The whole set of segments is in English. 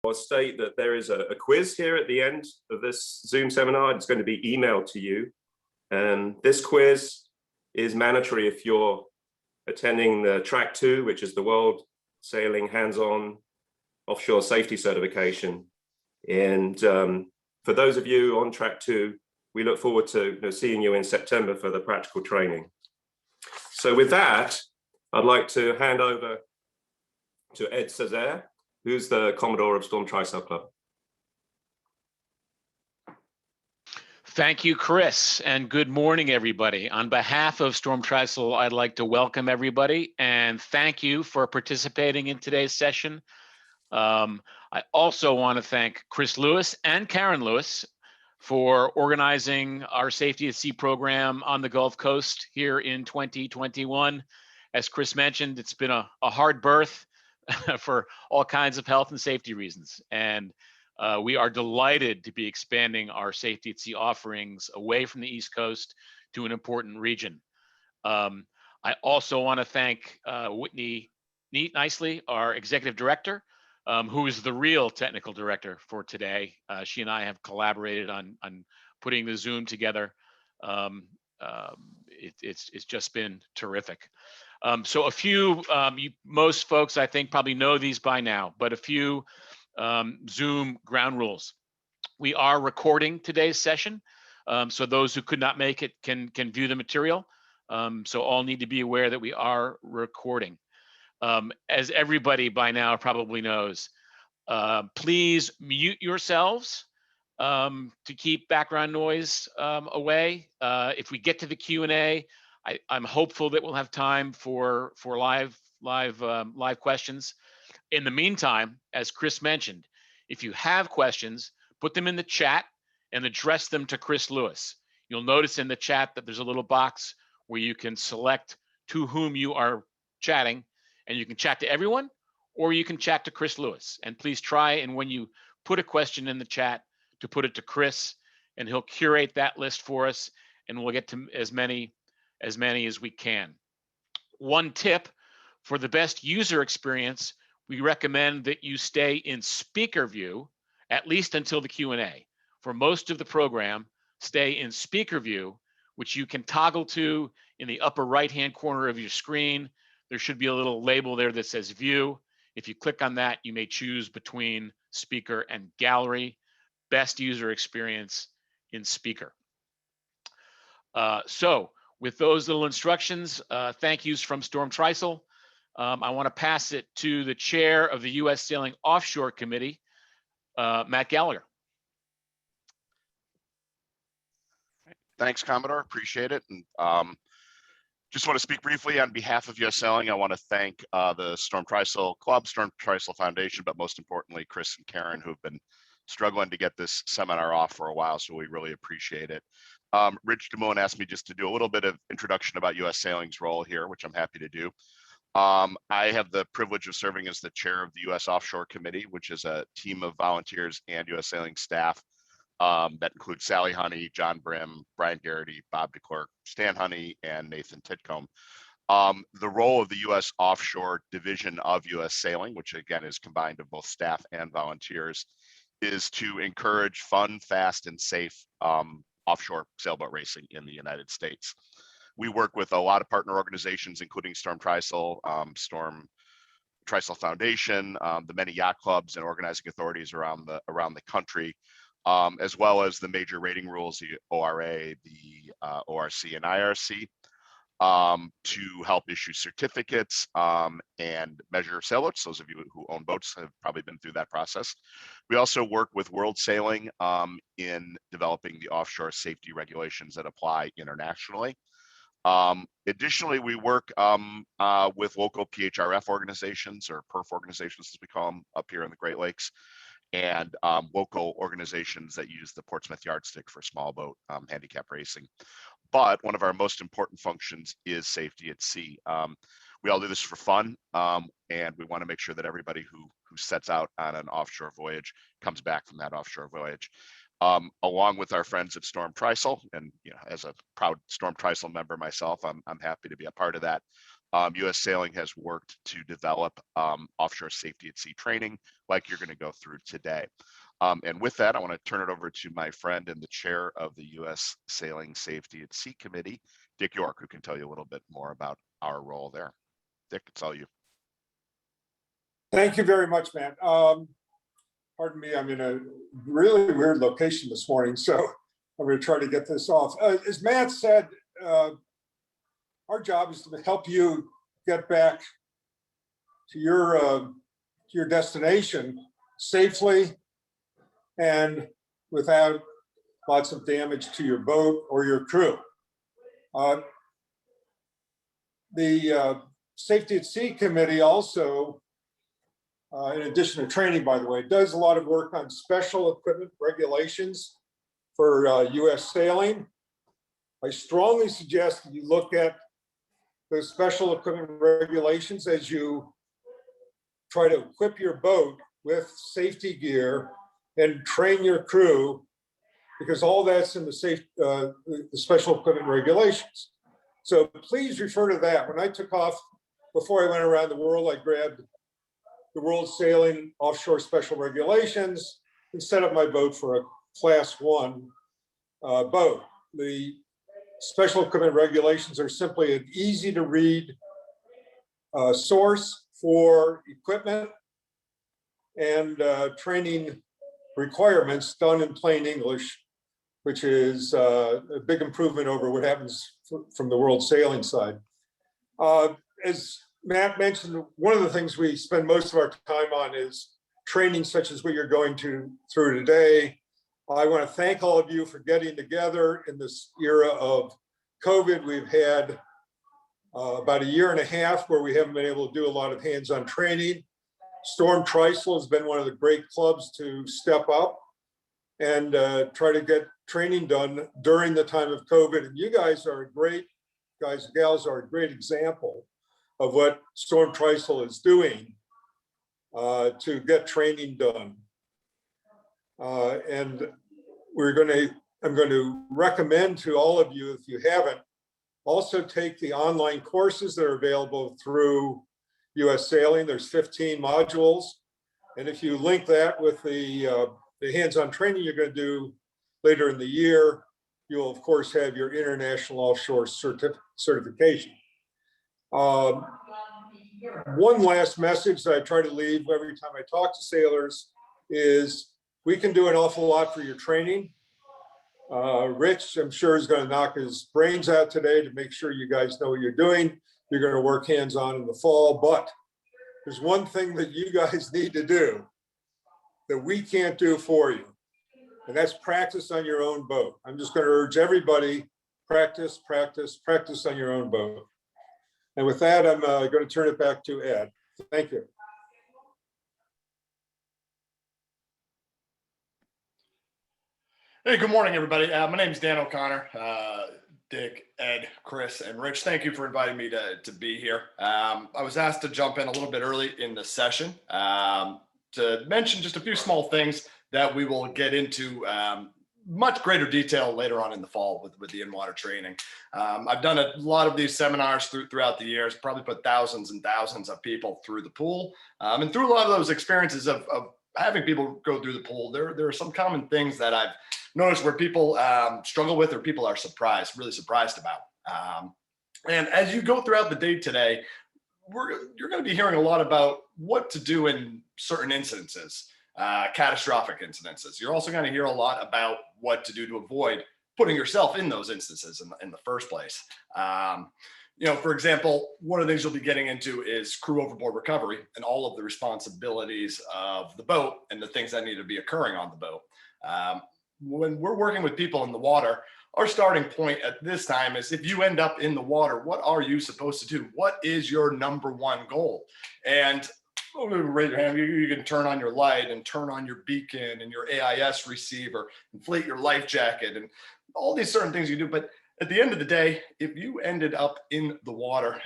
I'll state that there is a quiz here at the end of this Zoom seminar. It's going to be emailed to you. And this quiz is mandatory if you're attending the Track 2, which is the World Sailing Hands-On Offshore Safety Certification. And for those of you on Track 2, we look forward to seeing you in September for the practical training. So with that, I'd like to hand over to Ed Césaire, who's the Commodore of Storm Trysail Club. Thank you, Chris, and good morning, everybody. On behalf of Storm Trysail, I'd like to welcome everybody and thank you for participating in today's session. I also want to thank Chris Lewis and Karen Lewis for organizing our Safety at Sea program on the Gulf Coast here in 2021. As Chris mentioned, it's been a hard berth for all kinds of health and safety reasons. And we are delighted to be expanding our Safety at Sea offerings away from the East Coast to an important region. I also want to thank Whitney Nicely, our Executive Director, who is the real technical director for today. She and I have collaborated on putting the Zoom together. It's just been terrific. So a few, most folks I think probably know these by now, but a few Zoom ground rules. We are recording today's session, so those who could not make it can view the material. So all need to be aware that we are recording. As everybody by now probably knows, please mute yourselves to keep background noise away. If we get to the Q&A, I'm hopeful that we'll have time for live questions. In the meantime, as Chris mentioned, if you have questions, put them in the chat and address them to Chris Lewis. You'll notice in the chat that there's a little box where you can select to whom you are chatting, and you can chat to everyone, or you can chat to Chris Lewis. And please try, and when you put a question in the chat, to put it to Chris, and he'll curate that list for us, and we'll get to as many as we can. One tip for the best user experience, we recommend that you stay in speaker view, at least until the Q&A. For most of the program, stay in speaker view, which you can toggle to in the upper right-hand corner of your screen. There should be a little label there that says view. If you click on that, you may choose between speaker and gallery. Best user experience in speaker. So with those little instructions, thank yous from Storm Trysail. I want to pass it to the chair of the U.S. Sailing Offshore Committee, Matt Gallagher. Thanks, Commodore. Appreciate it. And just want to speak briefly on behalf of U.S. Sailing. I want to thank the Storm Trysail Club, Storm Trysail Foundation, but most importantly, Chris and Karen, who've been struggling to get this seminar off for a while, so we really appreciate it. Rich Damone asked me just to do a little bit of introduction about U.S. Sailing's role here, which I'm happy to do. I have the privilege of serving as the chair of the U.S. Offshore Committee, which is a team of volunteers and U.S. Sailing staff that includes Sally Honey, John Brim, Brian Garrity, Bob DeClerc, Stan Honey, and Nathan Titcomb. The role of the U.S. Offshore Division of U.S. Sailing, which again is combined of both staff and volunteers, is to encourage fun, fast, and safe offshore sailboat racing in the United States. We work with a lot of partner organizations, including Storm Trysail, Storm Trysail Foundation, the many yacht clubs and organizing authorities around the country, as well as the major rating rules, the ORA, the ORC, and IRC, to help issue certificates and measure sailboats. Those of you who own boats have probably been through that process. We also work with World Sailing in developing the offshore safety regulations that apply internationally. Additionally, we work with local PHRF organizations, or PERF organizations as we call them up here in the Great Lakes, and local organizations that use the Portsmouth yardstick for small boat handicap racing. But one of our most important functions is safety at sea. We all do this for fun, and we want to make sure that everybody who sets out on an offshore voyage comes back from that offshore voyage. Along with our friends at Storm Trysail, and as a proud Storm Trysail member myself, I'm happy to be a part of that. U.S. Sailing has worked to develop offshore safety at sea training like you're going to go through today. And with that, I want to turn it over to my friend and the chair of the U.S. Sailing Safety at Sea Committee, Dick York, who can tell you a little bit more about our role there. Dick, it's all you. Thank you very much, Matt. Pardon me, I'm in a really weird location this morning, so I'm going to try to get this off. As Matt said, our job is to help you get back to your destination safely and without lots of damage to your boat or your crew. The Safety at Sea Committee also, in addition to training, by the way, does a lot of work on special equipment regulations for U.S. sailing. I strongly suggest that you look at those special equipment regulations as you try to equip your boat with safety gear and train your crew, because all that's in the special equipment regulations. So please refer to that. When I took off, before I went around the world, I grabbed the World Sailing Offshore Special Regulations and set up my boat for a Class 1 boat. The special equipment regulations are simply an easy to read source for equipment and training requirements done in plain English, which is a big improvement over what happens from the world sailing side. As Matt mentioned, one of the things we spend most of our time on is training such as what you're going through today. I want to thank all of you for getting together in this era of COVID. We've had about a year and a half where we haven't been able to do a lot of hands-on training. Storm Trysail has been one of the great clubs to step up and try to get training done during the time of COVID. And you guys are a great, guys and gals are a great example of what Storm Trysail is doing to get training done. And I'm going to recommend to all of you, if you haven't, also take the online courses that are available through U.S. Sailing. There's 15 modules. And if you link that with the hands-on training you're going to do later in the year, you'll of course have your international offshore certification. One last message that I try to leave every time I talk to sailors is we can do an awful lot for your training. Rich, I'm sure, is going to knock his brains out today to make sure you guys know what you're doing. You're going to work hands-on in the fall, but there's one thing that you guys need to do that we can't do for you, and that's practice on your own boat. I'm just going to urge everybody, practice, practice, practice on your own boat. And with that, I'm going to turn it back to Ed. Thank you. Hey, good morning, everybody. My name is Dan O'Connor. Dick, Ed, Chris, and Rich, thank you for inviting me to be here. I was asked to jump in a little bit early in the session to mention just a few small things that we will get into much greater detail later on in the fall with the in-water training. I've done a lot of these seminars throughout the years, probably put thousands and thousands of people through the pool. And through a lot of those experiences of having people go through the pool, there are some common things that I've noticed where people struggle with or people are really surprised about. And as you go throughout the day today, you're going to be hearing a lot about what to do in certain incidences. Catastrophic incidences. You're also going to hear a lot about what to do to avoid putting yourself in those instances in the first place. For example, one of the things you'll be getting into is crew overboard recovery and all of the responsibilities of the boat and the things that need to be occurring on the boat. When we're working with people in the water, our starting point at this time is if you end up in the water, what are you supposed to do? What is your number one goal? And raise your hand. You can turn on your light and turn on your beacon and your AIS receiver, inflate your life jacket, and all these certain things you do. But at the end of the day, if you ended up in the water,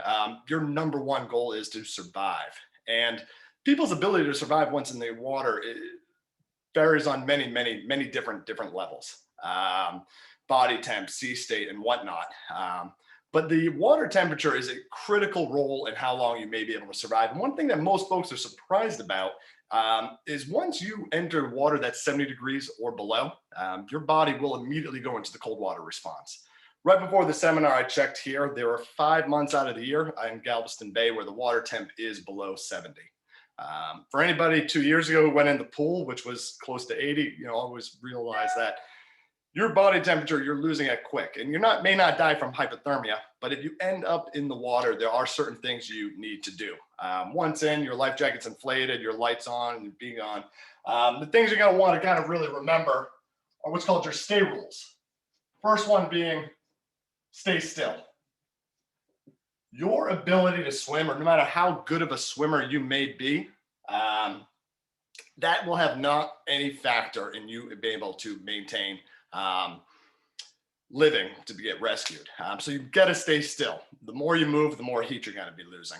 your number one goal is to survive. And people's ability to survive once in the water varies on many different levels, body temp, sea state, and whatnot. But the water temperature is a critical role in how long you may be able to survive. And one thing that most folks are surprised about is once you enter water that's 70 degrees or below, your body will immediately go into the cold water response. Right before the seminar, I checked here, there are 5 months out of the year in Galveston Bay where the water temp is below 70. For anybody 2 years ago who went in the pool, which was close to 80, always realize that your body temperature, you're losing it quick, and may not die from hypothermia, but if you end up in the water, there are certain things you need to do. Once in, your life jacket's inflated, your lights on, and being on. The things you're gonna wanna kind of really remember are what's called your stay rules. First one being stay still. Your ability to swim, or no matter how good of a swimmer you may be, that will have not any factor in you being able to maintain living to get rescued. So you've got to stay still. The more you move, the more heat you're going to be losing.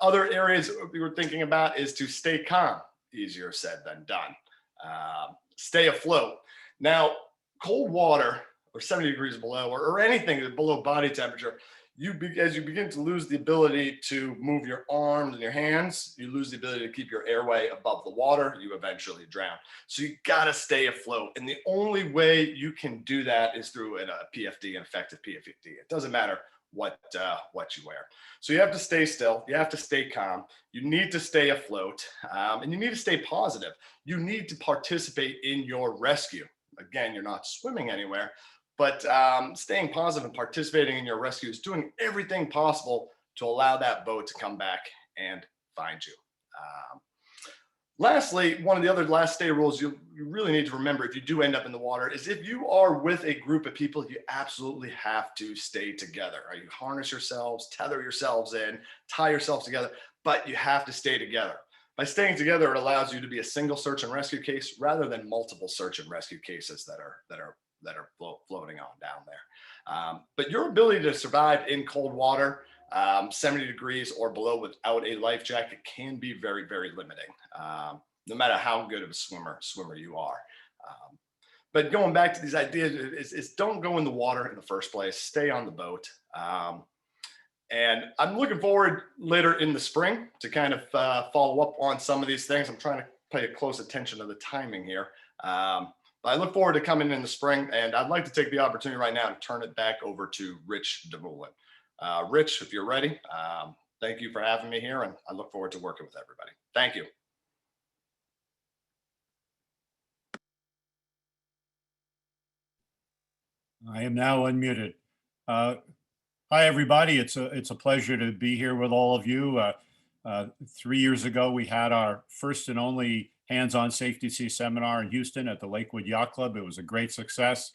Other areas we were thinking about is to stay calm. Easier said than done. Stay afloat. Now, cold water or 70 degrees below, or anything below body temperature, as you begin to lose the ability to move your arms and your hands, you lose the ability to keep your airway above the water, you eventually drown. So you gotta stay afloat. And the only way you can do that is through a PFD, an effective PFD. It doesn't matter what you wear. So you have to stay still, you have to stay calm, you need to stay afloat, and you need to stay positive. You need to participate in your rescue. Again, you're not swimming anywhere, but staying positive and participating in your rescue is doing everything possible to allow that boat to come back and find you. Lastly, one of the other last stay rules you really need to remember if you do end up in the water is if you are with a group of people, you absolutely have to stay together. You harness yourselves, tether yourselves in, tie yourselves together, but you have to stay together. By staying together, it allows you to be a single search and rescue case rather than multiple search and rescue cases that are floating on down there. But your ability to survive in cold water, 70 degrees or below without a life jacket can be very, very limiting, no matter how good of a swimmer you are. But going back to these ideas is don't go in the water in the first place, stay on the boat. And I'm looking forward later in the spring to kind of follow up on some of these things. I'm trying to pay close attention to the timing here. I look forward to coming in the spring, and I'd like to take the opportunity right now to turn it back over to Rich DeMullen. Rich, if you're ready, thank you for having me here, and I look forward to working with everybody. Thank you. I am now unmuted. Hi, everybody. It's a pleasure to be here with all of you. 3 years ago, we had our first and only hands-on safety sea seminar in Houston at the Lakewood Yacht Club. It was a great success,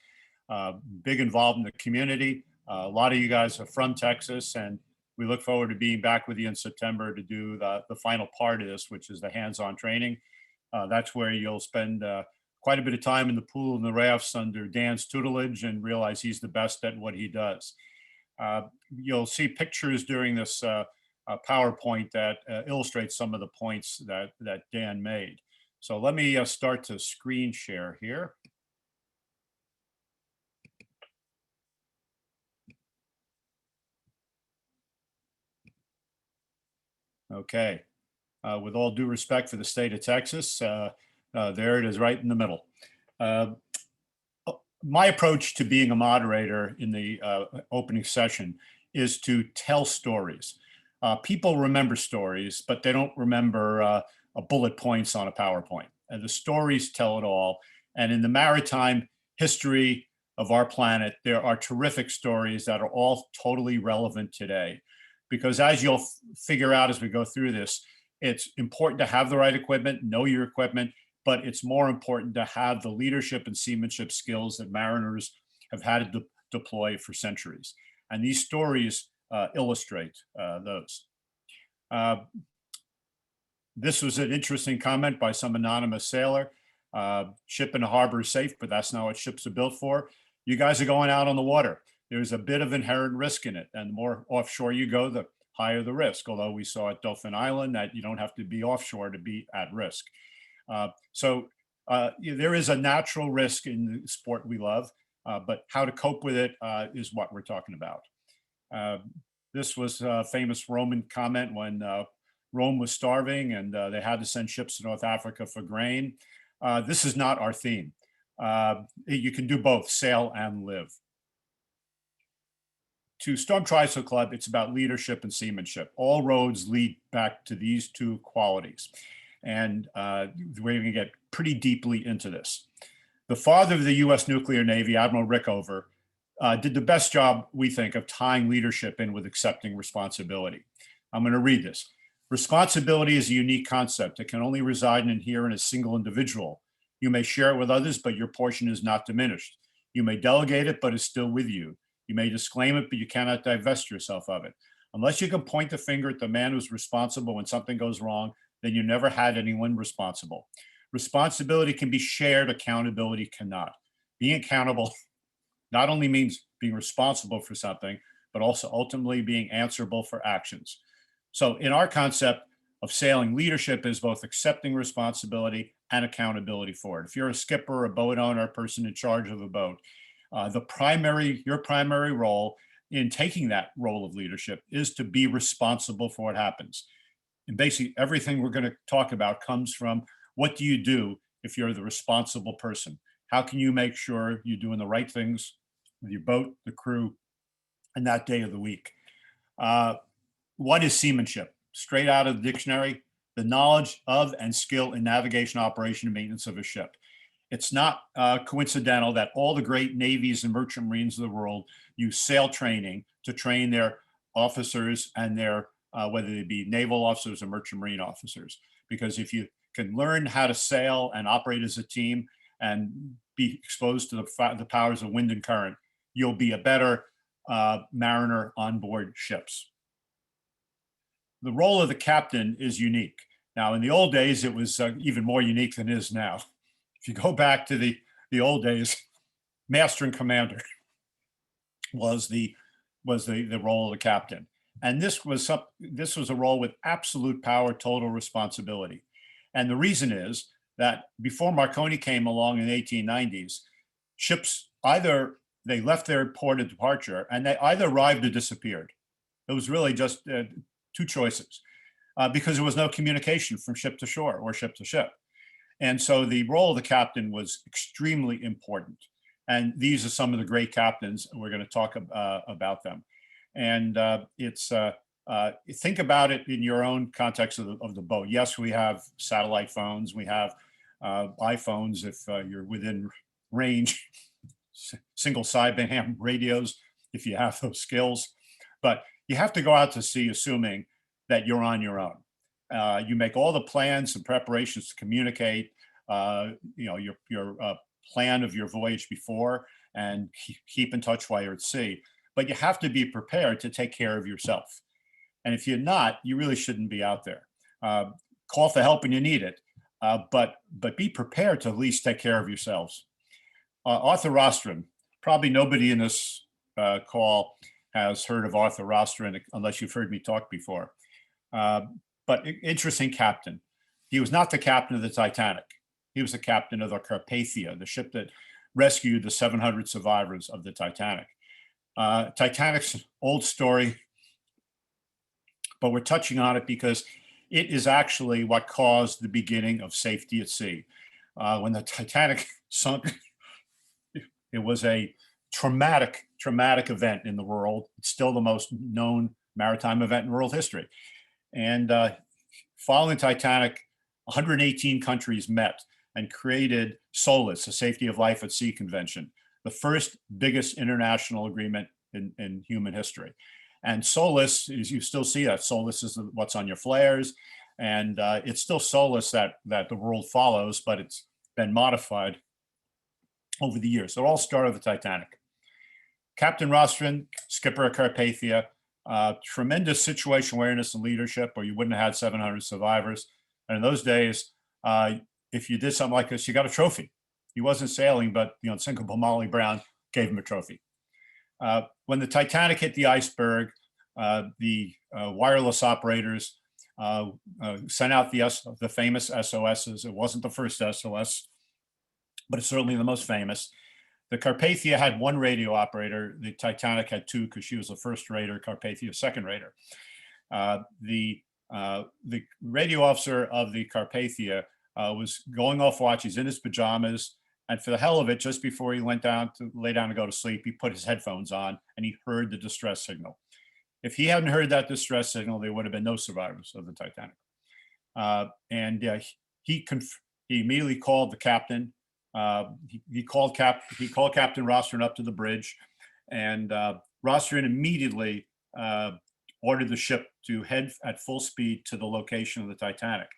big involvement in the community. A lot of you guys are from Texas, and we look forward to being back with you in September to do the final part of this, which is the hands-on training. That's where you'll spend quite a bit of time in the pool and the rafts under Dan's tutelage and realize he's the best at what he does. You'll see pictures during this PowerPoint that illustrates some of the points that Dan made. So let me start to screen share here. Okay, with all due respect for the state of Texas, there it is right in the middle. My approach to being a moderator in the opening session is to tell stories. People remember stories, but they don't remember bullet points on a PowerPoint. And the stories tell it all. And in the maritime history of our planet, there are terrific stories that are all totally relevant today. Because as you'll figure out as we go through this, it's important to have the right equipment, know your equipment, but it's more important to have the leadership and seamanship skills that mariners have had to deploy for centuries. And these stories illustrate those. This was an interesting comment by some anonymous sailor. Ship in a harbor is safe, but that's not what ships are built for. You guys are going out on the water. There's a bit of inherent risk in it. And the more offshore you go, the higher the risk. Although we saw at Dauphin Island that you don't have to be offshore to be at risk. There is a natural risk in the sport we love, but how to cope with it is what we're talking about. This was a famous Roman comment when Rome was starving and they had to send ships to North Africa for grain. This is not our theme. You can do both, sail and live. To Storm Trysail Club, it's about leadership and seamanship. All roads lead back to these two qualities. And we're going to get pretty deeply into this. The father of the U.S. nuclear Navy, Admiral Rickover, did the best job, we think, of tying leadership in with accepting responsibility. I'm going to read this. Responsibility is a unique concept. It can only reside and adhere in a single individual. You may share it with others, but your portion is not diminished. You may delegate it, but it's still with you. You may disclaim it, but you cannot divest yourself of it. Unless you can point the finger at the man who's responsible when something goes wrong, then you never had anyone responsible. Responsibility can be shared, accountability cannot. Being accountable not only means being responsible for something, but also ultimately being answerable for actions. So in our concept of sailing, leadership is both accepting responsibility and accountability for it. If you're a skipper, a boat owner, a person in charge of a boat, your primary role in taking that role of leadership is to be responsible for what happens. And basically everything we're going to talk about comes from what do you do if you're the responsible person? How can you make sure you're doing the right things with your boat, the crew, and that day of the week? What is seamanship? Straight out of the dictionary, the knowledge of and skill in navigation, operation, and maintenance of a ship. It's not coincidental that all the great navies and merchant marines of the world use sail training to train their officers and their, whether they be naval officers or merchant marine officers. Because if you can learn how to sail and operate as a team and be exposed to the powers of wind and current, you'll be a better mariner on board ships. The role of the captain is unique. Now, in the old days, it was even more unique than it is now. If you go back to the old days, master and commander was the role of the captain. And this was a role with absolute power, total responsibility. And the reason is that before Marconi came along in the 1890s, ships either they left their port of departure and they either arrived or disappeared. It was really just two choices because there was no communication from ship to shore or ship to ship. And so the role of the captain was extremely important. And these are some of the great captains. We're going to talk about them. And think about it in your own context of the boat. Yes, we have satellite phones. We have iPhones if you're within range, single sideband radios if you have those skills. But you have to go out to sea assuming that you're on your own. You make all the plans and preparations to communicate, your plan of your voyage before and keep in touch while you're at sea. But you have to be prepared to take care of yourself. And if you're not, you really shouldn't be out there. Call for help when you need it, but be prepared to at least take care of yourselves. Arthur Rostron, probably nobody in this call has heard of Arthur Rostron unless you've heard me talk before. But interesting captain. He was not the captain of the Titanic. He was the captain of the Carpathia, the ship that rescued the 700 survivors of the Titanic. Titanic's an old story, but we're touching on it because it is actually what caused the beginning of safety at sea. When the Titanic sunk, it was a traumatic event in the world. It's still the most known maritime event in world history. And following Titanic, 118 countries met and created SOLAS, the Safety of Life at Sea Convention, the first biggest international agreement in human history. And SOLAS, is you still see that. SOLAS is what's on your flares. And it's still SOLAS that the world follows, but it's been modified over the years. So it all started with the Titanic. Captain Rostron, skipper of Carpathia, tremendous situation awareness and leadership, or you wouldn't have had 700 survivors. And in those days, if you did something like this, you got a trophy. He wasn't sailing, but Unsinkable Molly Brown gave him a trophy. When the Titanic hit the iceberg, the wireless operators sent out the famous SOSs. It wasn't the first SOS, but it's certainly the most famous. The Carpathia had one radio operator. The Titanic had two because she was the first raider, Carpathia second raider. The radio officer of the Carpathia was going off watch. He's in his pajamas. And for the hell of it, just before he went down to lay down to go to sleep, he put his headphones on and he heard the distress signal. If he hadn't heard that distress signal, there would have been no survivors of the Titanic. He immediately called the captain. He called Captain Rostron up to the bridge, and Rostron immediately ordered the ship to head at full speed to the location of the Titanic.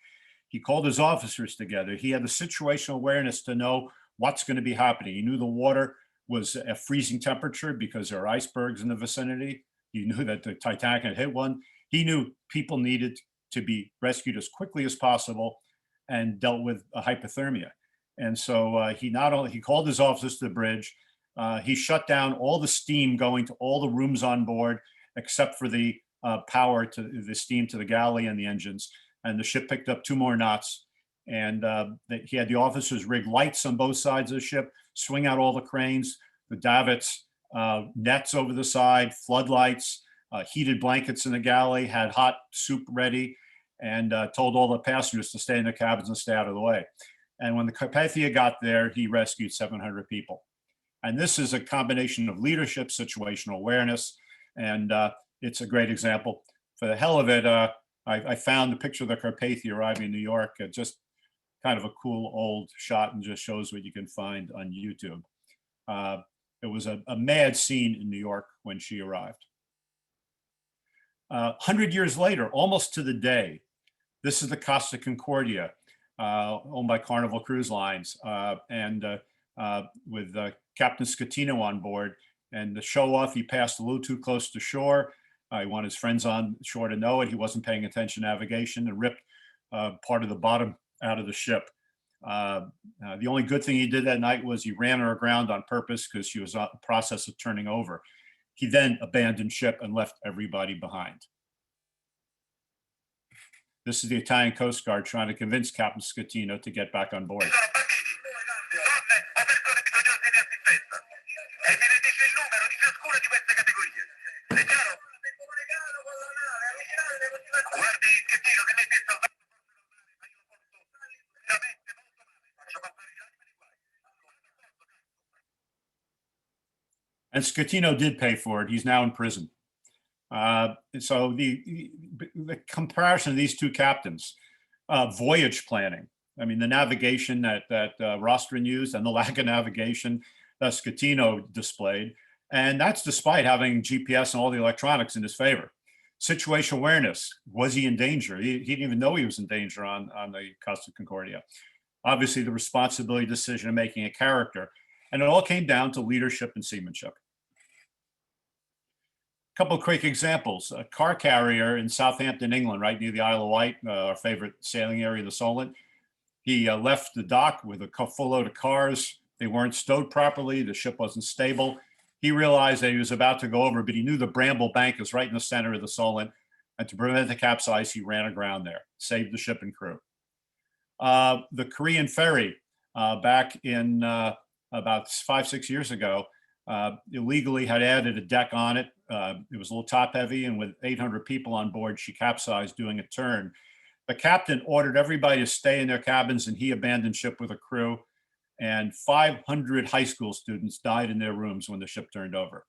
He called his officers together. He had the situational awareness to know what's going to be happening. He knew the water was at freezing temperature because there are icebergs in the vicinity. He knew that the Titanic had hit one. He knew people needed to be rescued as quickly as possible and dealt with a hypothermia. And so he called his officers to the bridge. He shut down all the steam going to all the rooms on board, except for the power to the steam to the galley and the engines. And the ship picked up 2 more knots. And he had the officers rig lights on both sides of the ship, swing out all the cranes, the davits, nets over the side, floodlights, heated blankets in the galley, had hot soup ready, and told all the passengers to stay in their cabins and stay out of the way. And when the Carpathia got there, he rescued 700 people. And this is a combination of leadership, situational awareness, and it's a great example. For the hell of it, I found the picture of the Carpathia arriving in New York, just kind of a cool old shot, and just shows what you can find on YouTube. It was a mad scene in New York when she arrived. 100 years later, almost to the day, this is the Costa Concordia, owned by Carnival Cruise Lines, with Captain Scatino on board. And to show off, he passed a little too close to shore. He wanted his friends on shore to know it. He wasn't paying attention to navigation and ripped part of the bottom out of the ship. The only good thing he did that night was he ran her aground on purpose because she was in the process of turning over. He then abandoned ship and left everybody behind. This is the Italian Coast Guard trying to convince Captain Scatino to get back on board. And Scatino did pay for it. He's now in prison. So the comparison of these two captains, voyage planning. I mean, the navigation that Rostron used and the lack of navigation that Scatino displayed. And that's despite having GPS and all the electronics in his favor. Situational awareness. Was he in danger? He didn't even know he was in danger on the Costa Concordia. Obviously, the responsibility, decision of making a character. And it all came down to leadership and seamanship. A couple of quick examples. A car carrier in Southampton, England, right near the Isle of Wight, our favorite sailing area, the Solent. He left the dock with a full load of cars. They weren't stowed properly. The ship wasn't stable. He realized that he was about to go over, but he knew the Bramble Bank is right in the center of the Solent. And to prevent the capsize, he ran aground there, saved the ship and crew. The Korean ferry back in about 5-6 years ago, illegally had added a deck on it. It was a little top heavy, and with 800 people on board, she capsized doing a turn. The captain ordered everybody to stay in their cabins, and he abandoned ship with a crew. And 500 high school students died in their rooms when the ship turned over.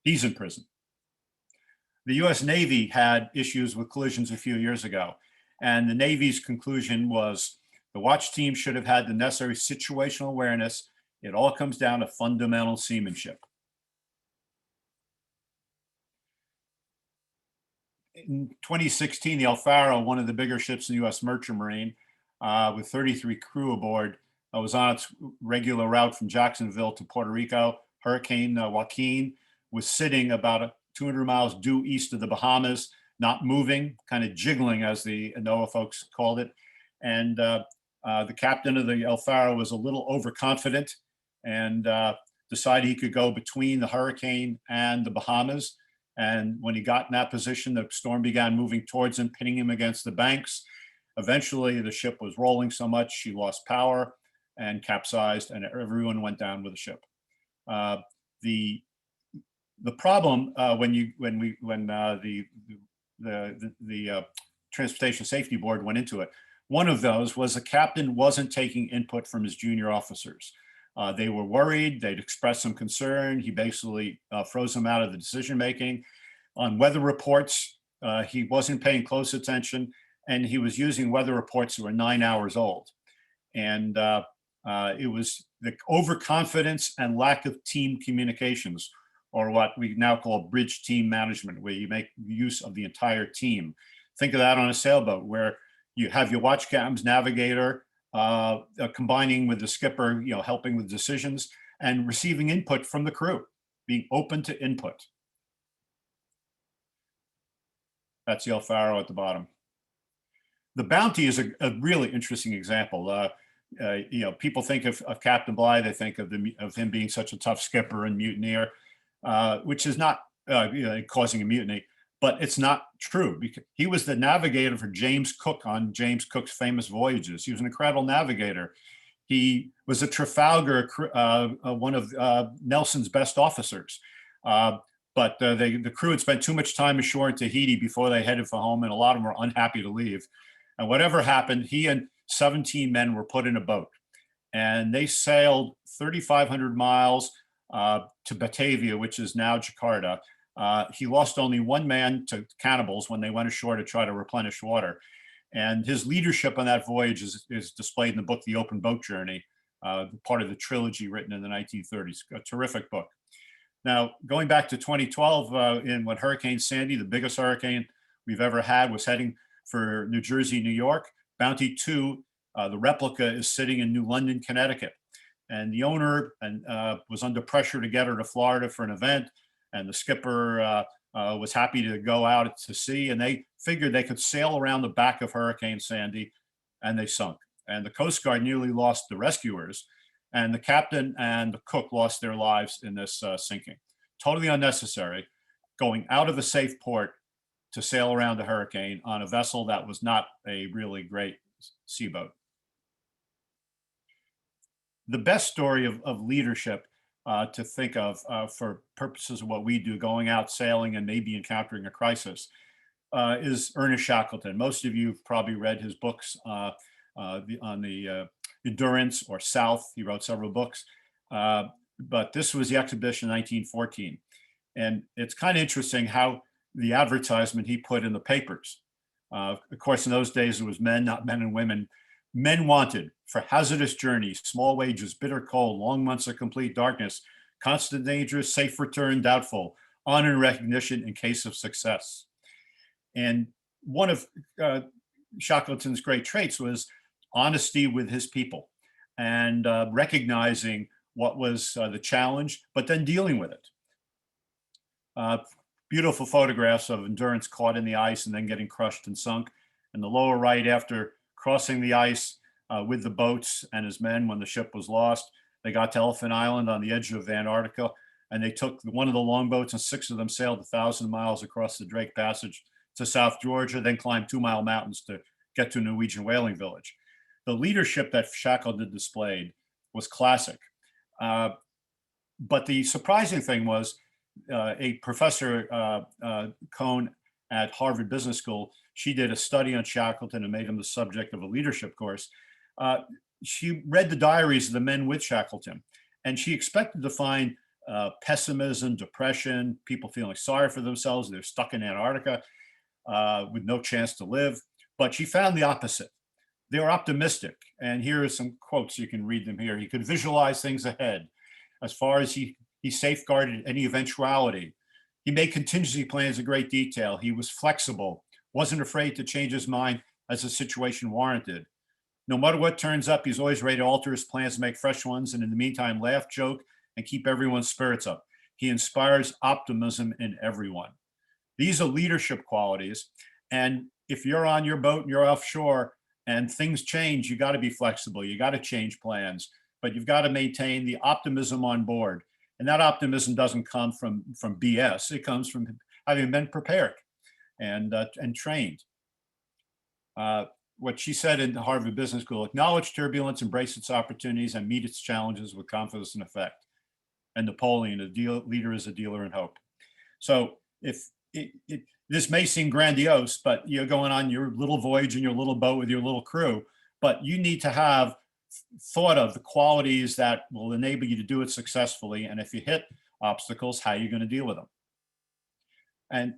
He's in prison. The US Navy had issues with collisions a few years ago, and the Navy's conclusion was the watch team should have had the necessary situational awareness. It all comes down to fundamental seamanship. In 2016, the El Faro, one of the bigger ships in the US Merchant Marine, with 33 crew aboard, was on its regular route from Jacksonville to Puerto Rico. Hurricane Joaquin was sitting about 200 miles due east of the Bahamas, not moving, kind of jiggling, as the NOAA folks called it. And the captain of the El Faro was a little overconfident and decided he could go between the hurricane and the Bahamas. And when he got in that position, the storm began moving towards him, pinning him against the banks. Eventually, the ship was rolling so much she lost power. and capsized, and everyone went down with the ship. The problem when the Transportation Safety Board went into it, one of those was the captain wasn't taking input from his junior officers. They were worried. They'd expressed some concern. He basically froze them out of the decision making. On weather reports, he wasn't paying close attention, and he was using weather reports that were 9 hours old. And it was the overconfidence and lack of team communications, or what we now call bridge team management, where you make use of the entire team. Think of that on a sailboat, where you have your watch captain's navigator combining with the skipper, helping with decisions and receiving input from the crew, being open to input. That's the El Faro at the bottom. The Bounty is a really interesting example. People think of Captain Bligh, they think of him being such a tough skipper and mutineer, which is not causing a mutiny, but it's not true, because he was the navigator for James Cook on James Cook's famous voyages. He was an incredible navigator. He was a Trafalgar, one of Nelson's best officers. But the crew had spent too much time ashore in Tahiti before they headed for home, and a lot of them were unhappy to leave. And whatever happened, he and 17 men were put in a boat, and they sailed 3,500 miles to Batavia, which is now Jakarta. He lost only one man to cannibals when they went ashore to try to replenish water. And his leadership on that voyage is displayed in the book, The Open Boat Journey, part of the trilogy written in the 1930s, a terrific book. Now, going back to 2012, when Hurricane Sandy, the biggest hurricane we've ever had, was heading for New Jersey, New York, Bounty 2, the replica, is sitting in New London, Connecticut. And the owner was under pressure to get her to Florida for an event. And the skipper was happy to go out to sea. And they figured they could sail around the back of Hurricane Sandy, and they sunk. And the Coast Guard nearly lost the rescuers. And the captain and the cook lost their lives in this sinking. Totally unnecessary, going out of a safe port to sail around a hurricane on a vessel that was not a really great seaboat. The best story of leadership to think of for purposes of what we do, going out sailing and maybe encountering a crisis, is Ernest Shackleton. Most of you have probably read his books on the Endurance or South. He wrote several books, but this was the expedition in 1914. And it's kind of interesting how the advertisement he put in the papers. Of course, in those days, it was men, not men and women. Men wanted for hazardous journeys, small wages, bitter cold, long months of complete darkness, constant danger, safe return, doubtful, honor and recognition in case of success. And one of Shackleton's great traits was honesty with his people and recognizing what was the challenge, but then dealing with it. Beautiful photographs of Endurance caught in the ice and then getting crushed and sunk. In the lower right, after crossing the ice with the boats and his men when the ship was lost, they got to Elephant Island on the edge of Antarctica, and they took one of the longboats, and 6 of them sailed 1,000 miles across the Drake Passage to South Georgia, then climbed 2 Mile Mountains to get to a Norwegian whaling village. The leadership that Shackleton displayed was classic. But the surprising thing was a professor, Cohn, at Harvard Business School, she did a study on Shackleton and made him the subject of a leadership course. She read the diaries of the men with Shackleton, and she expected to find pessimism, depression, people feeling sorry for themselves. They're stuck in Antarctica with no chance to live. But she found the opposite. They were optimistic. And here are some quotes. You can read them here. He could visualize things ahead. As far as he safeguarded any eventuality. He made contingency plans in great detail. He was flexible, wasn't afraid to change his mind as the situation warranted. No matter what turns up, he's always ready to alter his plans to make fresh ones, and in the meantime, laugh, joke, and keep everyone's spirits up. He inspires optimism in everyone. These are leadership qualities. And if you're on your boat and you're offshore and things change, you got to be flexible. You got to change plans, but you've got to maintain the optimism on board. And that optimism doesn't come from BS. It comes from having been prepared and trained. what she said in the Harvard Business School: acknowledge turbulence, embrace its opportunities, and meet its challenges with confidence and effect. And Napoleon, leader is a dealer in hope. So if this may seem grandiose, but you're going on your little voyage in your little boat with your little crew, but you need to have thought of the qualities that will enable you to do it successfully. And if you hit obstacles, how are you going to deal with them? And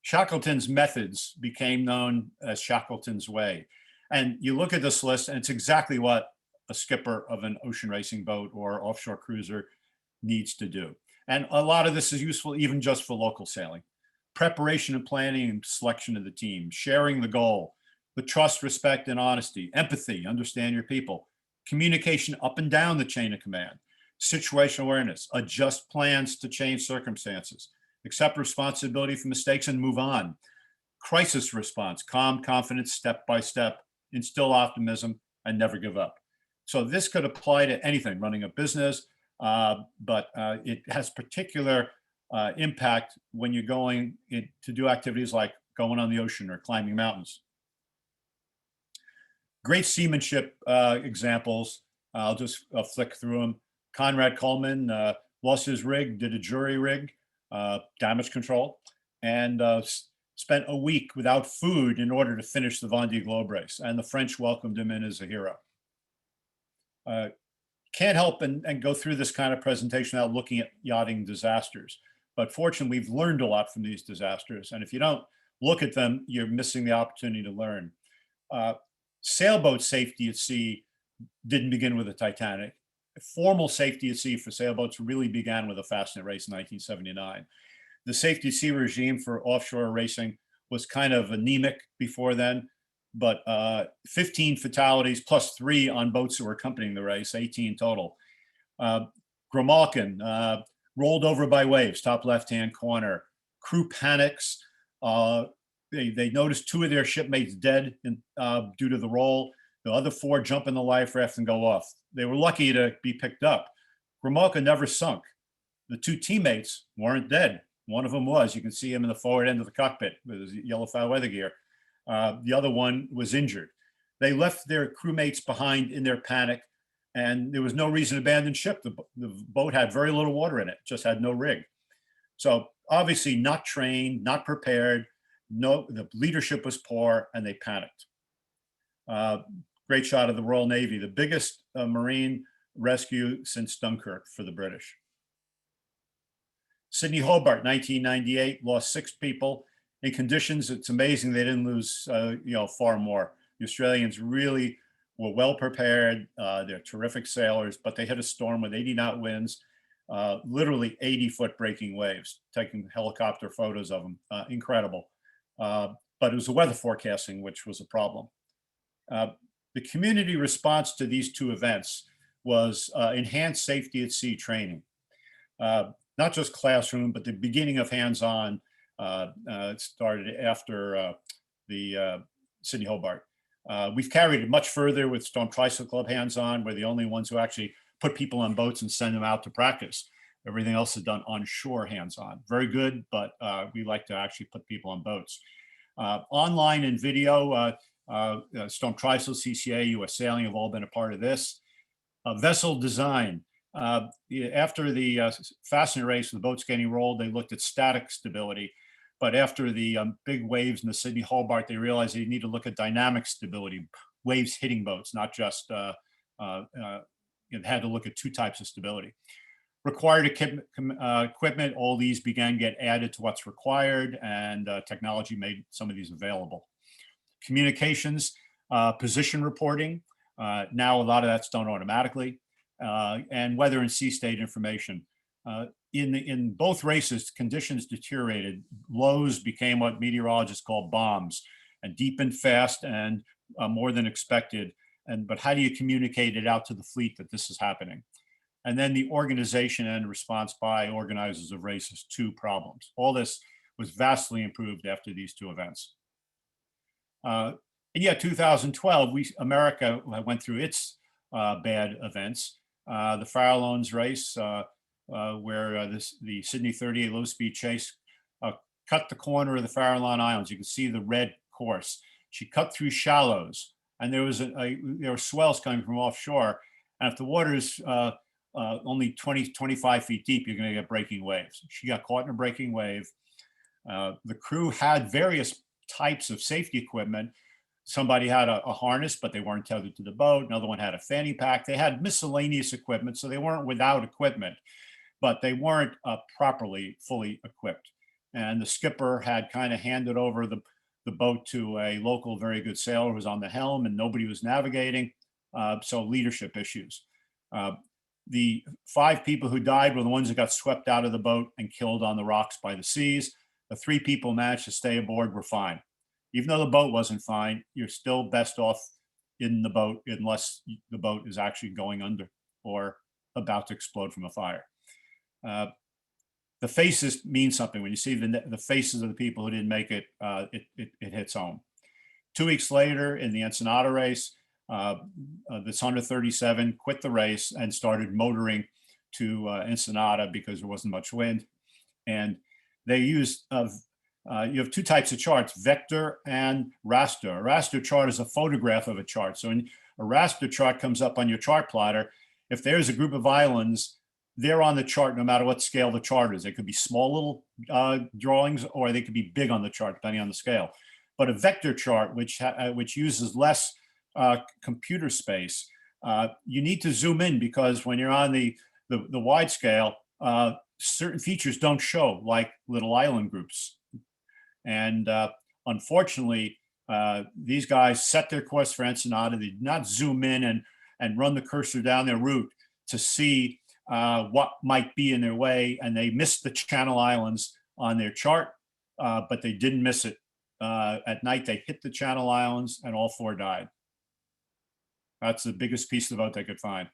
Shackleton's methods became known as Shackleton's way. And you look at this list, and it's exactly what a skipper of an ocean racing boat or offshore cruiser needs to do. And a lot of this is useful even just for local sailing. Preparation and planning and selection of the team, sharing the goal, the trust, respect, and honesty, empathy, understand your people, communication up and down the chain of command, situational awareness, adjust plans to change circumstances, accept responsibility for mistakes and move on, crisis response, calm confidence, step by step, instill optimism, and never give up. So this could apply to anything, running a business, but it has particular impact when you're going to do activities like going on the ocean or climbing mountains. Great seamanship examples. I'll just flick through them. Conrad Coleman lost his rig, did a jury rig, damage control, and spent a week without food in order to finish the Vendée Globe race. And the French welcomed him in as a hero. Can't help and go through this kind of presentation without looking at yachting disasters. But fortunately, we've learned a lot from these disasters. And if you don't look at them, you're missing the opportunity to learn. Sailboat safety at sea didn't begin with the Titanic. Formal safety at sea for sailboats really began with the Fastnet race in 1979. The safety at sea regime for offshore racing was kind of anemic before then, but 15 fatalities plus 3 on boats that were accompanying the race, 18 total. Grimalkin rolled over by waves, top left-hand corner. Crew panics. They noticed 2 of their shipmates dead due to the roll. The other 4 jump in the life raft and go off. They were lucky to be picked up. Grimalkin never sunk. The 2 teammates weren't dead. One of them was. You can see him in the forward end of the cockpit with his yellow foul weather gear. The other one was injured. They left their crewmates behind in their panic, and there was no reason to abandon ship. The boat had very little water in it, just had no rig. So obviously not trained, not prepared. No, the leadership was poor, and they panicked. Great shot of the Royal Navy, the biggest marine rescue since Dunkirk for the British. Sydney Hobart, 1998, lost 6 people. In conditions, it's amazing they didn't lose, far more. The Australians really were well prepared. They're terrific sailors, but they hit a storm with 80-knot winds, literally 80-foot breaking waves, taking helicopter photos of them. Incredible. But it was the weather forecasting which was a problem. The community response to these 2 events was enhanced safety at sea training. Not just classroom, but the beginning of hands-on. It started after the Sydney Hobart. We've carried it much further with Storm Trysail Club hands-on. We're the only ones who actually put people on boats and send them out to practice. Everything else is done on shore hands-on. Very good, but we like to actually put people on boats. Online and video, Storm Trysail, CCA, US Sailing have all been a part of this. Vessel design. After the Fastnet race, the boats getting rolled, they looked at static stability. But after the big waves in the Sydney Hobart, they realized they need to look at dynamic stability, waves hitting boats, not just, had to look at 2 types of stability. Required equipment, all these began to get added to what's required, and technology made some of these available. Communications, position reporting. Now a lot of that's done automatically. And weather and sea state information. In both races, conditions deteriorated. Lows became what meteorologists call bombs, and deepened fast and more than expected. But how do you communicate it out to the fleet that this is happening? And then the organization and response by organizers of races to problems. All this was vastly improved after these 2 events. And yeah, 2012, America went through its bad events. The Farallones race, where the Sydney 38 low-speed chase cut the corner of the Farallon Islands. You can see the red course. She cut through shallows and there were swells coming from offshore. And if the water's only 20, 25 feet deep, you're going to get breaking waves. She got caught in a breaking wave. The crew had various types of safety equipment. Somebody had a harness, but they weren't tethered to the boat. Another one had a fanny pack. They had miscellaneous equipment, so they weren't without equipment, but they weren't properly fully equipped. And the skipper had kind of handed over the boat to a local very good sailor who was on the helm, and nobody was navigating. So leadership issues. The 5 people who died were the ones that got swept out of the boat and killed on the rocks by the seas. The 3 people managed to stay aboard were fine. Even though the boat wasn't fine, you're still best off in the boat unless the boat is actually going under or about to explode from a fire. The faces mean something. When you see the faces of the people who didn't make it, it hits home. 2 weeks later, in the Ensenada race, the Thunder 37 quit the race and started motoring to Ensenada because there wasn't much wind. And they used, you have 2 types of charts, vector and raster. A raster chart is a photograph of a chart. So when a raster chart comes up on your chart plotter, if there's a group of islands, they're on the chart no matter what scale the chart is. They could be small little drawings, or they could be big on the chart, depending on the scale. But a vector chart, which uses less computer space, you need to zoom in, because when you're on the wide scale, certain features don't show, like little island groups. And unfortunately, these guys set their course for Ensenada. They did not zoom in and run the cursor down their route to see what might be in their way, and they missed the Channel Islands on their chart, but they didn't miss it. At night, they hit the Channel Islands, and all 4 died. That's the biggest piece of the boat they could find.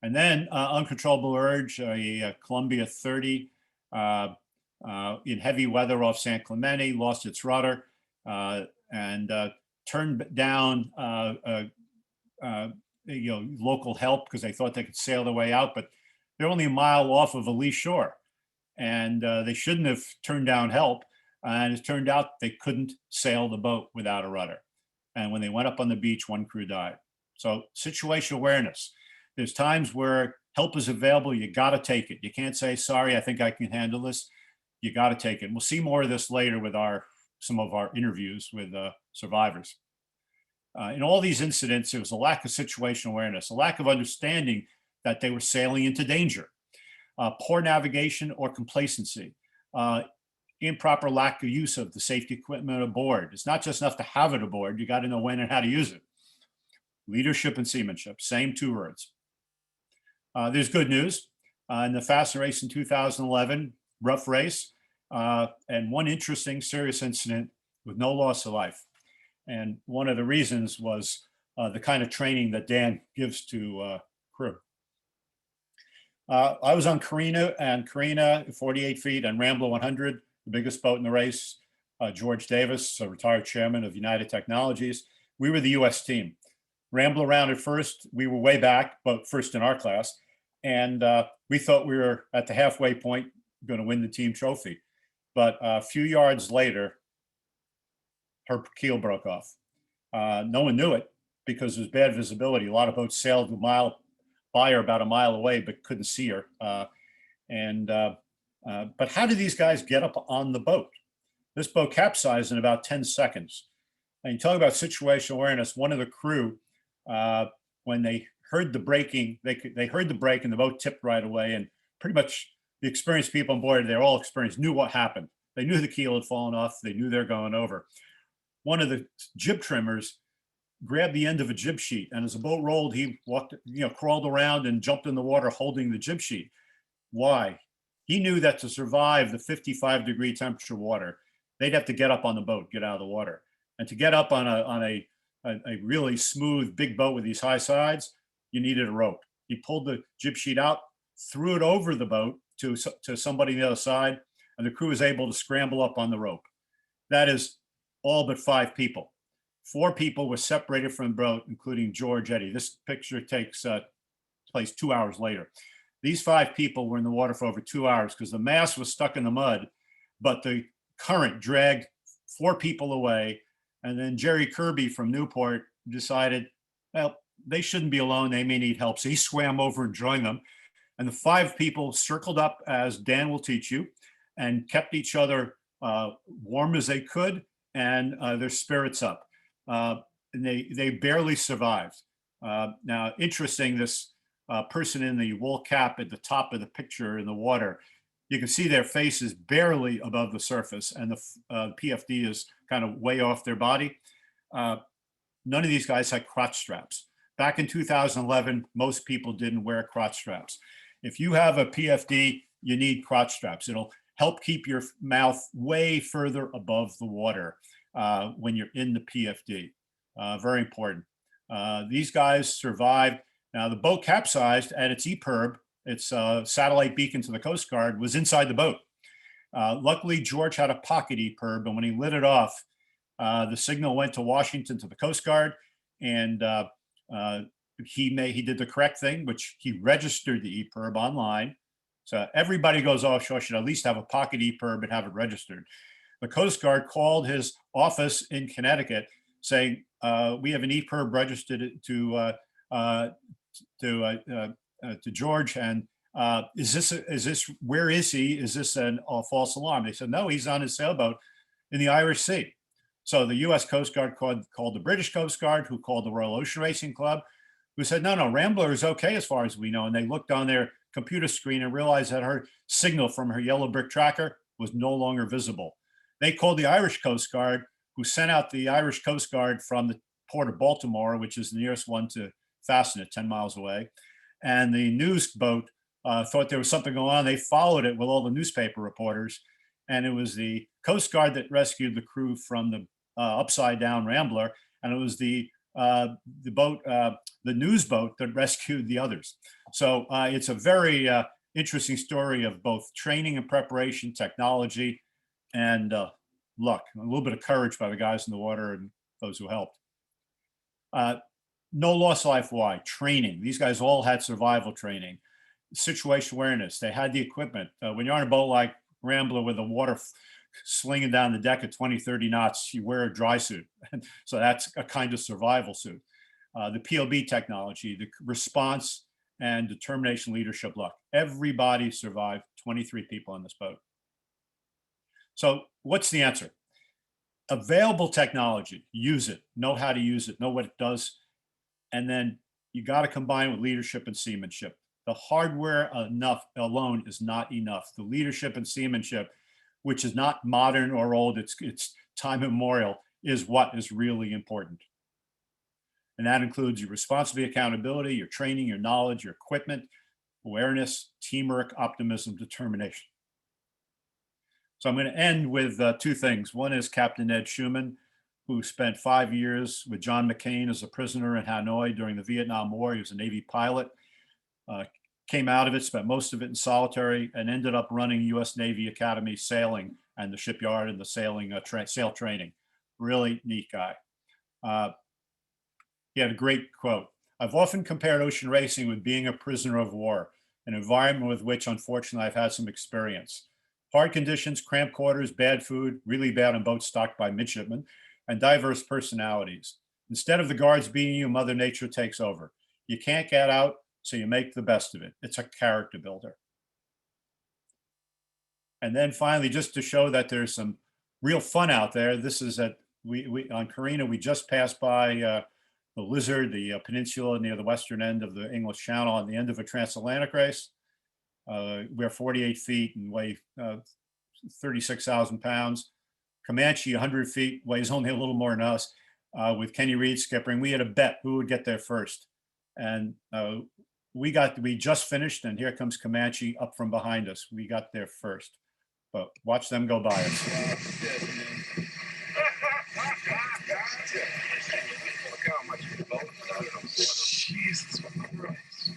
And then uncontrollable urge, a Columbia 30 in heavy weather off San Clemente, lost its rudder and turned down local help because they thought they could sail their way out, but they're only a mile off of a lee shore, and they shouldn't have turned down help. And it turned out they couldn't sail the boat without a rudder. And when they went up on the beach, 1 crew died. So situational awareness. There's times where help is available. You got to take it. You can't say, sorry, I think I can handle this. You got to take it. And we'll see more of this later with some of our interviews with survivors. In all these incidents, there was a lack of situational awareness, a lack of understanding that they were sailing into danger, poor navigation or complacency, improper lack of use of the safety equipment aboard. It's not just enough to have it aboard. You got to know when and how to use it. Leadership and seamanship, same 2 words. There's good news. In the Fasten race in 2011, rough race, and 1 interesting serious incident with no loss of life. And one of the reasons was the kind of training that Dan gives to crew. I was on Carina, 48 feet, and Rambler 100, the biggest boat in the race. George Davis, a retired chairman of United Technologies. We were the US team. Rambler rounded first. We were way back, but first in our class. And we thought we were at the halfway point, going to win the team trophy. But a few yards later, her keel broke off. No one knew it because there was bad visibility. A lot of boats sailed by her about a mile away, but couldn't see her. But how did these guys get up on the boat? This boat capsized in about 10 seconds. And you talk about situational awareness. One of the crew, when they heard the braking, they heard the brake and the boat tipped right away. And pretty much the experienced people on board, they're all experienced, knew what happened. They knew the keel had fallen off. They knew they're going over. One of the jib trimmers grabbed the end of a jib sheet, and as the boat rolled, he crawled around and jumped in the water holding the jib sheet. Why? He knew that to survive the 55-degree temperature water, they'd have to get up on the boat, get out of the water. And to get up on a really smooth big boat with these high sides, you needed a rope. He pulled the jib sheet out, threw it over the boat to somebody on the other side, and the crew was able to scramble up on the rope. That is all but 5 people. 4 people were separated from the boat, including George Eddy. This picture takes place 2 hours later. These 5 people were in the water for over 2 hours because the mast was stuck in the mud, but the current dragged 4 people away, And then Jerry Kirby from Newport decided, well, they shouldn't be alone. They may need help. So he swam over and joined them. And the 5 people circled up, as Dan will teach you, and kept each other warm as they could and their spirits up. And they barely survived. Now, interesting, this person in the wool cap at the top of the picture in the water, you can see their face is barely above the surface, and the PFD is kind of way off their body. None of these guys had crotch straps. Back in 2011, most people didn't wear crotch straps. If you have a PFD, you need crotch straps. It'll help keep your mouth way further above the water when you're in the PFD. Very important. These guys survived. Now, the boat capsized, and its EPIRB, its satellite beacon to the Coast Guard, was inside the boat. Luckily, George had a pocket EPIRB, and when he lit it off, the signal went to Washington to the Coast Guard, and he did the correct thing, which he registered the EPIRB online. So everybody goes offshore should at least have a pocket EPIRB and have it registered. The Coast Guard called his office in Connecticut saying, we have an EPIRB registered to George, and where is he? Is this a false alarm? They said, no, he's on his sailboat in the Irish Sea. So the US Coast Guard called the British Coast Guard, who called the Royal Ocean Racing Club, who said, no, Rambler is okay as far as we know. And they looked on their computer screen and realized that her signal from her yellow brick tracker was no longer visible. They called the Irish Coast Guard, who sent out the Irish Coast Guard from the port of Baltimore, which is the nearest one to fasten it, 10 miles away. And the news boat thought there was something going on. They followed it with all the newspaper reporters. And it was the Coast Guard that rescued the crew from the upside down Rambler. And it was the boat, the news boat, that rescued the others. So it's a very interesting story of both training and preparation, technology, and luck. A little bit of courage by the guys in the water and those who helped. No lost life. Why? Training. These guys all had survival training, situation awareness. They had the equipment. When you're on a boat like Rambler with the water slinging down the deck at 20, 30 knots, you wear a dry suit. So that's a kind of survival suit. The PLB technology, the response and determination, leadership, luck. Everybody survived, 23 people on this boat. So what's the answer? Available technology, use it, know how to use it, know what it does. And then you got to combine with leadership and seamanship. The hardware alone is not enough. The leadership and seamanship, which is not modern or old, it's time immemorial, is what is really important. And that includes your responsibility, accountability, your training, your knowledge, your equipment, awareness, teamwork, optimism, determination. So I'm going to end with 2 things. One is Captain Ed Schumann, who spent 5 years with John McCain as a prisoner in Hanoi during the Vietnam War. He was a Navy pilot, came out of it, spent most of it in solitary, and ended up running US Navy Academy sailing and the shipyard and the sailing sail training. Really neat guy. He had a great quote. I've often compared ocean racing with being a prisoner of war, an environment with which, unfortunately, I've had some experience. Hard conditions, cramped quarters, bad food, really bad on boats stocked by midshipmen, and diverse personalities. Instead of the guards beating you, Mother Nature takes over. You can't get out, so you make the best of it. It's a character builder. And then finally, just to show that there's some real fun out there, this is at, on Carina, we just passed by the Lizard, the peninsula near the western end of the English Channel on the end of a transatlantic race. We're 48 feet and weigh 36,000 pounds. Comanche, 100 feet, weighs only a little more than us, with Kenny Reed skippering. We had a bet who would get there first. And we just finished, and here comes Comanche up from behind us. We got there first, but watch them go by us. Jesus Christ.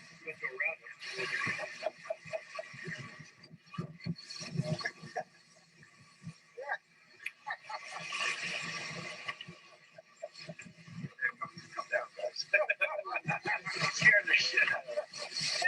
Scared the shit out of us.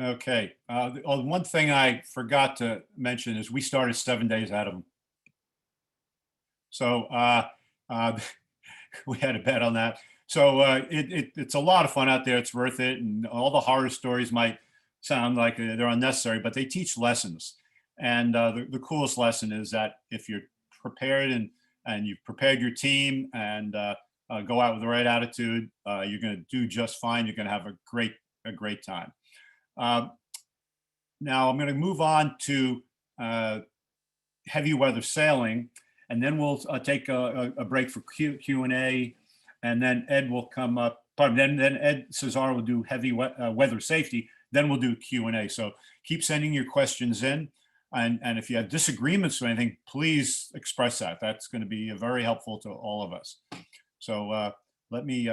Okay. One thing I forgot to mention is we started 7 days out of them. So we had a bet on that. So it's a lot of fun out there. It's worth it. And all the horror stories might sound like they're unnecessary, but they teach lessons. And the coolest lesson is that if you're prepared and you've prepared your team and go out with the right attitude, you're going to do just fine. You're going to have a great time. Now I'm going to move on to heavy weather sailing, and then we'll take a break for Q&A, and then Ed will come up. Then Ed Cesar will do heavy weather safety. Then we'll do Q&A. So keep sending your questions in, and if you have disagreements or anything, please express that. That's going to be very helpful to all of us. So let me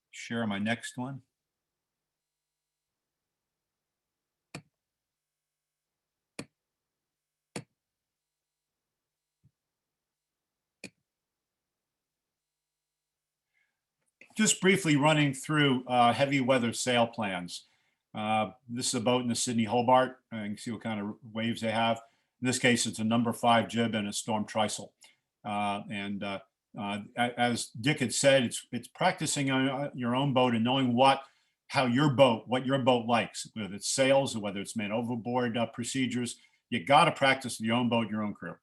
share my next one. Just briefly running through heavy weather sail plans. This is a boat in the Sydney Hobart. You can see what kind of waves they have. In this case, it's a number 5 jib and a Storm Trysail. As Dick had said, it's practicing on your own boat and knowing what your boat likes, whether it's sails or whether it's man overboard procedures. You got to practice with your own boat, your own crew.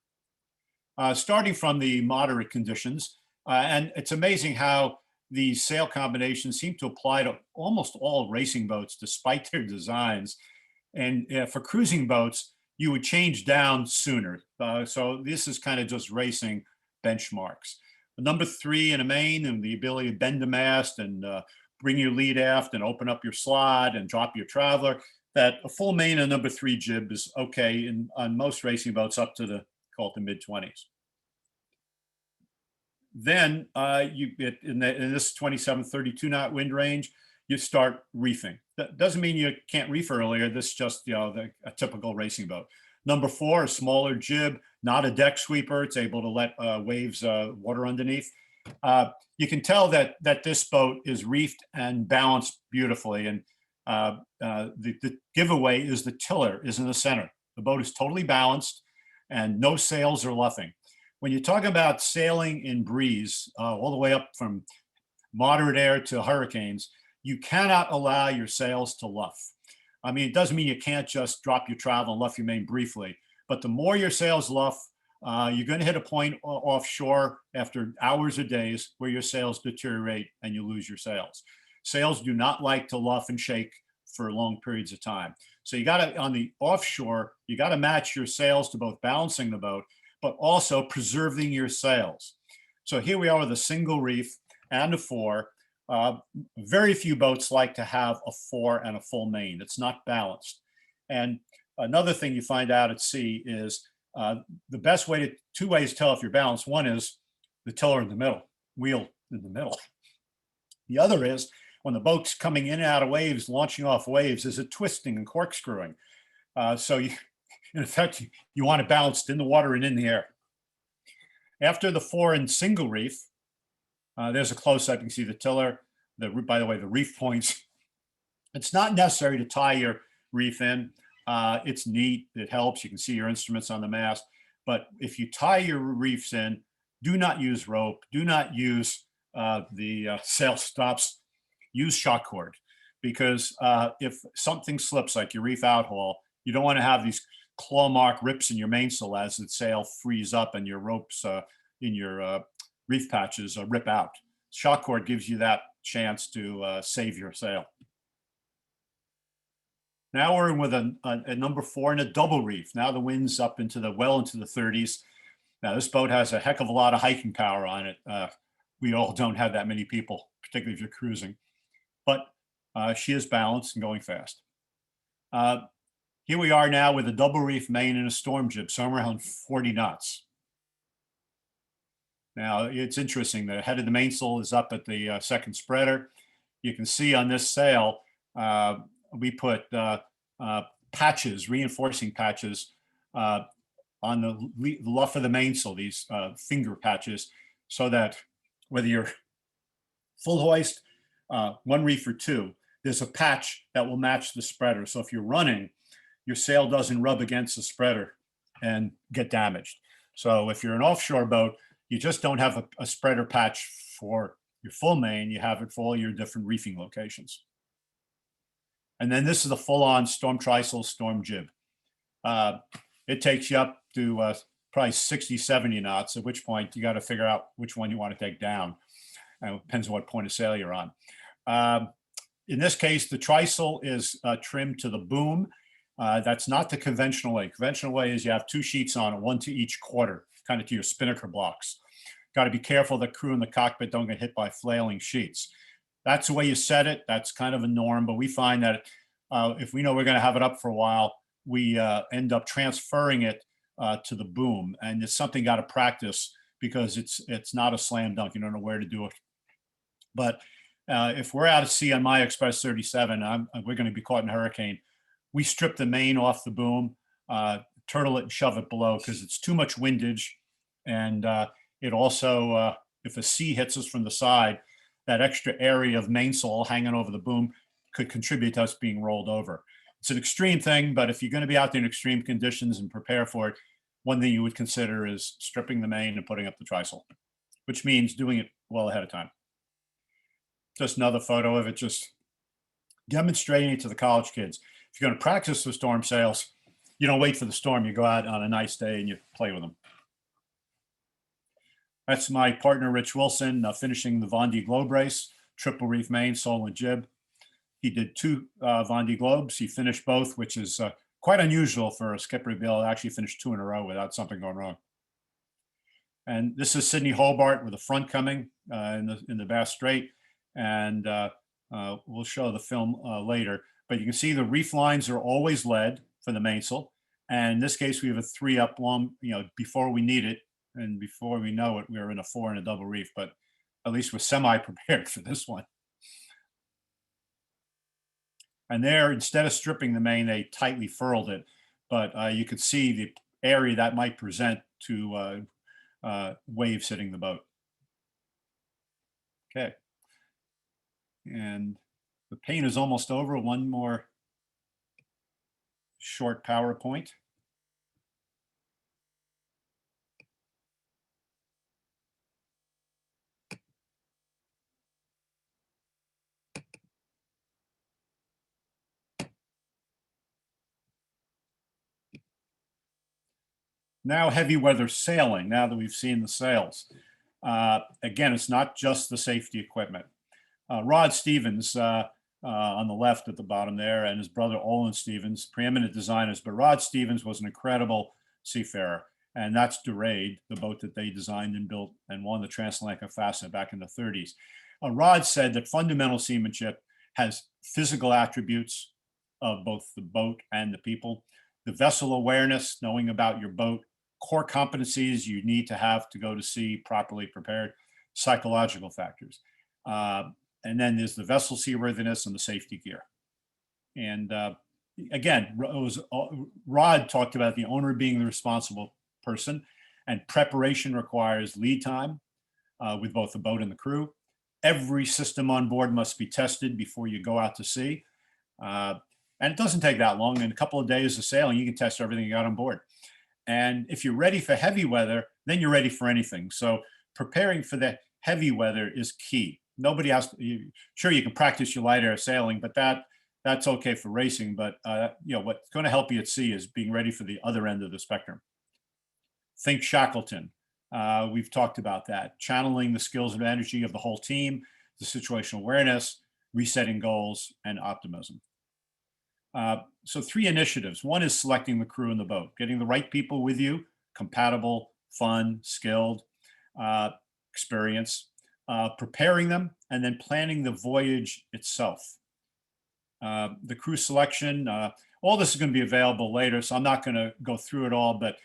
Starting from the moderate conditions, and it's amazing how these sail combinations seem to apply to almost all racing boats, despite their designs. And for cruising boats, you would change down sooner. So this is kind of just racing benchmarks. The number 3 in a main, and the ability to bend the mast and bring your lead aft and open up your slide and drop your traveler, that a full main and number 3 jib is okay on most racing boats up to call it the mid-20s. Then you get in this 27, 32 knot wind range, you start reefing. That doesn't mean you can't reef earlier. This is just a typical racing boat. Number 4, a smaller jib, not a deck sweeper. It's able to let waves, water underneath. You can tell that this boat is reefed and balanced beautifully. And the giveaway is the tiller is in the center. The boat is totally balanced and no sails or luffing. When you talk about sailing in breeze, all the way up from moderate air to hurricanes, you cannot allow your sails to luff. I mean, it doesn't mean you can't just drop your travel and luff your main briefly, but the more your sails luff, you're going to hit a point offshore after hours or days where your sails deteriorate and you lose your sails. Sails do not like to luff and shake for long periods of time. So you got to, on the offshore, you got to match your sails to both balancing the boat, but also preserving your sails. So here we are with a single reef and a 4. Very few boats like to have a 4 and a full main. It's not balanced. And another thing you find out at sea is the best way to, 2 ways to tell if you're balanced. One is the tiller in the middle, wheel in the middle. The other is when the boat's coming in and out of waves, launching off waves, is it twisting and corkscrewing. So you, in effect, you want it balanced in the water and in the air. After the 4 and single reef, there's a close-up. You can see the tiller. By the way, the reef points. It's not necessary to tie your reef in. It's neat. It helps. You can see your instruments on the mast. But if you tie your reefs in, do not use rope. Do not use the sail stops. Use shock cord, because if something slips, like your reef outhaul, you don't want to have these claw mark rips in your mainsail as the sail frees up and your ropes in your reef patches rip out. Shock cord gives you that chance to save your sail. Now we're in with a number 4 and a double reef. Now the wind's up into the 30s. Now this boat has a heck of a lot of hiking power on it. We all don't have that many people, particularly if you're cruising, but she is balanced and going fast. Here we are now with a double reef main and a storm jib, somewhere around 40 knots. Now it's interesting, the head of the mainsail is up at the second spreader. You can see on this sail, we put patches, reinforcing patches on the luff of the mainsail, these finger patches, so that whether you're full hoist, 1 reef or 2, there's a patch that will match the spreader. So if you're running, your sail doesn't rub against the spreader and get damaged. So if you're an offshore boat, you just don't have a spreader patch for your full main, you have it for all your different reefing locations. And then this is the full-on Storm Trysail Storm Jib. It takes you up to probably 60, 70 knots, at which point you got to figure out which one you want to take down. It depends on what point of sail you're on. In this case, the trysail is trimmed to the boom. That's not the conventional way. Conventional way is you have 2 sheets on it, 1 to each quarter, kind of to your spinnaker blocks. Got to be careful that crew in the cockpit don't get hit by flailing sheets. That's the way you set it. That's kind of a norm, but we find that if we know we're going to have it up for a while, we end up transferring it to the boom, and it's something got to practice because it's not a slam dunk. You don't know where to do it. But if we're out at sea on my Express 37, we're going to be caught in a hurricane. We strip the main off the boom, turtle it and shove it below because it's too much windage. And it also, if a sea hits us from the side, that extra area of mainsail hanging over the boom could contribute to us being rolled over. It's an extreme thing, but if you're going to be out there in extreme conditions and prepare for it, one thing you would consider is stripping the main and putting up the trysail, which means doing it well ahead of time. Just another photo of it, just demonstrating it to the college kids. If you're going to practice with storm sails, you don't wait for the storm. You go out on a nice day and you play with them. That's my partner, Rich Wilson, finishing the Vendée Globe race, triple reef main, sole and jib. He did 2 Vendée Globes. He finished both, which is quite unusual for a skipper to be able to actually finish 2 in a row without something going wrong. And this is Sydney Hobart with a front coming in the Bass Strait. And we'll show the film later. But you can see the reef lines are always lead for the mainsail. And in this case, we have a 3 up long, before we need it. And before we know it, we're in a 4 and a double reef, but at least we're semi-prepared for this one. And there, instead of stripping the main, they tightly furled it. But you could see the area that might present to waves hitting the boat. Okay. And the paint is almost over. One more short PowerPoint. Now heavy weather sailing, now that we've seen the sails. Again, it's not just the safety equipment. Rod Stevens on the left at the bottom there, and his brother Olin Stevens, preeminent designers, but Rod Stevens was an incredible seafarer, and that's Dorade, the boat that they designed and built and won the Transatlantic Fastnet back in the 30s. Rod said that fundamental seamanship has physical attributes of both the boat and the people. The vessel awareness, knowing about your boat, core competencies you need to have to go to sea properly prepared, psychological factors. And then there's the vessel seaworthiness and the safety gear. And again, Rod talked about the owner being the responsible person, and preparation requires lead time with both the boat and the crew. Every system on board must be tested before you go out to sea. And it doesn't take that long. In a couple of days of sailing, you can test everything you got on board. And if you're ready for heavy weather, then you're ready for anything. So preparing for the heavy weather is key. Nobody has to, sure, you can practice your light air sailing, but that's okay for racing. But what's going to help you at sea is being ready for the other end of the spectrum. Think Shackleton. We've talked about that. Channeling the skills and energy of the whole team, the situational awareness, resetting goals, and optimism. So 3 initiatives. One is selecting the crew in the boat, getting the right people with you, compatible, fun, skilled, experience, preparing them, and then planning the voyage itself. The crew selection, all this is going to be available later, so I'm not going to go through it all, but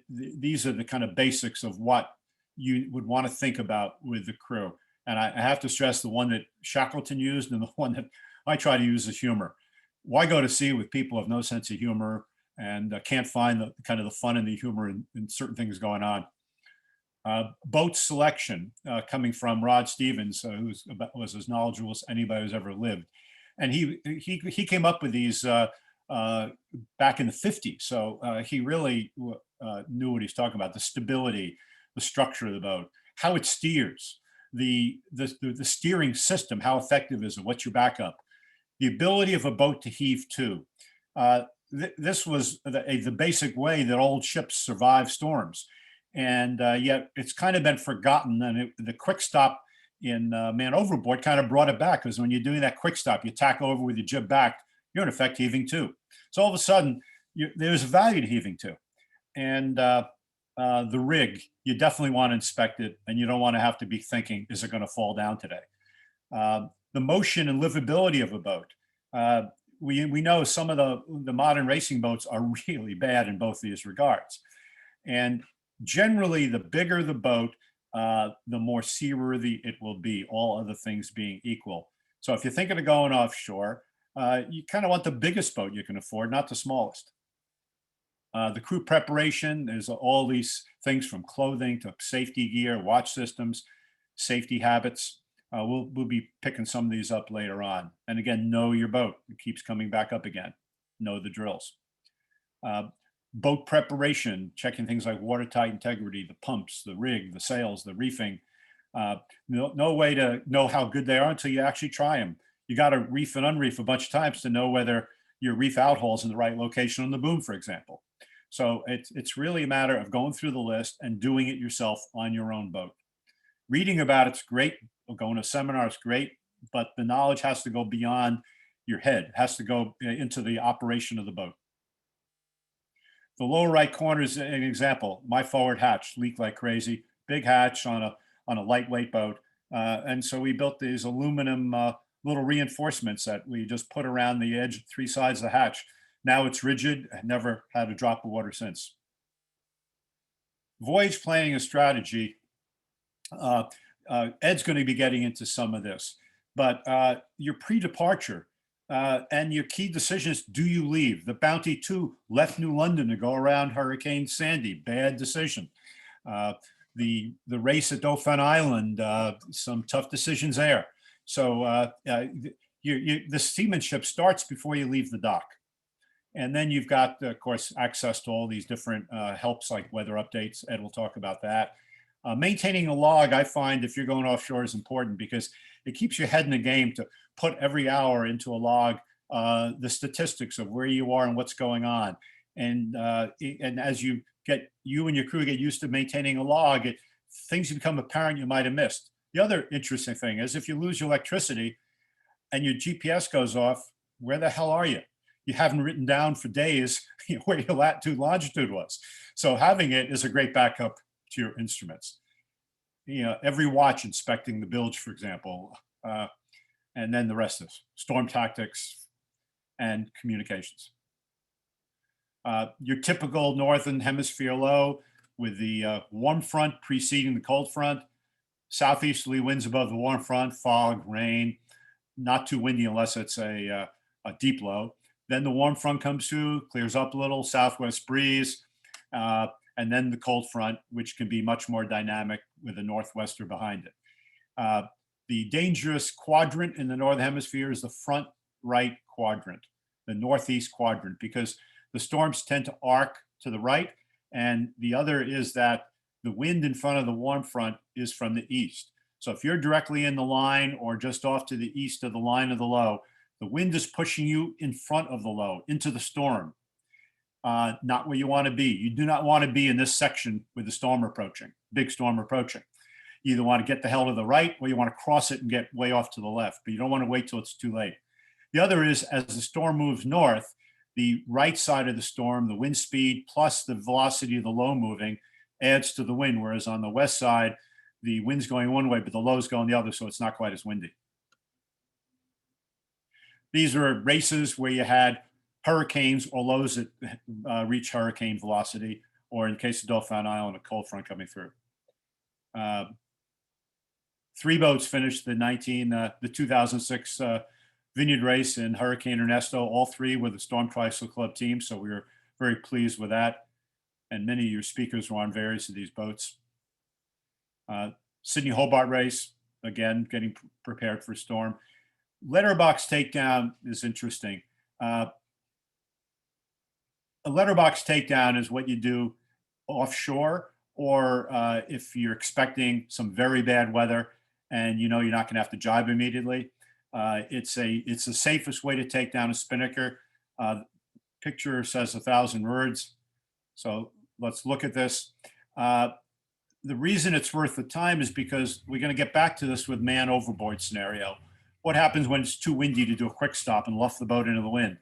these are the kind of basics of what you would want to think about with the crew. And I have to stress the one that Shackleton used and the one that I try to use is humor. Why go to sea with people who have no sense of humor and can't find the kind of the fun and the humor in certain things going on? Boat selection coming from Rod Stevens, who was as knowledgeable as anybody who's ever lived. And he came up with these back in the 50s. So he really knew what he's talking about: the stability, the structure of the boat, how it steers, the steering system, how effective is it, what's your backup, the ability of a boat to heave to. This was the basic way that old ships survive storms. And yet it's kind of been forgotten. And the quick stop in Man Overboard kind of brought it back, because when you're doing that quick stop, you tack over with your jib back, you're in effect heaving to. So all of a sudden, there's value to heaving to. And the rig, you definitely want to inspect it, and you don't want to have to be thinking, is it going to fall down today? The motion and livability of a boat. We know some of the modern racing boats are really bad in both these regards. And generally, the bigger the boat, the more seaworthy it will be, all other things being equal. So if you're thinking of going offshore, you kind of want the biggest boat you can afford, not the smallest. The crew preparation, there's all these things from clothing to safety gear, watch systems, safety habits. We'll be picking some of these up later on. And again, know your boat. It keeps coming back up again. Know the drills. Boat preparation, checking things like watertight integrity, the pumps, the rig, the sails, the reefing. No way to know how good they are until you actually try them. You got to reef and unreef a bunch of times to know whether your reef outhaul's in the right location on the boom, for example. So it's really a matter of going through the list and doing it yourself on your own boat. Reading about it's great. Going to a seminar is great, but the knowledge has to go beyond your head. It has to go into the operation of the boat. The lower right corner is an example. My forward hatch leaked like crazy. Big hatch on a lightweight boat. And so we built these aluminum little reinforcements that we just put around the edge, 3 sides of the hatch. Now it's rigid. I've never had a drop of water since. Voyage planning and strategy. Ed's going to be getting into some of this, but your pre-departure and your key decisions: do you leave? The Bounty 2 left New London to go around Hurricane Sandy. Bad decision. The race at Dauphin Island, some tough decisions there. So the seamanship starts before you leave the dock. And then you've got, of course, access to all these different helps like weather updates. Ed will talk about that. Maintaining a log, I find, if you're going offshore, is important because it keeps your head in the game to put every hour into a log the statistics of where you are and what's going on. And as you and your crew get used to maintaining a log, things become apparent you might have missed. The other interesting thing is if you lose your electricity and your GPS goes off, where the hell are you? You haven't written down for days where your latitude, longitude was. So having it is a great backup to your instruments. Every watch inspecting the bilge, for example, and then the rest of storm tactics and communications. Your typical northern hemisphere low with the warm front preceding the cold front, southeasterly winds above the warm front, fog, rain, not too windy unless it's a deep low. Then the warm front comes through, clears up a little, southwest breeze, and then the cold front, which can be much more dynamic with a northwester behind it. The dangerous quadrant in the northern hemisphere is the front right quadrant, the northeast quadrant, because the storms tend to arc to the right, and the other is that the wind in front of the warm front is from the east. So if you're directly in the line or just off to the east of the line of the low, the wind is pushing you in front of the low into the storm, not where you want to be. You do not want to be in this section with the storm approaching, big storm approaching. You either want to get the hell to the right or you want to cross it and get way off to the left, but you don't want to wait till it's too late. The other is as the storm moves north, the right side of the storm, the wind speed plus the velocity of the low moving adds to the wind, whereas on the west side, the wind's going one way, but the low's going the other, so it's not quite as windy. These are races where you had hurricanes or lows that reach hurricane velocity, or in the case of Dauphin Island, a cold front coming through. 3 boats finished the 2006 Vineyard race in Hurricane Ernesto. All 3 were the Storm Trysail Club team, so we were very pleased with that. And many of your speakers were on various of these boats. Sydney Hobart race, again, getting prepared for storm. letterbox takedown is interesting. A letterbox takedown is what you do offshore, or if you're expecting some very bad weather and you know you're not going to have to jibe immediately. It's the safest way to take down a spinnaker. Picture says 1,000 words. So let's look at this. The reason it's worth the time is because we're going to get back to this with man overboard scenario. What happens when it's too windy to do a quick stop and luff the boat into the wind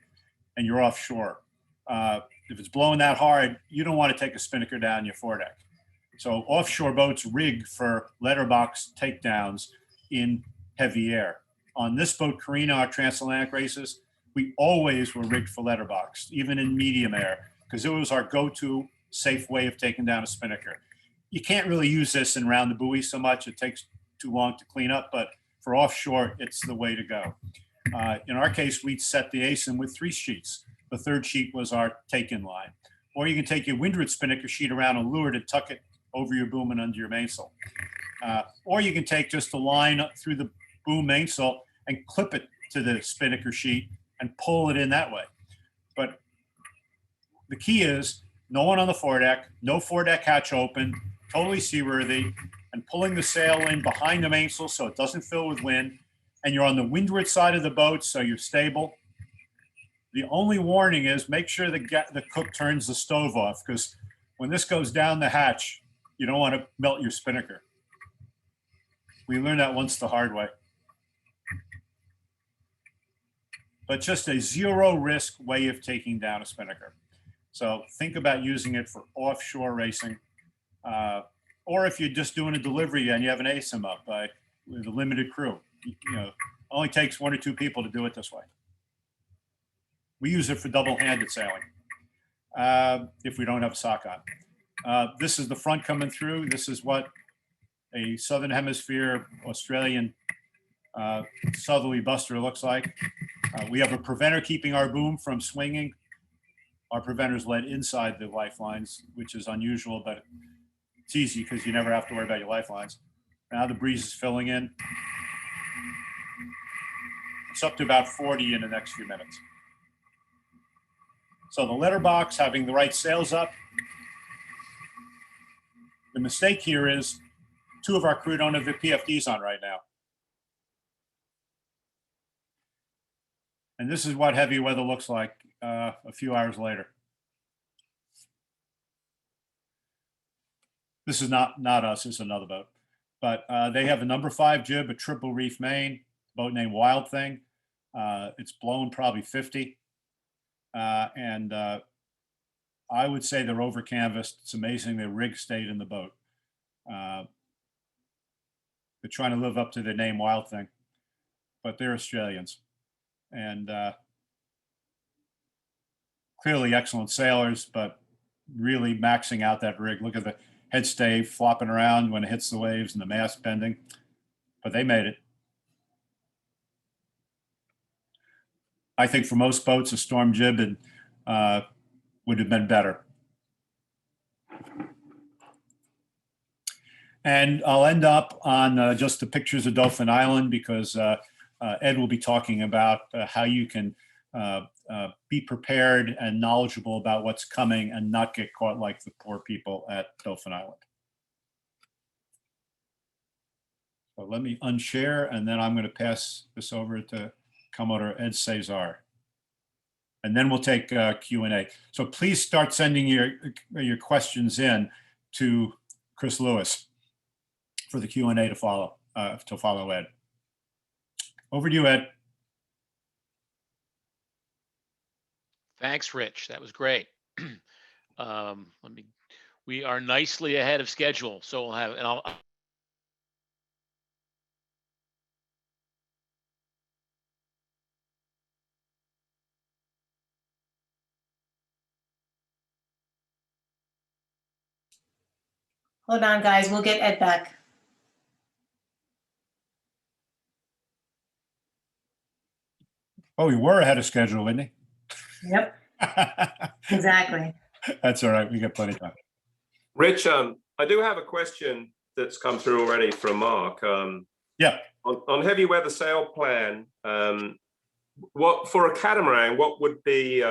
and you're offshore? If it's blowing that hard, you don't want to take a spinnaker down your foredeck. So offshore boats rig for letterbox takedowns in heavy air. On this boat, Carina, our transatlantic races, we always were rigged for letterbox, even in medium air, because it was our go-to safe way of taking down a spinnaker. You can't really use this in round the buoy so much. It takes too long to clean up, but for offshore, it's the way to go. In our case, we'd set the ASIN with 3 sheets. The 3rd sheet was our take-in line. Or you can take your windward spinnaker sheet around a lure to tuck it over your boom and under your mainsail. Or you can take just a line up through the boom mainsail and clip it to the spinnaker sheet and pull it in that way. But the key is no one on the foredeck, no foredeck hatch open, totally seaworthy, and pulling the sail in behind the mainsail so it doesn't fill with wind. And you're on the windward side of the boat, so you're stable. The only warning is make sure the cook turns the stove off, because when this goes down the hatch, you don't want to melt your spinnaker. We learned that once the hard way. But just a zero risk way of taking down a spinnaker. So think about using it for offshore racing. Or if you're just doing a delivery and you have an ASIM up with a limited crew, it only takes 1 or 2 people to do it this way. We use it for double-handed sailing if we don't have a sock on. This is the front coming through. This is what a Southern Hemisphere Australian southerly buster looks like. We have a preventer keeping our boom from swinging. Our preventer's led inside the lifelines, which is unusual, but it's easy because you never have to worry about your lifelines. Now the breeze is filling in. It's up to about 40 in the next few minutes. So the letterbox, having the right sails up. The mistake here is 2 of our crew don't have their PFDs on right now. And this is what heavy weather looks like a few hours later. This is not us, it's another boat. But they have a number 5 jib, a triple reef main, boat named Wild Thing. It's blown probably 50. And I would say they're over canvassed. It's amazing their rig stayed in the boat. They're trying to live up to their name, Wild Thing, but they're Australians. And clearly excellent sailors, but really maxing out that rig. Look at the head stay flopping around when it hits the waves and the mast bending, but they made it. I think for most boats, a storm jib would have been better. And I'll end up on just the pictures of Dauphin Island, because Ed will be talking about how you can be prepared and knowledgeable about what's coming and not get caught like the poor people at Dauphin Island. So let me unshare, and then I'm going to pass this over to Commodore Ed Cesar. And then we'll take Q&A. So please start sending your questions in to Chris Lewis for the Q&A to follow Ed. Over to you, Ed. Thanks, Rich. That was great. We are nicely ahead of schedule, so we'll have, and I'll. Hold on, guys. We'll get Ed back. Oh, we were ahead of schedule, didn't he? Yep, exactly. That's all right. We got plenty of time. Rich, I do have a question that's come through already from Mark. Yeah. On heavy weather sail plan, what for a catamaran, what would be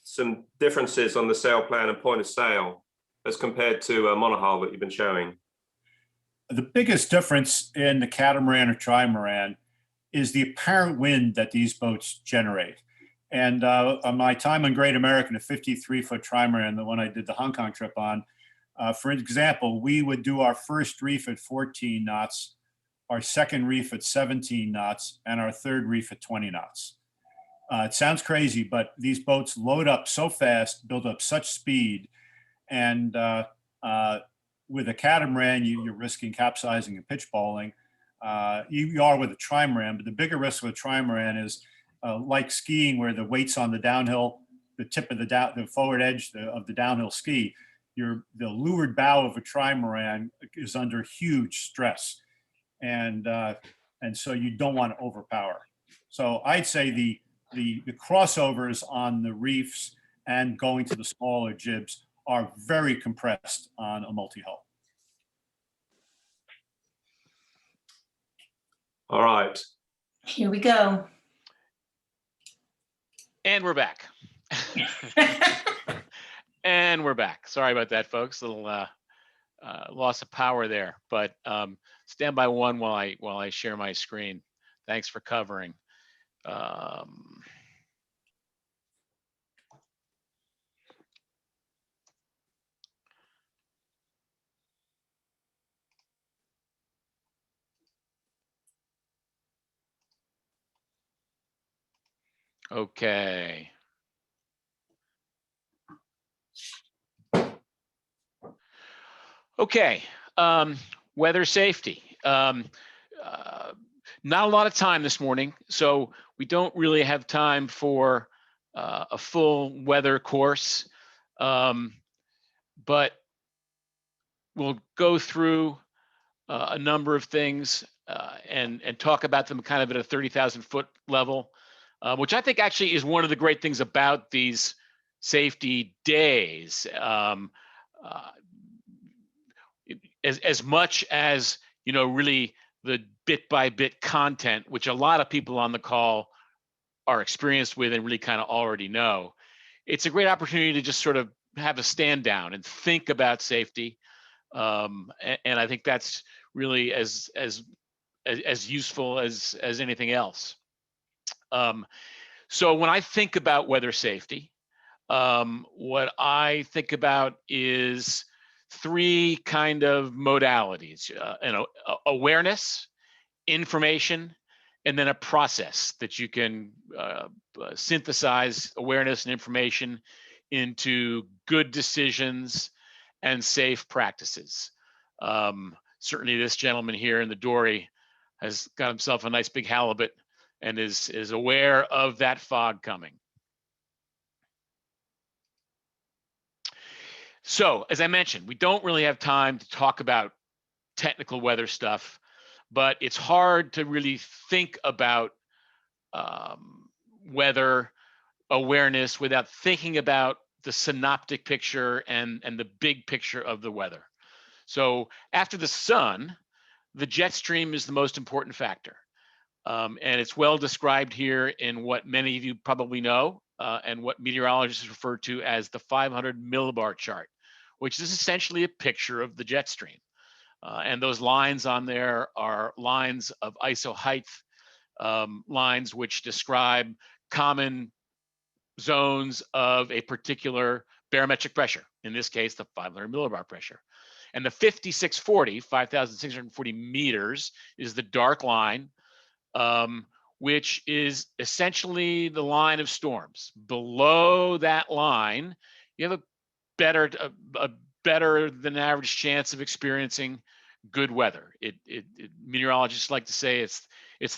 some differences on the sail plan and point of sail as compared to a monohull that you've been showing? The biggest difference in the catamaran or trimaran is the apparent wind that these boats generate. And on my time on Great American, a 53-foot trimaran, the one I did the Hong Kong trip on, for example, we would do our first reef at 14 knots, our second reef at 17 knots, and our third reef at 20 knots. It sounds crazy, but these boats load up so fast, build up such speed, and with a catamaran, you're risking capsizing and pitchballing. You are with a trimaran, but the bigger risk with a trimaran is like skiing, where the weight's on the downhill, the tip of the forward edge of the downhill ski. The leeward bow of a trimaran is under huge stress, and so you don't want to overpower. So I'd say the crossovers on the reefs and going to the smaller jibs are very compressed on a multi-hull. All right. Here we go. And we're back. And we're back. Sorry about that, folks. A little loss of power there, but stand by one while I share my screen. Thanks for covering. Okay. Okay. Weather safety. Not a lot of time this morning, so we don't really have time for a full weather course, but we'll go through a number of things and talk about them kind of at a 30,000 foot level, which I think actually is one of the great things about these safety days. As much as, you know, really the bit by bit content, which a lot of people on the call are experienced with and really kind of already know, it's a great opportunity to just sort of have a stand down and think about safety. And I think that's really as useful as anything else. So when I think about weather safety, what I think about is three kind of modalities: awareness, information, and then a process that you can synthesize awareness and information into good decisions and safe practices. Certainly this gentleman here in the dory has got himself a nice big halibut and is aware of that fog coming. So, as I mentioned, we don't really have time to talk about technical weather stuff, but it's hard to really think about weather awareness without thinking about the synoptic picture and the big picture of the weather. So after the sun, the jet stream is the most important factor. And it's well described here in what many of you probably know, and what meteorologists refer to as the 500 millibar chart, which is essentially a picture of the jet stream. And those lines on there are lines of ISO height, lines which describe common zones of a particular barometric pressure, in this case, the 500 millibar pressure. And the 5,640 meters is the dark line, which is essentially the line of storms. Below that line, you have a better than average chance of experiencing good weather. Meteorologists like to say it's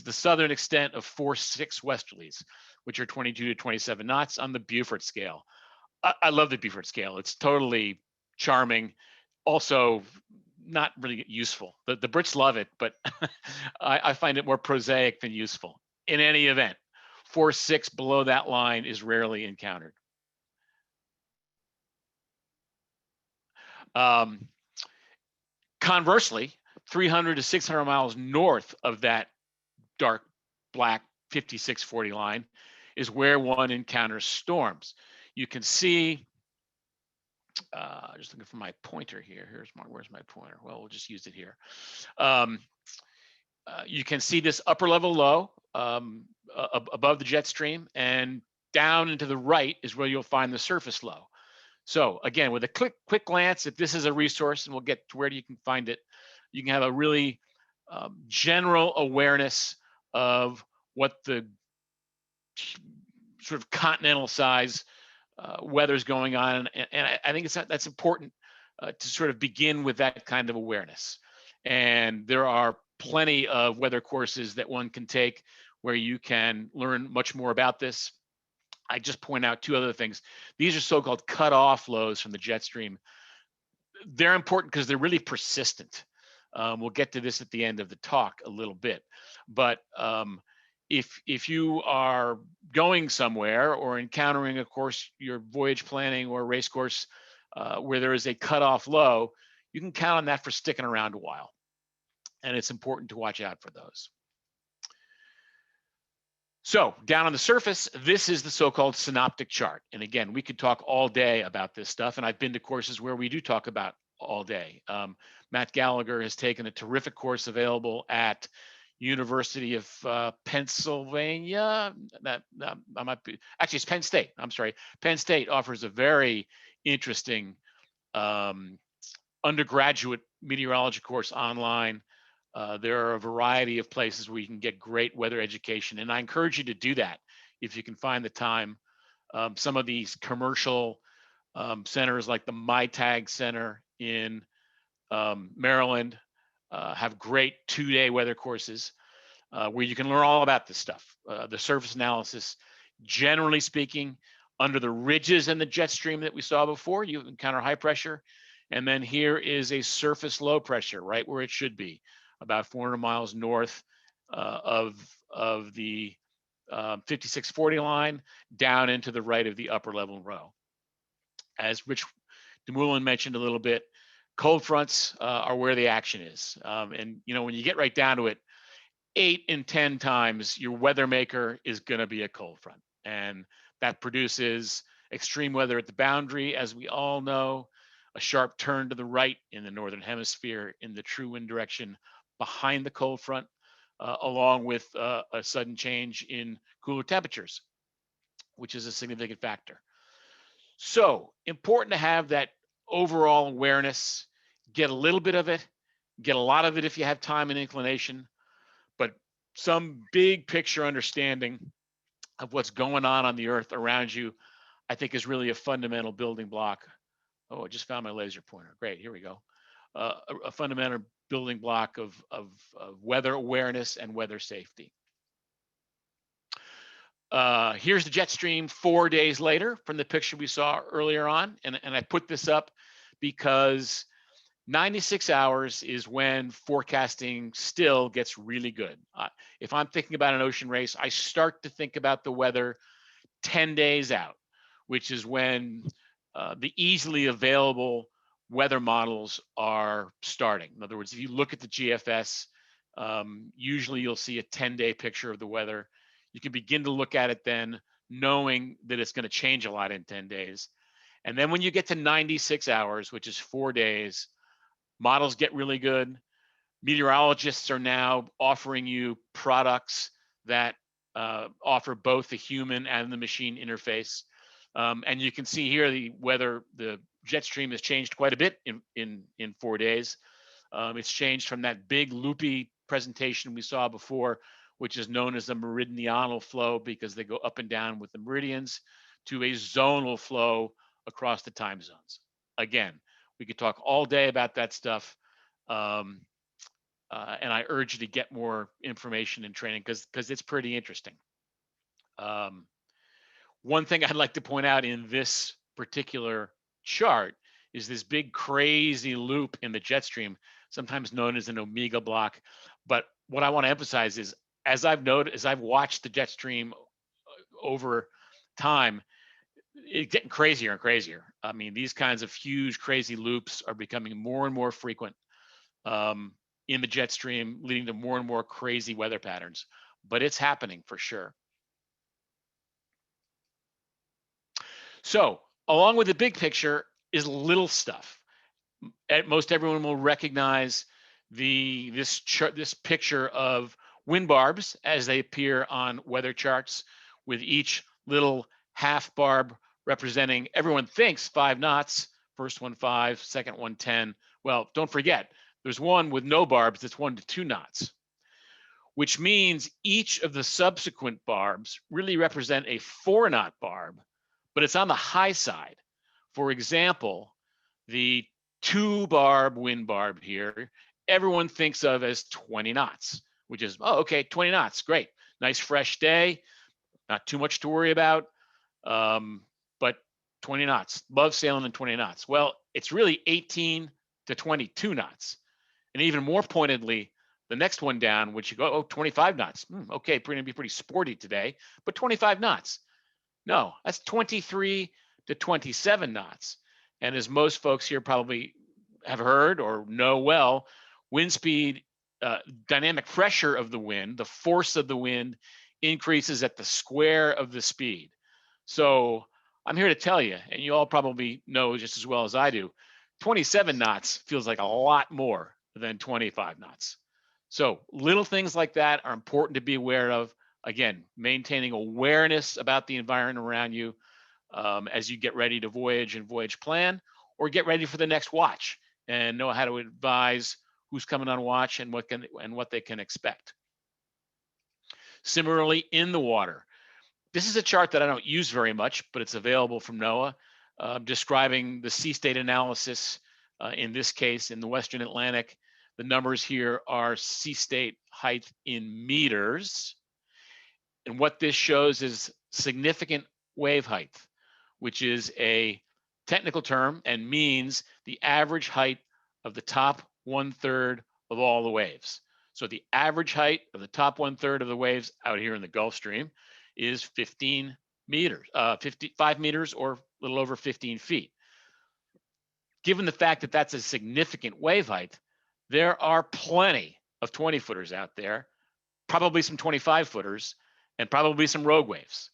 the southern extent of 4-6 westerlies, which are 22 to 27 knots on the Beaufort scale. I love the Beaufort scale. It's totally charming. Also, not really useful. The Brits love it, but I find it more prosaic than useful. In any event, 4-6 below that line is rarely encountered. Conversely, 300 to 600 miles north of that dark black 5640 line is where one encounters storms. You can see, just looking for my pointer here. Where's my pointer? Well, we'll just use it here. You can see this upper level low above the jet stream, and down and to the right is where you'll find the surface low. So again, with a quick glance, if this is a resource, and we'll get to where you can find it, you can have a really general awareness of what the sort of continental size weather's going on. And I think that's important to sort of begin with that kind of awareness. And there are plenty of weather courses that one can take where you can learn much more about this. I just point out two other things. These are so-called cut-off lows from the jet stream. They're important because they're really persistent. We'll get to this at the end of the talk a little bit. But if you are going somewhere or encountering, of course, your voyage planning or race course where there is a cut-off low, you can count on that for sticking around a while. And it's important to watch out for those. So down on the surface, this is the so-called synoptic chart. And again, we could talk all day about this stuff. And I've been to courses where we do talk about all day. Matt Gallagher has taken a terrific course available at University of Pennsylvania. I might be, actually it's Penn State. I'm sorry. Penn State offers a very interesting undergraduate meteorology course online. There are a variety of places where you can get great weather education, and I encourage you to do that if you can find the time. Some of these commercial centers like the MyTag Center in Maryland have great 2-day weather courses where you can learn all about this stuff. The surface analysis, generally speaking, under the ridges in the jet stream that we saw before, you encounter high pressure. And then here is a surface low pressure, right where it should be, about 400 miles north of the 5640 line, down into the right of the upper level row. As Rich Dumoulin mentioned a little bit, cold fronts are where the action is. And you know, when you get right down to it, 8 in 10 times your weather maker is going to be a cold front, and that produces extreme weather at the boundary, as we all know, a sharp turn to the right in the northern hemisphere in the true wind direction behind the cold front, along with a sudden change in cooler temperatures, which is a significant factor. So important to have that overall awareness, get a little bit of it, get a lot of it if you have time and inclination, but some big picture understanding of what's going on the earth around you, I think is really a fundamental building block. Oh, I just found my laser pointer. Great, here we go. A fundamental building block of weather awareness and weather safety. Here's the jet stream 4 days later from the picture we saw earlier on. And I put this up because 96 hours is when forecasting still gets really good. If I'm thinking about an ocean race, I start to think about the weather 10 days out, which is when the easily available weather models are starting. In other words, if you look at the GFS, usually you'll see a 10-day picture of the weather. You can begin to look at it then, knowing that it's going to change a lot in 10 days. And then when you get to 96 hours, which is 4 days, models get really good. Meteorologists are now offering you products that offer both the human and the machine interface. And you can see here the weather, the jet stream has changed quite a bit in 4 days. It's changed from that big loopy presentation we saw before, which is known as the meridional flow because they go up and down with the meridians, to a zonal flow across the time zones. Again, we could talk all day about that stuff. And I urge you to get more information and training because it's pretty interesting. One thing I'd like to point out in this particular chart is this big crazy loop in the jet stream, sometimes known as an omega block. But what I want to emphasize is, as I've noted, as I've watched the jet stream over time, it's getting crazier and crazier. I mean, these kinds of huge, crazy loops are becoming more and more frequent. in the jet stream, leading to more and more crazy weather patterns. But it's happening for sure. So along with the big picture is little stuff. Most everyone will recognize this picture of wind barbs as they appear on weather charts, with each little half barb representing, everyone thinks 5 knots, first one 5, second one 10. Well, don't forget, there's one with no barbs that's 1 to 2 knots, which means each of the subsequent barbs really represent a 4-knot barb, but it's on the high side. For example, the 2-barb wind barb here, everyone thinks of as 20 knots, which is, oh, okay, 20 knots, great. Nice fresh day, not too much to worry about, but 20 knots, love sailing in 20 knots. Well, it's really 18 to 22 knots. And even more pointedly, the next one down, which you go, oh, 25 knots. Okay, going to be pretty sporty today, but 25 knots. No, that's 23 to 27 knots. And as most folks here probably have heard or know well, wind speed, dynamic pressure of the wind, the force of the wind increases at the square of the speed. So I'm here to tell you, and you all probably know just as well as I do, 27 knots feels like a lot more than 25 knots. So little things like that are important to be aware of. Again, maintaining awareness about the environment around you as you get ready to voyage and voyage plan, or get ready for the next watch and know how to advise who's coming on watch and what they can expect. Similarly, in the water, this is a chart that I don't use very much, but it's available from NOAA, describing the sea state analysis. In this case, in the Western Atlantic, the numbers here are sea state height in meters. And what this shows is significant wave height, which is a technical term and means the average height of the top 1/3 of all the waves. So the average height of the top 1/3 of the waves out here in the Gulf Stream is 15 meters, 55 meters, or a little over 15 feet. Given the fact that that's a significant wave height, there are plenty of 20-footers out there, probably some 25-footers, and probably some rogue waves.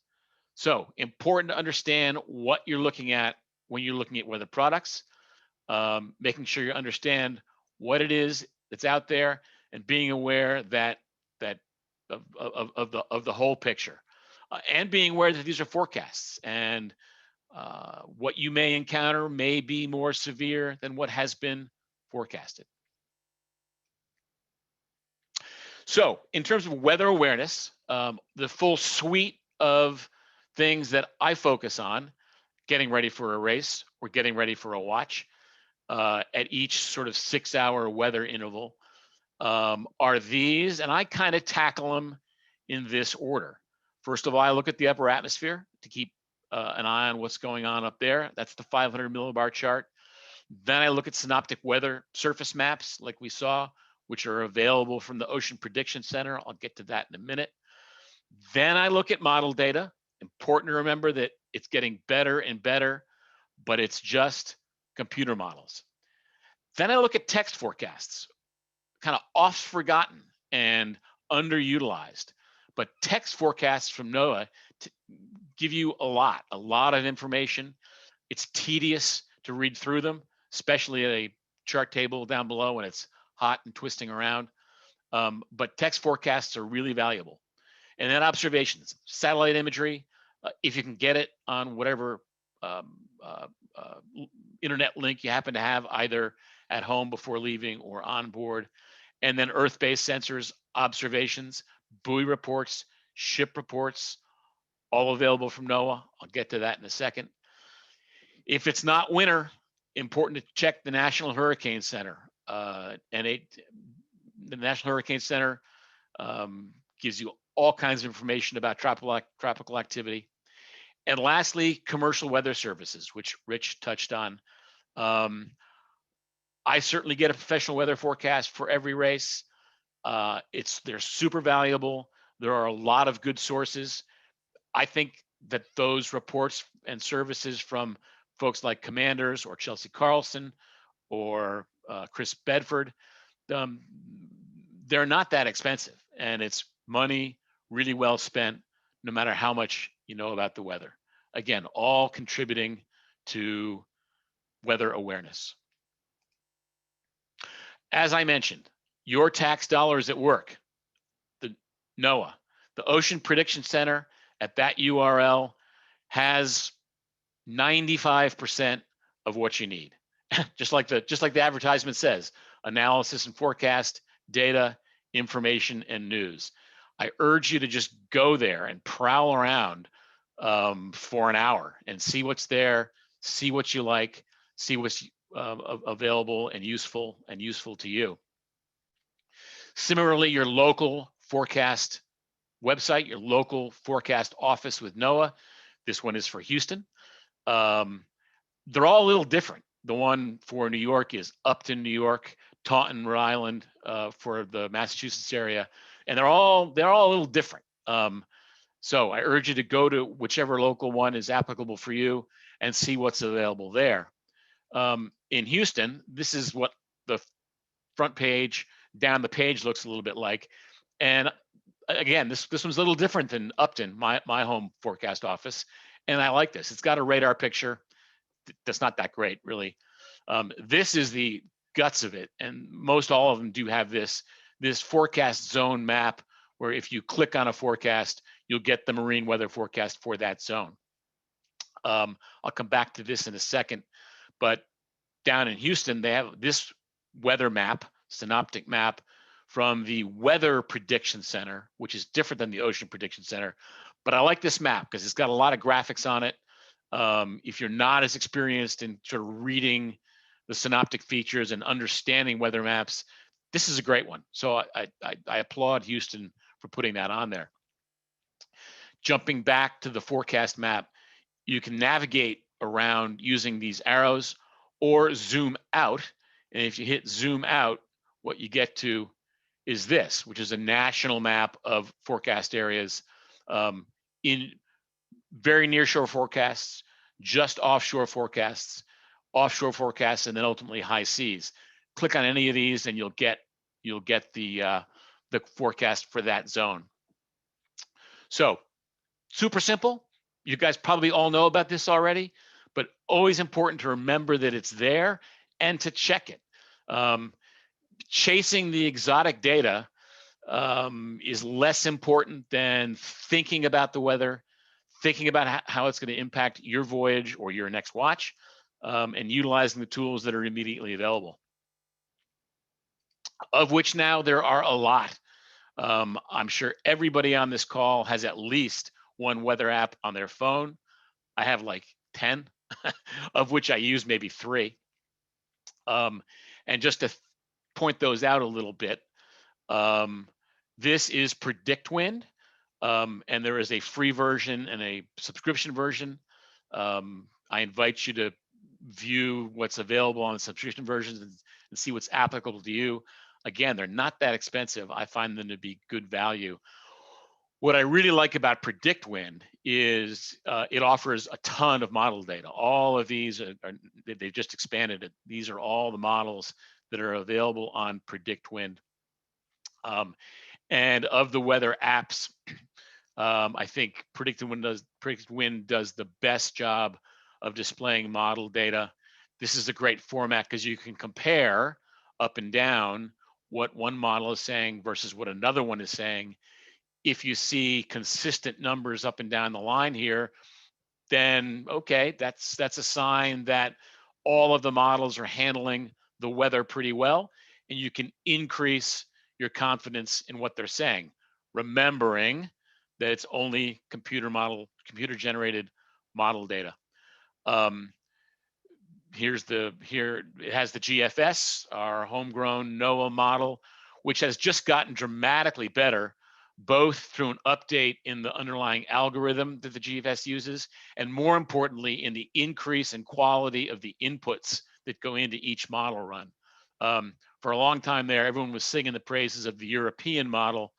So important to understand what you're looking at when you're looking at weather products, making sure you understand what it is that's out there, and being aware that of the whole picture, and being aware that these are forecasts, and what you may encounter may be more severe than what has been forecasted. So in terms of weather awareness, the full suite of things that I focus on, getting ready for a race or getting ready for a watch at each sort of 6-hour weather interval, are these, and I kind of tackle them in this order. First of all, I look at the upper atmosphere to keep an eye on what's going on up there. That's the 500 millibar chart. Then I look at synoptic weather surface maps like we saw, which are available from the Ocean Prediction Center. I'll get to that in a minute. Then I look at model data. Important to remember that it's getting better and better, but it's just computer models. Then I look at text forecasts, kind of oft forgotten and underutilized, but text forecasts from NOAA give you a lot of information. It's tedious to read through them, especially at a chart table down below when it's hot and twisting around. But text forecasts are really valuable. And then observations, satellite imagery, if you can get it on whatever internet link you happen to have, either at home before leaving or on board. And then Earth-based sensors, observations, buoy reports, ship reports, all available from NOAA. I'll get to that in a second. If it's not winter, important to check the National Hurricane Center. The National Hurricane Center gives you all kinds of information about tropical activity. And lastly, commercial weather services, which Rich touched on. I certainly get a professional weather forecast for every race. They're super valuable. There are a lot of good sources. I think that those reports and services from folks like Commanders or Chelsea Carlson or Chris Bedford, they're not that expensive, and it's money really well spent, no matter how much you know about the weather. Again, all contributing to weather awareness. As I mentioned, your tax dollars at work, the NOAA, the Ocean Prediction Center at that URL has 95% of what you need. just like the advertisement says, analysis and forecast, data, information, and news. I urge you to just go there and prowl around for an hour and see what's there, see what you like, see what's available and useful to you. Similarly, your local forecast website, your local forecast office with NOAA. This one is for Houston. They're all a little different. The one for New York is Upton, New York, Taunton, Rhode Island for the Massachusetts area, and they're all a little different. So I urge you to go to whichever local one is applicable for you and see what's available there. In Houston, this is what the front page, down the page looks a little bit like. And again, this one's a little different than Upton, my home forecast office. And I like this. It's got a radar picture. That's not that great, really. This is the guts of it. And most all of them do have this forecast zone map, where if you click on a forecast, you'll get the marine weather forecast for that zone. I'll come back to this in a second, but down in Houston, they have this weather map, synoptic map from the Weather Prediction Center, which is different than the Ocean Prediction Center. But I like this map because it's got a lot of graphics on it. If you're not as experienced in sort of reading the synoptic features and understanding weather maps, this is a great one. So I applaud Houston for putting that on there. Jumping back to the forecast map, you can navigate around using these arrows or zoom out. And if you hit zoom out, what you get to is this, which is a national map of forecast areas in very near shore forecasts, just offshore forecasts, and then ultimately high seas. Click on any of these and you'll get the forecast for that zone. So super simple. You guys probably all know about this already, but always important to remember that it's there and to check it. Chasing the exotic data is less important than thinking about the weather, thinking about how it's going to impact your voyage or your next watch, and utilizing the tools that are immediately available, of which now there are a lot. I'm sure everybody on this call has at least one weather app on their phone. I have like 10, of which I use maybe 3. And just to point those out a little bit, this is PredictWind, and there is a free version and a subscription version. I invite you to view what's available on the subscription versions and see what's applicable to you. Again, they're not that expensive. I find them to be good value. What I really like about PredictWind is it offers a ton of model data. All of these they've just expanded it. These are all the models that are available on PredictWind. And of the weather apps, I think PredictWind does the best job of displaying model data. This is a great format because you can compare up and down what one model is saying versus what another one is saying. If you see consistent numbers up and down the line here, then okay, that's a sign that all of the models are handling the weather pretty well, and you can increase your confidence in what they're saying, remembering that it's only computer generated model data. Here it has the GFS, our homegrown NOAA model, which has just gotten dramatically better, both through an update in the underlying algorithm that the GFS uses, and more importantly, in the increase in quality of the inputs that go into each model run. For a long time there, everyone was singing the praises of the European model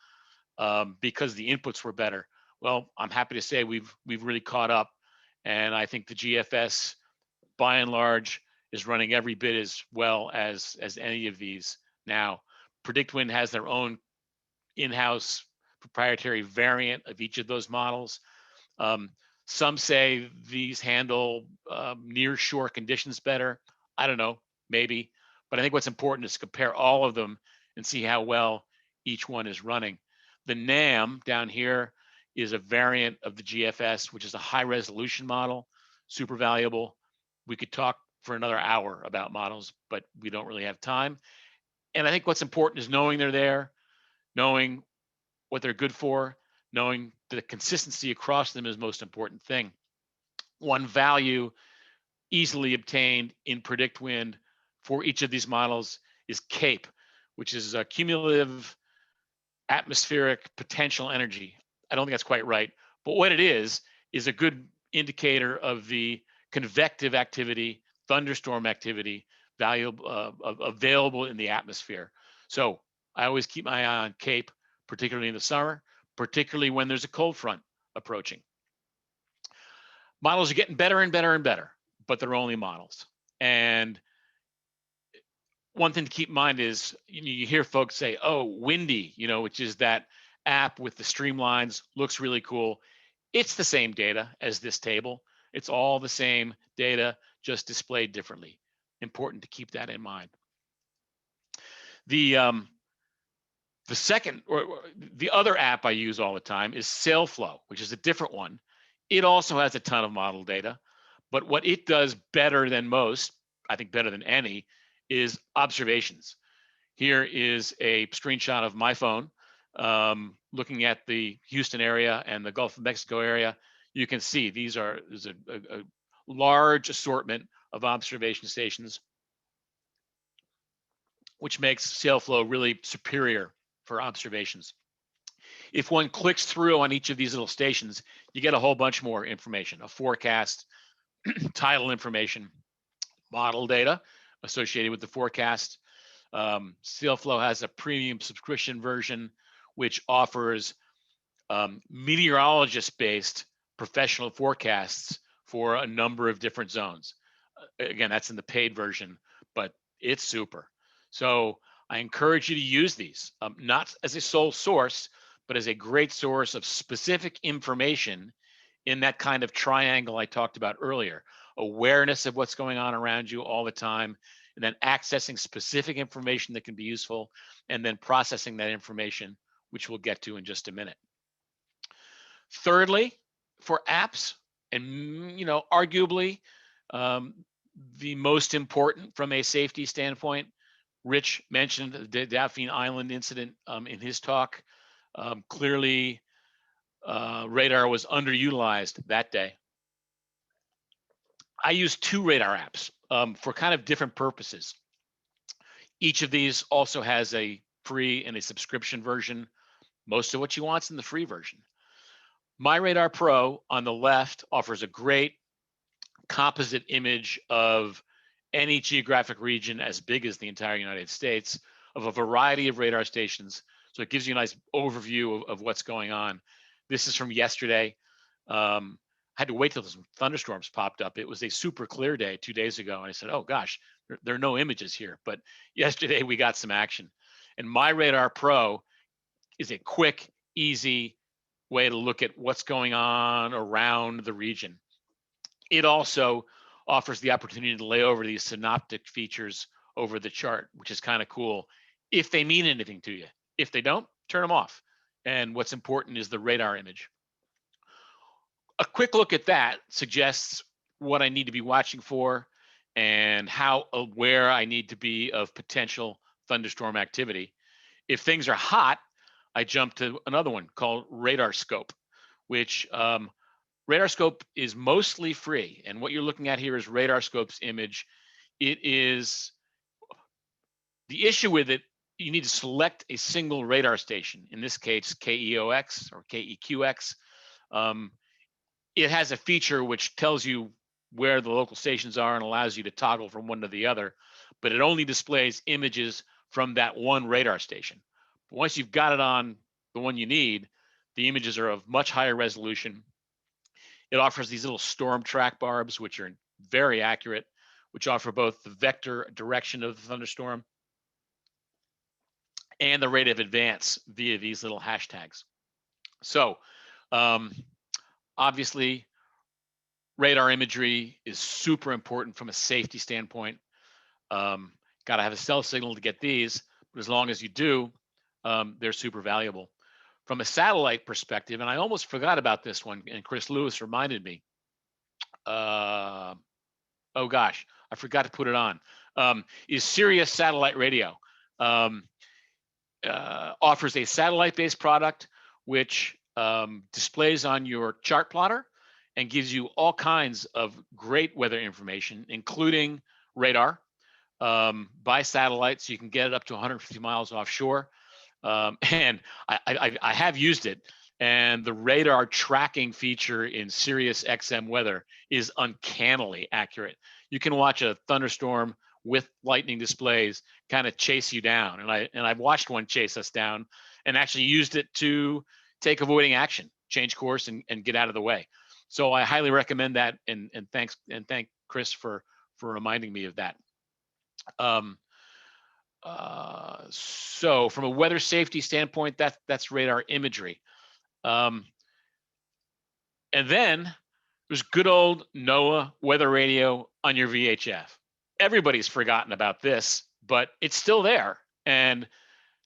because the inputs were better. Well, I'm happy to say we've really caught up, and I think the GFS, by and large, is running every bit as well as any of these now. PredictWind has their own in-house proprietary variant of each of those models. Some say these handle near shore conditions better. I don't know, maybe. But I think what's important is to compare all of them and see how well each one is running. The NAM down here is a variant of the GFS, which is a high resolution model, super valuable. We could talk for another hour about models, but we don't really have time. And I think what's important is knowing they're there, knowing what they're good for, knowing the consistency across them is the most important thing. One value easily obtained in PredictWind for each of these models is CAPE, which is a cumulative atmospheric potential energy. I don't think that's quite right, but what it is a good indicator of the convective activity, thunderstorm activity available in the atmosphere. So I always keep my eye on CAPE, particularly in the summer, particularly when there's a cold front approaching. Models are getting better and better and better, but they're only models. And one thing to keep in mind is you hear folks say, oh, windy, which is that app with the streamlines, looks really cool. It's the same data as this table. It's all the same data, just displayed differently. Important to keep that in mind. The second, or the other app I use all the time is SailFlow, which is a different one. It also has a ton of model data, but what it does better than most, I think better than any, is observations. Here is a screenshot of my phone looking at the Houston area and the Gulf of Mexico area. You can see there's a large assortment of observation stations, which makes SailFlow really superior for observations. If one clicks through on each of these little stations, you get a whole bunch more information, a forecast, tidal information, model data associated with the forecast. SailFlow has a premium subscription version, which offers meteorologist-based professional forecasts for a number of different zones. Again, that's in the paid version, but it's super. So I encourage you to use these, not as a sole source, but as a great source of specific information in that kind of triangle I talked about earlier. Awareness of what's going on around you all the time, and then accessing specific information that can be useful, and then processing that information, which we'll get to in just a minute. Thirdly, for apps, and arguably the most important from a safety standpoint, Rich mentioned the Daphne Island incident in his talk. Clearly, radar was underutilized that day. I use two radar apps for kind of different purposes. Each of these also has a free and a subscription version. Most of what you want's in the free version. My Radar Pro on the left offers a great composite image of any geographic region as big as the entire United States of a variety of radar stations. So it gives you a nice overview of what's going on. This is from yesterday. I had to wait till some thunderstorms popped up. It was a super clear day 2 days ago. And I said, oh gosh, there are no images here. But yesterday we got some action. And My Radar Pro is a quick, easy way to look at what's going on around the region. It also offers the opportunity to lay over these synoptic features over the chart, which is kind of cool if they mean anything to you. If they don't, turn them off. And what's important is the radar image. A quick look at that suggests what I need to be watching for and how aware I need to be of potential thunderstorm activity. If things are hot, I jump to another one called Radar Scope, which Radar Scope is mostly free. And what you're looking at here is Radar Scope's image. It is, the issue with it, you need to select a single radar station, in this case, KEOX or KEQX. It has a feature which tells you where the local stations are and allows you to toggle from one to the other, but it only displays images from that one radar station. But once you've got it on the one you need, the images are of much higher resolution. It offers these little storm track barbs, which are very accurate, which offer both the vector direction of the thunderstorm and the rate of advance via these little hashtags. So obviously, radar imagery is super important from a safety standpoint. Got to have a cell signal to get these, but as long as you do, they're super valuable. From a satellite perspective, and I almost forgot about this one, and Chris Lewis reminded me. Oh gosh, I forgot to put it on. Is Sirius Satellite Radio. Offers a satellite-based product which displays on your chart plotter and gives you all kinds of great weather information, including radar by satellite, so you can get it up to 150 miles offshore. And I have used it, and the radar tracking feature in Sirius XM weather is uncannily accurate. You can watch a thunderstorm with lightning displays kind of chase you down, and I've watched one chase us down, and actually used it to take avoiding action, change course, and get out of the way. So I highly recommend that, and thank Chris for reminding me of that. So from a weather safety standpoint, that's radar imagery. And then there's good old NOAA weather radio on your VHF. Everybody's forgotten about this, but it's still there. And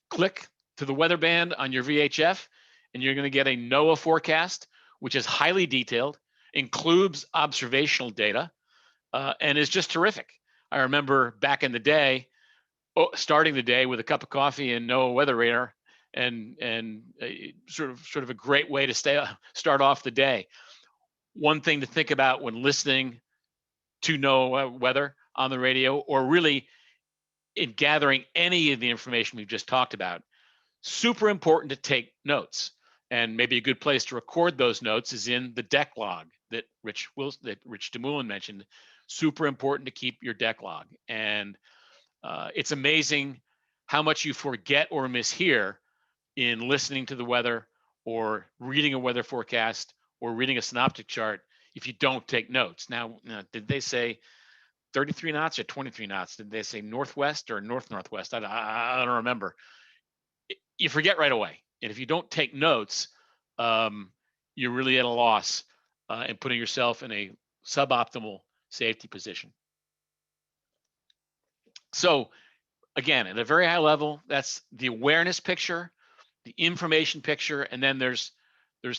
click to the weather band on your VHF, and you're going to get a NOAA forecast, which is highly detailed, includes observational data, and is just terrific. I remember back in the day, starting the day with a cup of coffee and NOAA weather radar, and sort of a great way to start off the day. One thing to think about when listening to NOAA weather on the radio, or really in gathering any of the information we've just talked about, super important to take notes. And maybe a good place to record those notes is in the deck log that Rich DeMullen mentioned. Super important to keep your deck log. And it's amazing how much you forget or mishear in listening to the weather, or reading a weather forecast, or reading a synoptic chart if you don't take notes. Now, did they say 33 knots or 23 knots? Did they say northwest or north-northwest? I don't remember. You forget right away. And if you don't take notes, you're really at a loss and putting yourself in a suboptimal safety position. So again, at a very high level, that's the awareness picture, the information picture, and then there's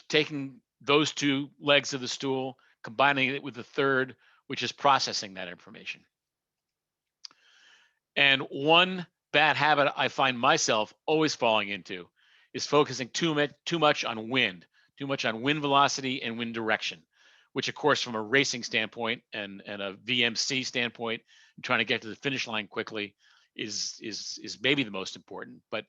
taking those two legs of the stool, combining it with the third, which is processing that information. And one bad habit I find myself always falling into is focusing too much on wind velocity and wind direction, which of course from a racing standpoint and a VMC standpoint, trying to get to the finish line quickly is maybe the most important, but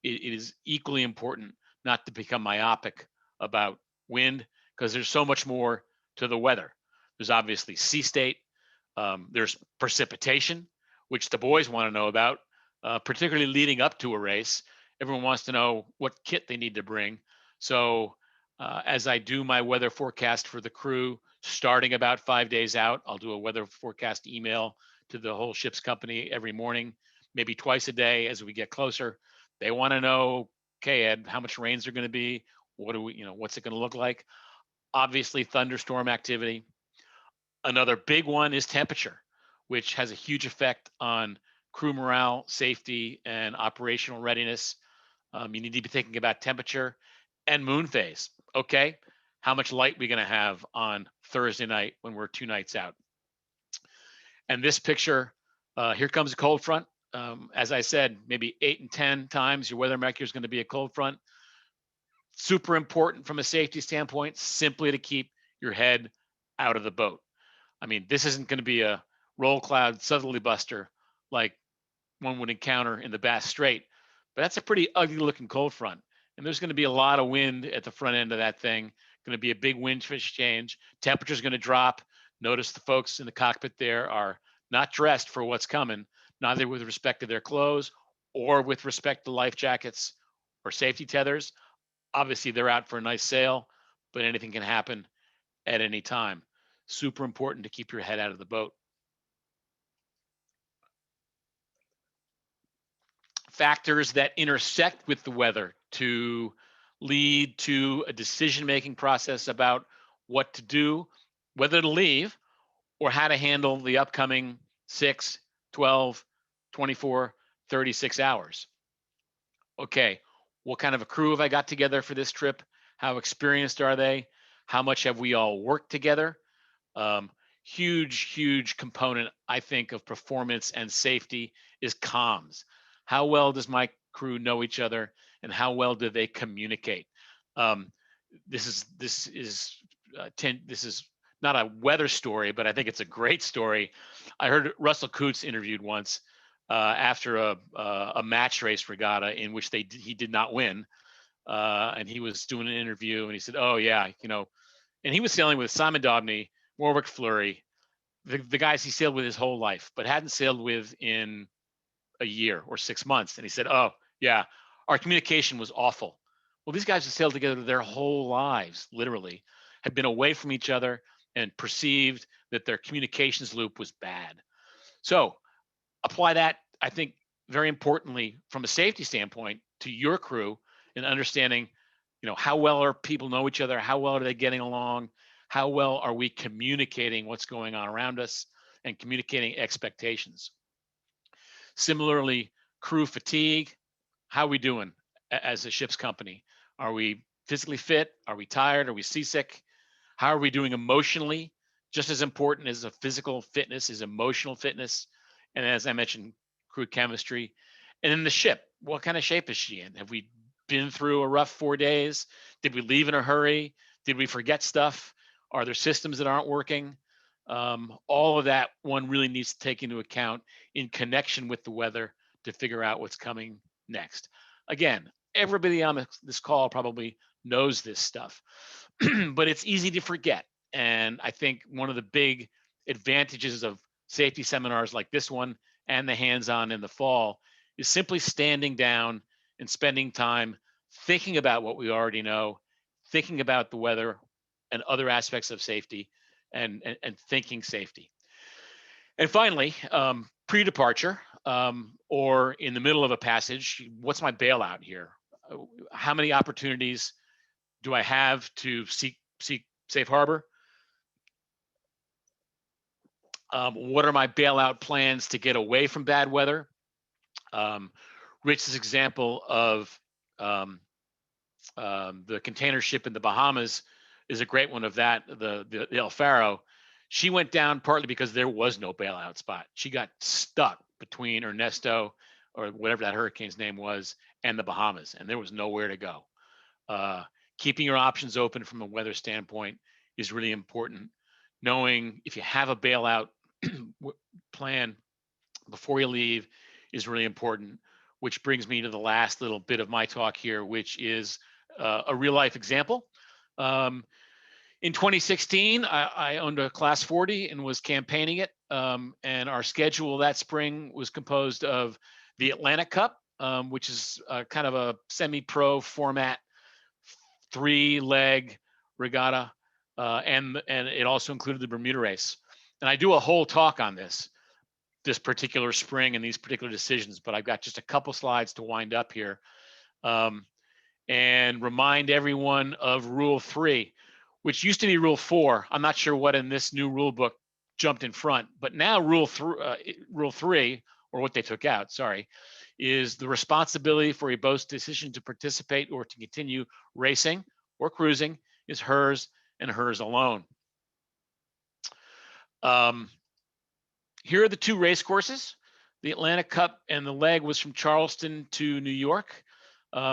it is equally important not to become myopic about wind, because there's so much more to the weather. There's obviously sea state, there's precipitation, which the boys want to know about, particularly leading up to a race. Everyone wants to know what kit they need to bring. So as I do my weather forecast for the crew, starting about 5 days out, I'll do a weather forecast email to the whole ship's company every morning, maybe twice a day as we get closer. They want to know, okay, Ed, how much rains are going to be? What's it going to look like? Obviously, thunderstorm activity. Another big one is temperature, which has a huge effect on crew morale, safety, and operational readiness. You need to be thinking about temperature and moon phase. Okay, how much light are we going to have on Thursday night when we're 2 nights out? And this picture, here comes a cold front. As I said, maybe 8 and 10 times your weather maker is going to be a cold front. Super important from a safety standpoint, simply to keep your head out of the boat. I mean, this isn't going to be a roll cloud southerly buster like one would encounter in the Bass Strait, but that's a pretty ugly looking cold front. And there's going to be a lot of wind at the front end of that thing. Going to be a big wind change. Temperature's going to drop. Notice the folks in the cockpit there are not dressed for what's coming, neither with respect to their clothes or with respect to life jackets or safety tethers. Obviously, they're out for a nice sail, but anything can happen at any time. Super important to keep your head out of the boat. factors that intersect with the weather to lead to a decision-making process about what to do, whether to leave, or how to handle the upcoming 6, 12, 24, 36 hours. Okay, what kind of a crew have I got together for this trip? How experienced are they? How much have we all worked together? Huge component, I think, of performance and safety is comms. How well does my crew know each other, and how well do they communicate? This is not a weather story, but I think it's a great story. I heard Russell Coutts interviewed once after a match race regatta in which he did not win, and he was doing an interview, and he said, "Oh yeah, and he was sailing with Simon Dobney, Warwick Fleury, the guys he sailed with his whole life, but hadn't sailed with in a year or 6 months." And he said, "Oh yeah, our communication was awful." Well, these guys have sailed together their whole lives, literally, had been away from each other and perceived that their communications loop was bad. So apply that, I think, very importantly from a safety standpoint to your crew and understanding, how well are people know each other? How well are they getting along? How well are we communicating what's going on around us and communicating expectations? Similarly, crew fatigue. How are we doing as a ship's company? Are we physically fit? Are we tired? Are we seasick? How are we doing emotionally? Just as important as a physical fitness is emotional fitness. And as I mentioned, crew chemistry. And then the ship, what kind of shape is she in? Have we been through a rough 4 days? Did we leave in a hurry? Did we forget stuff? Are there systems that aren't working? All of that one really needs to take into account in connection with the weather to figure out what's coming next. Again, everybody on this call probably knows this stuff, but it's easy to forget. And I think one of the big advantages of safety seminars like this one and the hands-on in the fall is simply standing down and spending time thinking about what we already know, thinking about the weather and other aspects of safety, and thinking safety. And finally, pre-departure or in the middle of a passage, what's my bailout here? How many opportunities do I have to seek safe harbor? What are my bailout plans to get away from bad weather? Rich's example of the container ship in the Bahamas is a great one of that, the El Faro. She went down partly because there was no bailout spot. She got stuck between Ernesto, or whatever that hurricane's name was, and the Bahamas, and there was nowhere to go. Keeping your options open from a weather standpoint is really important. Knowing if you have a bailout plan before you leave is really important, which brings me to the last little bit of my talk here, which is a real life example. In 2016, I owned a Class 40 and was campaigning it. And our schedule that spring was composed of the Atlantic Cup, which is kind of a semi-pro format, 3-leg regatta, and it also included the Bermuda race. And I do a whole talk on this particular spring and these particular decisions, but I've got just a couple slides to wind up here, and remind everyone of Rule 3, which used to be Rule 4. I'm not sure what in this new rule book jumped in front, but now Rule 3, or what they took out, sorry, is the responsibility for a boat's decision to participate or to continue racing or cruising is hers and hers alone. Here are the 2 race courses. The Atlantic Cup and the leg was from Charleston to New York.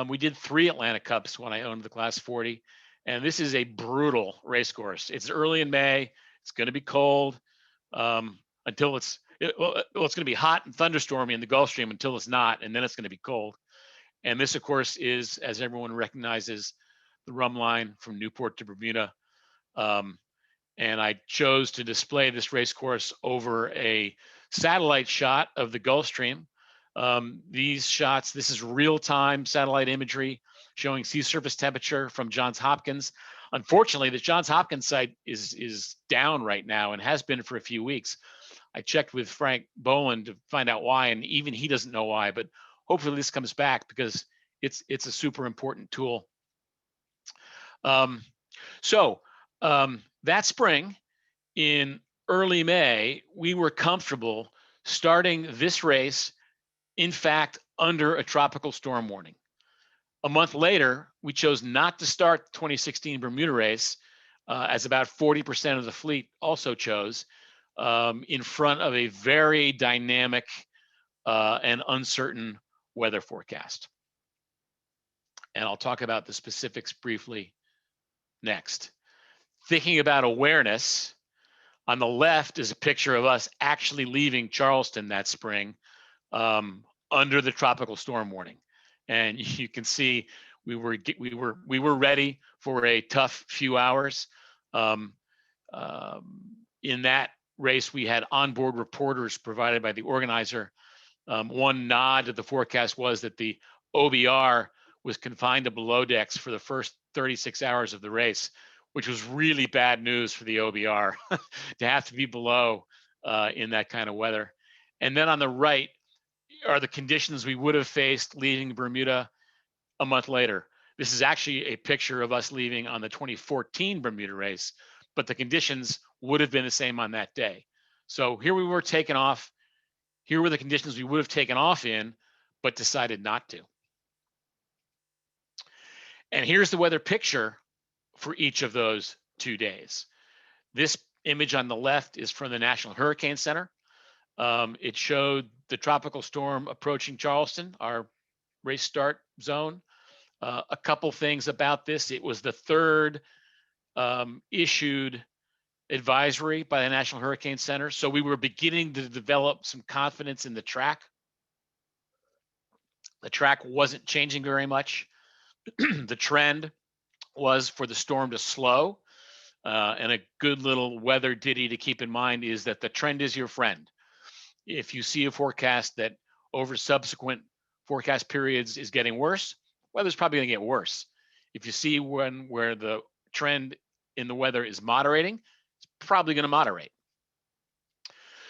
We did 3 Atlantic Cups when I owned the Class 40, and this is a brutal race course. It's early in May. It's going to be cold until it's going to be hot and thunderstormy in the Gulf Stream until it's not, and then it's going to be cold. And this, of course, is, as everyone recognizes, the rum line from Newport to Bermuda. And I chose to display this race course over a satellite shot of the Gulf Stream. These shots, this is real-time satellite imagery showing sea surface temperature from Johns Hopkins. Unfortunately, the Johns Hopkins site is down right now and has been for a few weeks. I checked with Frank Boland to find out why, and even he doesn't know why, but hopefully this comes back because it's a super important tool. That spring in early May, we were comfortable starting this race, in fact, under a tropical storm warning. A month later, we chose not to start the 2016 Bermuda race, as about 40% of the fleet also chose, in front of a very dynamic and uncertain weather forecast. And I'll talk about the specifics briefly next. Thinking about awareness, on the left is a picture of us actually leaving Charleston that spring under the tropical storm warning. And you can see we were ready for a tough few hours. In that race, we had onboard reporters provided by the organizer. One nod to the forecast was that the OBR was confined to below decks for the first 36 hours of the race, which was really bad news for the OBR to have to be below in that kind of weather. And then on the right are the conditions we would have faced leaving Bermuda a month later. This is actually a picture of us leaving on the 2014 Bermuda race, but the conditions would have been the same on that day. So here we were taking off. Here were the conditions we would have taken off in, but decided not to. And here's the weather picture for each of those 2 days. This image on the left is from the National Hurricane Center. It showed the tropical storm approaching Charleston, our race start zone. A couple things about this. It was the third issued advisory by the National Hurricane Center. So we were beginning to develop some confidence in the track. The track wasn't changing very much. The trend was for the storm to slow. And a good little weather ditty to keep in mind is that the trend is your friend. If you see a forecast that over subsequent forecast periods is getting worse, weather's probably going to get worse. If you see where the trend in the weather is moderating, it's probably going to moderate.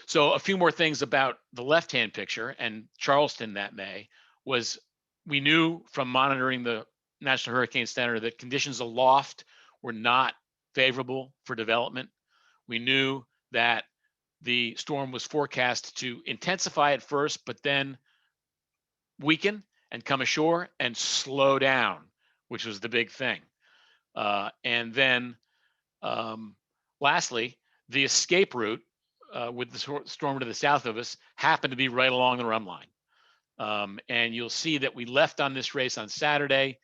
So a few more things about the left-hand picture and Charleston that May was we knew from monitoring the National Hurricane Center that conditions aloft were not favorable for development. We knew that the storm was forecast to intensify at first, but then weaken and come ashore and slow down, which was the big thing. And then lastly, the escape route with the storm to the south of us happened to be right along the run line. And you'll see that we left on this race on Saturday,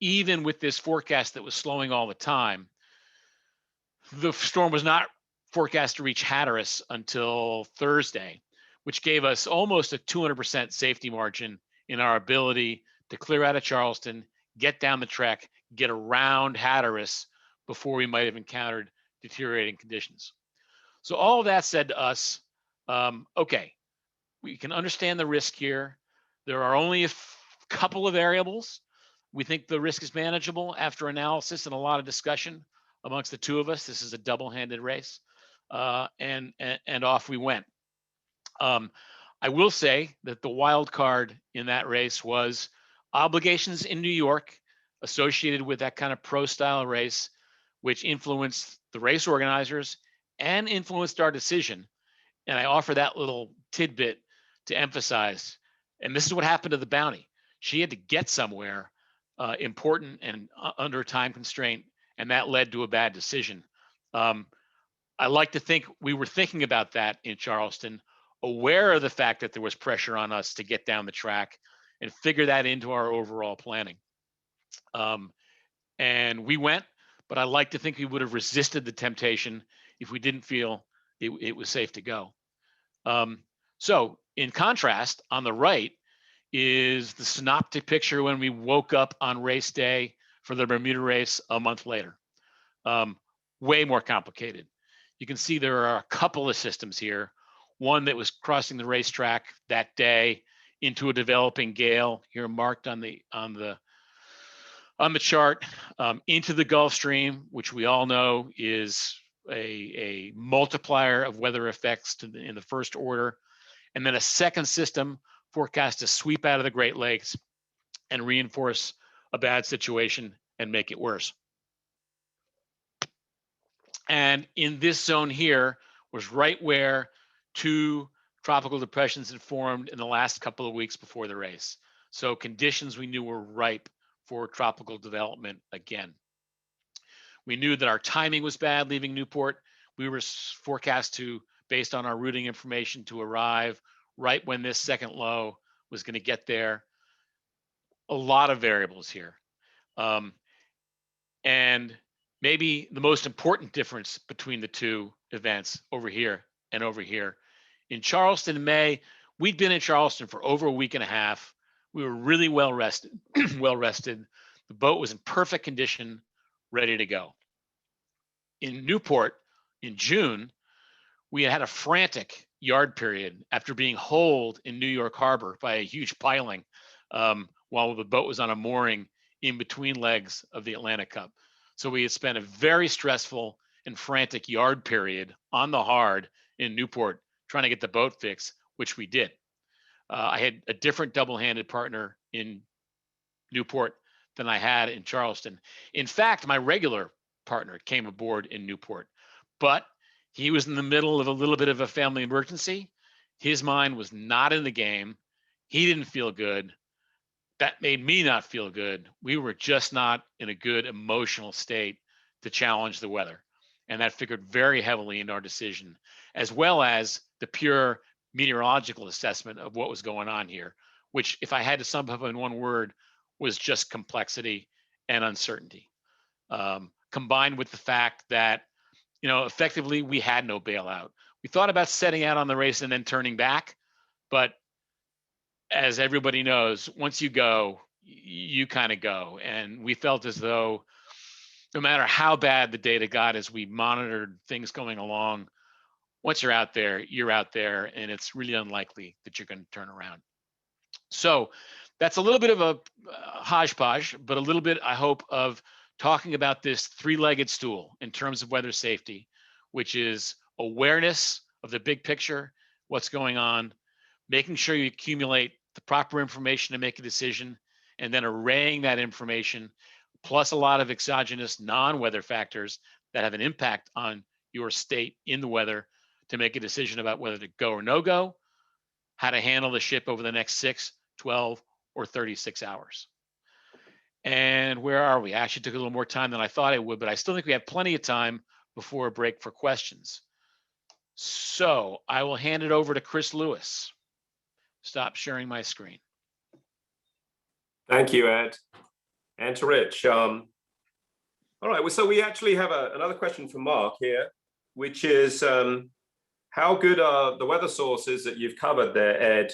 even with this forecast that was slowing all the time. The storm was not forecast to reach Hatteras until Thursday, which gave us almost a 200% safety margin in our ability to clear out of Charleston, get down the trek, get around Hatteras before we might have encountered deteriorating conditions. So all of that said to us, okay, we can understand the risk here. There are only a couple of variables. We think the risk is manageable after analysis and a lot of discussion amongst the two of us. This is a double-handed race, and off we went. I will say that the wild card in that race was obligations in New York associated with that kind of pro-style race, which influenced the race organizers and influenced our decision. And I offer that little tidbit to emphasize. And this is what happened to the Bounty. She had to get somewhere important and under a time constraint, and that led to a bad decision. I like to think we were thinking about that in Charleston, aware of the fact that there was pressure on us to get down the track and figure that into our overall planning. And we went, but I like to think we would have resisted the temptation if we didn't feel it was safe to go. So in contrast, on the right is the synoptic picture when we woke up on race day for the Bermuda race a month later. Way more complicated. You can see there are a couple of systems here. One that was crossing the racetrack that day into a developing gale, here marked on the chart, into the Gulf Stream, which we all know is a multiplier of weather effects in the first order, and then a second system forecast to sweep out of the Great Lakes and reinforce a bad situation and make it worse. And in this zone here was right where two tropical depressions had formed in the last couple of weeks before the race. So conditions we knew were ripe for tropical development again. We knew that our timing was bad leaving Newport. We were forecast to, based on our routing information, to arrive right when this second low was going to get there. A lot of variables here. And maybe the most important difference between the two events over here and over here. In Charleston in May, we'd been in Charleston for over a week and a half. We were really well rested, well rested. The boat was in perfect condition, ready to go. In Newport in June, we had a frantic yard period after being holed in New York Harbor by a huge piling while the boat was on a mooring in between legs of the Atlantic Cup. So we had spent a very stressful and frantic yard period on the hard in Newport trying to get the boat fixed, which we did. I had a different double-handed partner in Newport than I had in Charleston. In fact, my regular partner came aboard in Newport, but he was in the middle of a little bit of a family emergency. His mind was not in the game. He didn't feel good. That made me not feel good. We were just not in a good emotional state to challenge the weather. And that figured very heavily into our decision, as well as the pure meteorological assessment of what was going on here, which, if I had to sum up in one word, was just complexity and uncertainty, combined with the fact that, you know, effectively we had no bailout. We thought about setting out on the race and then turning back, but as everybody knows, once you go, you kind of go. And we felt as though no matter how bad the data got as we monitored things going along, once you're out there, and it's really unlikely that you're going to turn around. So that's a little bit of a hodgepodge, but a little bit, I hope, of talking about this three-legged stool in terms of weather safety, which is awareness of the big picture, what's going on, making sure you accumulate the proper information to make a decision, and then arraying that information, plus a lot of exogenous non-weather factors that have an impact on your state in the weather to make a decision about whether to go or no go, how to handle the ship over the next 6, 12, or 36 hours. And where are we? I actually took a little more time than I thought I would, but I still think we have plenty of time before a break for questions. So I will hand it over to Chris Lewis. Stop sharing my screen. Thank you, Ed. And to Rich. All right, well, so we actually have another question from Mark here, which is how good are the weather sources that you've covered there, Ed,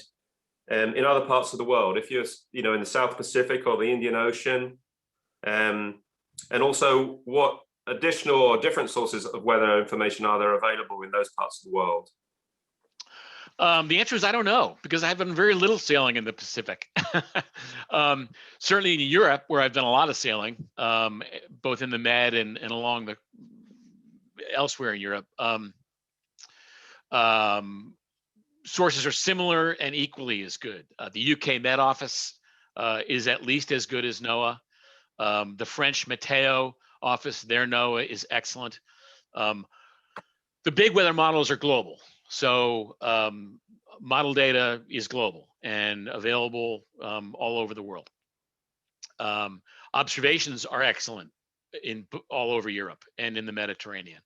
in other parts of the world? If you're, you know, in the South Pacific or the Indian Ocean, and also what additional or different sources of weather information are there available in those parts of the world? The answer is I don't know, because I've done very little sailing in the Pacific. Certainly in Europe, where I've done a lot of sailing, both in the Med and along the elsewhere in Europe. Sources are similar and equally as good. The UK Met Office is at least as good as NOAA. The French Meteo Office, their NOAA is excellent. The big weather models are global. So model data is global and available all over the world. Observations are excellent in all over Europe and in the Mediterranean.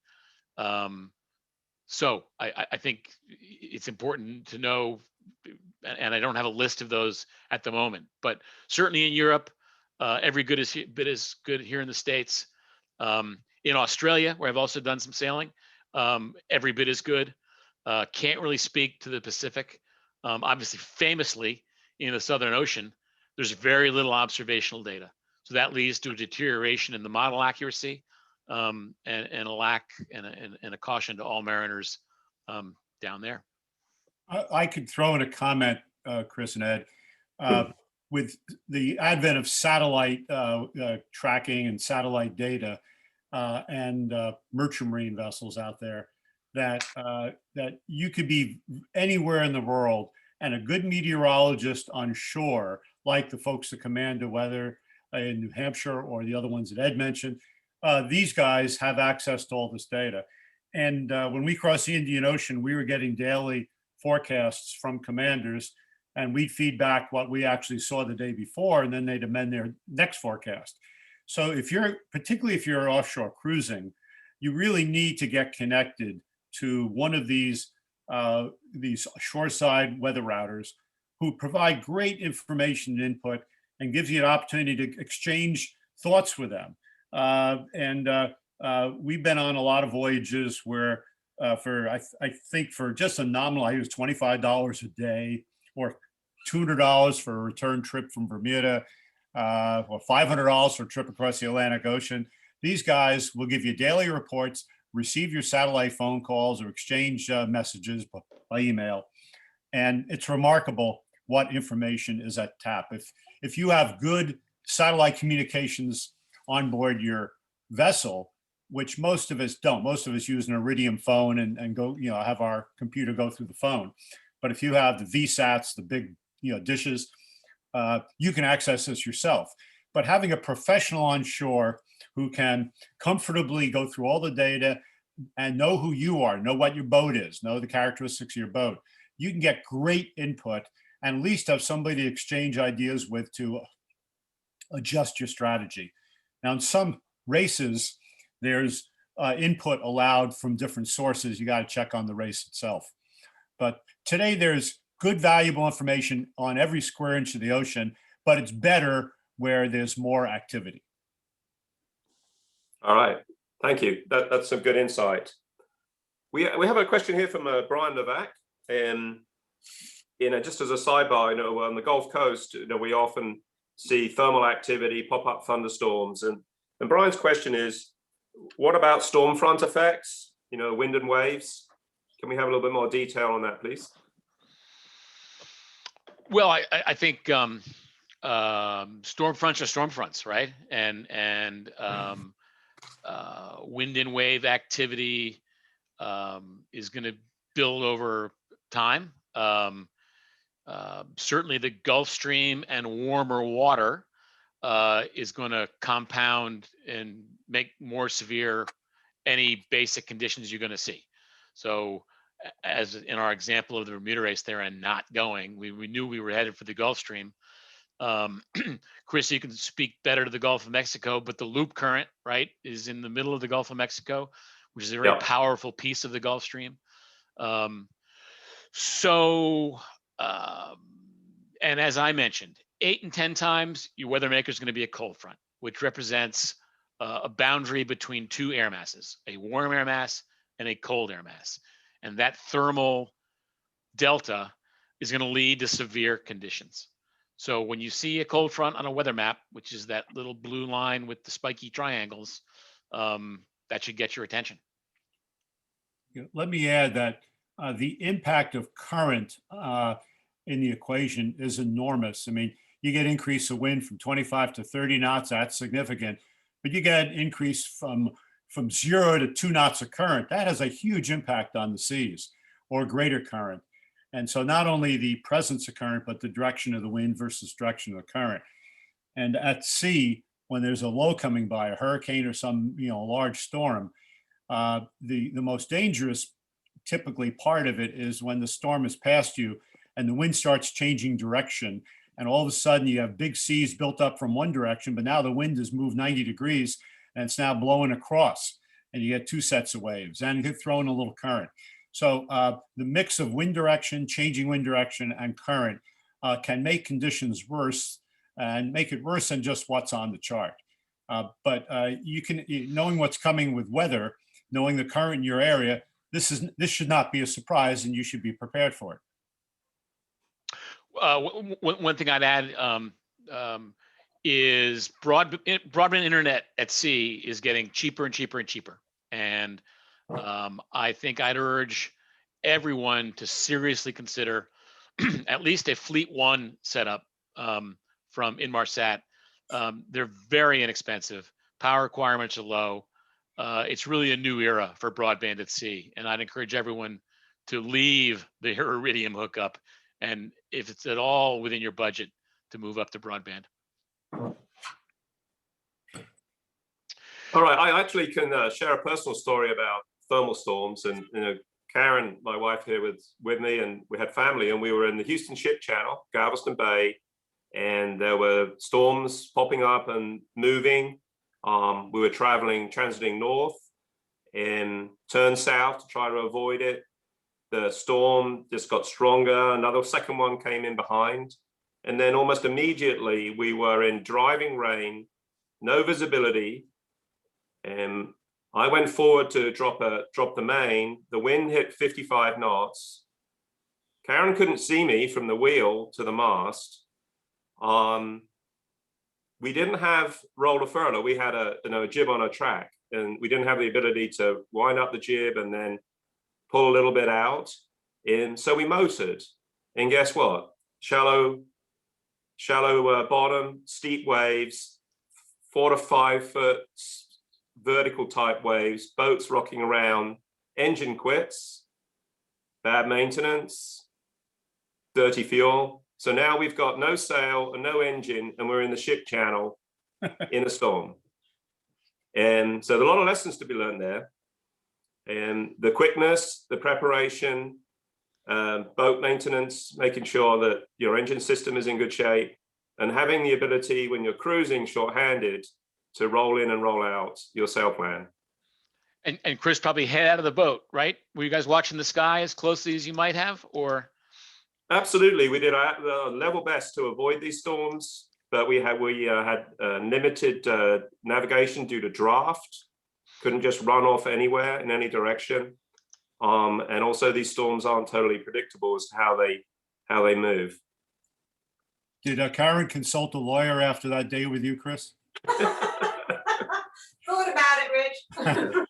So I think it's important to know, and I don't have a list of those at the moment, but certainly in Europe, every bit is good here in the States. In Australia, where I've also done some sailing, every bit is good. Can't really speak to the Pacific. Obviously, famously, in the Southern Ocean, there's very little observational data. So that leads to a deterioration in the model accuracy and a lack and a caution to all mariners down there. I could throw in a comment, Chris and Ed. With the advent of satellite tracking and satellite data and merchant marine vessels out there, that you could be anywhere in the world and a good meteorologist on shore, like the folks that command the weather in New Hampshire or the other ones that Ed mentioned, these guys have access to all this data. And when we crossed the Indian Ocean, we were getting daily forecasts from commanders, and we'd feed back what we actually saw the day before, and then they'd amend their next forecast. So if you're, particularly if you're offshore cruising, you really need to get connected to one of these shoreside weather routers who provide great information and input and gives you an opportunity to exchange thoughts with them. We've been on a lot of voyages where I think for just a nominal, I use $25 a day or $200 for a return trip from Bermuda, or $500 for a trip across the Atlantic Ocean. These guys will give you daily reports, receive your satellite phone calls, or exchange messages by email. And it's remarkable what information is at tap. If you have good satellite communications on board your vessel, which most of us don't, most of us use an Iridium phone and go, have our computer go through the phone. But if you have the VSATs, the big, dishes, you can access this yourself. But having a professional on shore who can comfortably go through all the data and know who you are, know what your boat is, know the characteristics of your boat, you can get great input and at least have somebody to exchange ideas with to adjust your strategy. Now, in some races, there's input allowed from different sources. You got to check on the race itself. But today there's good, valuable information on every square inch of the ocean, but it's better where there's more activity. All right, thank you. That's some good insight. We have a question here from Brian Novak. Just as a sidebar, on the Gulf Coast, we often see thermal activity, pop-up thunderstorms, and Brian's question is, what about storm front effects? Wind and waves. Can we have a little bit more detail on that, please? Well, I think storm fronts are storm fronts, right? And wind and wave activity is going to build over time. Certainly the Gulf Stream and warmer water is going to compound and make more severe any basic conditions you're going to see. So as in our example of the Bermuda race there and not going, we knew we were headed for the Gulf Stream. Chris, you can speak better to the Gulf of Mexico, but the loop current, right, is in the middle of the Gulf of Mexico, which is a very powerful piece of the Gulf Stream. And as I mentioned, 8 and 10 times, your weather maker is going to be a cold front, which represents a boundary between two air masses, a warm air mass and a cold air mass. And that thermal delta is going to lead to severe conditions. So when you see a cold front on a weather map, which is that little blue line with the spiky triangles, that should get your attention. Let me add that the impact of current in the equation is enormous. I mean, you get increase of wind from 25 to 30 knots, that's significant, but you get increase from 0 to 2 knots of current. That has a huge impact on the seas, or greater current. And so not only the presence of current, but the direction of the wind versus direction of the current. And at sea, when there's a low coming by, a hurricane or some large storm, the most dangerous typically part of it is when the storm is past you and the wind starts changing direction, and all of a sudden you have big seas built up from one direction, but now the wind has moved 90 degrees and it's now blowing across, and you get 2 sets of waves and you get thrown a little current. So the mix of wind direction, changing wind direction, and current can make conditions worse, and make it worse than just what's on the chart. But you can, knowing what's coming with weather, knowing the current in your area, this should not be a surprise, and you should be prepared for it. One thing I'd add is broadband internet at sea is getting cheaper and cheaper and cheaper. And I think I'd urge everyone to seriously consider at least a Fleet One setup from Inmarsat. They're very inexpensive. Power requirements are low. It's really a new era for broadband at sea. And I'd encourage everyone to leave the Iridium hookup and if it's at all within your budget, to move up to broadband. All right, I actually can share a personal story about thermal storms. And Karen, my wife here, was with me, and we had family, and we were in the Houston Ship Channel, Galveston Bay, and there were storms popping up and moving. We were transiting north and turned south to try to avoid it. The storm just got stronger. Another second one came in behind. And then almost immediately we were in driving rain, no visibility. And I went forward to drop the main. The wind hit 55 knots. Karen couldn't see me from the wheel to the mast. We didn't have roller furler. We had a jib on a track, and we didn't have the ability to wind up the jib and then pull a little bit out. And so we motored. And guess what? Shallow bottom, steep waves, 4 to 5 foot vertical type waves, boats rocking around, engine quits, bad maintenance, dirty fuel. So now we've got no sail and no engine, and we're in the ship channel in a storm. And so there are a lot of lessons to be learned there. And the quickness, the preparation, boat maintenance, making sure that your engine system is in good shape, and having the ability when you're cruising shorthanded to roll in and roll out your sail plan. And Chris, probably head out of the boat, right? Were you guys watching the sky as closely as you might have, or? Absolutely, we did our level best to avoid these storms, but we had limited navigation due to draft. Couldn't just run off anywhere in any direction, and also these storms aren't totally predictable as to how they move. Did Karen consult a lawyer after that day with you, Chris? Thought about it, Rich.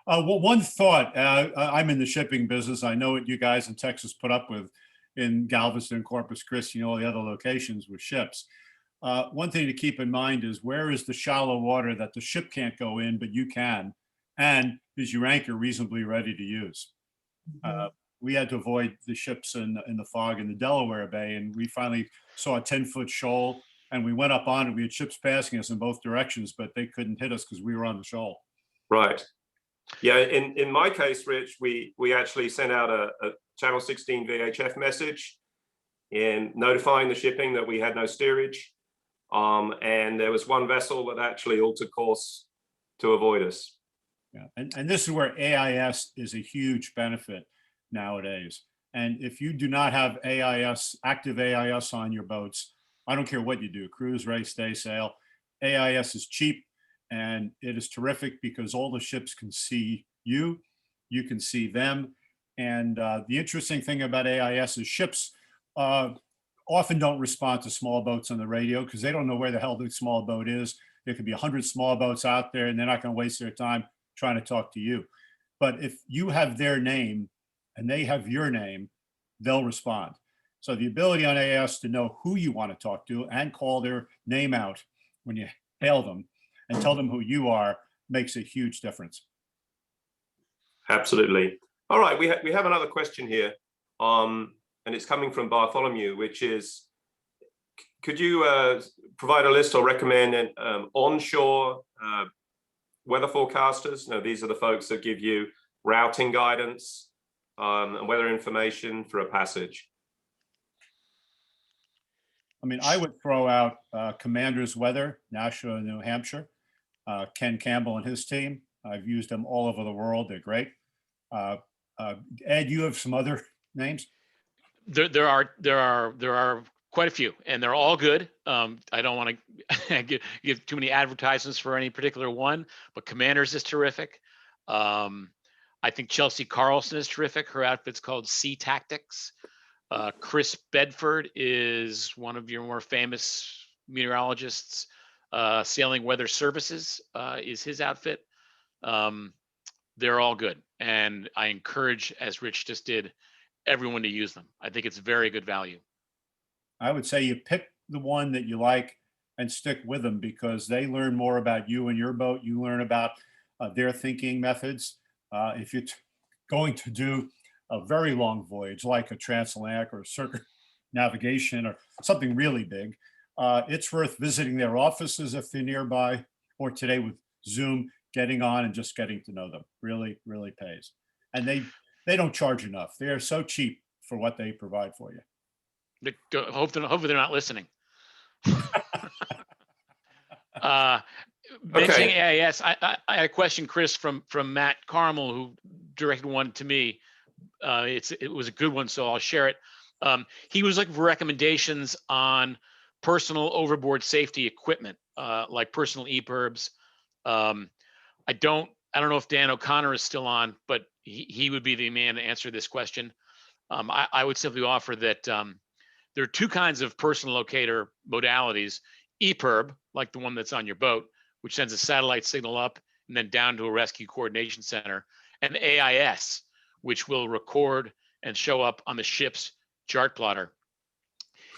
Well, one thought, I'm in the shipping business. I know what you guys in Texas put up with in Galveston, Corpus Christi, all the other locations with ships. One thing to keep in mind is, where is the shallow water that the ship can't go in, but you can? And is your anchor reasonably ready to use? We had to avoid the ships in the fog in the Delaware Bay, and we finally saw a 10-foot shoal, and we went up on it. We had ships passing us in both directions, but they couldn't hit us because we were on the shoal. Right. Yeah, in my case, Rich, we actually sent out a Channel 16 VHF message in notifying the shipping that we had no steerage. And there was one vessel that actually altered course to avoid us. Yeah, and this is where AIS is a huge benefit nowadays. And if you do not have AIS, active AIS on your boats, I don't care what you do, cruise, race, day, sail, AIS is cheap, and it is terrific because all the ships can see you, you can see them. And the interesting thing about AIS is ships often don't respond to small boats on the radio because they don't know where the hell the small boat is. There could be 100 small boats out there, and they're not going to waste their time trying to talk to you. But if you have their name and they have your name, they'll respond. So the ability on AIS to know who you want to talk to and call their name out when you hail them and tell them who you are makes a huge difference. Absolutely. All right, we have another question here, and it's coming from Bartholomew, which is, could you provide a list or recommend an onshore weather forecasters? These are the folks that give you routing guidance and weather information for a passage. I mean, I would throw out Commander's Weather, Nashua, New Hampshire, Ken Campbell and his team. I've used them all over the world. They're great. Ed, you have some other names? There are quite a few, and they're all good. I don't want to give too many advertisements for any particular one, but Commanders is terrific. I think Chelsea Carlson is terrific. Her outfit's called Sea Tactics. Chris Bedford is one of your more famous meteorologists. Sailing Weather Services is his outfit. They're all good, and I encourage, as Rich just did, everyone to use them. I think it's very good value. I would say you pick the one that you like and stick with them because they learn more about you and your boat. You learn about their thinking methods. If you're going to do a very long voyage like a transatlantic or navigation or something really big, it's worth visiting their offices if they're nearby, or today with Zoom, getting on and just getting to know them. Really, really pays. And they don't charge enough. They are so cheap for what they provide for you. Hopefully they're not listening. Mentioning AIS, I had a question, Chris, from Matt Carmel, who directed one to me. It was a good one, so I'll share it. He was looking for recommendations on personal overboard safety equipment, like personal EPIRBs. I don't know if Dan O'Connor is still on, but he would be the man to answer this question. I would simply offer that there are two kinds of personal locator modalities: EPIRB, like the one that's on your boat, which sends a satellite signal up and then down to a rescue coordination center, and AIS, which will record and show up on the ship's chart plotter.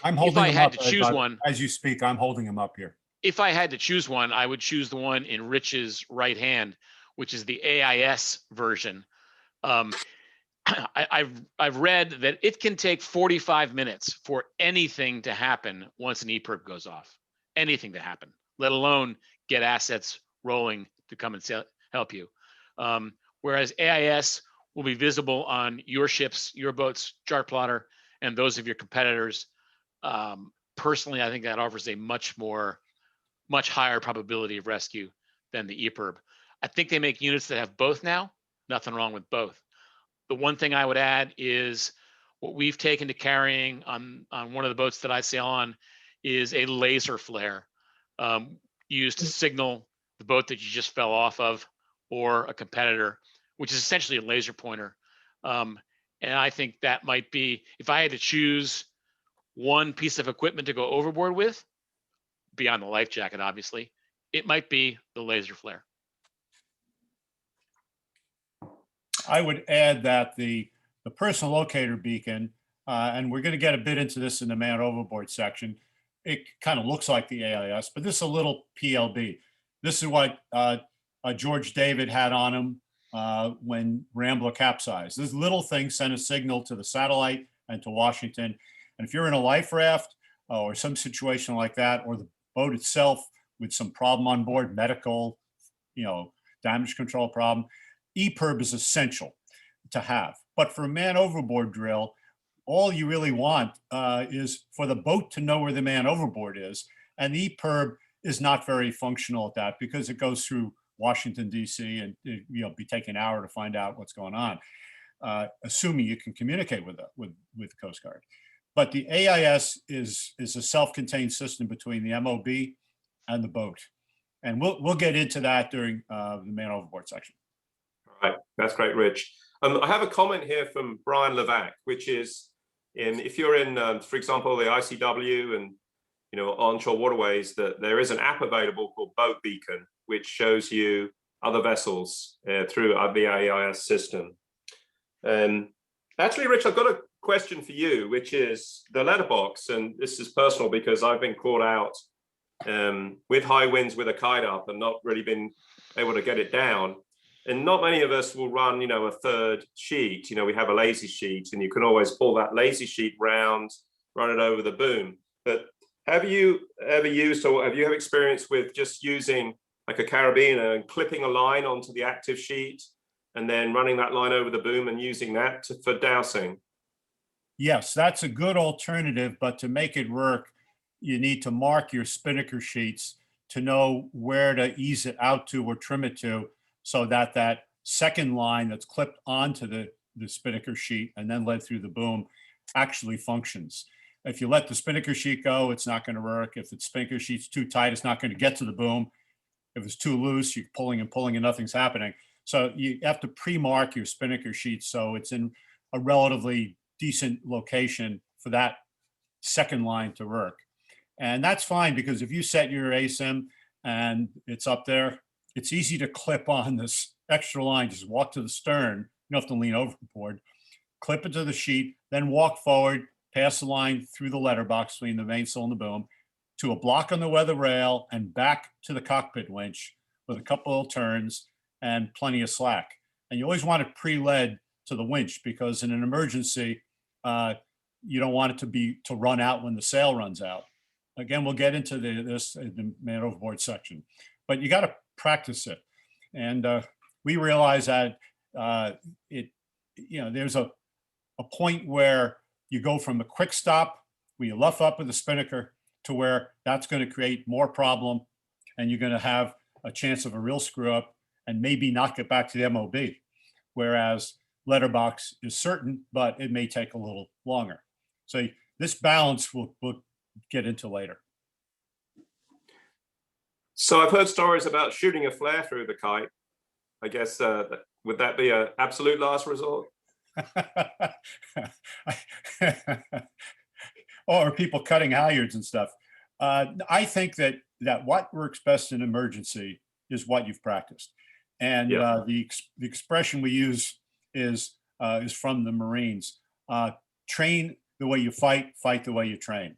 I'm holding If I them had up, to choose one, as you speak, I'm holding them up here. if I had to choose one, I would choose the one in Rich's right hand, which is the AIS version. I've read that it can take 45 minutes for anything to happen once an EPIRB goes off. Anything to happen, let alone get assets rolling to come and help you. Whereas AIS will be visible on your ship's, your boat's chart plotter, and those of your competitors. Personally, I think that offers a much higher probability of rescue than the EPIRB. I think they make units that have both now. Nothing wrong with both. The one thing I would add is what we've taken to carrying on one of the boats that I sail on is a laser flare used to signal the boat that you just fell off of or a competitor, which is essentially a laser pointer. And I think that might be, if I had to choose one piece of equipment to go overboard with, beyond the life jacket, obviously, it might be the laser flare. I would add that the personal locator beacon, and we're going to get a bit into this in the man overboard section. It kind of looks like the AIS, but this is a little PLB. This is what George David had on him when Rambler capsized. This little thing sent a signal to the satellite and to Washington. And if you're in a life raft or some situation like that, or the boat itself with some problem on board, medical, damage control problem, EPIRB is essential to have. But for a man overboard drill, all you really want is for the boat to know where the man overboard is. And the EPIRB is not very functional at that because it goes through Washington, D.C. and be taking an hour to find out what's going on, assuming you can communicate with the Coast Guard. But the AIS is a self-contained system between the MOB and the boat. And we'll get into that during the man overboard section. All right, that's great, Rich. I have a comment here from Brian Levac, which is, if you're in, for example, the ICW and onshore waterways, that there is an app available called Boat Beacon, which shows you other vessels through the AIS system. Actually, Rich, I've got a question for you, which is the letterbox, and this is personal because I've been caught out with high winds with a kite up and not really been able to get it down. And not many of us will run, a third sheet. We have a lazy sheet, and you can always pull that lazy sheet round, run it over the boom. But have you ever used, or have you ever experience with just using like a carabiner and clipping a line onto the active sheet and then running that line over the boom and using that for dowsing? Yes, that's a good alternative, but to make it work, you need to mark your spinnaker sheets to know where to ease it out to or trim it to, so that that second line that's clipped onto the spinnaker sheet and then led through the boom actually functions. If you let the spinnaker sheet go, it's not going to work. If the spinnaker sheet's too tight, it's not going to get to the boom. If it's too loose, you're pulling and pulling and nothing's happening. So you have to pre-mark your spinnaker sheet so it's in a relatively decent location for that second line to work. And that's fine, because if you set your ASIM and it's up there, it's easy to clip on this extra line. Just walk to the stern. You don't have to lean overboard. Clip it to the sheet, then walk forward, pass the line through the letterbox between the mainsail and the boom to a block on the weather rail and back to the cockpit winch with a couple of turns and plenty of slack. And you always want it pre-led to the winch, because in an emergency, you don't want it to run out when the sail runs out. Again, we'll get into this in the man overboard section, but you got to practice it. And we realize that there's a point where you go from a quick stop where you luff up with the spinnaker to where that's going to create more problem, and you're going to have a chance of a real screw up and maybe not get back to the MOB. Whereas letterbox is certain, but it may take a little longer. So this balance we'll get into later. So I've heard stories about shooting a flare through the kite. I guess, would that be an absolute last resort? Or people cutting halyards and stuff. I think that what works best in emergency is what you've practiced. And the expression we use is from the Marines. Train the way you fight the way you train.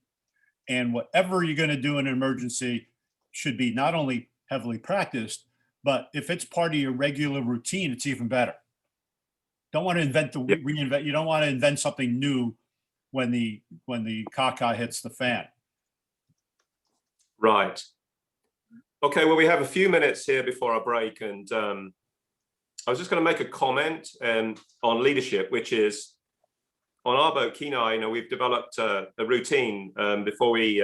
And whatever you're going to do in an emergency should be not only heavily practiced, but if it's part of your regular routine, it's even better. Don't want to reinvent. You don't want to invent something new when the caca hits the fan. Right. Okay, well, we have a few minutes here before our break, and I was just going to make a comment on leadership, which is on our boat, Kenai, we've developed a routine before we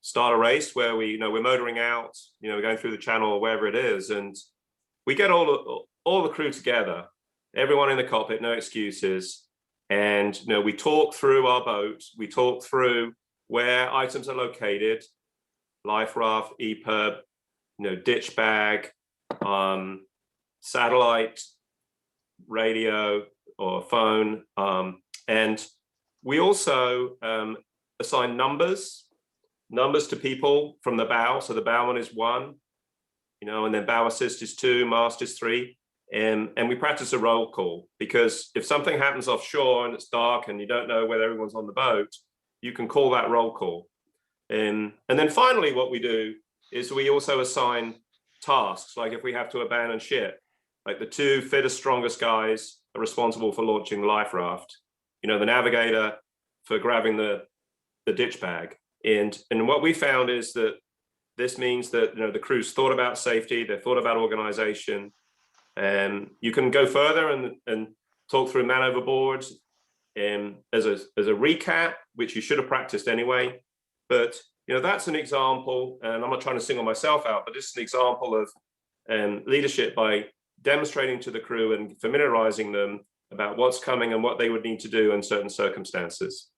start a race where we're motoring out, we're going through the channel or wherever it is, and we get all the crew together, everyone in the cockpit, no excuses, and we talk through our boat, we talk through where items are located, life raft, EPIRB, ditch bag, satellite, radio or phone, and we also assign numbers to people from the bow. So the bowman is 1, and then bow assist is 2, mast is 3. And we practice a roll call, because if something happens offshore and it's dark and you don't know whether everyone's on the boat, you can call that roll call. And then finally, what we do is we also assign tasks. Like if we have to abandon ship, like the 2 fittest, strongest guys are responsible for launching the life raft. The navigator for grabbing the ditch bag. And what we found is that this means that the crew's thought about safety, they've thought about organization, and you can go further and talk through man overboard as a recap, which you should have practiced anyway. But that's an example, and I'm not trying to single myself out, but just an example of leadership by demonstrating to the crew and familiarizing them about what's coming and what they would need to do in certain circumstances.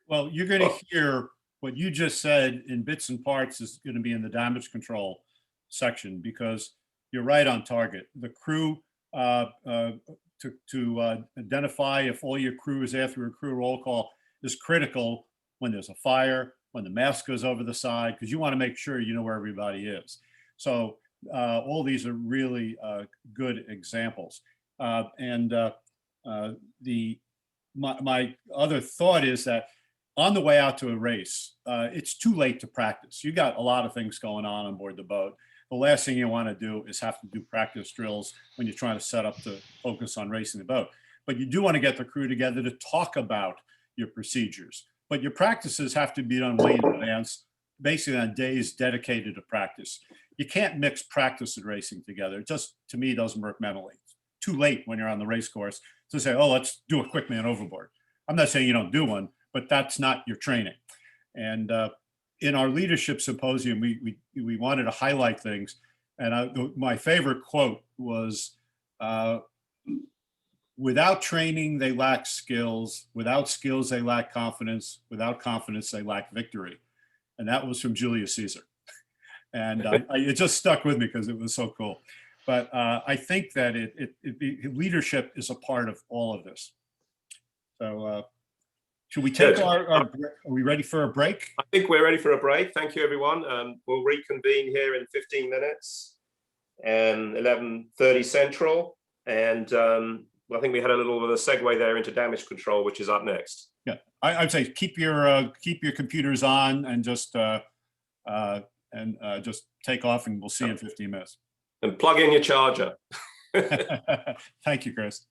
Well, you're going to hear what you just said in bits and parts is going to be in the damage control section, because you're right on target. The crew, to identify if all your crew is there through a crew roll call is critical when there's a fire, when the mast goes over the side, because you want to make sure you know where everybody is. So all these are really good examples. My other thought is that on the way out to a race, it's too late to practice. You got a lot of things going on board the boat. The last thing you want to do is have to do practice drills when you're trying to set up to focus on racing the boat. But you do want to get the crew together to talk about your procedures. But your practices have to be done way in advance, basically on days dedicated to practice. You can't mix practice and racing together. It just, to me, doesn't work mentally. It's too late when you're on the race course to say, oh, let's do a quick man overboard. I'm not saying you don't do one, but that's not your training. And in our leadership symposium, we wanted to highlight things. And my favorite quote was, without training, they lack skills. Without skills, they lack confidence. Without confidence, they lack victory. And that was from Julius Caesar. And it just stuck with me because it was so cool. But I think that leadership is a part of all of this. So should we take are we ready for a break? I think we're ready for a break. Thank you, everyone. We'll reconvene here in 15 minutes and 11:30 Central. And I think we had a little bit of a segue there into damage control, which is up next. Yeah, I'd say keep your computers on and just take off, and we'll see you in 15 minutes. And plug in your charger. Thank you, Chris.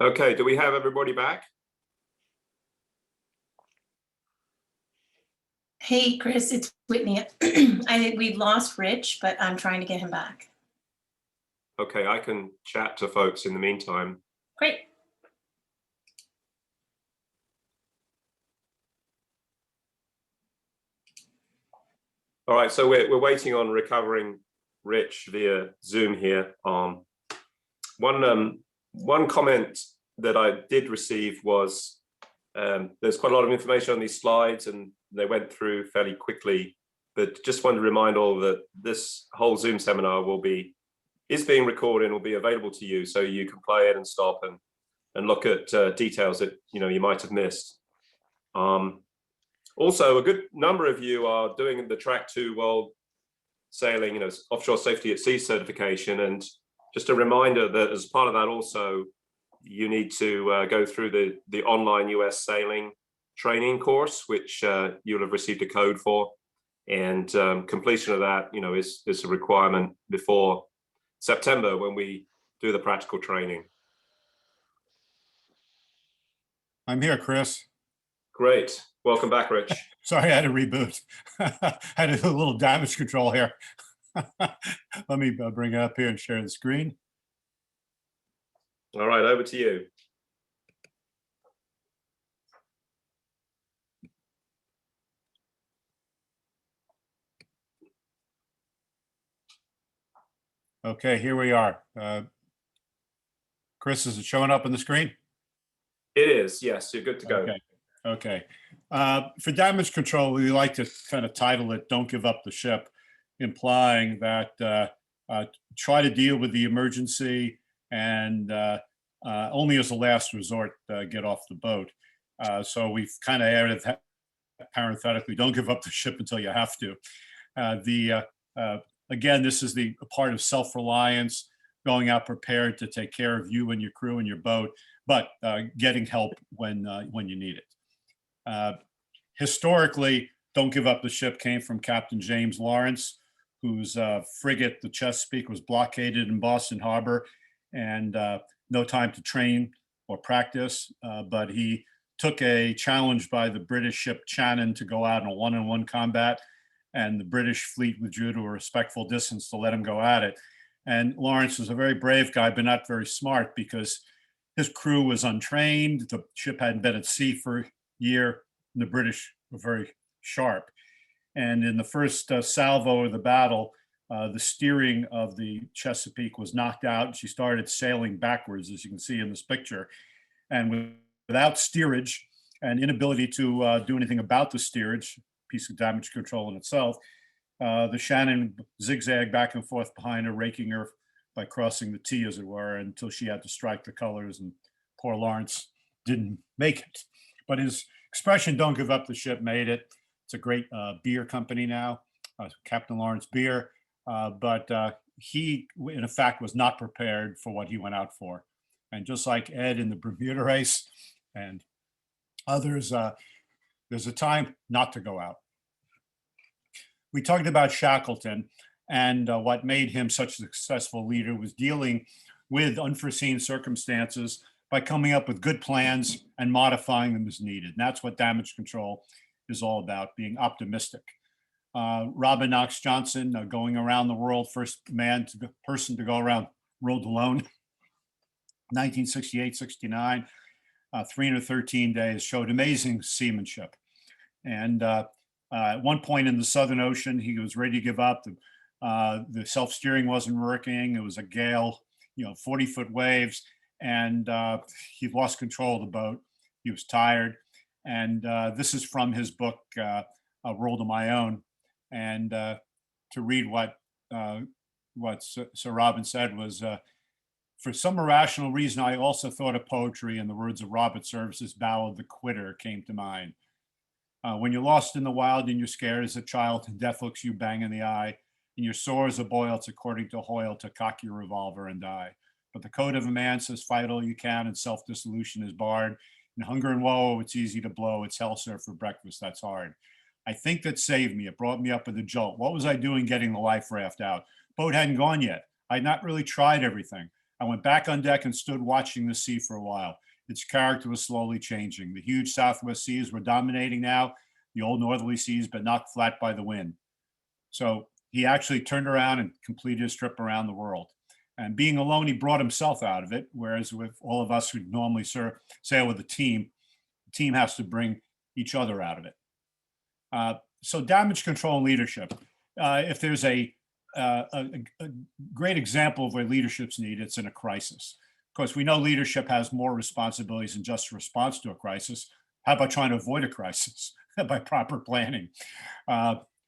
Okay, do we have everybody back? Hey, Chris, it's Whitney. I think we've lost Rich, but I'm trying to get him back. Okay, I can chat to folks in the meantime. Great. All right, so we're waiting on recovering Rich via Zoom here. One comment that I did receive was there's quite a lot of information on these slides and they went through fairly quickly, but just wanted to remind all that this whole Zoom seminar is being recorded and will be available to you, so you can play it and stop and look at details that you might have missed. Also, a good number of you are doing the Track 2 World Sailing, Offshore Safety at Sea certification. And just a reminder that as part of that also, you need to go through the online US sailing training course, which you'll have received a code for. And completion of that, is a requirement before September when we do the practical training. I'm here, Chris. Great. Welcome back, Rich. Sorry, I had to reboot. I had to do a little damage control here. Let me bring it up here and share the screen. All right, over to you. Okay, here we are. Chris, is it showing up on the screen? It is, yes, you're good to go. Okay. Okay. For damage control, we like to kind of title it "Don't Give Up the Ship," implying that try to deal with the emergency and only as a last resort get off the boat. So we've kind of added that parenthetically, don't give up the ship until you have to. Again, this is a part of self-reliance, going out prepared to take care of you and your crew and your boat, but getting help when you need it. Historically, "Don't Give Up the Ship" came from Captain James Lawrence, whose frigate, the Chesapeake, was blockaded in Boston Harbor and no time to train or practice, but he took a challenge by the British ship Shannon to go out in a one-on-one combat, and the British fleet withdrew to a respectful distance to let him go at it. And Lawrence was a very brave guy, but not very smart, because his crew was untrained. The ship hadn't been at sea for a year, and the British were very sharp. And in the first salvo of the battle, the steering of the Chesapeake was knocked out. She started sailing backwards, as you can see in this picture. And without steerage and inability to do anything about the steerage, piece of damage control in itself, the Shannon zigzagged back and forth behind her, raking her by crossing the T, as it were, until she had to strike the colors, and poor Lawrence didn't make it. But his expression, "Don't give up the ship," made it. It's a great beer company now, Captain Lawrence Beer. But he, in fact, was not prepared for what he went out for. And just like Ed in the Bermuda race and others, there's a time not to go out. We talked about Shackleton, and what made him such a successful leader was dealing with unforeseen circumstances by coming up with good plans and modifying them as needed. And that's what damage control is all about, being optimistic. Robin Knox Johnson, going around the world, first person to go around the world alone, 1968-69, 313 days, showed amazing seamanship. And at one point in the Southern Ocean, he was ready to give up. The self-steering wasn't working. It was a gale, 40-foot waves, and he lost control of the boat. He was tired. And this is from his book, A World of My Own. And to read what Sir Robin said was, "For some irrational reason, I also thought of poetry, and the words of Robert Service's Ballad, The Quitter, came to mind. When you're lost in the wild and you're scared as a child, and death looks you bang in the eye, and you're sore as a boil, it's according to Hoyle to cock your revolver and die. But the code of a man says fight all you can, and self-dissolution is barred. In hunger and woe, it's easy to blow. It's hell served for breakfast, that's hard. I think that saved me. It brought me up with a jolt. What was I doing getting the life raft out? Boat hadn't gone yet. I'd not really tried everything. I went back on deck and stood watching the sea for a while. Its character was slowly changing. The huge southwest seas were dominating now, the old northerly seas, but knocked flat by the wind. So he actually turned around and completed his trip around the world. And being alone, he brought himself out of it, whereas with all of us who normally sail with a team, the team has to bring each other out of it. So damage control and leadership. If there's a great example of where leadership's needed, it's in a crisis. Of course, we know leadership has more responsibilities than just a response to a crisis. How about trying to avoid a crisis by proper planning?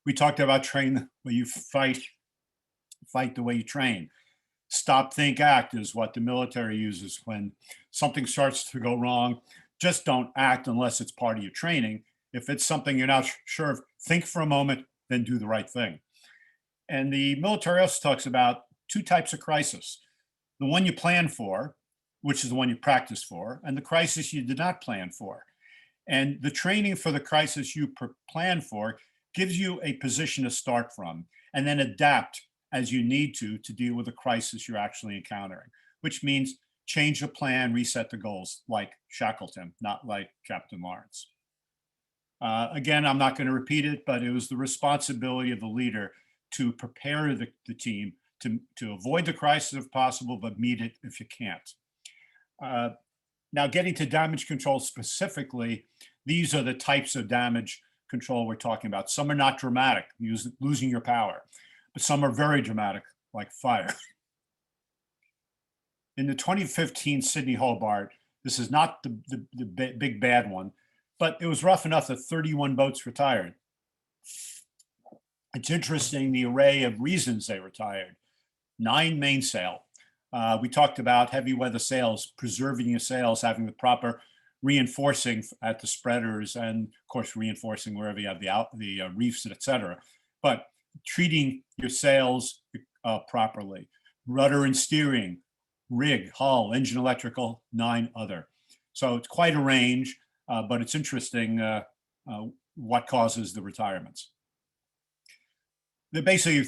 We talked about train where you fight the way you train. Stop, think, act is what the military uses when something starts to go wrong. Just don't act unless it's part of your training. If it's something you're not sure of, think for a moment, then do the right thing. And the military also talks about two types of crisis. The one you plan for, which is the one you practice for, and the crisis you did not plan for. And the training for the crisis you plan for gives you a position to start from, and then adapt as you need to deal with the crisis you're actually encountering, which means change the plan, reset the goals, like Shackleton, not like Captain Lawrence. Again, I'm not going to repeat it, but it was the responsibility of the leader to prepare the team to avoid the crisis if possible, but meet it if you can't. Now, getting to damage control specifically, these are the types of damage control we're talking about. Some are not dramatic, losing your power, but some are very dramatic, like fire. In the 2015 Sydney Hobart, this is not the big bad one, but it was rough enough that 31 boats retired. It's interesting the array of reasons they retired. 9 mainsail. We talked about heavy weather sails, preserving your sails, having the proper reinforcing at the spreaders, and of course reinforcing wherever you have the reefs, etc. But treating your sails properly. Rudder and steering, rig, hull, engine electrical, 9 other. So it's quite a range, but it's interesting what causes the retirements. They're basically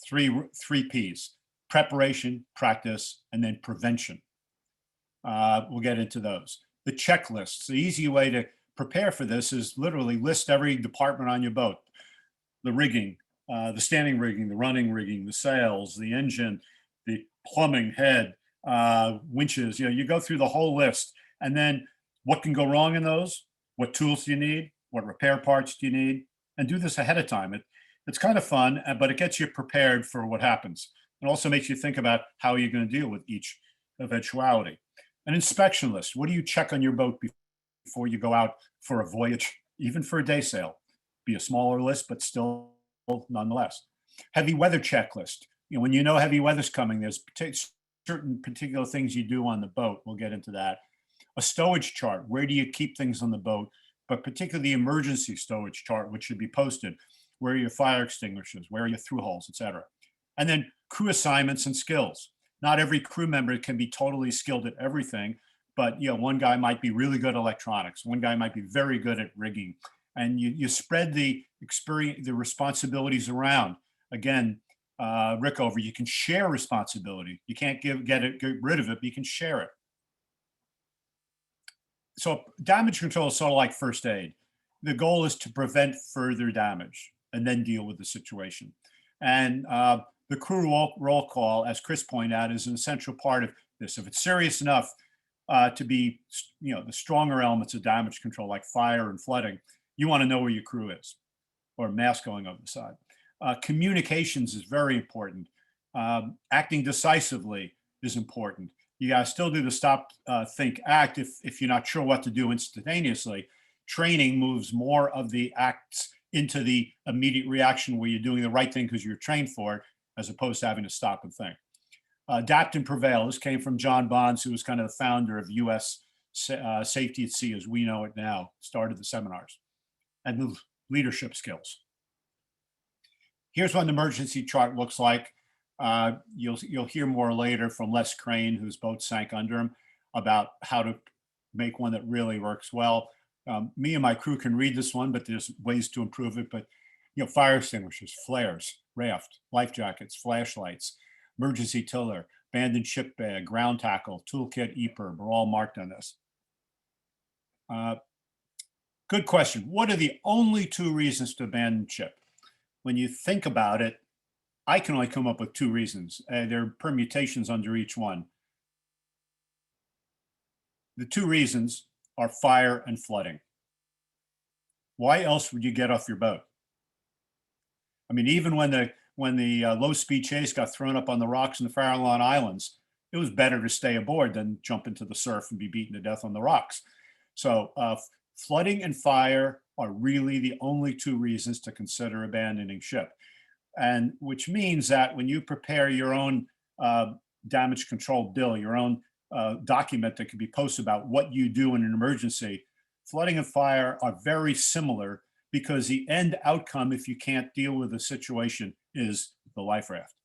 three P's: preparation, practice, and then prevention. We'll get into those. The checklists, the easy way to prepare for this is literally list every department on your boat: the rigging, the standing rigging, the running rigging, the sails, the engine, the plumbing, head, winches. You go through the whole list, and then what can go wrong in those? What tools do you need? What repair parts do you need? And do this ahead of time. It's kind of fun, but it gets you prepared for what happens. It also makes you think about how you're going to deal with each eventuality. An inspection list. What do you check on your boat before you go out for a voyage, even for a day sail? Be a smaller list, but still nonetheless. Heavy weather checklist. When you know heavy weather's coming, there's certain particular things you do on the boat. We'll get into that. A stowage chart. Where do you keep things on the boat? But particularly the emergency stowage chart, which should be posted. Where are your fire extinguishers? Where are your through holes, etc. And then crew assignments and skills. Not every crew member can be totally skilled at everything, but one guy might be really good at electronics. One guy might be very good at rigging, and you spread the experience, the responsibilities around. Again, Rickover, you can share responsibility. You can't get rid of it, but you can share it. So damage control is sort of like first aid. The goal is to prevent further damage and then deal with the situation. And the crew roll call, as Chris pointed out, is an essential part of this. If it's serious enough to be, the stronger elements of damage control, like fire and flooding, you want to know where your crew is, or mass going over the side. Communications is very important. Acting decisively is important. You got to still do the stop, think, act if you're not sure what to do instantaneously. Training moves more of the acts into the immediate reaction where you're doing the right thing because you're trained for it, as opposed to having to stop and think. Adapt and prevail. This came from John Bonds, who was kind of the founder of U.S. Safety at Sea as we know it now, started the seminars. And the leadership skills. Here's what an emergency chart looks like. You'll hear more later from Les Crane, whose boat sank under him, about how to make one that really works well. Me and my crew can read this one, but there's ways to improve it. But fire extinguishers, flares, raft, life jackets, flashlights, emergency tiller, abandoned ship bag, ground tackle, toolkit, EPIRB are all marked on this. Good question. What are the only two reasons to abandon ship? When you think about it, I can only come up with two reasons. There are permutations under each one. The two reasons are fire and flooding. Why else would you get off your boat? I mean, even when the low-speed chase got thrown up on the rocks in the Farallon Islands, it was better to stay aboard than jump into the surf and be beaten to death on the rocks. So flooding and fire are really the only two reasons to consider abandoning ship. And which means that when you prepare your own damage control bill, your own document that can be posted about what you do in an emergency, flooding and fire are very similar because the end outcome, if you can't deal with the situation, is the life raft.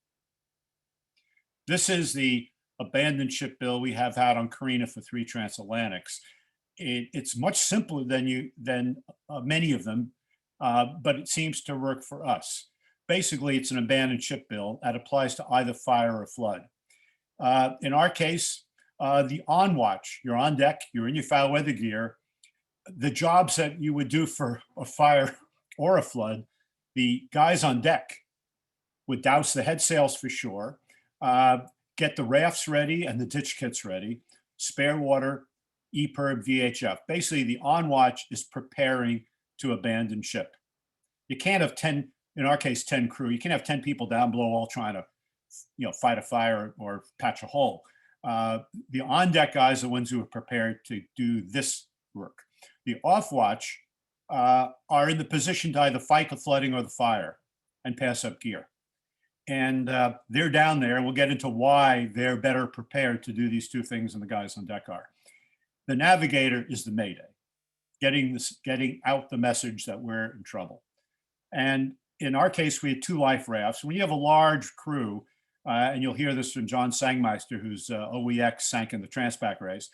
This is the abandoned ship bill we have had on Carina for 3 transatlantics. It's much simpler than many of them, but it seems to work for us. Basically, it's an abandoned ship bill that applies to either fire or flood. In our case, the on watch, you're on deck, you're in your foul weather gear. The jobs that you would do for a fire or a flood, the guys on deck would douse the head sails for shore, get the rafts ready and the ditch kits ready, spare water, EPIRB, VHF. Basically, the on watch is preparing to abandon ship. You can't have 10, in our case, 10 crew. You can't have 10 people down below all trying to, fight a fire or patch a hole. The on deck guys are the ones who are prepared to do this work. The off watch are in the position to either fight the flooding or the fire and pass up gear. And they're down there, and we'll get into why they're better prepared to do these two things than the guys on deck are. The navigator is the mayday, getting out the message that we're in trouble. And in our case, we had 2 life rafts. When you have a large crew, and you'll hear this from John Sangmeister, who's OEX sank in the Transpac race,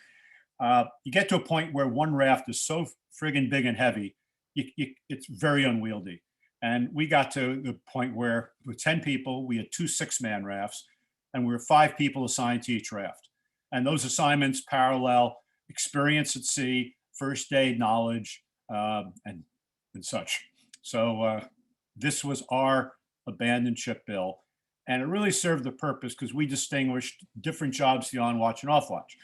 you get to a point where one raft is so friggin' big and heavy, it's very unwieldy. And we got to the point where with 10 people, we had 2 6-man rafts, and we were 5 people assigned to each raft. And those assignments parallel experience at sea, first aid knowledge, and such. So this was our abandoned ship bill. And it really served the purpose because we distinguished different jobs, the on watch and off watch.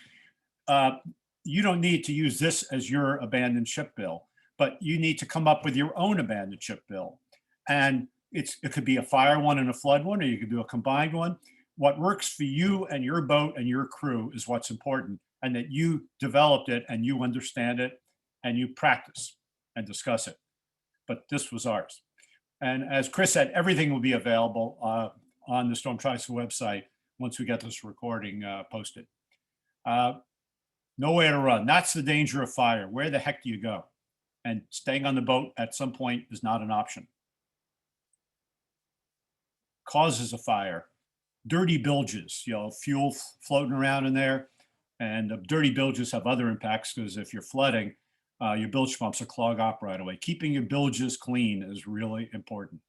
You don't need to use this as your abandoned ship bill, but you need to come up with your own abandoned ship bill. And it could be a fire one and a flood one, or you could do a combined one. What works for you and your boat and your crew is what's important, and that you developed it and you understand it and you practice and discuss it. But this was ours. And as Chris said, everything will be available on the Storm Trysail website once we get this recording posted. Nowhere to run. That's the danger of fire. Where the heck do you go? And staying on the boat at some point is not an option. Causes of fire, dirty bilges, fuel floating around in there. And dirty bilges have other impacts because if you're flooding, your bilge pumps will clog up right away. Keeping your bilges clean is really important.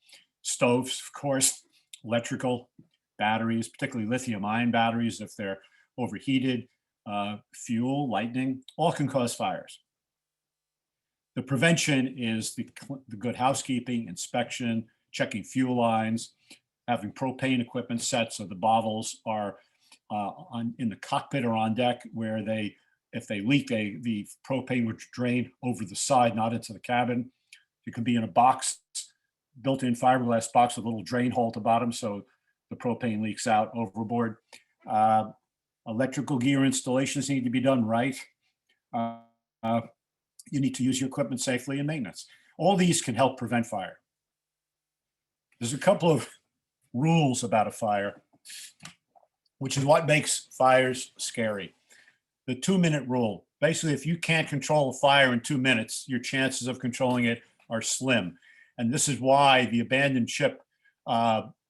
Stoves, of course, electrical, batteries, particularly lithium-ion batteries, if they're overheated, fuel, lightning, all can cause fires. The prevention is the good housekeeping, inspection, checking fuel lines, having propane equipment set so the bottles are in the cockpit or on deck where if they leak, the propane would drain over the side, not into the cabin. It can be in a box, built-in fiberglass box with a little drain hole at the bottom so the propane leaks out overboard. Electrical gear installations need to be done right. You need to use your equipment safely and maintenance. All these can help prevent fire. There's a couple of rules about a fire, which is what makes fires scary. The 2-minute rule. Basically, if you can't control a fire in 2 minutes, your chances of controlling it are slim. And this is why the abandoned ship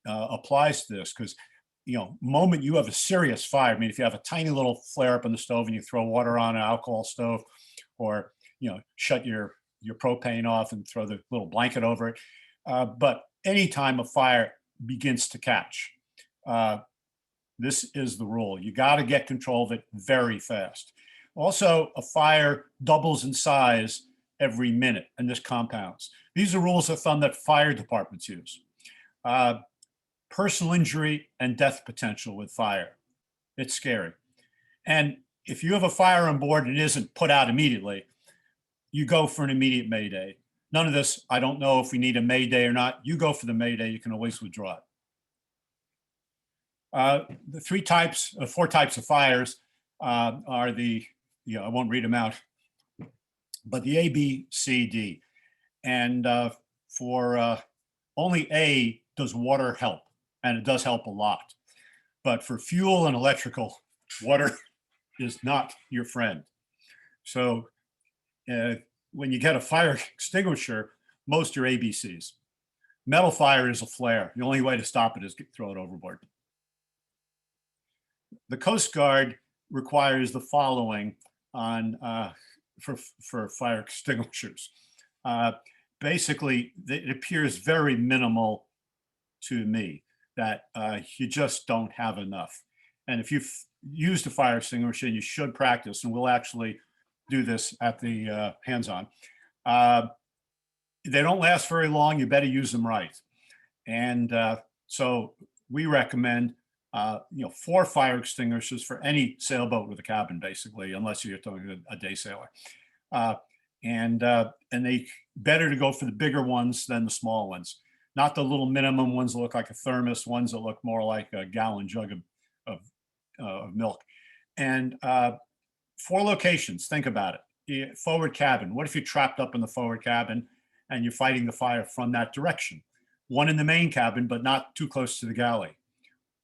applies to this, because moment you have a serious fire, I mean, if you have a tiny little flare up in the stove and you throw water on an alcohol stove, or shut your propane off and throw the little blanket over it. But anytime a fire begins to catch, This is the rule. You got to get control of it very fast. Also, a fire doubles in size every minute, and this compounds. These are rules of thumb that fire departments use. Personal injury and death potential with fire. It's scary. And if you have a fire on board and it isn't put out immediately, you go for an immediate mayday. None of this, I don't know if we need a mayday or not. You go for the mayday, you can always withdraw it. The four types of fires are the, I won't read them out, but the A, B, C, D. And for only A does water help, and it does help a lot. But for fuel and electrical, water is not your friend. So when you get a fire extinguisher, most are ABCs. Metal fire is a flare. The only way to stop it is to throw it overboard. The Coast Guard requires the following on for fire extinguishers. Basically, it appears very minimal to me that you just don't have enough. And if you've used a fire extinguisher, you should practice, and we'll actually do this at the hands-on. They don't last very long. You better use them right. And so we recommend 4 fire extinguishers for any sailboat with a cabin, basically, unless you're talking a day sailor. And they better to go for the bigger ones than the small ones, not the little minimum ones that look like a thermos, ones that look more like a gallon jug of milk. And 4 locations, think about it. Forward cabin. What if you're trapped up in the forward cabin and you're fighting the fire from that direction? 1 in the main cabin, but not too close to the galley.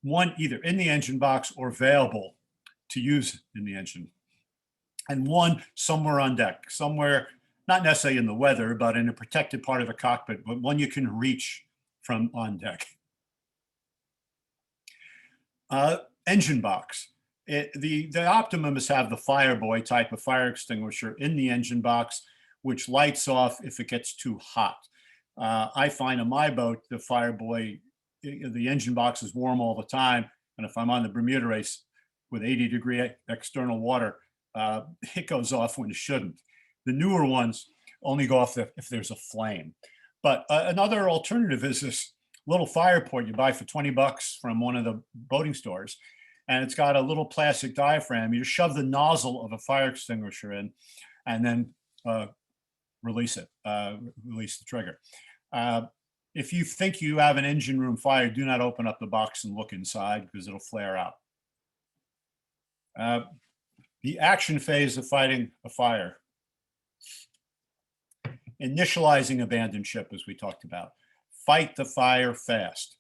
1 either in the engine box or available to use in the engine. And 1 somewhere on deck, somewhere, not necessarily in the weather, but in a protected part of the cockpit, but one you can reach from on deck. Engine box. The Optimums have the Fireboy type of fire extinguisher in the engine box, which lights off if it gets too hot. I find on my boat, the Fireboy, the engine box is warm all the time. And if I'm on the Bermuda race with 80-degree external water, it goes off when it shouldn't. The newer ones only go off if there's a flame. But another alternative is this little fire port you buy for 20 bucks from one of the boating stores. And it's got a little plastic diaphragm. You just shove the nozzle of a fire extinguisher in and then release the trigger. If you think you have an engine room fire, do not open up the box and look inside because it'll flare out. The action phase of fighting a fire. Initializing abandoned ship, as we talked about. Fight the fire fast.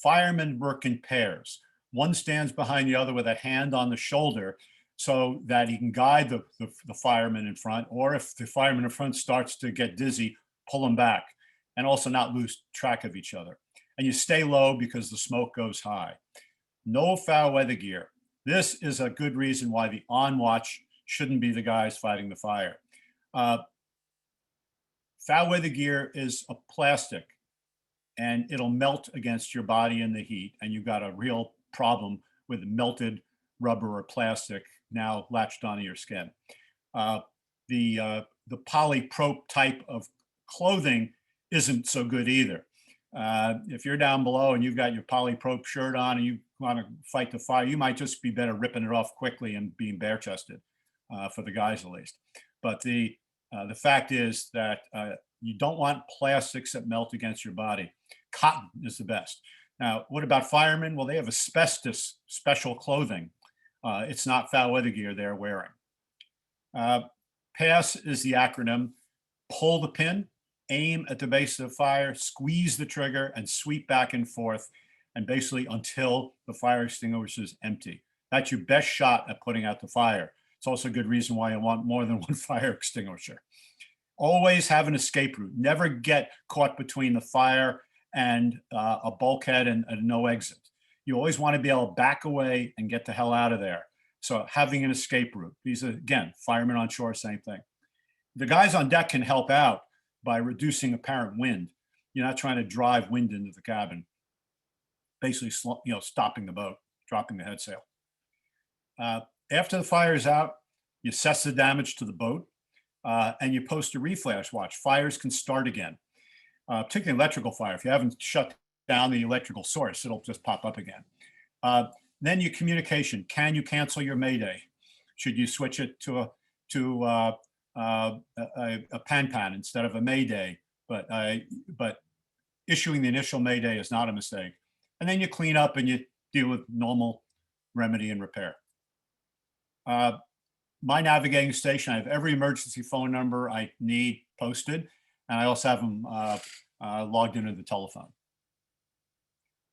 Firemen work in pairs. One stands behind the other with a hand on the shoulder so that he can guide the fireman in front, or if the fireman in front starts to get dizzy, pull him back, and also not lose track of each other. And you stay low because the smoke goes high. No foul weather gear. This is a good reason why the on watch shouldn't be the guys fighting the fire. Foul weather gear is a plastic and it'll melt against your body in the heat, and you've got a real problem with melted rubber or plastic now latched onto your skin. The polyprop type of clothing isn't so good either. If you're down below and you've got your polyprop shirt on and you want to fight the fire, you might just be better ripping it off quickly and being bare-chested, for the guys at least. But the fact is that you don't want plastics that melt against your body. Cotton is the best. Now, what about firemen? Well, they have asbestos special clothing. It's not foul weather gear they're wearing. PASS is the acronym. Pull the pin, aim at the base of the fire, squeeze the trigger, and sweep back and forth, and basically until the fire extinguisher is empty. That's your best shot at putting out the fire. It's also a good reason why you want more than 1 fire extinguisher. Always have an escape route. Never get caught between the fire and a bulkhead and no exit. You always want to be able to back away and get the hell out of there. So having an escape route. These are, again, firemen on shore, same thing. The guys on deck can help out by reducing apparent wind. You're not trying to drive wind into the cabin, basically, stopping the boat. dropping the head sail. After the fire is out, you assess the damage to the boat, and you post a reflash watch. Fires can start again, particularly electrical fire. If you haven't shut down the electrical source, it'll just pop up again. Then your communication. Can you cancel your mayday? Should you switch it to a pan instead of a mayday? But issuing the initial mayday is not a mistake. And then you clean up and you deal with normal remedy and repair. My navigating station, I have every emergency phone number I need posted, and I also have them logged into the telephone.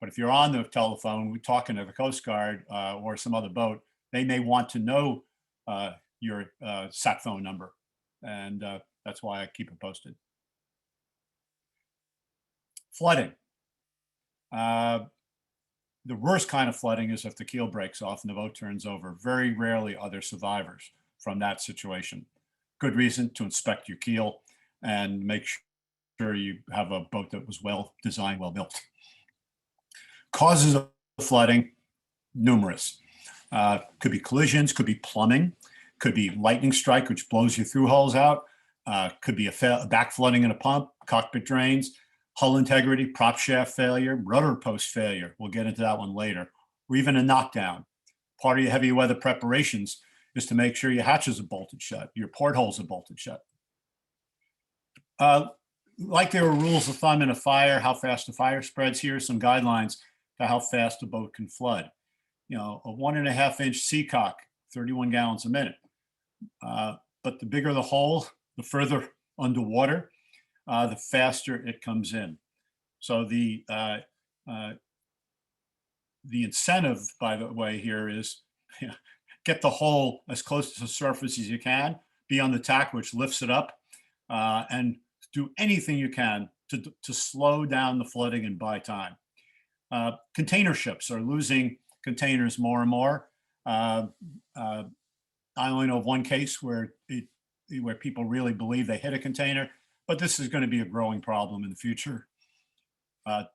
But if you're on the telephone, we're talking to the Coast Guard or some other boat, they may want to know your sat phone number, and that's why I keep it posted. Flooding. The worst kind of flooding is if the keel breaks off and the boat turns over. Very rarely are there survivors from that situation. Good reason to inspect your keel and make sure you have a boat that was well designed, well built. Causes of flooding, numerous. Could be collisions, could be plumbing, could be lightning strike, which blows your through hulls out. Could be a back flooding in a pump, cockpit drains, hull integrity, prop shaft failure, rudder post failure. We'll get into that one later. Or even a knockdown. Part of your heavy weather preparations is to make sure your hatches are bolted shut, your portholes are bolted shut. Like there are rules of thumb in a fire, how fast the fire spreads, here are some guidelines to how fast a boat can flood. You know, a 1.5-inch seacock, 31 gallons a minute. But the bigger the hole, the further underwater, the faster it comes in. So the incentive, by the way, here is get the hole as close to the surface as you can, be on the tack, which lifts it up, and do anything you can to slow down the flooding and buy time. Container ships are losing containers more and more. I only know of one case where people really believe they hit a container, but this is going to be a growing problem in the future.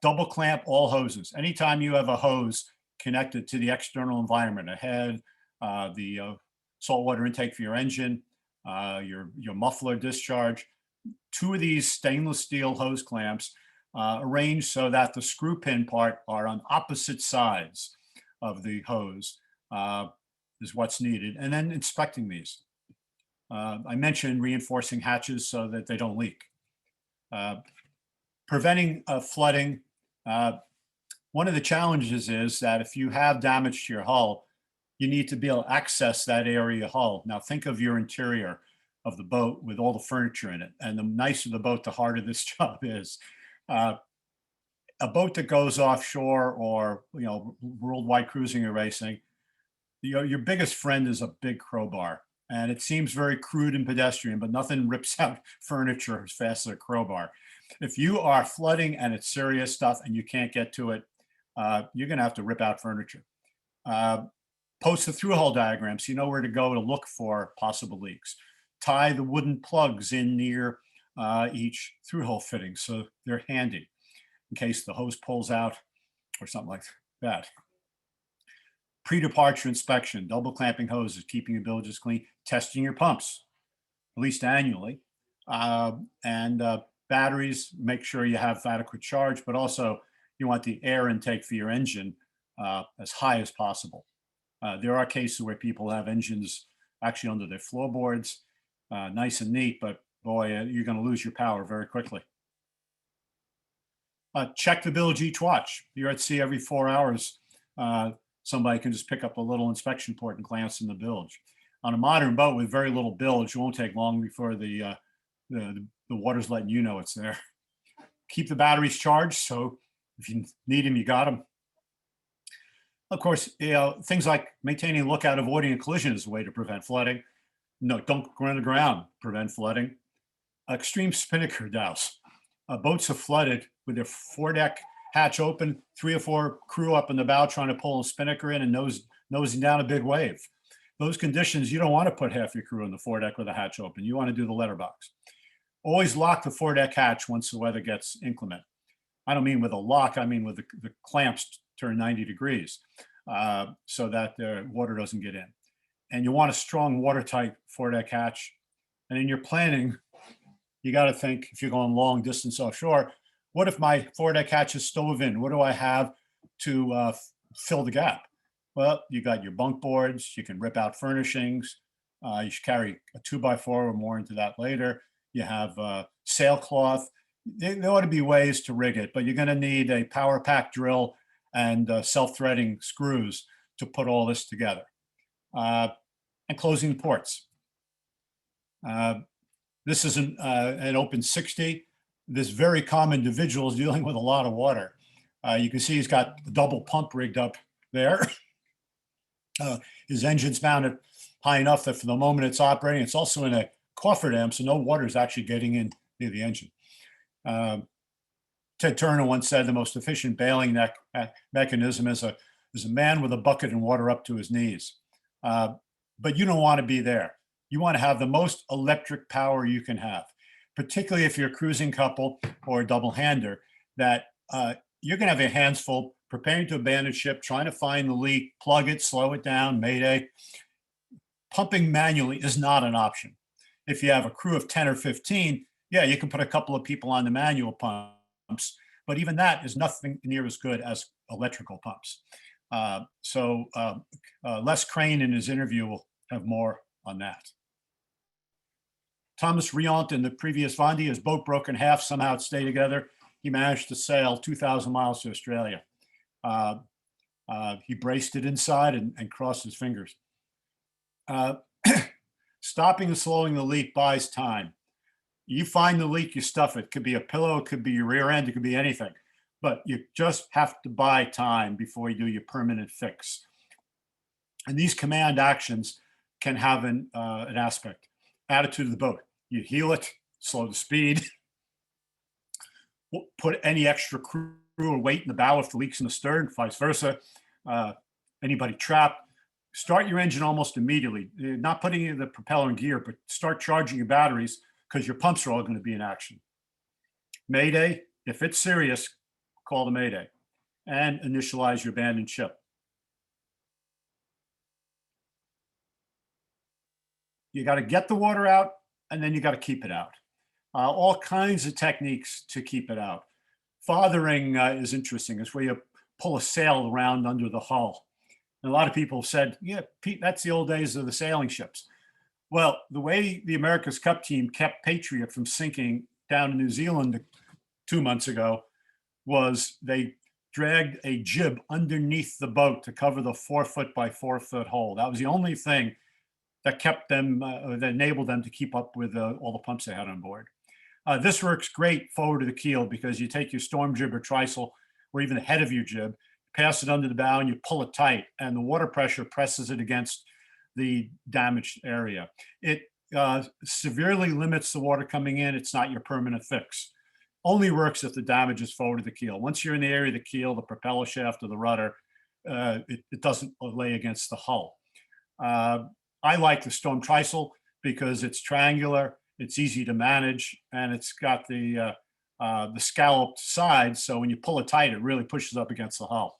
Double clamp all hoses. Anytime you have a hose connected to the external environment, a head, the saltwater intake for your engine, your muffler discharge, 2 of these stainless steel hose clamps arranged so that the screw pin part are on opposite sides of the hose is what's needed. And then inspecting these. I mentioned reinforcing hatches so that they don't leak. Preventing flooding. One of the challenges is that if you have damage to your hull, you need to be able to access that area hull. Now think of your interior of the boat with all the furniture in it. And the nicer the boat, the harder this job is. A boat that goes offshore or worldwide cruising or racing, your biggest friend is a big crowbar. And it seems very crude and pedestrian, but nothing rips out furniture as fast as a crowbar. If you are flooding and it's serious stuff and you can't get to it, you're going to have to rip out furniture. Post the through-hull diagram so you know where to go to look for possible leaks. Tie the wooden plugs in near each through-hull fitting so they're handy in case the hose pulls out or something like that. Pre-departure inspection, double clamping hoses, keeping your bilges clean, testing your pumps, at least annually. And batteries, make sure you have adequate charge, but also you want the air intake for your engine as high as possible. There are cases where people have engines actually under their floorboards, nice and neat, but boy, you're going to lose your power very quickly. Check the bilge each watch. You're at sea every 4 hours. Somebody can just pick up a little inspection port and glance in the bilge. On a modern boat with very little bilge, it won't take long before the water's letting you know it's there. Keep the batteries charged, so if you need them, you got them. Of course, things like maintaining a lookout, avoiding a collision is a way to prevent flooding. No, don't go on the ground, prevent flooding. Extreme spinnaker douse. Boats are flooded with their foredeck hatch open, 3 or 4 crew up in the bow trying to pull a spinnaker in and nosing down a big wave. Those conditions, you don't want to put half your crew on the foredeck with the hatch open. You want to do the letterbox. Always lock the foredeck hatch once the weather gets inclement. I don't mean with a lock, I mean with the clamps turn 90 degrees. so that the water doesn't get in. And you want a strong watertight foredeck hatch. And in your planning, you got to think, if you're going long distance offshore, what if my foredeck hatch is stove in? What do I have to fill the gap? Well, you got your bunk boards, you can rip out furnishings, you should carry a 2x4, or more into that later. You have sailcloth. There ought to be ways to rig it, but you're going to need a power pack drill and self-threading screws to put all this together. And closing the ports. This is an open 60. This very common individual is dealing with a lot of water. You can see he's got the double pump rigged up there. His engine's mounted high enough that for the moment it's operating, it's also in a cofferdam, so no water is actually getting in near the engine. Ted Turner once said the most efficient bailing mechanism is a man with a bucket and water up to his knees. But you don't want to be there. You want to have the most electric power you can have, particularly if you're a cruising couple or a double hander, that you're going to have your hands full preparing to abandon ship, trying to find the leak, plug it, slow it down, mayday. Pumping manually is not an option. If you have a crew of 10 or 15, yeah, you can put a couple of people on the manual pumps, but even that is nothing near as good as electrical pumps. Les Crane in his interview will have more on that. Thomas Riant in the previous Vendée, his boat broke in half, somehow it stayed together. He managed to sail 2,000 miles to Australia. He braced it inside and crossed his fingers. Stopping and slowing the leak buys time. You find the leak, you stuff it. It could be a pillow, it could be your rear end, it could be anything. But you just have to buy time before you do your permanent fix. And these command actions can have an aspect. Attitude of the boat. You heel it, slow the speed, put any extra crew or weight in the bow if the leak's in the stern, vice versa. Anybody trapped, start your engine almost immediately. Not putting in the propeller in gear, but start charging your batteries because your pumps are all going to be in action. Mayday, if it's serious, call the Mayday and initialize your abandoned ship. You got to get the water out, and then you got to keep it out. All kinds of techniques to keep it out. Fathering is interesting. It's where you pull a sail around under the hull. And a lot of people have said, yeah, Pete, that's the old days of the sailing ships. Well, the way the America's Cup team kept Patriot from sinking down in New Zealand 2 months ago was they dragged a jib underneath the boat to cover the 4-foot by 4-foot hole. That was the only thing that kept them, that enabled them to keep up with all the pumps they had on board. This works great forward of the keel because you take your storm jib or trysail, or even the head of your jib, pass it under the bow and you pull it tight, and the water pressure presses it against the damaged area. It severely limits the water coming in. It's not your permanent fix. Only works if the damage is forward of the keel. Once you're in the area of the keel, the propeller shaft, or the rudder, it doesn't lay against the hull. I like the Storm Trysail because it's triangular, it's easy to manage, and it's got the scalloped sides. So when you pull it tight, it really pushes up against the hull.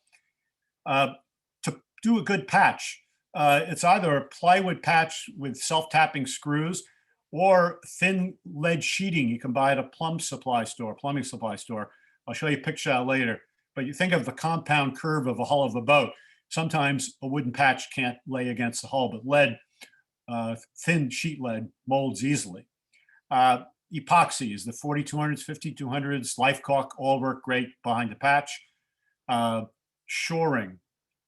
To do a good patch, it's either a plywood patch with self-tapping screws or thin lead sheeting you can buy at a plumbing supply store. I'll show you a picture of that later. But you think of the compound curve of a hull of a boat. Sometimes a wooden patch can't lay against the hull, but lead, thin sheet lead molds easily. Epoxies, the 4200s, 5200s, life caulk, all work great behind the patch. Shoring.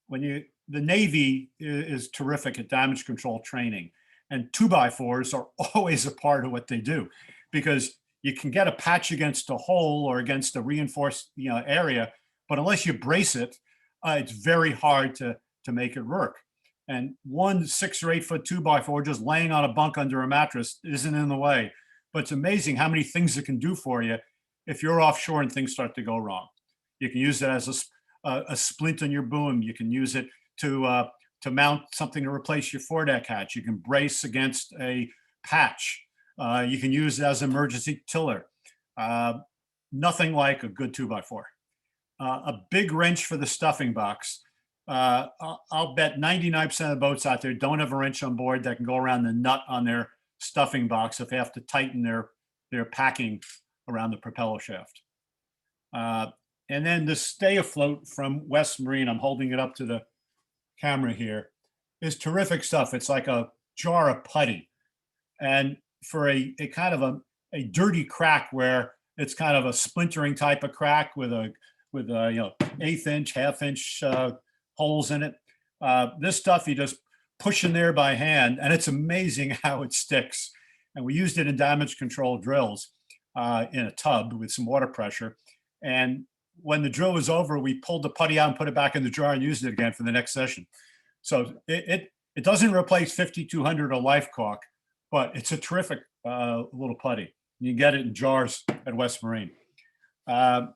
The Navy is terrific at damage control training, and 2x4s are always a part of what they do, because you can get a patch against a hole or against a reinforced area, but unless you brace it, it's very hard to make it work. And one 6 or 8 foot 2x4 just laying on a bunk under a mattress isn't in the way. But it's amazing how many things it can do for you if you're offshore and things start to go wrong. You can use it as a splint on your boom. You can use it to mount something to replace your foredeck hatch. You can brace against a patch. You can use it as an emergency tiller. Nothing like a good 2x4. A big wrench for the stuffing box. I'll bet 99% of the boats out there don't have a wrench on board that can go around the nut on their stuffing box if they have to tighten their packing around the propeller shaft. And then the stay afloat from West Marine, I'm holding it up to the camera here, is terrific stuff. It's like a jar of putty. And for a kind of a dirty crack where it's kind of a splintering type of crack with a 1/8 inch, 1/2 inch holes in it. This stuff you just push in there by hand, and it's amazing how it sticks. And we used it in damage control drills in a tub with some water pressure. And when the drill was over, we pulled the putty out and put it back in the jar and used it again for the next session. So it doesn't replace 5200 or Life Caulk, but it's a terrific little putty. You can get it in jars at West Marine. And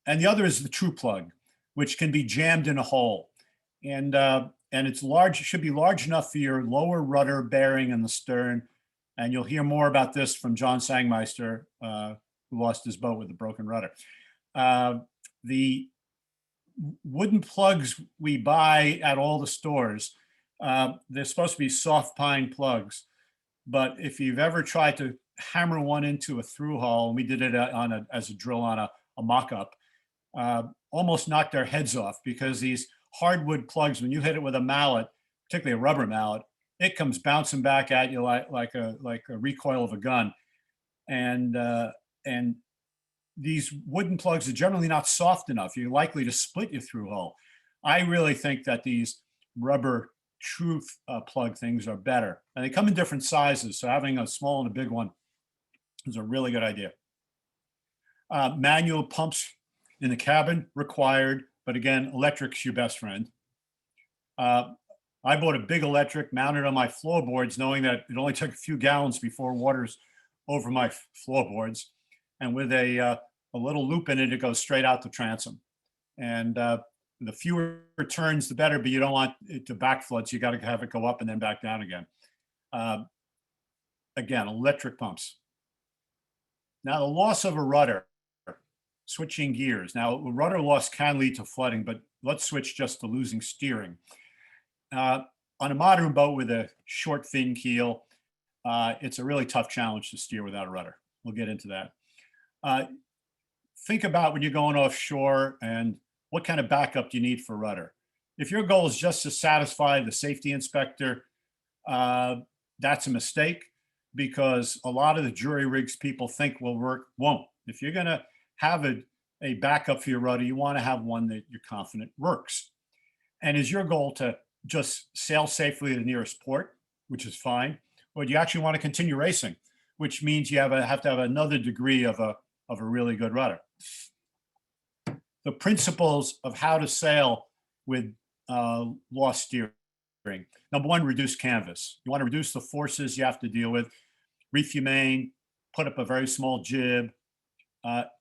the other is the True Plug, which can be jammed in a hole. And it's large, it should be large enough for your lower rudder bearing in the stern. And you'll hear more about this from John Sangmeister, who lost his boat with a broken rudder. The wooden plugs we buy at all the stores, they're supposed to be soft pine plugs. But if you've ever tried to hammer one into a through hull, we did it as a drill on a mock-up, almost knocked their heads off, because these hardwood plugs, when you hit it with a mallet, particularly a rubber mallet, it comes bouncing back at you like a recoil of a gun. And these wooden plugs are generally not soft enough. You're likely to split your through hull. I really think that these rubber True plug things are better. And they come in different sizes, so having a small and a big one is a really good idea. Manual pumps in the cabin required, but again, electric's your best friend. I bought a big electric, mounted on my floorboards, knowing that it only took a few gallons before water's over my floorboards. And with a little loop in it, it goes straight out the transom. And the fewer turns, the better, but you don't want it to backflood, so you got to have it go up and then back down again. Again, electric pumps. Now, the loss of a rudder, switching gears. Now, rudder loss can lead to flooding, but let's switch just to losing steering. On a modern boat with a short, thin keel, it's a really tough challenge to steer without a rudder. We'll get into that. Think about when you're going offshore and what kind of backup do you need for rudder. If your goal is just to satisfy the safety inspector, that's a mistake, because a lot of the jury rigs people think will work won't. If you're going to have a backup for your rudder, you want to have one that you're confident works. And is your goal to just sail safely to the nearest port, which is fine, or do you actually want to continue racing, which means you have to have another degree of a really good rudder. The principles of how to sail with lost steering. Number one, reduce canvas. You want to reduce the forces you have to deal with. Reef your main, put up a very small jib.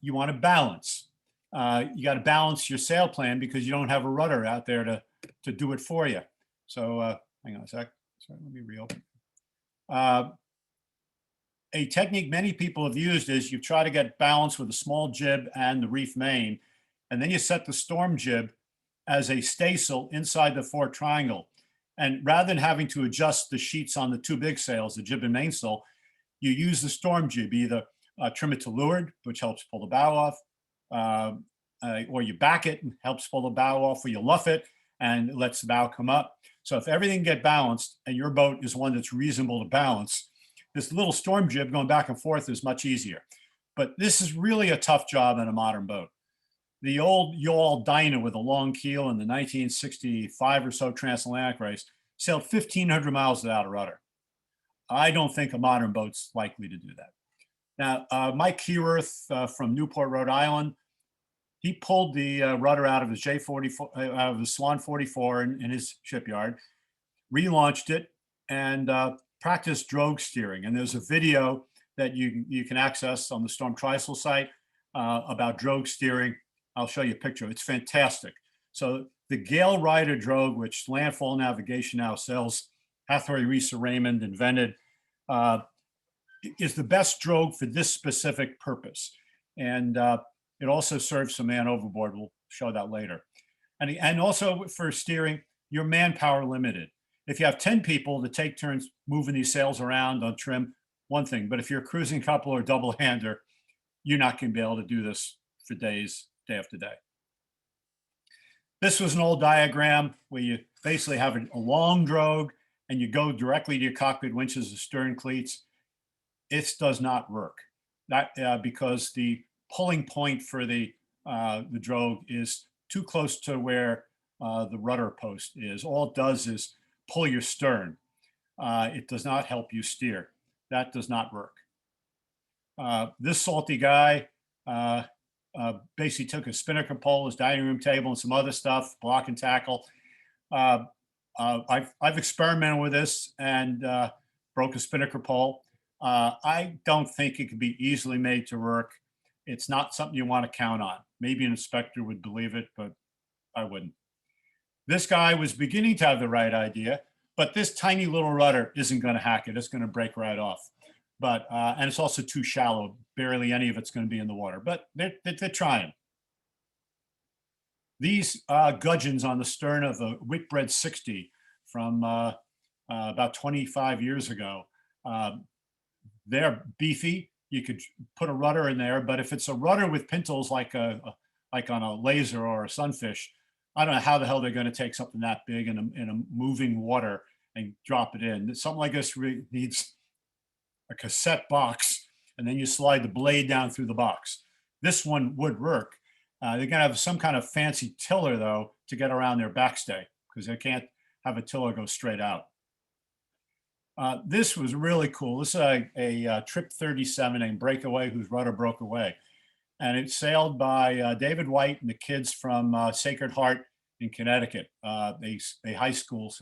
You want to balance. You got to balance your sail plan, because you don't have a rudder out there to do it for you. So hang on a sec. Sorry, let me reopen. A technique many people have used is you try to get balance with a small jib and the reef main, and then you set the storm jib as a staysail inside the fore triangle. And rather than having to adjust the sheets on the two big sails, the jib and mainsail, you use the storm jib, either trim it to leeward, which helps pull the bow off, or you back it and helps pull the bow off, or you luff it and it lets the bow come up. So if everything get balanced and your boat is one that's reasonable to balance, this little storm jib going back and forth is much easier. But this is really a tough job in a modern boat. The old yawl Dyna with a long keel in the 1965 or so transatlantic race sailed 1,500 miles without a rudder. I don't think a modern boat's likely to do that. Now, Mike Keyworth from Newport, Rhode Island, he pulled the rudder out of his J44, out of the Swan 44 in his shipyard, relaunched it, and practiced drogue steering. And there's a video that you can access on the Storm Trysail site about drogue steering. I'll show you a picture. It's fantastic. So the Gale Rider drogue, which Landfall Navigation now sells, Hathaway, Rees, Raymond invented, is the best drogue for this specific purpose. And It also serves some man overboard. We'll show that later. And also for steering, you're manpower limited. If you have 10 people to take turns moving these sails around on trim, one thing. But if you're a cruising couple or double hander, you're not going to be able to do this for days, day after day. This was an old diagram where you basically have a long drogue and you go directly to your cockpit winches or stern cleats. It does not work. That because the pulling point for the drogue is too close to where the rudder post is. All it does is pull your stern. It does not help you steer. That does not work. This salty guy basically took a spinnaker pole, his dining room table, and some other stuff, block and tackle. I've experimented with this and broke a spinnaker pole. I don't think it could be easily made to work. It's not something you want to count on. Maybe an inspector would believe it, but I wouldn't. This guy was beginning to have the right idea, but this tiny little rudder isn't going to hack it. It's going to break right off. But and it's also too shallow. Barely any of it's going to be in the water. But they're trying. These gudgeons on the stern of the Whitbread 60 from about 25 years ago, they're beefy. You could put a rudder in there, but if it's a rudder with pintles like on a laser or a sunfish, I don't know how the hell they're going to take something that big in a moving water and drop it in. Something like this needs a cassette box, and then you slide the blade down through the box. This one would work. They're going to have some kind of fancy tiller, though, to get around their backstay, because they can't have a tiller go straight out. This was really cool. This is a Trip 37 named Breakaway, whose rudder broke away. And it's sailed by David White and the kids from Sacred Heart in Connecticut, a high school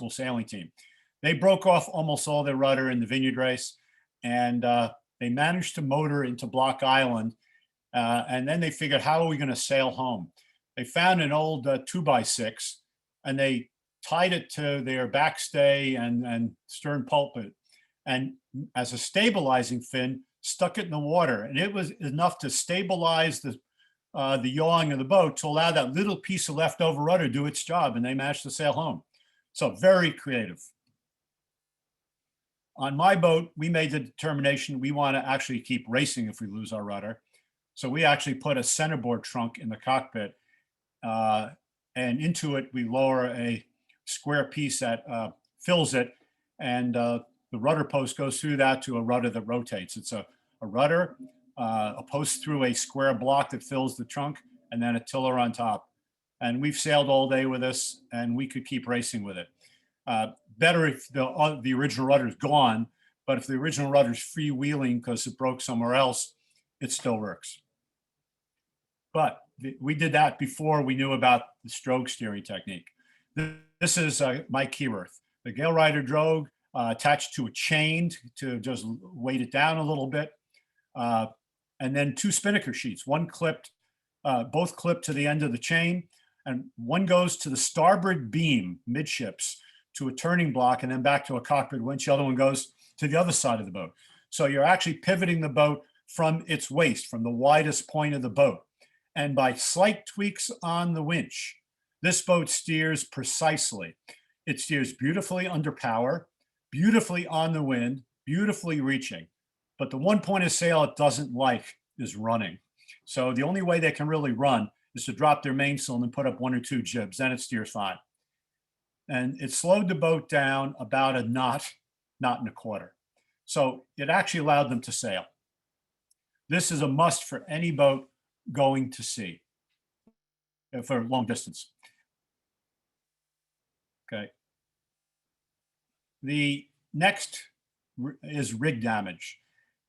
sailing team. They broke off almost all their rudder in the Vineyard race, and they managed to motor into Block Island. And then they figured, how are we going to sail home? They found an old 2x6, and they tied it to their backstay and stern pulpit, and as a stabilizing fin, stuck it in the water. And it was enough to stabilize the yawing of the boat to allow that little piece of leftover rudder do its job, and they managed to sail home. So very creative. On my boat, we made the determination we want to actually keep racing if we lose our rudder. So we actually put a centerboard trunk in the cockpit, and into it we lower a square piece that fills it, and the rudder post goes through that to a rudder that rotates. It's a rudder, a post through a square block that fills the trunk, and then a tiller on top. And we've sailed all day with this, and we could keep racing with it. Better if the original rudder is gone, but if the original rudder is freewheeling because it broke somewhere else, it still works. But we did that before we knew about the stroke steering technique. This is my Keyworth, the Gale Rider drogue attached to a chain to just weight it down a little bit. And then two spinnaker sheets, one clipped, both clipped to the end of the chain, and one goes to the starboard beam midships to a turning block and then back to a cockpit winch. The other one goes to the other side of the boat. So you're actually pivoting the boat from its waist, from the widest point of the boat. And by slight tweaks on the winch, this boat steers precisely. It steers beautifully under power, beautifully on the wind, beautifully reaching. But the one point of sail it doesn't like is running. So the only way they can really run is to drop their mainsail and put up one or two jibs, then it steers fine. And it slowed the boat down about a knot and a quarter. So it actually allowed them to sail. This is a must for any boat going to sea for long distance. Okay. The next is rig damage.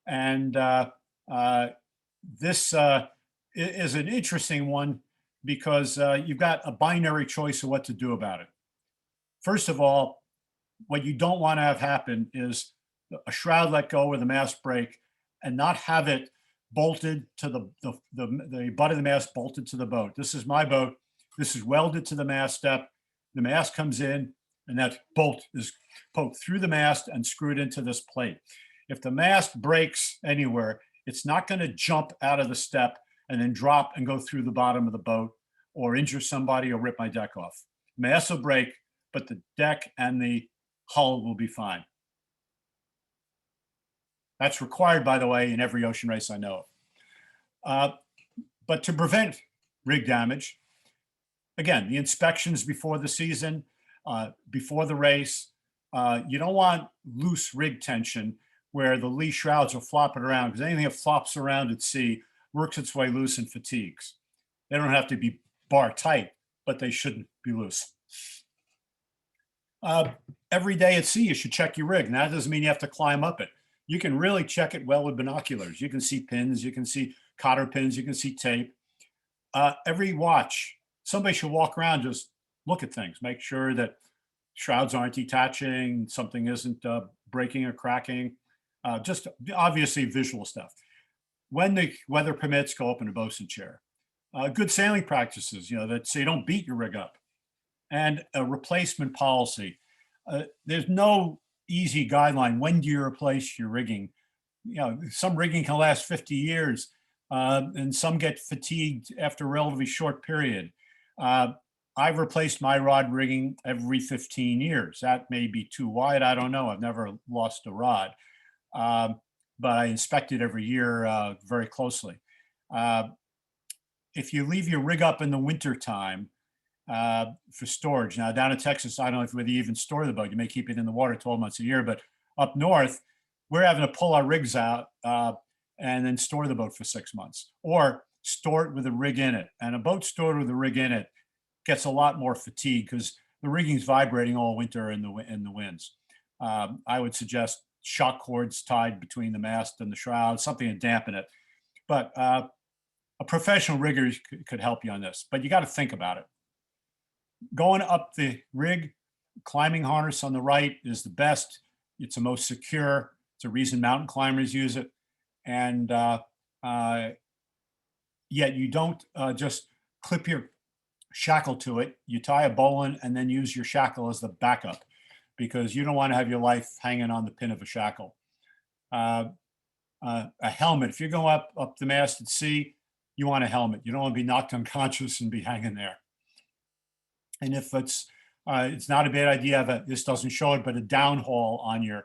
And this is an interesting one because you've got a binary choice of what to do about it. First of all, what you don't want to have happen is a shroud let go or the mast break and not have it bolted to the butt of the mast bolted to the boat. This is my boat. This is welded to the mast step. The mast comes in and that bolt is poked through the mast and screwed into this plate. If the mast breaks anywhere, It's not going to jump out of the step and then drop and go through the bottom of the boat or injure somebody or rip my deck off. Mast will break, but the deck and the hull will be fine. That's required, by the way, in every ocean race I know of. But to prevent rig damage, again, the inspections before the season, before the race, you don't want loose rig tension where the lee shrouds are flopping around, because anything that flops around at sea works its way loose and fatigues. They don't have to be bar tight, but they shouldn't be loose. Every day at sea, you should check your rig. And that doesn't mean you have to climb up it. You can really check it well with binoculars. You can see pins, you can see cotter pins, you can see tape. Every watch, somebody should walk around, just look at things, make sure that shrouds aren't detaching, something isn't breaking or cracking, just obviously visual stuff. When the weather permits, go up in a bosun chair. Good sailing practices, that so you don't beat your rig up. And a replacement policy. There's no easy guideline. When do you replace your rigging? Some rigging can last 50 years, and some get fatigued after a relatively short period. I've replaced my rod rigging every 15 years. That may be too wide. I don't know. I've never lost a rod, but I inspect it every year very closely. If you leave your rig up in the winter time, for storage. Now down in Texas, I don't know whether you even store the boat. You may keep it in the water 12 months a year, but up north, we're having to pull our rigs out and then store the boat for 6 months, or store it with a rig in it. And a boat stored with a rig in it gets a lot more fatigue because the rigging's vibrating all winter in the winds. I would suggest shock cords tied between the mast and the shroud, something to dampen it. But a professional rigger could help you on this, but you got to think about it. Going up the rig, climbing harness on the right is the best. It's the most secure. It's a reason mountain climbers use it. And yet you don't just clip your shackle to it. You tie a bowline and then use your shackle as the backup, because you don't want to have your life hanging on the pin of a shackle. A helmet. If you're going up the mast at sea, you want a helmet. You don't want to be knocked unconscious and be hanging there. And if it's not a bad idea, this doesn't show it, but a downhaul on your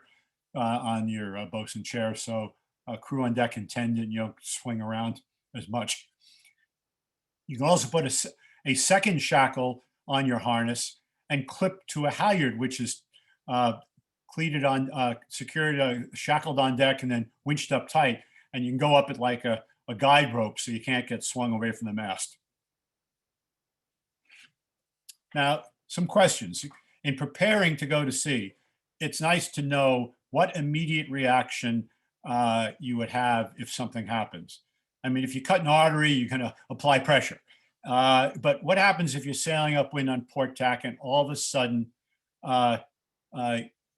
bosun chair, so a crew on deck can tend and swing around as much. You can also put a second shackle on your harness and clip to a halyard, which is cleated on, secured, shackled on deck, and then winched up tight. And you can go up it like a guide rope, so you can't get swung away from the mast. Now, some questions. In preparing to go to sea, it's nice to know what immediate reaction you would have if something happens. I mean, if you cut an artery, you're going to apply pressure. But what happens if you're sailing upwind on port tack and all of a sudden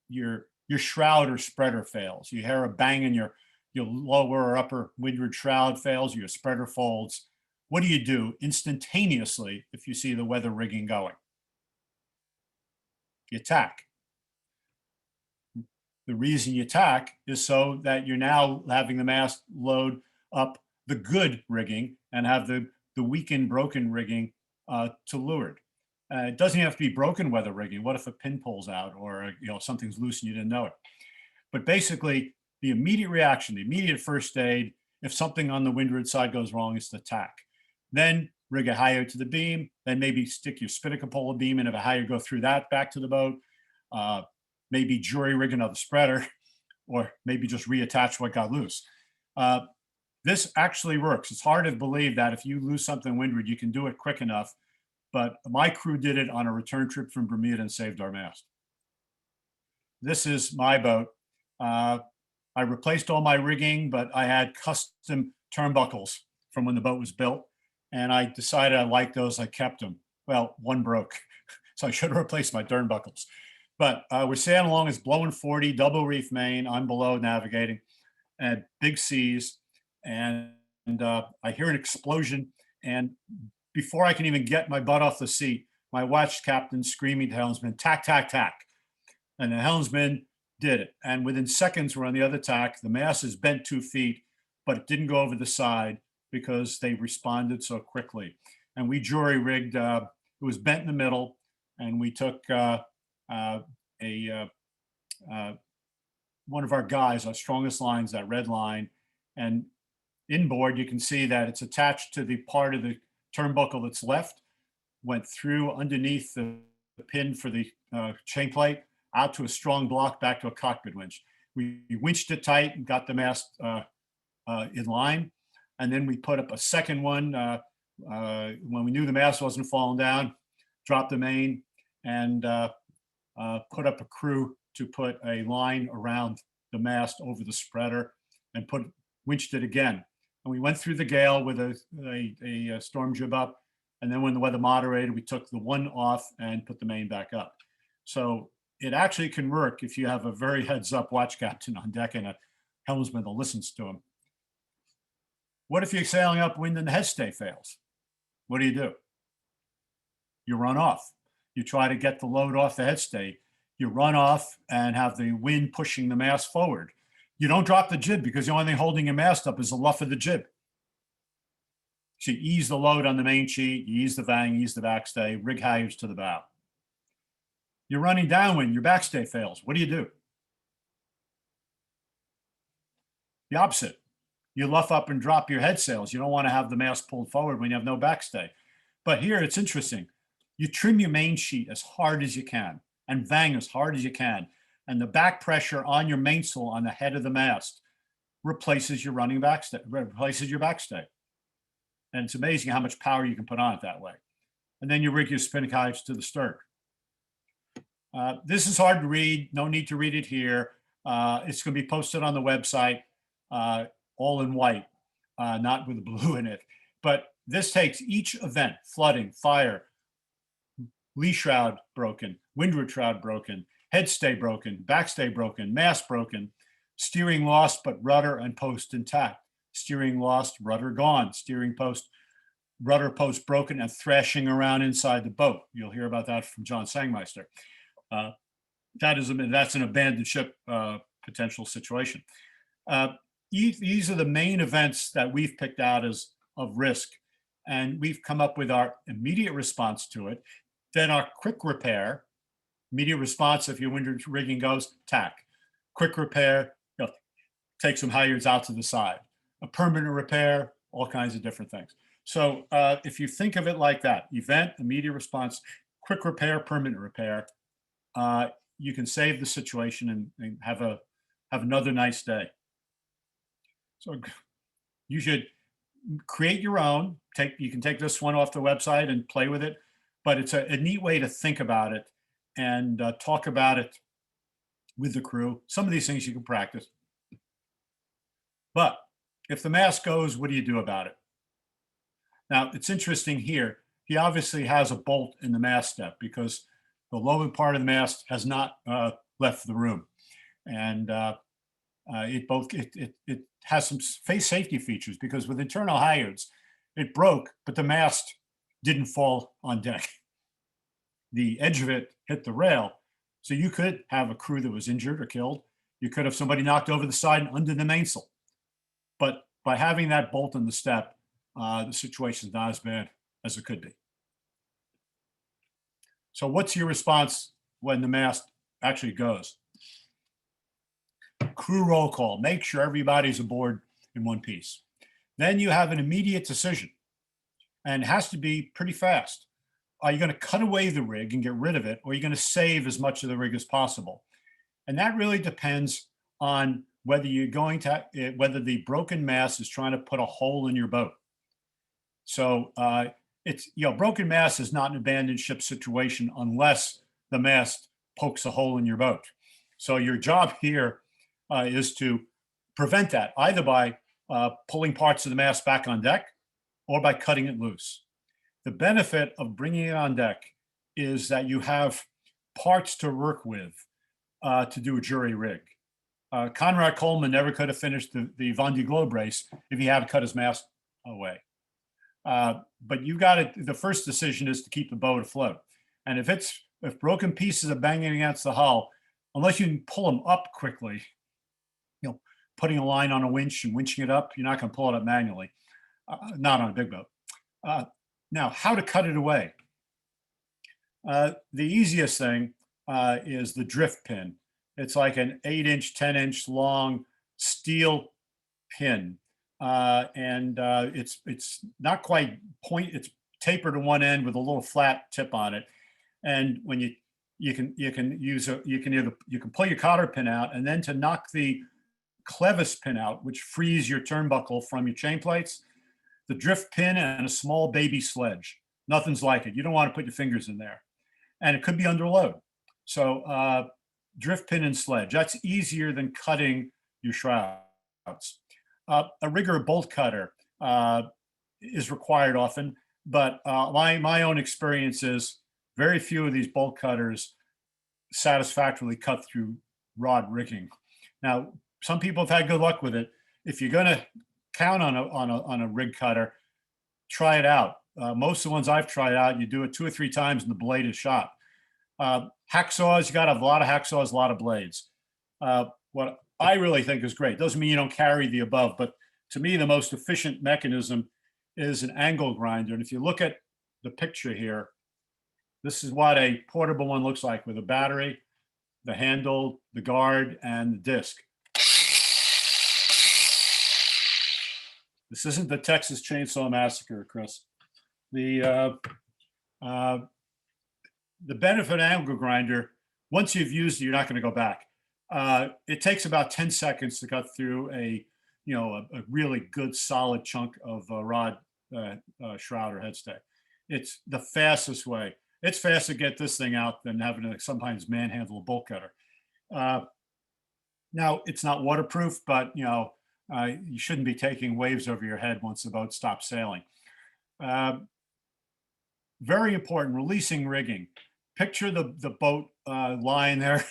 your shroud or spreader fails? You hear a bang in your lower or upper windward shroud fails, your spreader folds. What do you do instantaneously if you see the weather rigging going? You tack. The reason you tack is so that you're now having the mast load up the good rigging and have the weakened, broken rigging to leeward. It doesn't have to be broken weather rigging. What if a pin pulls out or something's loose and you didn't know it? But basically, the immediate reaction, the immediate first aid, if something on the windward side goes wrong, is to tack. Then rig a halyard to the beam, then maybe stick your spinnaker pole beam and have a halyard go through that back to the boat. Maybe jury rig another spreader, or maybe just reattach what got loose. This actually works. It's hard to believe that if you lose something windward, you can do it quick enough. But my crew did it on a return trip from Bermuda and saved our mast. This is my boat. I replaced all my rigging, but I had custom turnbuckles from when the boat was built. And I decided I liked those. I kept them. Well, one broke, so I should have replaced my turnbuckles. But we're sailing along. It's blowing 40, double reef main. I'm below navigating at big seas. And I hear an explosion. And before I can even get my butt off the seat, my watch captain screaming to helmsman, tack, tack, tack. And the helmsman did it. And within seconds, we're on the other tack. The mast is bent 2 feet. but it didn't go over the side because they responded so quickly. And we jury rigged, it was bent in the middle, and we took one of our guys, our strongest lines, that red line, and inboard, you can see that it's attached to the part of the turnbuckle that's left, went through underneath the pin for the chain plate, out to a strong block, back to a cockpit winch. We winched it tight and got the mast in line. And then we put up a second one when we knew the mast wasn't falling down, dropped the main, and put up a crew to put a line around the mast over the spreader, and winched it again. And we went through the gale with a storm jib up. And then when the weather moderated, we took the one off and put the main back up. So it actually can work if you have a very heads up watch captain on deck and a helmsman that listens to him. What if you're sailing upwind and the headstay fails? What do? You run off. You try to get the load off the headstay. You run off and have the wind pushing the mast forward. You don't drop the jib because the only thing holding your mast up is the luff of the jib. So you ease the load on the main sheet, you ease the vang, ease the backstay, rig halyards to the bow. You're running downwind, your backstay fails. What do? The opposite. You luff up and drop your head sails. You don't want to have the mast pulled forward when you have no backstay. But here it's interesting. You trim your main sheet as hard as you can and vang as hard as you can. And the back pressure on your mainsail on the head of the mast replaces your running backstay, replaces your backstay. And it's amazing how much power you can put on it that way. And then you rig your spinnaker halyards to the stern. This is hard to read. No need to read it here. It's going to be posted on the website, all in white, not with blue in it. But this takes each event: flooding, fire, lee shroud broken, windward shroud broken, headstay broken, backstay broken, mast broken, steering lost but rudder and post intact, steering lost, rudder gone, steering post, rudder post broken and thrashing around inside the boat. You'll hear about that from John Sangmeister. That's an abandoned ship potential situation. These are the main events that we've picked out as of risk, and we've come up with our immediate response to it. Then our quick repair, immediate response, if your windward rigging goes, tack. Quick repair, take some halyards out to the side. A permanent repair, all kinds of different things. So if you think of it like that, event, immediate response, quick repair, permanent repair, you can save the situation and have another nice day. So you should create your own. You can take this one off the website and play with it, but it's a neat way to think about it and talk about it with the crew. Some of these things you can practice. But if the mast goes, what do you do about it? Now, it's interesting here. He obviously has a bolt in the mast step because the lower part of the mast has not left the room. And it has some face safety features because with internal halyards, it broke, but the mast didn't fall on deck. The edge of it hit the rail. So you could have a crew that was injured or killed. You could have somebody knocked over the side and under the mainsail. But by having that bolt in the step, the situation is not as bad as it could be. So what's your response when the mast actually goes? Crew roll call. Make sure everybody's aboard in one piece. Then you have an immediate decision, and it has to be pretty fast. Are you going to cut away the rig and get rid of it, or are you going to save as much of the rig as possible? And that really depends on whether whether the broken mast is trying to put a hole in your boat. So broken mast is not an abandoned ship situation unless the mast pokes a hole in your boat. So your job here is to prevent that either by pulling parts of the mast back on deck or by cutting it loose. The benefit of bringing it on deck is that you have parts to work with to do a jury rig. Conrad Coleman never could have finished the Vendée Globe race if he had cut his mast away. But the first decision is to keep the boat afloat. And if broken pieces are banging against the hull, unless you can pull them up quickly, putting a line on a winch and winching it up, you're not going to pull it up manually, not on a big boat. Now, how to cut it away? The easiest thing is the drift pin. It's like an 8-inch, 10-inch long steel pin, and it's not quite point. It's tapered to one end with a little flat tip on it. And when you can pull your cotter pin out, and then to knock the clevis pin out, which frees your turnbuckle from your chain plates, the drift pin and a small baby sledge. Nothing's like it. You don't want to put your fingers in there, and it could be under load. So drift pin and sledge. That's easier than cutting your shrouds. A rigger bolt cutter is required often, but my own experience is very few of these bolt cutters satisfactorily cut through rod rigging. Now, some people have had good luck with it. If you're going to count on a rig cutter, try it out. Most of the ones I've tried out, you do it 2 or 3 times and the blade is shot. Hacksaws, you got to have a lot of hacksaws, a lot of blades. What I really think is great, doesn't mean you don't carry the above, but to me, the most efficient mechanism is an angle grinder. And if you look at the picture here, this is what a portable one looks like, with a battery, the handle, the guard, and the disc. This isn't the Texas Chainsaw Massacre, Chris. The benefit of angle grinder, once you've used it, you're not going to go back. It takes about 10 seconds to cut through a really good solid chunk of rod shroud or headstay. It's the fastest way. It's faster to get this thing out than having to sometimes manhandle a bolt cutter. Now, it's not waterproof, but you shouldn't be taking waves over your head once the boat stops sailing. Very important, releasing rigging. Picture the boat lying there,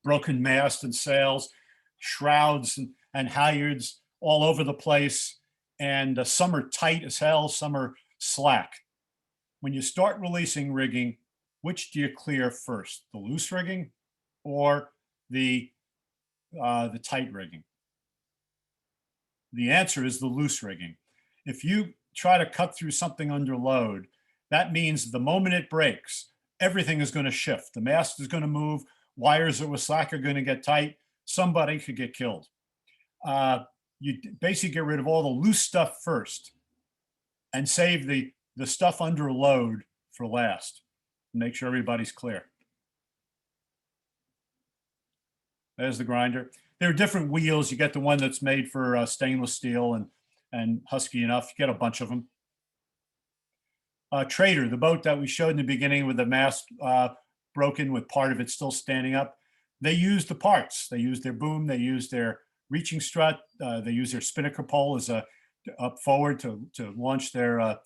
broken mast and sails, shrouds and halyards all over the place, and some are tight as hell, some are slack. When you start releasing rigging, which do you clear first, the loose rigging or the tight rigging? The answer is the loose rigging. If you try to cut through something under load, that means the moment it breaks, everything is going to shift. The mast is going to move, wires that were slack are going to get tight, somebody could get killed. You basically get rid of all the loose stuff first and save the stuff under load for last. Make sure everybody's clear. There's the grinder. There are different wheels. You get the one that's made for stainless steel and husky enough. You get a bunch of them. Trader, the boat that we showed in the beginning with the mast broken with part of it still standing up, they used the parts. They used their boom. They used their reaching strut. They used their spinnaker pole as a up forward to launch their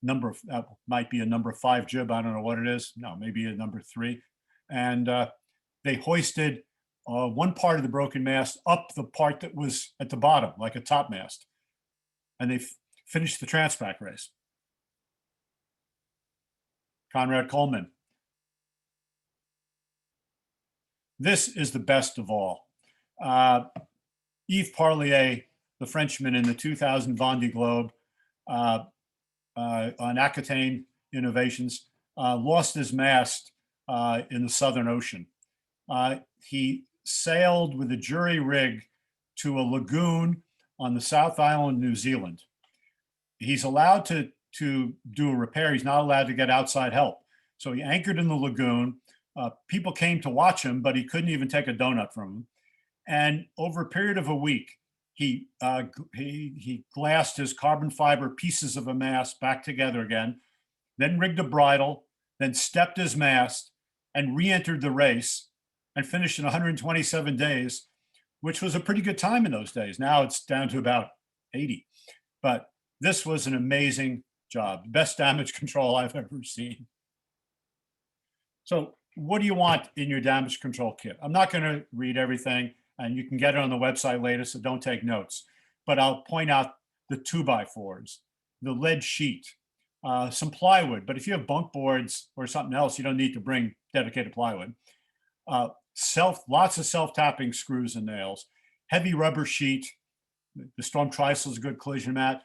number of, might be a number 5 jib. I don't know what it is. No, maybe a number 3. And they hoisted one part of the broken mast up the part that was at the bottom, like a top mast. And they finished the Transpac race. Conrad Coleman. This is the best of all. Yves Parlier, the Frenchman in the 2000 Vendée Globe on Aquitaine Innovations, lost his mast in the Southern Ocean. He sailed with a jury rig to a lagoon on the South Island, New Zealand. He's allowed to do a repair. He's not allowed to get outside help. So he anchored in the lagoon. People came to watch him, but he couldn't even take a donut from them. And over a period of a week, he glassed his carbon fiber pieces of a mast back together again, then rigged a bridle, then stepped his mast and re-entered the race and finished in 127 days, which was a pretty good time in those days. Now it's down to about 80. But this was an amazing job. Best damage control I've ever seen. So what do you want in your damage control kit? I'm not going to read everything, and you can get it on the website later, so don't take notes. But I'll point out the 2x4s, the lead sheet, some plywood. But if you have bunk boards or something else, you don't need to bring dedicated plywood. Lots of self-tapping screws and nails, heavy rubber sheet, The Storm Trysail is a good collision mat.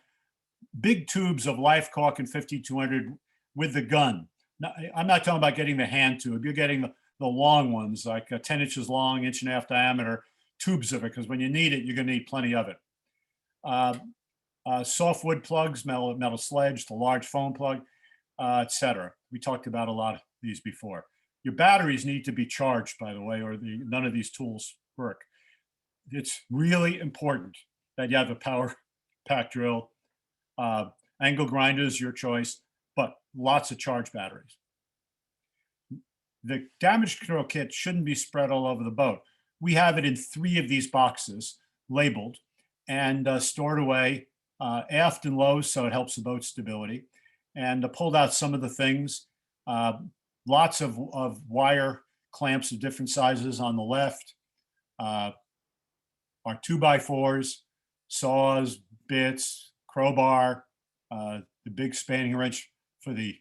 Big tubes of Life Caulk and 5200 with the gun. Now, I'm not talking about getting the hand tube. You're getting the long ones, like 10 inches long, 1.5 diameter tubes of it, because when you need it, you're going to need plenty of it. Softwood plugs, metal sledge, the large foam plug, etc. We talked about a lot of these before. Your batteries need to be charged, by the way, or none of these tools work. It's really important that you have a power pack drill. Angle grinders, your choice, but lots of charge batteries. The damage control kit shouldn't be spread all over the boat. We have it in 3 of these boxes labeled and stored away aft and low, so it helps the boat stability. And pulled out some of the things. Lots of wire clamps of different sizes on the left. Our 2x4s, saws, bits, crowbar, the big spanning wrench for the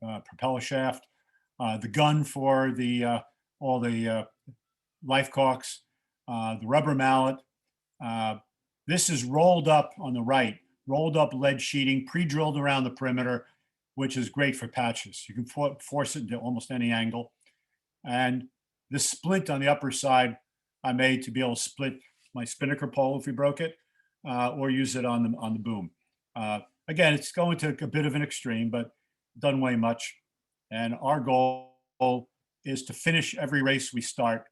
propeller shaft, the gun for the all the life caulks, the rubber mallet. This is rolled up on the right, rolled up lead sheeting, pre-drilled around the perimeter, which is great for patches. You can force it into almost any angle. And the splint on the upper side, I made to be able to split my spinnaker pole if we broke it, or use it on the boom. Again, it's going to a bit of an extreme, but doesn't weigh much. And our goal is to finish every race we start,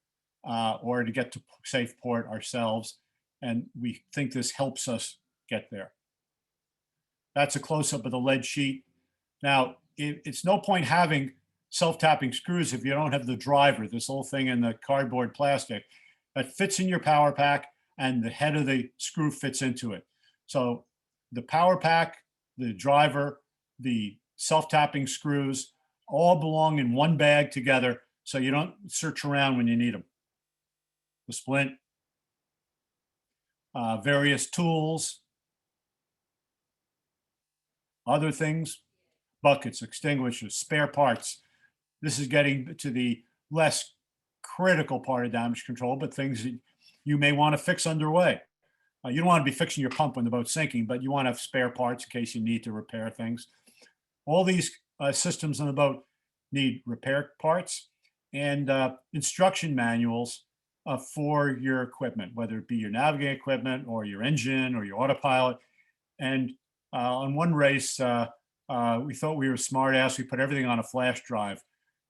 or to get to safe port ourselves. And we think this helps us get there. That's a close-up of the lead sheet. Now, it's no point having self-tapping screws if you don't have the driver, this whole thing in the cardboard plastic that fits in your power pack, and the head of the screw fits into it. So the power pack, the driver, the self-tapping screws all belong in one bag together, so you don't search around when you need them. The splint, various tools, other things, buckets, extinguishers, spare parts. This is getting to the less critical part of damage control, but things that you may want to fix underway. You don't want to be fixing your pump when the boat's sinking, but you want to have spare parts in case you need to repair things. All these systems on the boat need repair parts and instruction manuals for your equipment, whether it be your navigating equipment or your engine or your autopilot. And on one race, we thought we were smart ass. We put everything on a flash drive.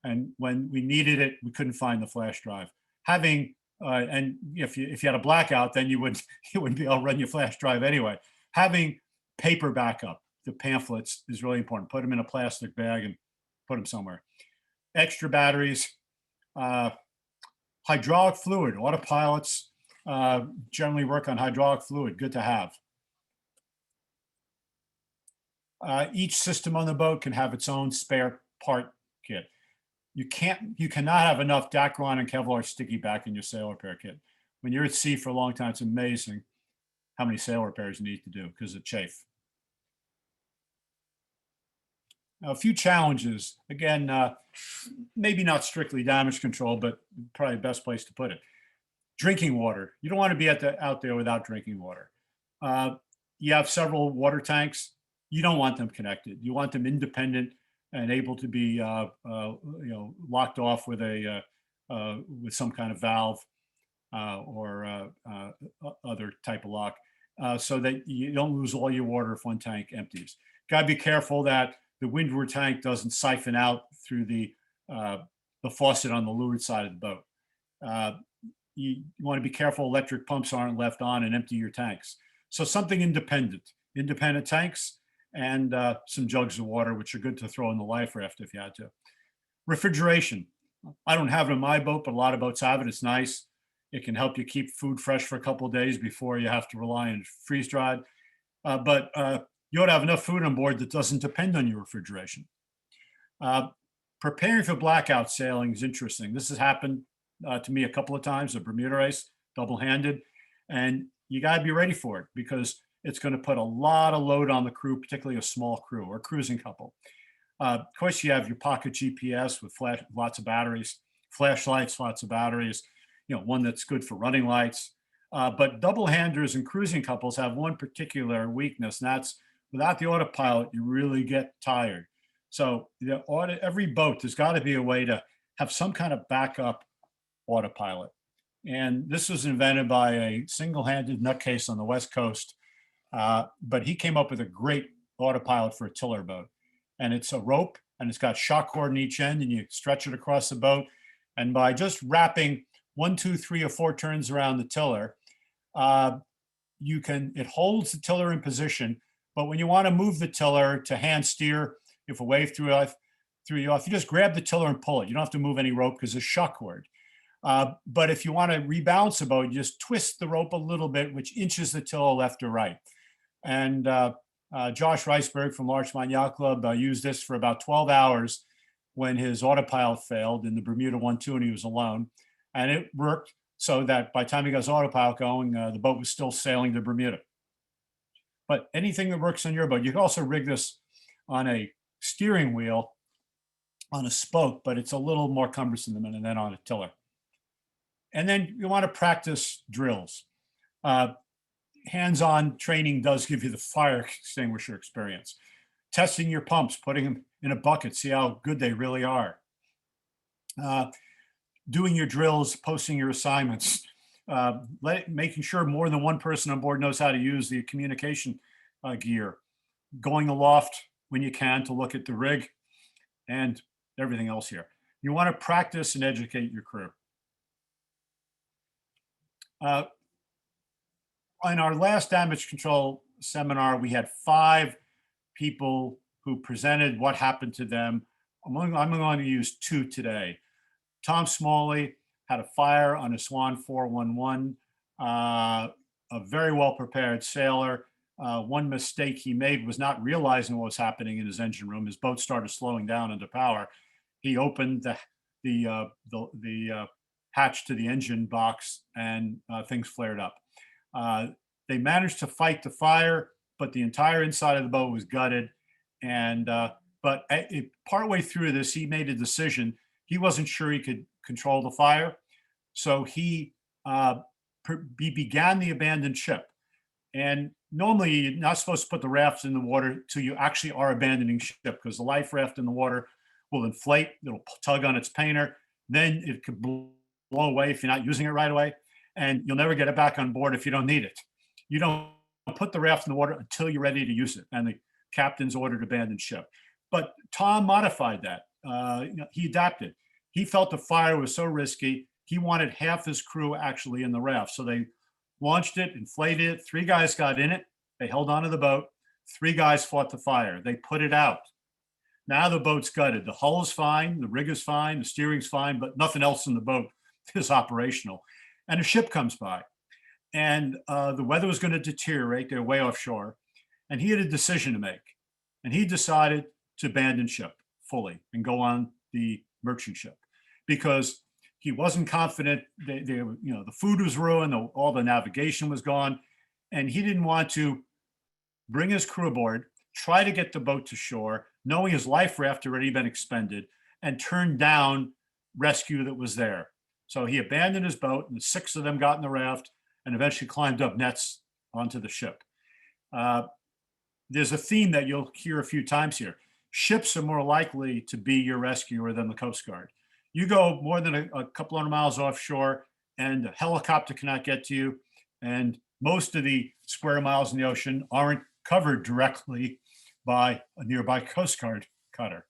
And when we needed it, we couldn't find the flash drive. Having, and if you had a blackout, then you wouldn't be able to run your flash drive anyway. Having paper backup, the pamphlets, is really important. Put them in a plastic bag and put them somewhere. Extra batteries, hydraulic fluid. Autopilots generally work on hydraulic fluid, good to have. Each system on the boat can have its own spare part kit. You cannot have enough Dacron and Kevlar sticky back in your sail repair kit. When you're at sea for a long time, it's amazing how many sail repairs you need to do because of chafe. Now, a few challenges. Again, maybe not strictly damage control, but probably the best place to put it. Drinking water. You don't want to be out there without drinking water. You have several water tanks. You don't want them connected. You want them independent and able to be locked off with with some kind of valve or other type of lock, so that you don't lose all your water if one tank empties. Got to be careful that the windward tank doesn't siphon out through the faucet on the leeward side of the boat. You want to be careful electric pumps aren't left on and empty your tanks. So something independent tanks, and some jugs of water, which are good to throw in the life raft if you had to. Refrigeration. I don't have it in my boat, but a lot of boats have it. It's nice. It can help you keep food fresh for a couple of days before you have to rely on freeze dried. But you ought to have enough food on board that doesn't depend on your refrigeration. Preparing for blackout sailing is interesting. This has happened to me a couple of times, a Bermuda race, double-handed, and you got to be ready for it because it's going to put a lot of load on the crew, particularly a small crew or a cruising couple. Of course, you have your pocket GPS with lots of batteries, flashlights, lots of batteries, one that's good for running lights. But double-handers and cruising couples have one particular weakness, and that's without the autopilot, you really get tired. So every boat, there's got to be a way to have some kind of backup autopilot. And this was invented by a single-handed nutcase on the West Coast. But he came up with a great autopilot for a tiller boat. And it's a rope, and it's got shock cord in each end, and you stretch it across the boat. And by just wrapping 1, 2, 3, or 4 turns around the tiller, it holds the tiller in position. But when you want to move the tiller to hand steer, if a wave threw you off, you just grab the tiller and pull it. You don't have to move any rope because there's shock cord. But if you want to rebalance the boat, you just twist the rope a little bit, which inches the tiller left or right. And Josh Reisberg from Larchmont Yacht Club used this for about 12 hours when his autopilot failed in the Bermuda 1-2 and he was alone. And it worked so that by the time he got his autopilot going, the boat was still sailing to Bermuda. But anything that works on your boat, you can also rig this on a steering wheel on a spoke, but it's a little more cumbersome than on a tiller. And then you want to practice drills. Hands-on training does give you the fire extinguisher experience. Testing your pumps, putting them in a bucket, see how good they really are. Doing your drills, posting your assignments, making sure more than one person on board knows how to use the communication gear. Going aloft when you can to look at the rig and everything else here. You want to practice and educate your crew. In our last damage control seminar, we had 5 people who presented what happened to them. I'm going to use 2 today. Tom Smalley had a fire on a Swan 411, a very well-prepared sailor. One mistake he made was not realizing what was happening in his engine room. His boat started slowing down under power. He opened the hatch to the engine box, and things flared up. They managed to fight the fire, but the entire inside of the boat was gutted. And but partway through this, he made a decision. He wasn't sure he could control the fire, so he began the abandoned ship. And normally, you're not supposed to put the rafts in the water till you actually are abandoning ship, because the life raft in the water will inflate, it'll tug on its painter, then it could blow away if you're not using it right away, and you'll never get it back on board if you don't need it. You don't put the raft in the water until you're ready to use it, and the captain's ordered abandoned ship. But Tom modified that. He adapted. He felt the fire was so risky, he wanted half his crew actually in the raft. So they launched it, inflated it. 3 guys got in it. They held onto the boat. 3 guys fought the fire. They put it out. Now the boat's gutted. The hull is fine. The rig is fine. The steering's fine, but nothing else in the boat is operational. And a ship comes by. And the weather was going to deteriorate. They're way offshore. And he had a decision to make. And he decided to abandon ship fully and go on the merchant ship, because he wasn't confident. The food was ruined, all the navigation was gone, and he didn't want to bring his crew aboard, try to get the boat to shore, knowing his life raft had already been expended, and turn down rescue that was there. So he abandoned his boat, and the 6 of them got in the raft and eventually climbed up nets onto the ship. There's a theme that you'll hear a few times here. Ships are more likely to be your rescuer than the Coast Guard. You go more than a couple hundred miles offshore and a helicopter cannot get to you, and most of the square miles in the ocean aren't covered directly by a nearby Coast Guard cutter.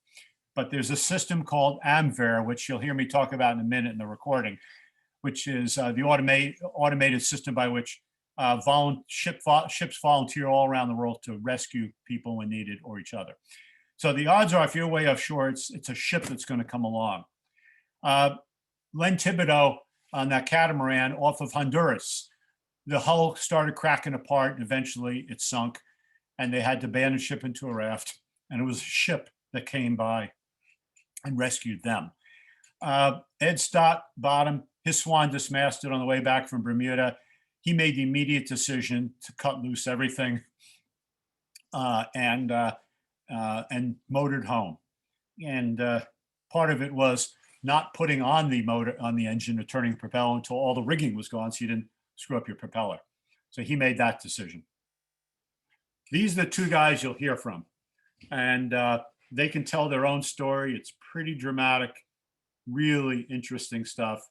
But there's a system called AMVER, which you'll hear me talk about in a minute in the recording, which is the automated system by which ships volunteer all around the world to rescue people when needed or each other. So the odds are, if you're way offshore, it's a ship that's going to come along. Len Thibodeau on that catamaran off of Honduras, the hull started cracking apart, and eventually it sunk, and they had to abandon ship into a raft, and it was a ship that came by and rescued them. Ed Stott Bottom, his Swan dismasted on the way back from Bermuda. He made the immediate decision to cut loose everything and motored home. And part of it was not putting on the motor on the engine or turning the propeller until all the rigging was gone, so you didn't screw up your propeller. So he made that decision. These are the two guys you'll hear from, and they can tell their own story. It's pretty dramatic, really interesting stuff,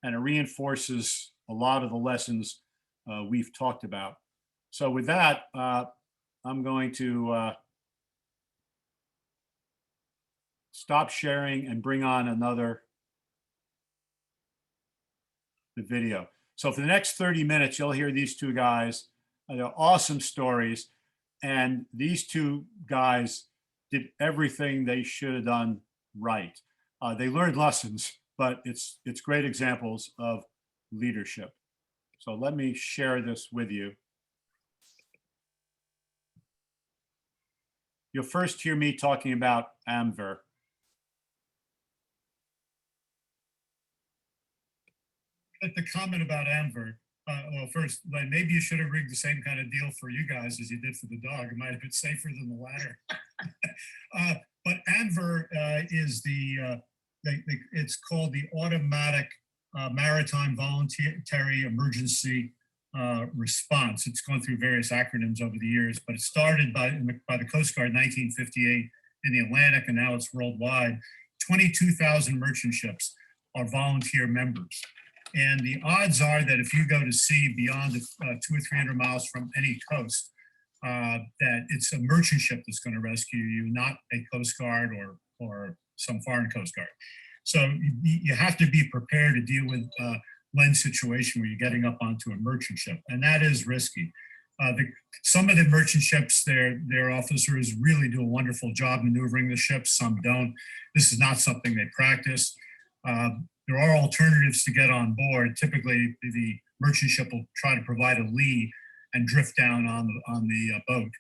and it reinforces a lot of the lessons we've talked about. So with that, I'm going to stop sharing and bring on the video. So for the next 30 minutes, you'll hear these two guys. They're awesome stories. And these two guys did everything they should have done right. They learned lessons, but it's great examples of leadership. So let me share this with you. You'll first hear me talking about AMVER. The comment about AMVER, well, first, like, maybe you should have rigged the same kind of deal for you guys as you did for the dog. It might have been safer than the latter. But AMVER is it's called the Automatic Maritime Voluntary Emergency Response. It's gone through various acronyms over the years, but it started by the Coast Guard in 1958 in the Atlantic, and now it's worldwide. 22,000 merchant ships are volunteer members. And the odds are that if you go to sea beyond 200 or 300 miles from any coast, that it's a merchant ship that's going to rescue you, not a Coast Guard or some foreign Coast Guard. So you have to be prepared to deal with lens situation where you're getting up onto a merchant ship, and that is risky. Some of the merchant ships, their officers really do a wonderful job maneuvering the ships. Some don't. This is not something they practice. There are alternatives to get on board. Typically, the merchant ship will try to provide a lee and drift down on the boat,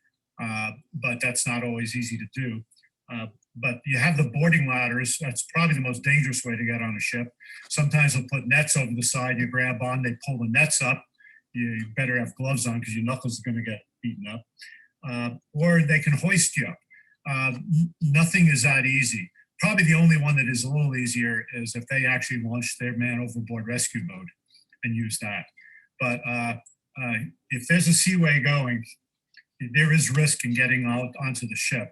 but that's not always easy to do. But you have the boarding ladders. That's probably the most dangerous way to get on a ship. Sometimes they'll put nets over the side. You grab on, they pull the nets up. You better have gloves on because your knuckles are going to get beaten up. Or they can hoist you up. Nothing is that easy. Probably the only one that is a little easier is if they actually launch their man overboard rescue boat and use that. But if there's a seaway going, there is risk in getting out onto the ship.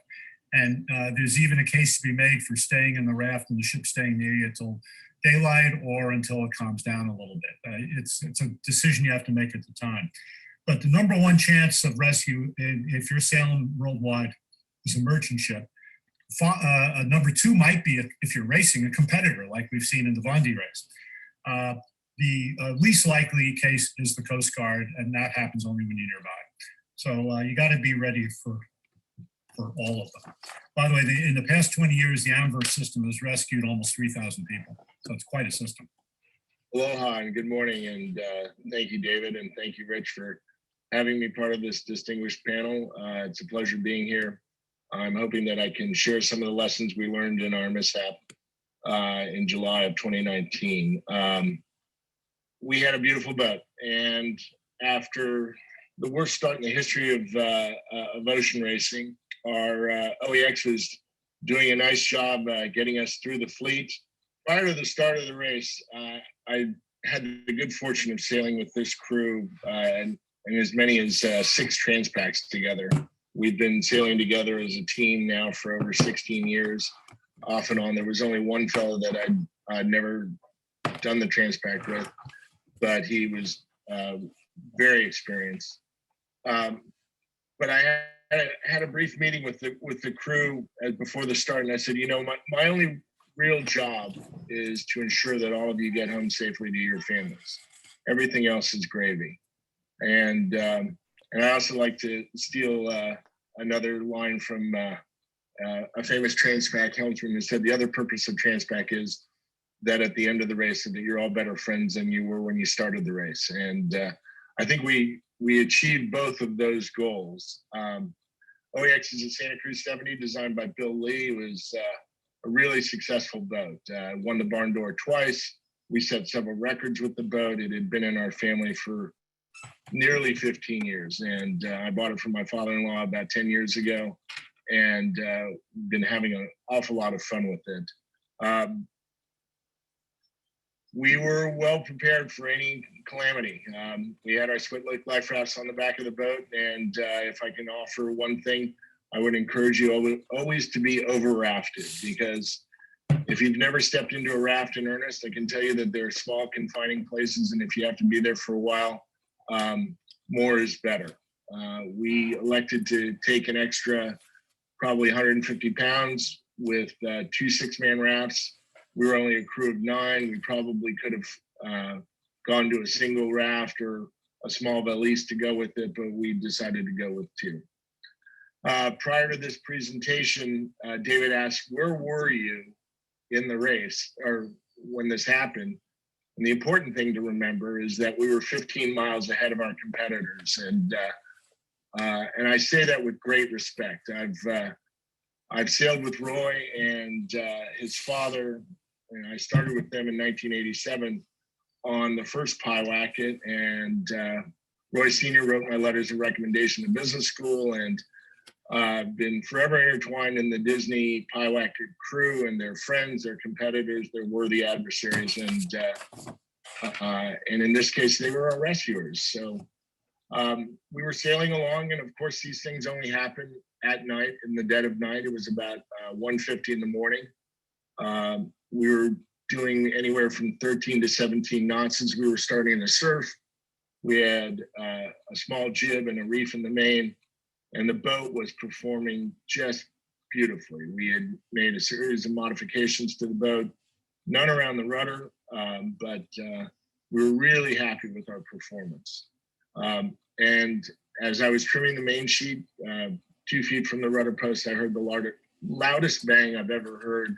And there's even a case to be made for staying in the raft and the ship staying near you until daylight or until it calms down a little bit. It's a decision you have to make at the time. But the number one chance of rescue, if you're sailing worldwide, is a merchant ship. Number two might be, if you're racing, a competitor like we've seen in the Vendée race. The least likely case is the Coast Guard, and that happens only when you're nearby. So you got to be ready for all of them. By the way, in the past 20 years, the AMVER system has rescued almost 3,000 people. So it's quite a system. Aloha and good morning, and thank you, David, and thank you, Rich, for having me part of this distinguished panel. It's a pleasure being here. I'm hoping that I can share some of the lessons we learned in our mishap in July of 2019. We had a beautiful boat, and after the worst start in the history of ocean racing, our OEX was doing a nice job getting us through the fleet. Prior to the start of the race, I had the good fortune of sailing with this crew and as many as 6 Transpacks together. We've been sailing together as a team now for over 16 years, off and on. There was only one fellow that I'd never done the Transpac with, but he was very experienced. But I had a brief meeting with the crew before the start, and I said, you know, my only real job is to ensure that all of you get home safely to your families. Everything else is gravy. And I also like to steal another line from a famous Transpac helmsman who said the other purpose of Transpac is that at the end of the race, that you're all better friends than you were when you started the race. And I think we achieved both of those goals. OEX is a Santa Cruz 70 designed by Bill Lee. It was a really successful boat. Won the barn door twice. We set several records with the boat. It had been in our family for nearly 15 years. And I bought it from my father-in-law about 10 years ago, and been having an awful lot of fun with it. we were well prepared for any calamity. We had our split lake life rafts on the back of the boat, and if I can offer one thing, I would encourage you always to be over rafted, because if you've never stepped into a raft in earnest, I can tell you that they're small confining places, and if you have to be there for a while, more is better. We elected to take an extra probably 150 pounds with 2 6-man rafts. We were only a crew of 9. We probably could have gone to a single raft or a small valise to go with it, but we decided to go with 2. Prior to this presentation, David asked, where were you in the race or when this happened? And the important thing to remember is that we were 15 miles ahead of our competitors. And I say that with great respect. I've sailed with Roy and his father, and I started with them in 1987 on the first Pyewacket, and Roy Sr. wrote my letters of recommendation to business school, and I've been forever intertwined in the Disney Pyewacket crew and their friends, their competitors, their worthy adversaries, and in this case, they were our rescuers. So we were sailing along, and of course, these things only happen at night, in the dead of night. It was about 1:50 in the morning. We were doing anywhere from 13 to 17 knots as we were starting to surf. We had a small jib and a reef in the main, and the boat was performing just beautifully. We had made a series of modifications to the boat, none around the rudder, but we were really happy with our performance. And as I was trimming the main sheet, 2 feet from the rudder post, I heard the loudest bang I've ever heard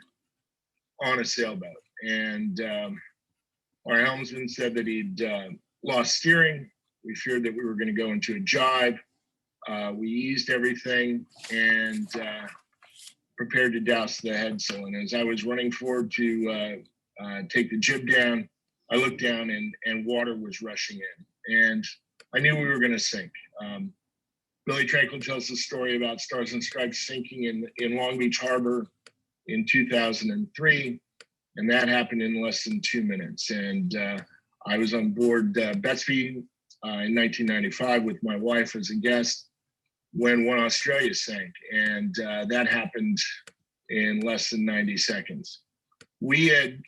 on a sailboat. And our helmsman said that he'd lost steering. We feared that we were going to go into a jibe. We eased everything and prepared to douse the headsail. And as I was running forward to take the jib down, I looked down and water was rushing in. And I knew we were going to sink. Billy Tranquil tells the story about Stars and Stripes sinking in Long Beach Harbor in 2003. And that happened in less than 2 minutes. And I was on board Betsby in 1995 with my wife as a guest when One Australia sank. And that happened in less than 90 seconds. We had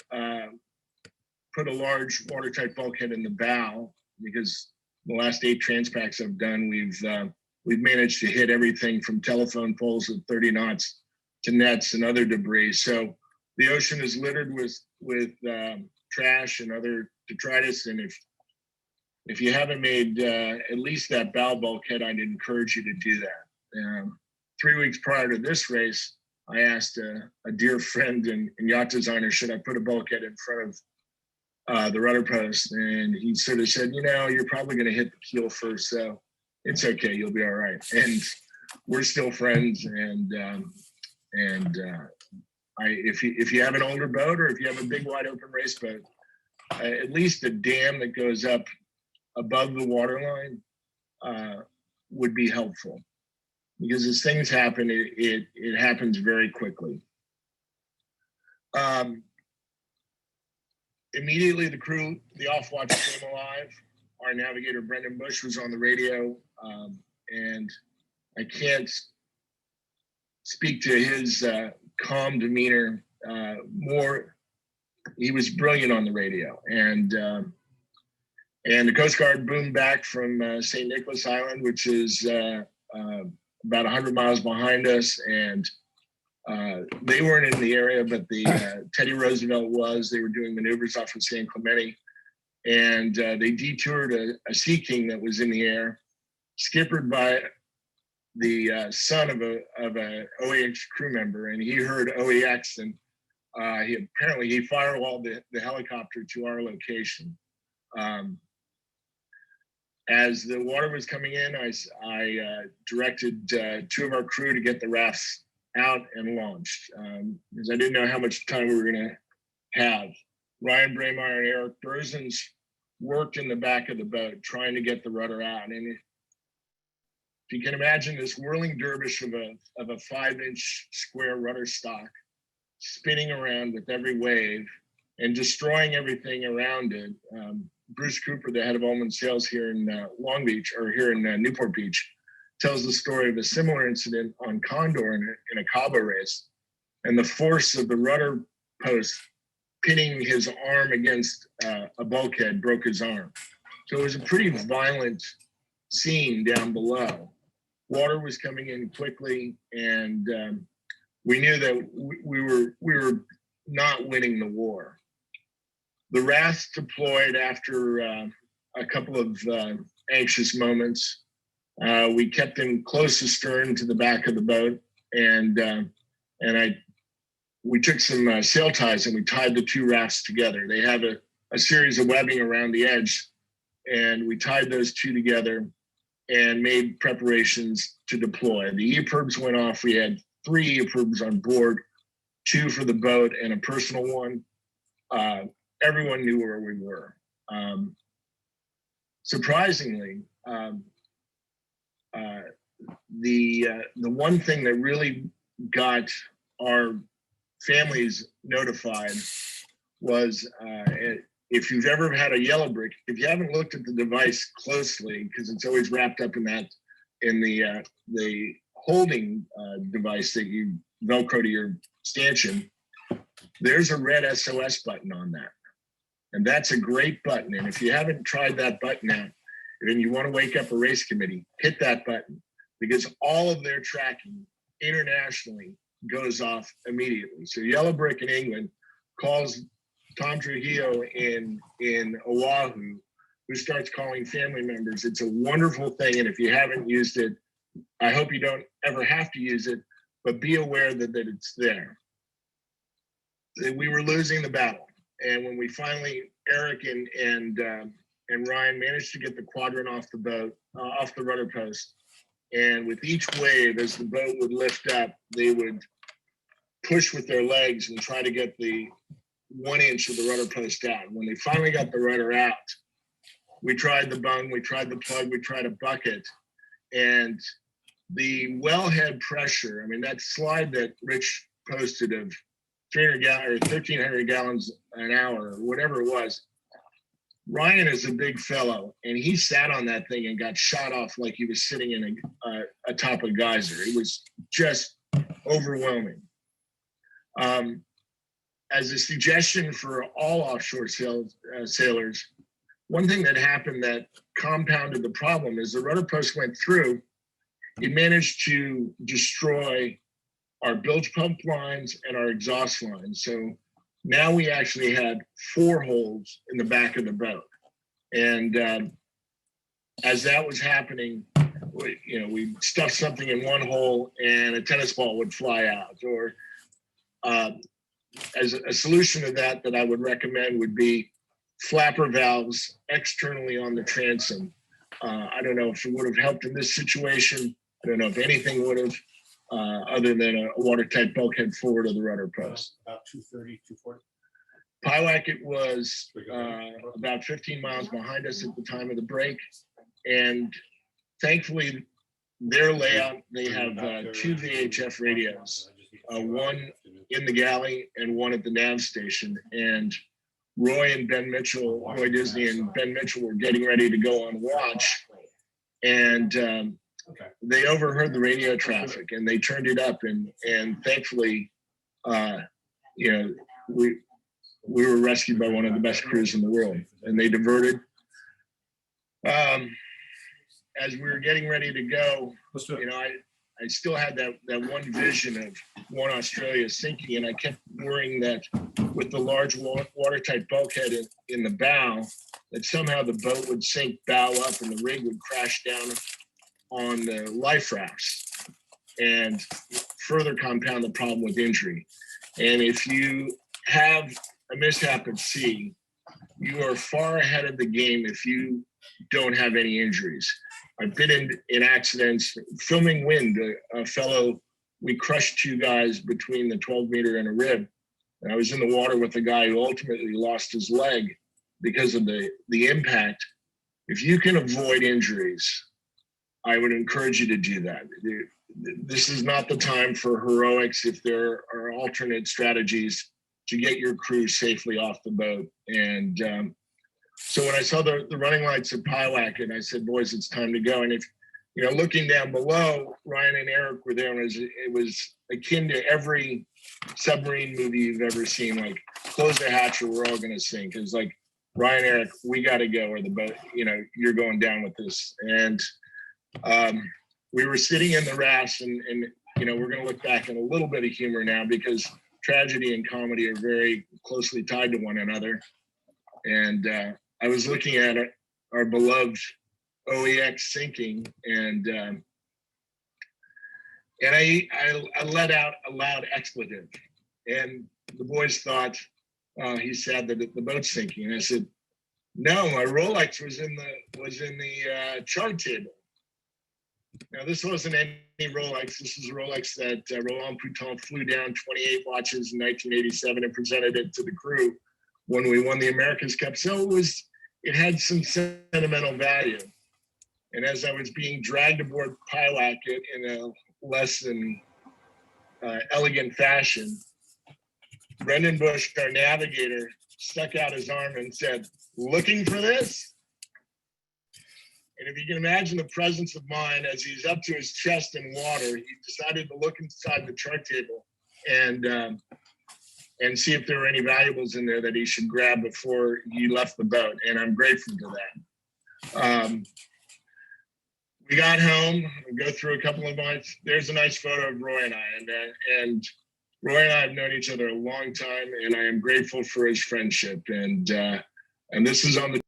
put a large watertight bulkhead in the bow, because the last 8 transpacks I've done, we've managed to hit everything from telephone poles at 30 knots to nets and other debris. So the ocean is littered with trash and other detritus. And if you haven't made at least that bow bulkhead, I'd encourage you to do that. 3 weeks prior to this race, I asked a dear friend and yacht designer, should I put a bulkhead in front of the rudder post? And he sort of said, you're probably going to hit the keel first, so it's okay, you'll be all right. And we're still friends. And if you have an older boat, or if you have a big wide open race boat, at least a dam that goes up above the waterline would be helpful, because as things happen, it happens very quickly. Immediately, the crew, the off watch, came alive. Our navigator, Brendan Bush, was on the radio, and I can't speak to his calm demeanor more. He was brilliant on the radio, and the Coast Guard boomed back from St. Nicholas Island, which is about 100 miles behind us, and they weren't in the area, but the Teddy Roosevelt was. They were doing maneuvers off of San Clemente, and they detoured a Sea King that was in the air, skippered by the son of a OEX crew member, and he heard OEX, and he firewalled the helicopter to our location. As the water was coming in, I directed 2 of our crew to get the rafts out and launched, because I didn't know how much time we were going to have. Ryan Braemar and Eric Berzins worked in the back of the boat trying to get the rudder out. And if you can imagine this whirling dervish of a 5-inch square rudder stock spinning around with every wave, and destroying everything around it. Bruce Cooper, the head of Ullman Sales here in Long Beach, or here in Newport Beach, tells the story of a similar incident on Condor in a Cabo race, and the force of the rudder post pinning his arm against a bulkhead broke his arm. So it was a pretty violent scene down below. Water was coming in quickly, and we knew that we were not winning the war. The RAS deployed after a couple of anxious moments. We kept them close astern to the back of the boat, and we took some sail ties and we tied the two rafts together. They have a series of webbing around the edge, and we tied those two together and made preparations to deploy. The EPIRBs went off. We had 3 EPIRBs on board, 2 for the boat and a personal one. Everyone knew where we were. Surprisingly, the one thing that really got our families notified was if you've ever had a yellow brick, if you haven't looked at the device closely, because it's always wrapped up in the holding device that you Velcro to your stanchion, there's a red SOS button on that. And that's a great button. And if you haven't tried that button out, and you want to wake up a race committee, hit that button, because all of their tracking internationally goes off immediately. So Yellow Brick in England calls Tom Trujillo in Oahu, who starts calling family members. It's a wonderful thing. And if you haven't used it, I hope you don't ever have to use it, but be aware that it's there. We were losing the battle. And when we finally, Eric and Ryan managed to get the quadrant off the boat, off the rudder post. And with each wave, as the boat would lift up, they would push with their legs and try to get the 1 inch of the rudder post out. When they finally got the rudder out, we tried the bung, we tried the plug, we tried a bucket. And the wellhead pressure, I mean, that slide that Rich posted of 300 gallons or 1,300 gallons an hour, or whatever it was, Ryan is a big fellow, and he sat on that thing and got shot off like he was sitting in a top of geyser. It was just overwhelming. As a suggestion for all offshore sailors, one thing that happened that compounded the problem is the rudder post went through. It managed to destroy our bilge pump lines and our exhaust lines. So now we actually had 4 holes in the back of the boat. And as that was happening, we stuffed something in one hole and a tennis ball would fly out. Or as a solution to that I would recommend would be flapper valves externally on the transom. I don't know if it would have helped in this situation. I don't know if anything would have, other than a watertight bulkhead forward of the rudder post. About 230, 240. Pyewacket was about 15 miles behind us at the time of the break. And thankfully, their layout, they have 2 VHF radios, one in the galley and one at the nav station. And Roy Disney and Ben Mitchell were getting ready to go on watch. And they overheard the radio traffic and they turned it up. And thankfully, we were rescued by one of the best crews in the world, and they diverted. As we were getting ready to go, I still had that one vision of One Australia sinking, and I kept worrying that with the large watertight bulkhead in the bow, that somehow the boat would sink bow up and the rig would crash down on the life rafts and further compound the problem with injury. And if you have a mishap at sea, you are far ahead of the game if you don't have any injuries. I've been in accidents, filming wind, a fellow, we crushed 2 guys between the 12 meter and a rib. And I was in the water with a guy who ultimately lost his leg because of the impact. If you can avoid injuries, I would encourage you to do that. This is not the time for heroics. If there are alternate strategies, to get your crew safely off the boat. And so when I saw the running lights of Pilac, I said, boys, it's time to go. And if, you know, looking down below, Ryan and Eric were there, and it was akin to every submarine movie you've ever seen, like, close the hatch or we're all gonna sink. It's like, Ryan, Eric, we gotta go, or the boat, you know, you're going down with this. And we were sitting in the raft, and you know, we're gonna look back in a little bit of humor now, because tragedy and comedy are very closely tied to one another. And I was looking at our beloved OEX sinking, and I let out a loud expletive, and the boys thought he said that the boat's sinking. And I said, no, my Rolex was in the chart table. Now, this wasn't any Rolex. This was a Rolex that Roland Pouton flew down 28 watches in 1987 and presented it to the crew when we won the America's Cup. So it had some sentimental value. And as I was being dragged aboard Pilac in a less than elegant fashion, Brendan Bush, our navigator, stuck out his arm and said, "Looking for this?" And if you can imagine the presence of mind as he's up to his chest in water, he decided to look inside the chart table and see if there were any valuables in there that he should grab before he left the boat. And I'm grateful for that. We got home, we go through a couple of months. There's a nice photo of Roy and I, and Roy and I have known each other a long time, and I am grateful for his friendship. And this is on the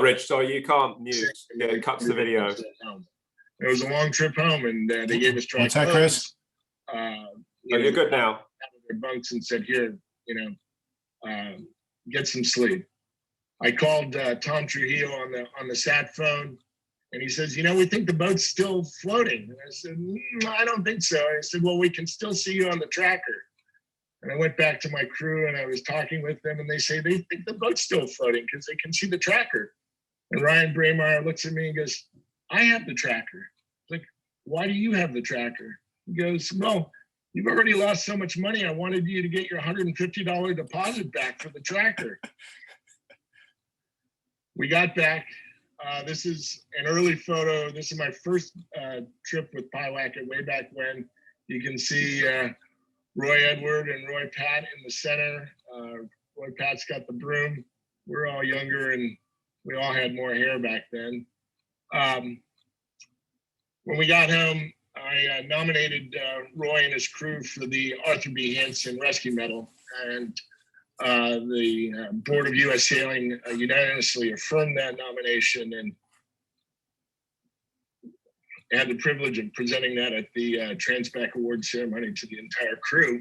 Rich, sorry, you can't mute. Yeah, it cuts the video. It was a long trip home, and they gave us dry What's that, Chris? You're good now. Out of their bunks and said, "Here, you know, get some sleep." I called Tom Trujillo on the sat phone, and he says, "You know, we think the boat's still floating." And I said, "I don't think so." I said, "Well, we can still see you on the tracker." And I went back to my crew, and I was talking with them, and they say they think the boat's still floating because they can see the tracker. And Ryan Braymeyer looks at me and goes, "I have the tracker." Like, "Why do you have the tracker?" He goes, "Well, you've already lost so much money. I wanted you to get your $150 deposit back for the tracker." We got back. This is an early photo. This is my first trip with Pilac way back when. You can see Roy Edward and Roy Pat in the center. Roy Pat's got the broom. We're all younger, and we all had more hair back then. When we got home, I nominated Roy and his crew for the Arthur B. Hansen Rescue Medal, and the Board of U.S. Sailing unanimously affirmed that nomination, and had the privilege of presenting that at the Transpac Award ceremony to the entire crew.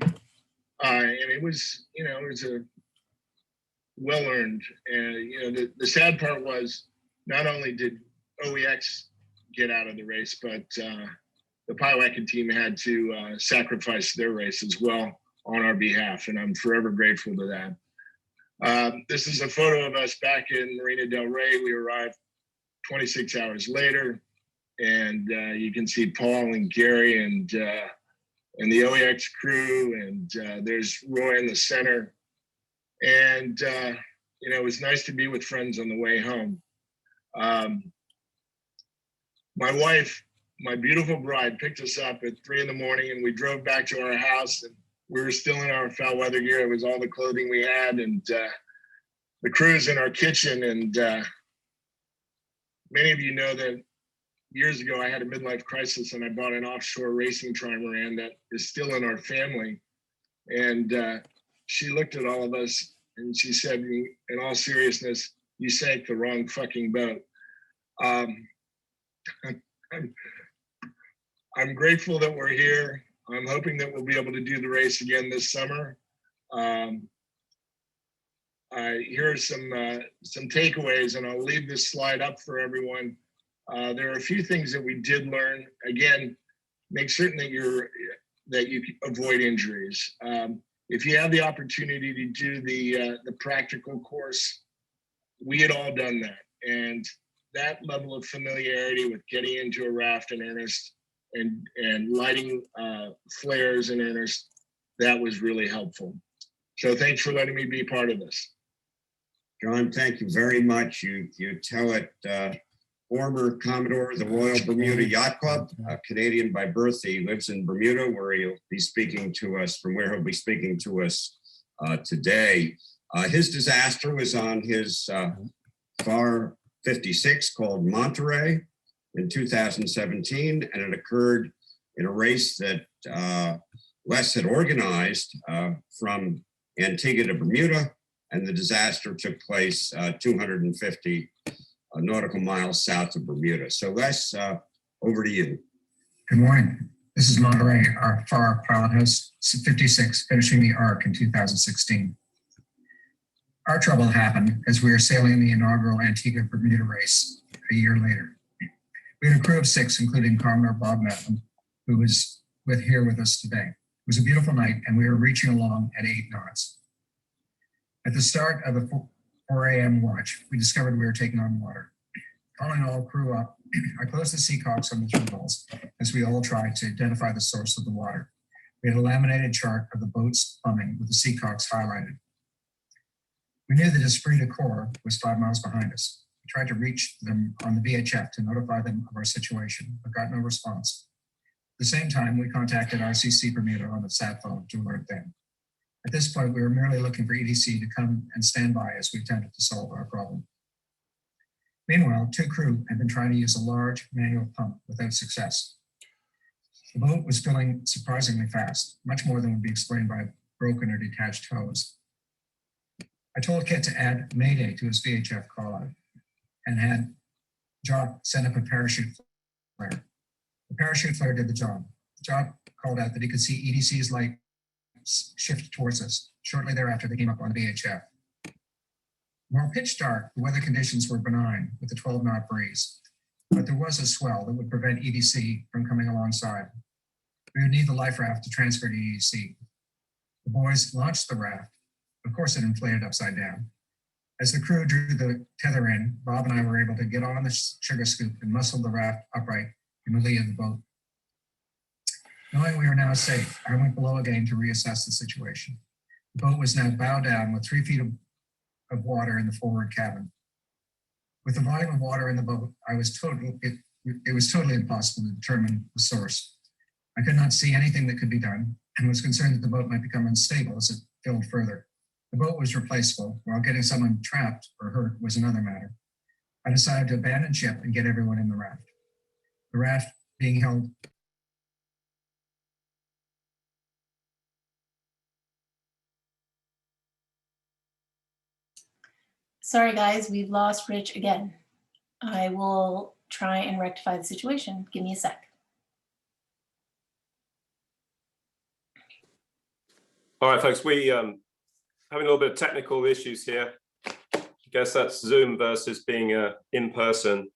And it was, you know, it was a well-earned. And, you know, the sad part was not only did OEX get out of the race, but the Pilac team had to sacrifice their race as well on our behalf. And I'm forever grateful to that. This is a photo of us back in Marina del Rey. We arrived 26 hours later. And you can see Paul and Gary and the OEX crew, and there's Roy in the center. And you know, it was nice to be with friends on the way home. My wife, my beautiful bride, picked us up at 3 a.m, and we drove back to our house, and we were still in our foul weather gear. It was all the clothing we had, and the crew's in our kitchen. And many of you know that years ago, I had a midlife crisis, and I bought an offshore racing trimaran that is still in our family. And she looked at all of us and she said, in all seriousness, "You sank the wrong fucking boat." I'm grateful that we're here. I'm hoping that we'll be able to do the race again this summer. Here are some takeaways, and I'll leave this slide up for everyone. There are a few things that we did learn. Again, make certain that you avoid injuries. If you have the opportunity to do the practical course, we had all done that. And that level of familiarity with getting into a raft in earnest and lighting flares in earnest, that was really helpful. So thanks for letting me be part of this. John, thank you very much. You tell it, former Commodore of the Royal Bermuda Yacht Club, a Canadian by birth. He lives in Bermuda, where he'll be speaking to us, from where he'll be speaking to us today. His disaster was on his FAR 56 called Monterey in 2017, and it occurred in a race that Les had organized from Antigua to Bermuda, and the disaster took place 250 nautical miles south of Bermuda. So Les, over to you. Good morning. This is Monterey, our FAR pilot house 56, finishing the ARC in 2016. Our trouble happened as we were sailing the inaugural Antigua Bermuda race a year later. We had a crew of 6, including Commodore Bob Matlin, who was here with us today. It was a beautiful night, and we were reaching along at 8 knots. At the start of the 4 a.m. watch, we discovered we were taking on water. Calling all crew up, I closed the seacocks on the through hulls as we all tried to identify the source of the water. We had a laminated chart of the boat's plumbing with the seacocks highlighted. We knew that Esprit de Corps was 5 miles behind us. We tried to reach them on the VHF to notify them of our situation, but got no response. At the same time, we contacted RCC Bermuda on the sat phone to alert them. At this point, we were merely looking for EDC to come and stand by as we attempted to solve our problem. Meanwhile, 2 crew had been trying to use a large manual pump without success. The boat was filling surprisingly fast, much more than would be explained by broken or detached hose. I told Kit to add Mayday to his VHF call out and had Jock send up a parachute flare. The parachute flare did the job. Jock called out that he could see EDC's light shift towards us. Shortly thereafter, they came up on the VHF. While pitch dark, the weather conditions were benign with a 12-knot breeze, but there was a swell that would prevent EDC from coming alongside. We would need the life raft to transfer to EDC. The boys launched the raft. Of course, it inflated upside down. As the crew drew the tether in, Bob and I were able to get on the sugar scoop and muscle the raft upright in the lee of the boat. Knowing we were now safe, I went below again to reassess the situation. The boat was now bowed down with 3 feet of water in the forward cabin. With the volume of water in the boat, it was totally impossible to determine the source. I could not see anything that could be done and was concerned that the boat might become unstable as it filled further. The boat was replaceable, while getting someone trapped or hurt was another matter. I decided to abandon ship and get everyone in the raft. The raft being held Sorry guys, we've lost Rich again. I will try and rectify the situation. Give me a sec. All right, folks, we having a little bit of technical issues here. I guess that's Zoom versus being in person.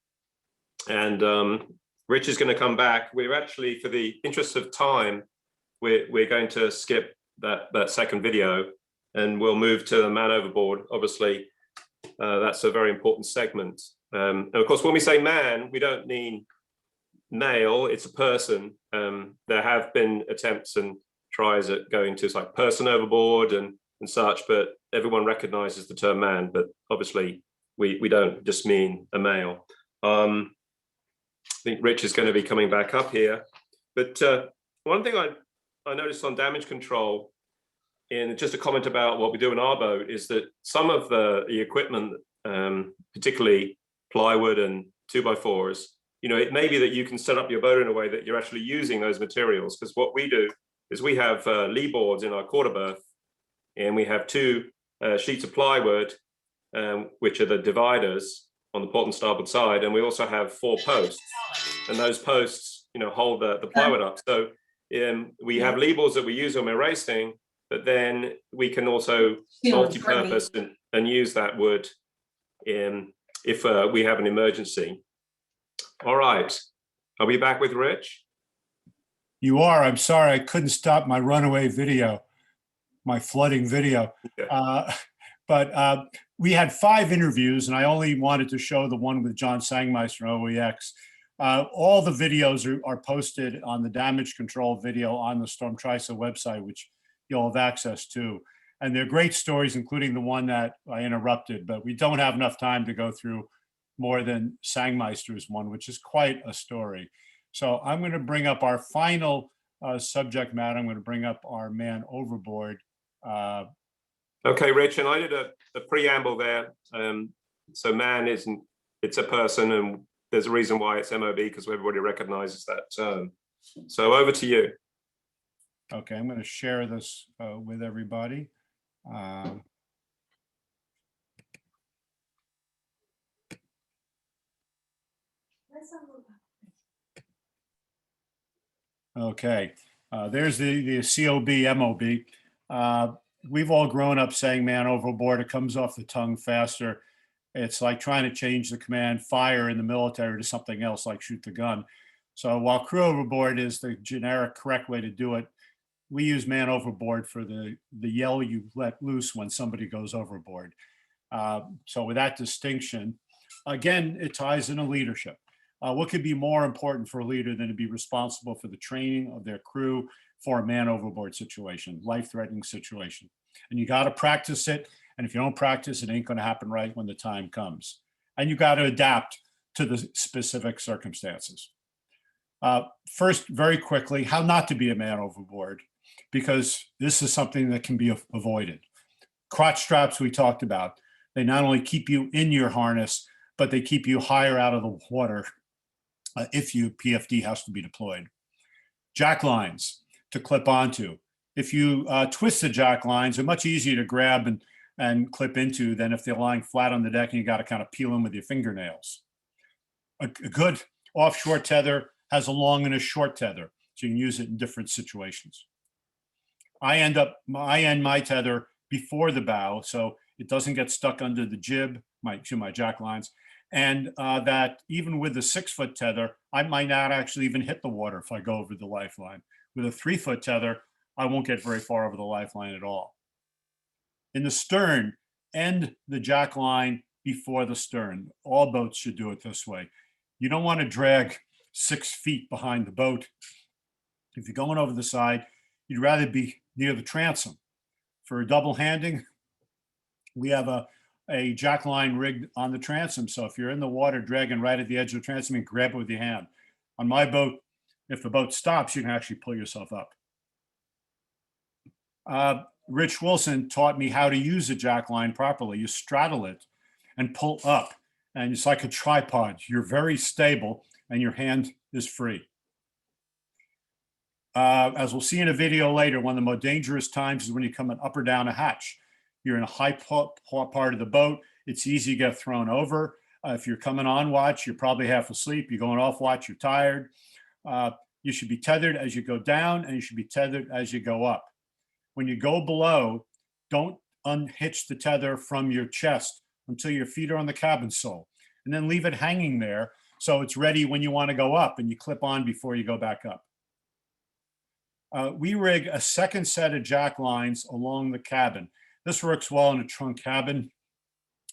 And Rich is going to come back. We're actually, for the interest of time, we're going to skip that second video, and we'll move to the man overboard. Obviously, that's a very important segment. And of course, when we say man, we don't mean male, it's a person. There have been attempts and tries at going to like person overboard and such, but everyone recognizes the term man, but obviously we don't just mean a male. I think Rich is going to be coming back up here, but one thing I noticed on damage control, and just a comment about what we do in our boat, is that some of the equipment, particularly plywood and 2x4s, you know, it may be that you can set up your boat in a way that you're actually using those materials, because what we do is we have lee boards in our quarter berth, and we have 2 sheets of plywood, which are the dividers on the port and starboard side, and we also have 4 posts, and those posts, you know, hold the plywood up. So we have lee boards that we use when we're racing, but then we can also multi-purpose and use that wood if we have an emergency. All right, are we back with Rich? You are. I'm sorry, I couldn't stop my runaway video, my flooding video. Okay. But we had 5 interviews, and I only wanted to show the one with John Sangmeister from OEX. All the videos are posted on the damage control video on the Storm Trysail website, which you'll have access to. And they're great stories, including the one that I interrupted, but we don't have enough time to go through more than Sangmeister's one, which is quite a story. So I'm going to bring up our final subject matter. I'm going to bring up our man overboard. Okay, Rich, and I did a preamble there. So man it's a person, and there's a reason why it's MOB, because everybody recognizes that term. So over to you. Okay, I'm going to share this with everybody. Okay, there's the COB MOB. We've all grown up saying man overboard. It comes off the tongue faster. It's like trying to change the command fire in the military to something else like shoot the gun. So while crew overboard is the generic correct way to do it, we use man overboard for the yell you let loose when somebody goes overboard. So with that distinction, again, it ties into leadership. What could be more important for a leader than to be responsible for the training of their crew for a man overboard situation, life-threatening situation? And you got to practice it. And if you don't practice, it ain't going to happen right when the time comes. And you got to adapt to the specific circumstances. First, very quickly, how not to be a man overboard, because this is something that can be avoided. Crotch straps we talked about. They not only keep you in your harness, but they keep you higher out of the water if you PFD has to be deployed. Jack lines to clip onto. If you twist the jack lines, they're much easier to grab and clip into than if they're lying flat on the deck and you got to kind of peel them with your fingernails. A good offshore tether has a long and a short tether, so you can use it in different situations. I end my tether before the bow, so it doesn't get stuck under the jib, my jack lines, and that even with a 6-foot tether, I might not actually even hit the water if I go over the lifeline. With a 3-foot tether, I won't get very far over the lifeline at all. In the stern, end the jack line before the stern. All boats should do it this way. You don't want to drag 6 feet behind the boat. If you're going over the side, you'd rather be near the transom. For double handing, we have a jack line rigged on the transom. So if you're in the water dragging right at the edge of the transom, you can grab it with your hand. On my boat, if the boat stops, you can actually pull yourself up. Rich Wilson taught me how to use a jack line properly. You straddle it and pull up, and it's like a tripod. You're very stable and your hand is free. As we'll see in a video later, one of the more dangerous times is when you come up or down a hatch. You're in a high part of the boat. It's easy to get thrown over. If you're coming on watch, you're probably half asleep. You're going off watch, you're tired. You should be tethered as you go down, and you should be tethered as you go up. When you go below, don't unhitch the tether from your chest until your feet are on the cabin sole, and then leave it hanging there so it's ready when you want to go up, and you clip on before you go back up. We rig a second set of jack lines along the cabin. This works well in a trunk cabin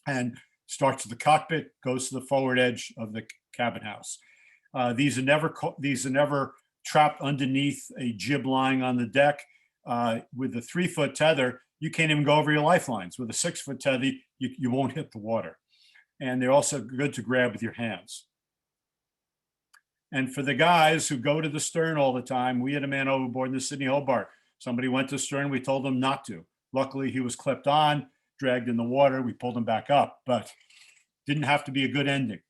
and starts at the cockpit, goes to the forward edge of the cabin house. These are never trapped underneath a jib lying on the deck. With the 3-foot tether, you can't even go over your lifelines. With a 6-foot tether, you won't hit the water. And they're also good to grab with your hands. And for the guys who go to the stern all the time, we had a man overboard in the Sydney Hobart. Somebody went to stern, we told them not to. Luckily, he was clipped on, dragged in the water, we pulled him back up, but didn't have to be a good ending.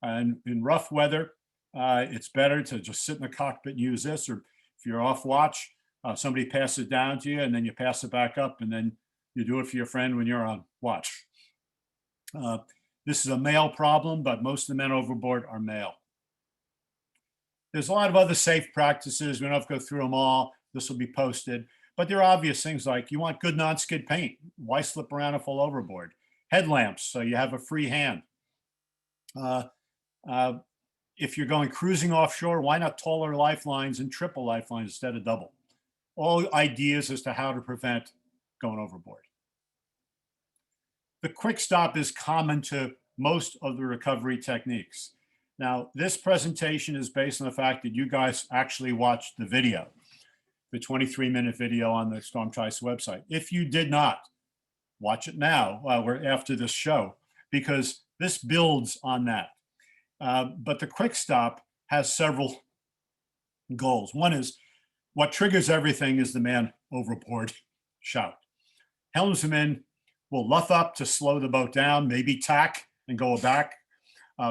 And in rough weather, it's better to just sit in the cockpit and use this, or if you're off watch, somebody passes it down to you and then you pass it back up, and then you do it for your friend when you're on watch. This is a male problem, but most of the men overboard are male. There's a lot of other safe practices. We don't have to go through them all. This will be posted. But there are obvious things like you want good non-skid paint. Why slip around and fall overboard? Headlamps, so you have a free hand. If you're going cruising offshore, why not taller lifelines and triple lifelines instead of double? All ideas as to how to prevent going overboard. the quick stop is common to most of the recovery techniques. Now, this presentation is based on the fact that you guys actually watched the video, the 23-minute video on the Storm Trysail website. If you did not, watch it now while we're after this show, because this builds on that. But the quick stop has several goals. One is what triggers everything is the man overboard shout. Helmsman will luff up to slow the boat down, maybe tack and go back.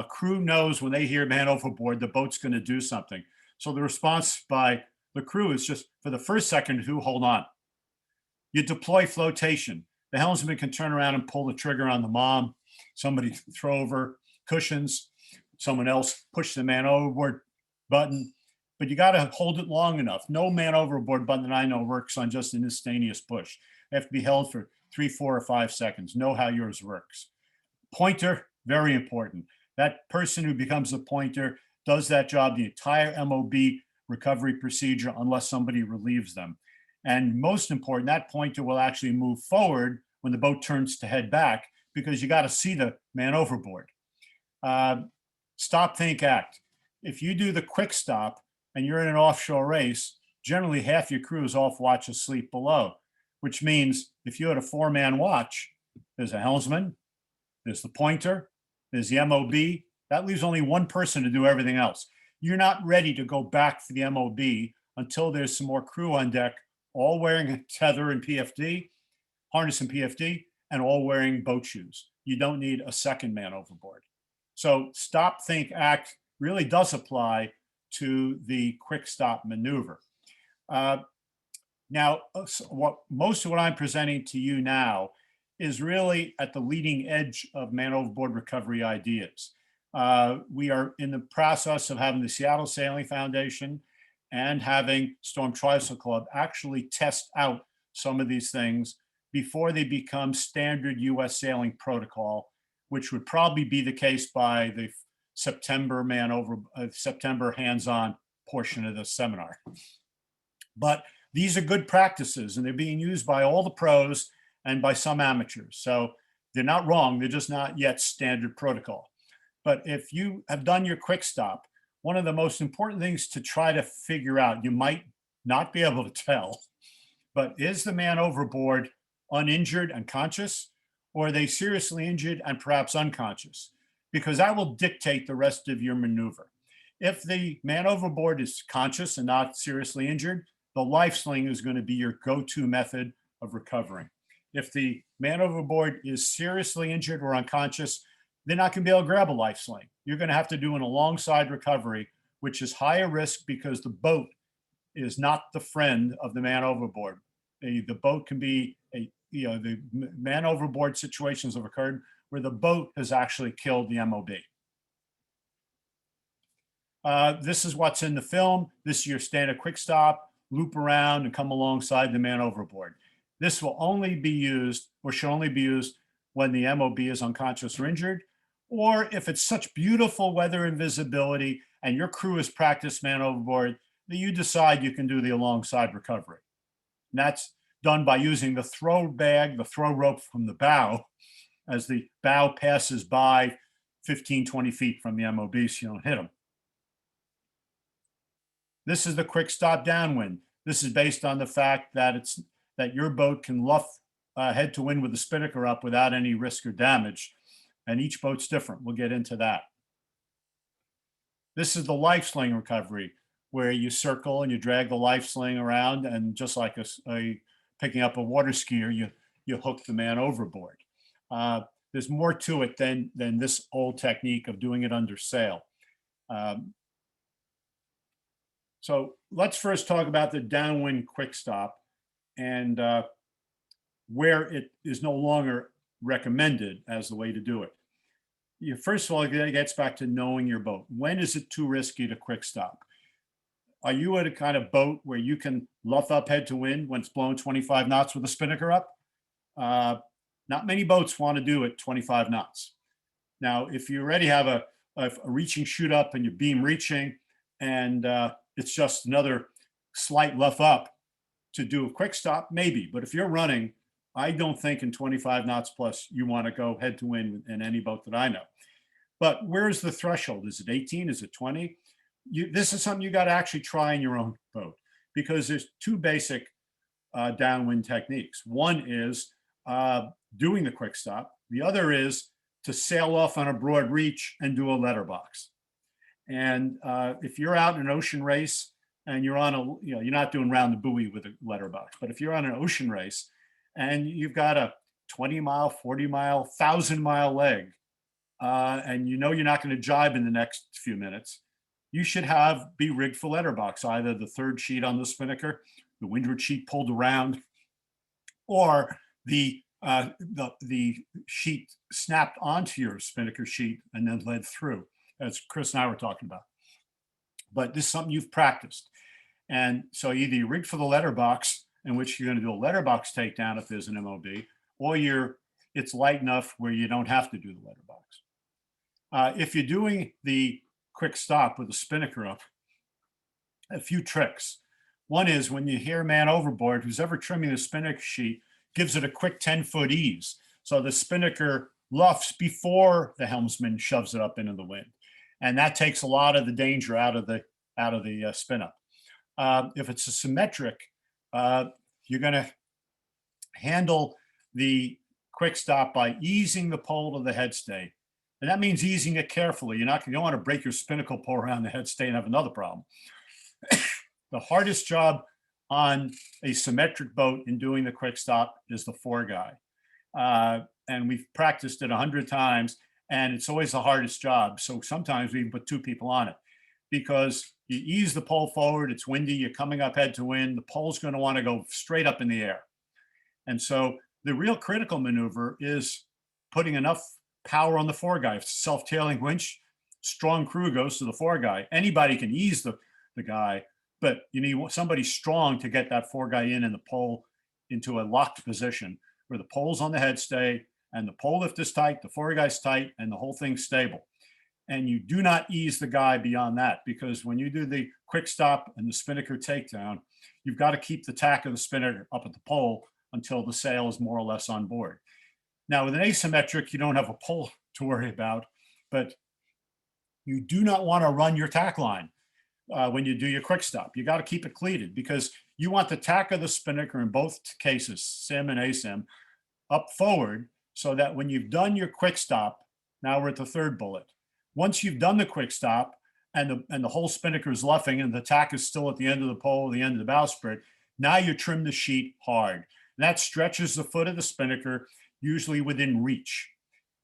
Crew knows when they hear man overboard, the boat's going to do something. So the response by the crew is just for the first second or two, hold on. You deploy flotation. The helmsman can turn around and pull the trigger on the mom. Somebody throw over cushions. Someone else push the man overboard button. But you got to hold it long enough. No man overboard button that I know works on just an instantaneous push. They have to be held for 3, 4, or 5 seconds. Know how yours works. Pointer, very important. That person who becomes a pointer does that job the entire MOB recovery procedure unless somebody relieves them. And most important, that pointer will actually move forward when the boat turns to head back, because you got to see the man overboard. Stop, think, act. If you do the quick stop and you're in an offshore race, generally half your crew is off watch asleep below, which means if you had a 4-man watch, there's a helmsman, there's the pointer, there's the MOB. That leaves only one person to do everything else. You're not ready to go back for the MOB until there's some more crew on deck, all wearing a tether and PFD, harness and PFD, and all wearing boat shoes. You don't need a second man overboard. So stop, think, act really does apply to the quick stop maneuver. Now, most of what I'm presenting to you now is really at the leading edge of man overboard recovery ideas. We are in the process of having the Seattle Sailing Foundation and having Storm Trysail Club actually test out some of these things before they become standard US sailing protocol, which would probably be the case by the September September hands-on portion of the seminar. But these are good practices and they're being used by all the pros and by some amateurs. So they're not wrong, they're just not yet standard protocol. But if you have done your quick stop, one of the most important things to try to figure out, you might not be able to tell, but is the man overboard uninjured and conscious, or are they seriously injured and perhaps unconscious? Because that will dictate the rest of your maneuver. If the man overboard is conscious and not seriously injured, the life sling is going to be your go-to method of recovering. If the man overboard is seriously injured or unconscious, they're not going to be able to grab a life sling. You're going to have to do an alongside recovery, which is higher risk because the boat is not the friend of the man overboard. The boat can be the man overboard situations have occurred where the boat has actually killed the MOB. This is what's in the film. This is your standard quick stop, loop around and come alongside the man overboard. This will only be used, or should only be used, when the MOB is unconscious or injured, or if it's such beautiful weather and visibility and your crew has practiced man overboard that you decide you can do the alongside recovery. And that's done by using the throw bag, the throw rope from the bow, as the bow passes by 15, 20 feet from the MOB so you don't hit them. This is the quick stop downwind. This is based on the fact that your boat can luff head to wind with the spinnaker up without any risk or damage. And each boat's different. We'll get into that. This is the life sling recovery, where you circle and you drag the life sling around, and just like picking up a water skier, you hook the man overboard. There's more to it than this old technique of doing it under sail. So let's first talk about the downwind quick stop and where it is no longer recommended as the way to do it. First of all, it gets back to knowing your boat. When is it too risky to quick stop? Are you at a kind of boat where you can luff up head to wind when it's blowing 25 knots with the spinnaker up? Not many boats want to do it 25 knots. Now, if you already have a reaching shoot up and your beam reaching, and it's just another slight luff up to do a quick stop, maybe. But if you're running I don't think in 25 knots plus you want to go head to wind in any boat that I know. But where's the threshold? Is it 18? Is it 20? This is something you got to actually try in your own boat, because there's two basic downwind techniques. One is doing the quick stop. The other is to sail off on a broad reach and do a letterbox. And if you're out in an ocean race and you're on a, you're not doing round the buoy with a letterbox, but if you're on an ocean race and you've got a 20 mile, 40 mile, 1,000-mile leg, and you're not going to jibe in the next few minutes, you should be rigged for letterbox, either the third sheet on the spinnaker, the windward sheet pulled around, or the sheet snapped onto your spinnaker sheet and then led through, as Chris and I were talking about. But this is something you've practiced. And so either you're rigged for the letterbox, in which you're going to do a letterbox takedown if there's an MOB, or it's light enough where you don't have to do the letterbox. If you're doing the quick stop with the spinnaker up, a few tricks. One is when you hear man overboard, who's ever trimming the spinnaker sheet gives it a quick 10-foot ease. So the spinnaker luffs before the helmsman shoves it up into the wind. And that takes a lot of the danger out of the spin up. If it's a symmetric, you're going to handle the quick stop by easing the pole to the headstay. And that means easing it carefully. You don't want to break your spinnacle pole around the headstay and have another problem. The hardest job on a symmetric boat in doing the quick stop is the foreguy. And we've practiced it 100 times, and it's always the hardest job. So sometimes we put two people on it, because you ease the pole forward, it's windy, you're coming up head to wind, the pole's going to want to go straight up in the air. And so the real critical maneuver is putting enough power on the foreguy. If it's a self-tailing winch, strong crew goes to the foreguy. Anybody can ease the guy, but you need somebody strong to get that foreguy in and the pole into a locked position where the pole's on the headstay and the pole lift is tight, the foreguy's tight, and the whole thing's stable. And you do not ease the guy beyond that, because when you do the quick stop and the spinnaker takedown, you've got to keep the tack of the spinnaker up at the pole until the sail is more or less on board. Now, with an asymmetric, you don't have a pole to worry about, but you do not want to run your tack line when you do your quick stop. You got to keep it cleated, because you want the tack of the spinnaker in both cases, sim and asim, up forward, so that when you've done your quick stop, now we're at the third bullet. Once you've done the quick stop and the whole spinnaker is luffing and the tack is still at the end of the pole, the end of the bowsprit, now you trim the sheet hard. And that stretches the foot of the spinnaker, usually within reach.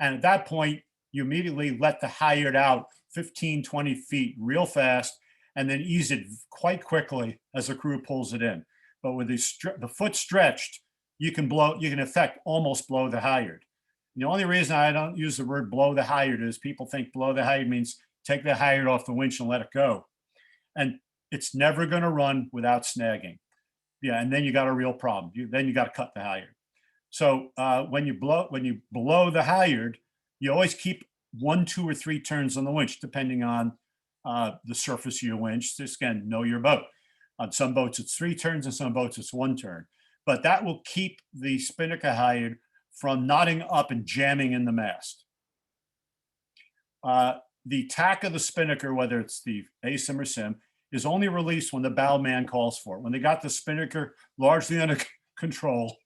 And at that point, you immediately let the halyard out 15, 20 feet real fast, and then ease it quite quickly as the crew pulls it in. But with the foot stretched, you can in effect almost blow the halyard. The only reason I don't use the word blow the halyard is people think blow the halyard means take the halyard off the winch and let it go. And it's never going to run without snagging. Yeah, and then you got a real problem. Then you got to cut the halyard. So when you blow the halyard, you always keep 1, 2, or 3 turns on the winch, depending on the surface of your winch. Just again, know your boat. On some boats, it's 3 turns, and some boats, it's 1 turn. But that will keep the spinnaker halyard from knotting up and jamming in the mast. The tack of the spinnaker, whether it's the asim or sim, is only released when the bowman calls for it. When they got the spinnaker largely under control,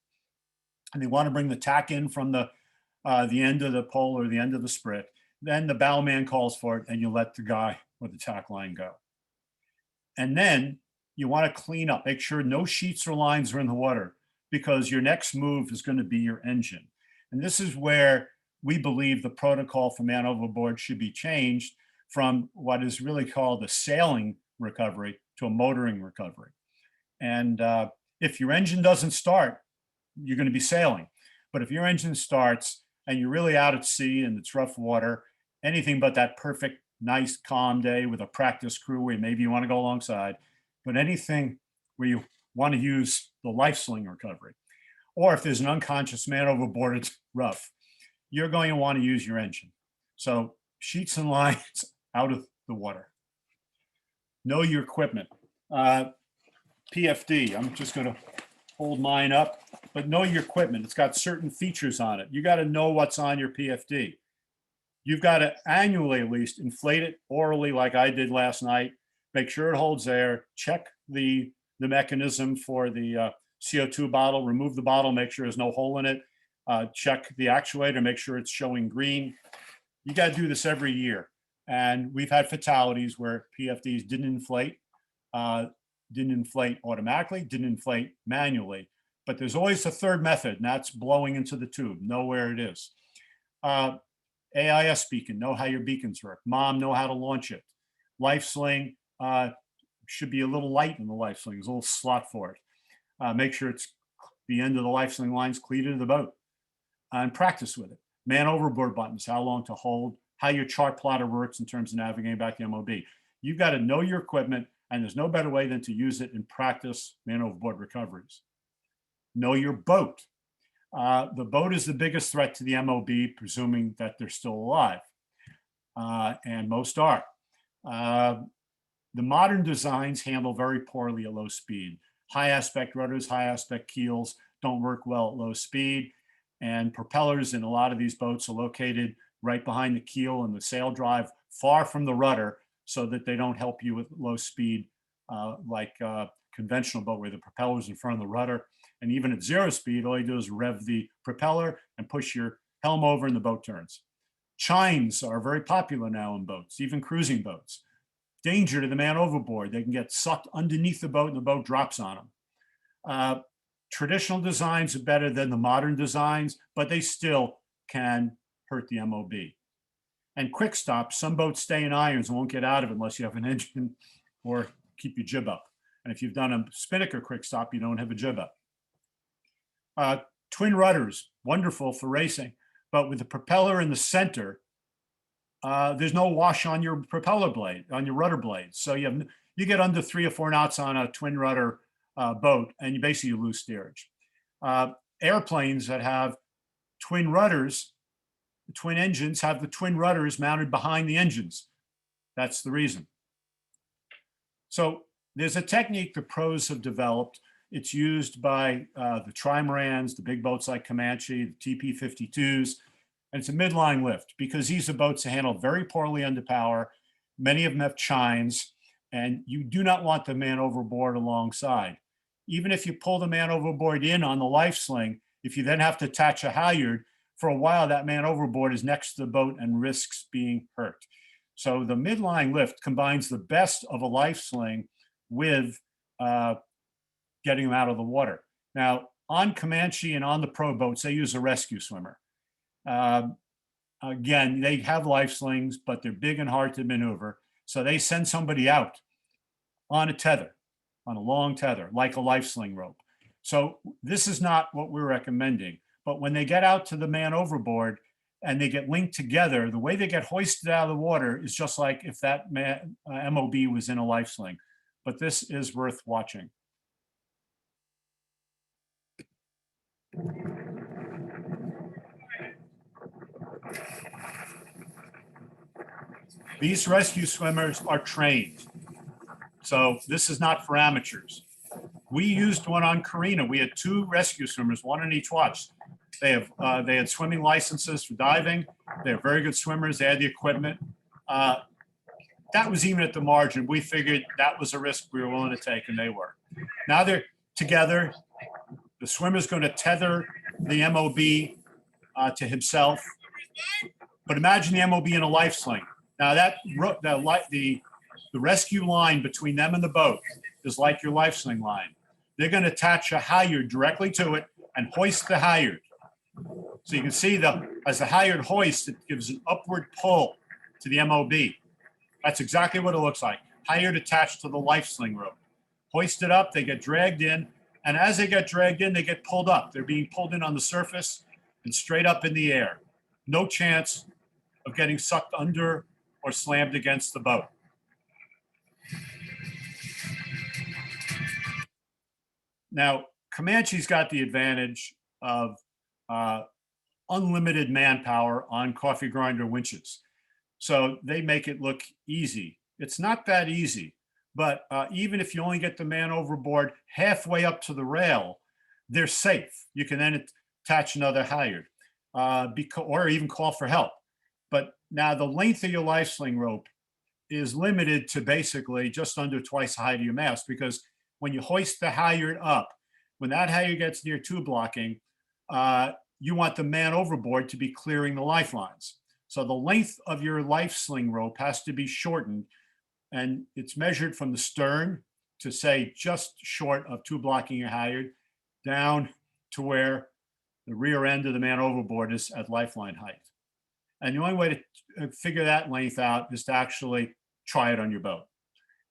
and they want to bring the tack in from the end of the pole or the end of the sprit, then the bowman calls for it, and you let the guy or the tack line go. And then you want to clean up, make sure no sheets or lines are in the water, because your next move is going to be your engine. And this is where we believe the protocol for man overboard should be changed from what is really called a sailing recovery to a motoring recovery. And if your engine doesn't start, you're going to be sailing. But if your engine starts and you're really out at sea and it's rough water, anything but that perfect, nice, calm day with a practice crew where maybe you want to go alongside, but anything where you want to use the life sling recovery, or if there's an unconscious man overboard, it's rough, you're going to want to use your engine. So sheets and lines out of the water. Know your equipment. PFD, I'm just going to hold mine up, but know your equipment. It's got certain features on it. You got to know what's on your PFD. You've got to annually at least inflate it orally like I did last night. Make sure it holds air. Check the mechanism for the CO2 bottle. Remove the bottle. Make sure there's no hole in it. Check the actuator. Make sure it's showing green. You got to do this every year. And we've had fatalities where PFDs didn't inflate automatically, didn't inflate manually. But there's always a third method, and that's blowing into the tube. Know where it is. AIS beacon, know how your beacons work. Mom, know how to launch it. Life sling should be a little light in the life sling. There's a little slot for it. Make sure it's the end of the life sling line's cleated to the boat. And practice with it. Man overboard buttons, how long to hold, how your chart plotter works in terms of navigating back to MOB. You've got to know your equipment, and there's no better way than to use it in practice man overboard recoveries. Know your boat. The boat is the biggest threat to the MOB, presuming that they're still alive, and most are. The modern designs handle very poorly at low speed. High aspect rudders, high aspect keels don't work well at low speed, and propellers in a lot of these boats are located right behind the keel and the sail drive, far from the rudder, so that they don't help you with low speed like conventional boat where the propeller's in front of the rudder. And even at 0 speed, all you do is rev the propeller and push your helm over and the boat turns. Chines are very popular now in boats, even cruising boats. Danger to the man overboard. They can get sucked underneath the boat and the boat drops on them. Traditional designs are better than the modern designs, but they still can hurt the MOB. And quick stops, some boats stay in irons and won't get out of it unless you have an engine or keep your jib up. And if you've done a spinnaker quick stop, you don't have a jib up. Twin rudders, wonderful for racing, but with the propeller in the center, there's no wash on your propeller blade, on your rudder blade. So you get under 3 or 4 knots on a twin rudder boat, and you basically lose steerage. Airplanes that have twin rudders, the twin engines have the twin rudders mounted behind the engines. That's the reason. So there's a technique the pros have developed. It's used by the trimarans, the big boats like Comanche, the TP-52s, and it's a midline lift because these are boats that handle very poorly under power. Many of them have chines, and you do not want the man overboard alongside. Even if you pull the man overboard in on the life sling, if you then have to attach a halyard, for a while that man overboard is next to the boat and risks being hurt. So the midline lift combines the best of a life sling with getting them out of the water. Now, on Comanche and on the pro boats, they use a rescue swimmer. Again, they have life slings, but they're big and hard to maneuver. So they send somebody out on a tether, on a long tether, like a life sling rope. So this is not what we're recommending. But when they get out to the man overboard and they get linked together, the way they get hoisted out of the water is just like if that MOB was in a life sling. But this is worth watching. These rescue swimmers are trained. So this is not for amateurs. We used one on Carina. We had 2 rescue swimmers, 1 on each watch. They had swimming licenses for diving. They're very good swimmers. They had the equipment. That was even at the margin. We figured that was a risk we were willing to take, and they were. Now they're together. The swimmer's going to tether the MOB to himself. But imagine the MOB in a life sling. Now the rescue line between them and the boat is like your life sling line. They're going to attach a halyard directly to it and hoist the halyard. So you can see as the halyard hoists, it gives an upward pull to the MOB. That's exactly what it looks like. Halyard attached to the life sling rope. Hoist it up, they get dragged in, and as they get dragged in, they get pulled up. They're being pulled in on the surface and straight up in the air. No chance of getting sucked under or slammed against the boat. Now, Comanche's got the advantage of unlimited manpower on coffee grinder winches. So they make it look easy. It's not that easy, but even if you only get the man overboard halfway up to the rail, they're safe. You can then attach another halyard or even call for help. But now the length of your life sling rope is limited to basically just under twice the height of your mast, because when you hoist the halyard up, when that halyard gets near tube blocking, you want the man overboard to be clearing the lifelines. So the length of your life sling rope has to be shortened, and it's measured from the stern to say just short of tube blocking your halyard down to where the rear end of the man overboard is at lifeline height. And the only way to figure that length out is to actually try it on your boat.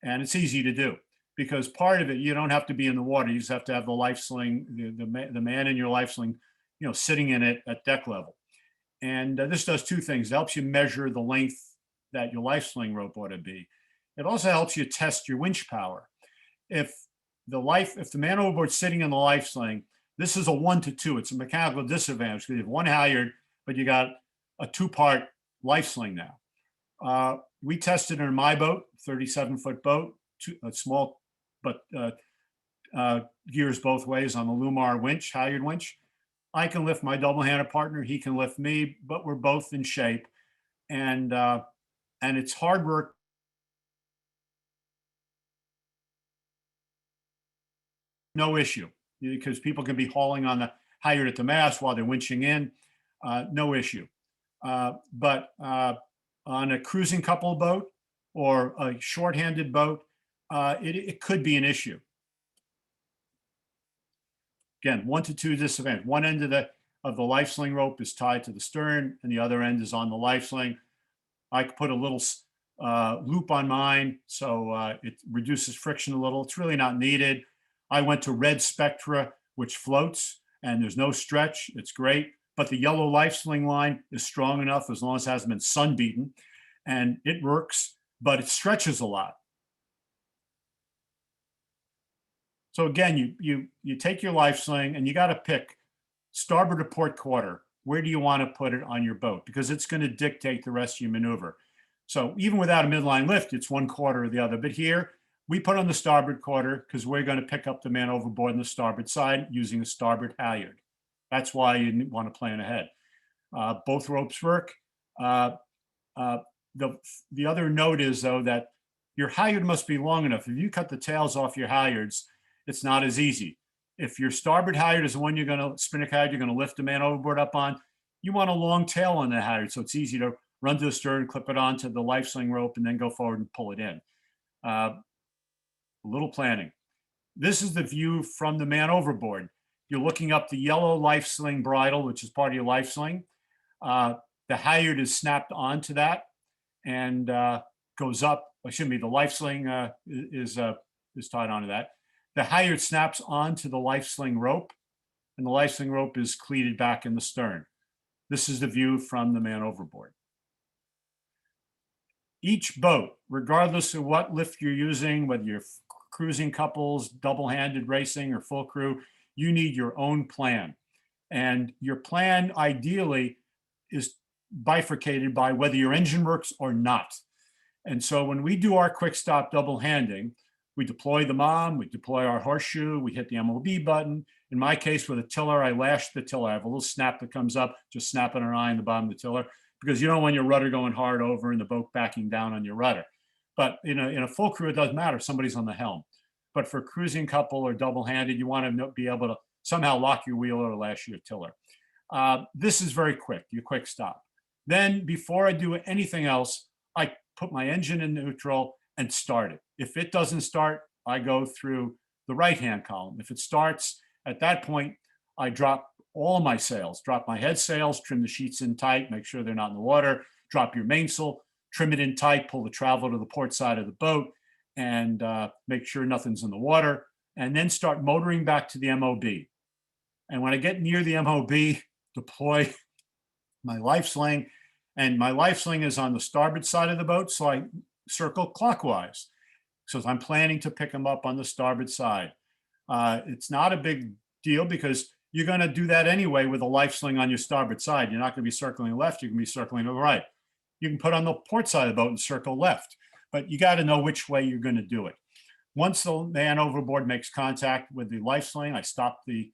And it's easy to do, because part of it, you don't have to be in the water. You just have to have the life sling, the man in your life sling, sitting in it at deck level. And this does two things. It helps you measure the length that your life sling rope ought to be. It also helps you test your winch power. If the man overboard sitting in the life sling, this is a 1-to-2. It's a mechanical disadvantage because you have one halyard, but you got a 2-part life sling now. We tested in my boat, 37-foot boat, a small, but gears both ways on the Lumar winch, halyard winch. I can lift my double-handed partner, he can lift me, but we're both in shape. And it's hard work. No issue, because people can be hauling on the halyard at the mast while they're winching in, no issue. But on a cruising couple boat or a short-handed boat, it could be an issue. Again, 1-to-2 disadvantage. One end of the life sling rope is tied to the stern, and the other end is on the life sling. I could put a little loop on mine, so it reduces friction a little. It's really not needed. I went to red Spectra, which floats, and there's no stretch. It's great. But the yellow life sling line is strong enough as long as it hasn't been sun beaten, and it works, but it stretches a lot. So again, you take your life sling and you got to pick starboard to port quarter. Where do you want to put it on your boat? Because it's going to dictate the rest of your maneuver. So even without a midline lift, it's one quarter or the other. But here we put on the starboard quarter because we're going to pick up the man overboard on the starboard side using the starboard halyard. That's why you want to plan ahead. Both ropes work. The other note is, though, that your halyard must be long enough. If you cut the tails off your halyards, it's not as easy. If your starboard halyard is the one you're going to spinnaker halyard, you're going to lift the man overboard up on, you want a long tail on the halyard, so it's easy to run to the stern, clip it onto the life sling rope, and then go forward and pull it in. A little planning. This is the view from the man overboard. You're looking up the yellow life sling bridle, which is part of your life sling. The halyard is snapped onto that and goes up. The life sling is tied onto that. The halyard snaps onto the life sling rope, and the life sling rope is cleated back in the stern. This is the view from the man overboard. Each boat, regardless of what lift you're using, whether you're cruising couples, double-handed racing, or full crew, you need your own plan. And your plan ideally is bifurcated by whether your engine works or not. And so when we do our quick stop double handing, we deploy the mom, we deploy our horseshoe, we hit the MOB button. In my case, with a tiller, I lash the tiller. I have a little snap that comes up, just snapping an eye in the bottom of the tiller, because you don't want your rudder going hard over and the boat backing down on your rudder. But in a full crew, it doesn't matter. Somebody's on the helm. But for cruising couple or double-handed, you want to be able to somehow lock your wheel or lash your tiller. This is very quick, your quick stop. Then before I do anything else, I put my engine in neutral and start it. If it doesn't start, I go through the right-hand column. If it starts, at that point, I drop all my sails, drop my head sails, trim the sheets in tight, make sure they're not in the water, drop your mainsail, trim it in tight, pull the travel to the port side of the boat, and make sure nothing's in the water, and then start motoring back to the MOB. And when I get near the MOB, deploy my life sling, and my life sling is on the starboard side of the boat, so I circle clockwise. So I'm planning to pick them up on the starboard side. It's not a big deal because you're going to do that anyway with a life sling on your starboard side. You're not going to be circling left, you can be circling to the right. You can put on the port side of the boat and circle left, but you got to know which way you're going to do it. Once the man overboard makes contact with the life sling, I stop the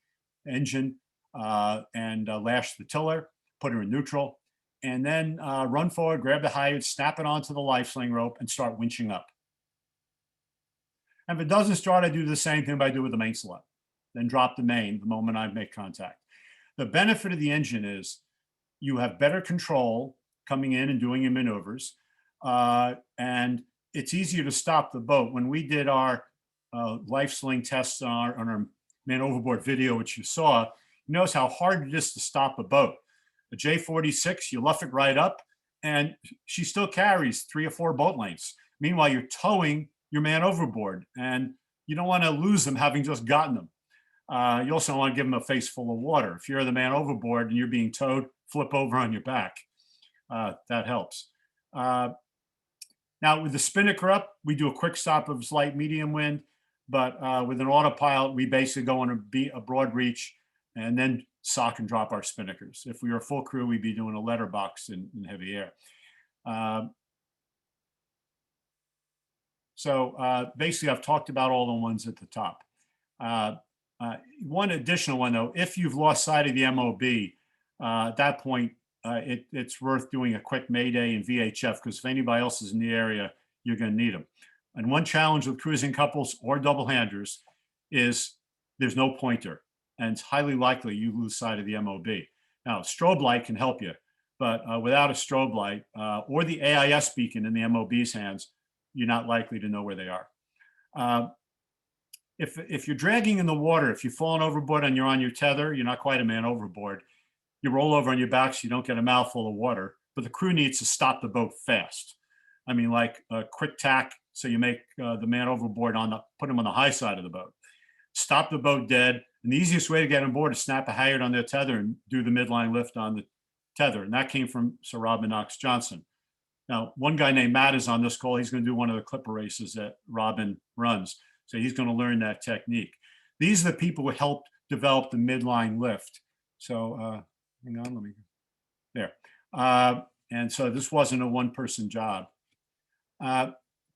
engine and lash the tiller, put her in neutral, and then run forward, grab the halyard, snap it onto the life sling rope, and start winching up. And if it doesn't start, I do the same thing I do with the mainsail. Then drop the main the moment I make contact. The benefit of the engine is you have better control coming in and doing your maneuvers, and it's easier to stop the boat. When we did our life sling tests on our man overboard video, which you saw, you notice how hard it is to stop a boat. A J46, you luff it right up, and she still carries 3 or 4 boat lengths. Meanwhile, you're towing your man overboard, and you don't want to lose them having just gotten them. You also want to give them a face full of water. If you're the man overboard and you're being towed, flip over on your back. That helps. Now with the spinnaker up, we do a quick stop of slight medium wind, but with an autopilot, we basically go on a broad reach and then sock and drop our spinnakers. If we were a full crew, we'd be doing a letterbox in heavy air. So basically, I've talked about all the ones at the top. One additional one, though, if you've lost sight of the MOB, at that point, it's worth doing a quick Mayday in VHF, because if anybody else is in the area, you're going to need them. And one challenge with cruising couples or double-handers is there's no pointer, and it's highly likely you lose sight of the MOB. Now, strobe light can help you, but without a strobe light or the AIS beacon in the MOB's hands, you're not likely to know where they are. If you're dragging in the water, if you've fallen overboard and you're on your tether, you're not quite a man overboard. You roll over on your back so you don't get a mouthful of water, but the crew needs to stop the boat fast. I mean, like a quick tack, so you make the man overboard put him on the high side of the boat. Stop the boat dead, and the easiest way to get on board is snap a halyard on their tether and do the midline lift on the tether, and that came from Sir Robin Knox Johnson. Now, one guy named Matt is on this call. He's going to do one of the clipper races that Robin runs. So he's going to learn that technique. These are the people who helped develop the midline lift. So hang on, let me, there. And so this wasn't a one-person job.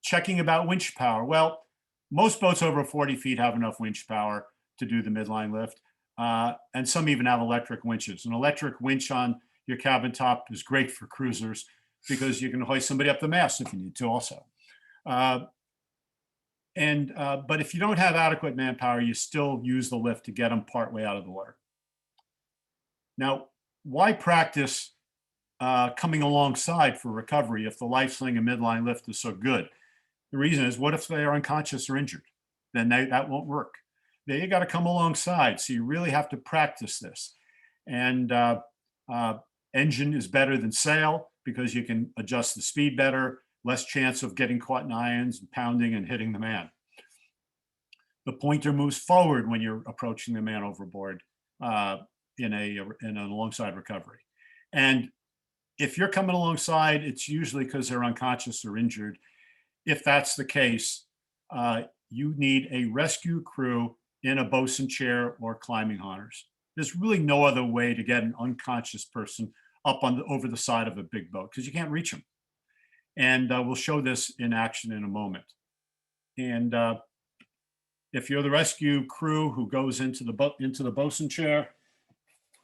Checking about winch power. Well, most boats over 40 feet have enough winch power to do the midline lift. And some even have electric winches. An electric winch on your cabin top is great for cruisers because you can hoist somebody up the mast if you need to also. But if you don't have adequate manpower, you still use the lift to get them partway out of the water. Now, why practice coming alongside for recovery if the life sling and midline lift is so good? The reason is, what if they are unconscious or injured? Then that won't work. Then you got to come alongside. So you really have to practice this. And engine is better than sail because you can adjust the speed better, less chance of getting caught in irons and pounding and hitting the man. The pointer moves forward when you're approaching the man overboard in an alongside recovery. And if you're coming alongside, it's usually because they're unconscious or injured. If that's the case, you need a rescue crew in a bosun chair or climbing honners. There's really no other way to get an unconscious person up over the side of a big boat because you can't reach them. And we'll show this in action in a moment. And if you're the rescue crew who goes into the bosun chair,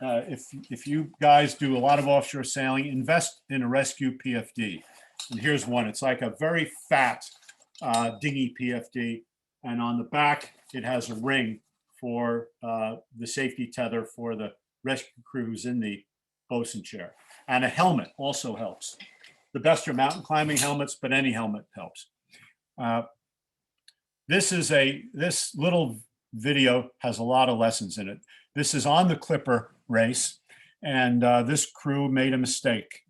if you guys do a lot of offshore sailing, invest in a rescue PFD. And here's one. It's like a very fat dinghy PFD. And on the back, it has a ring for the safety tether for the rescue crew who's in the bosun chair. And a helmet also helps. The best are mountain climbing helmets, but any helmet helps. This little video has a lot of lessons in it. This is on the Clipper race, and this crew made a mistake.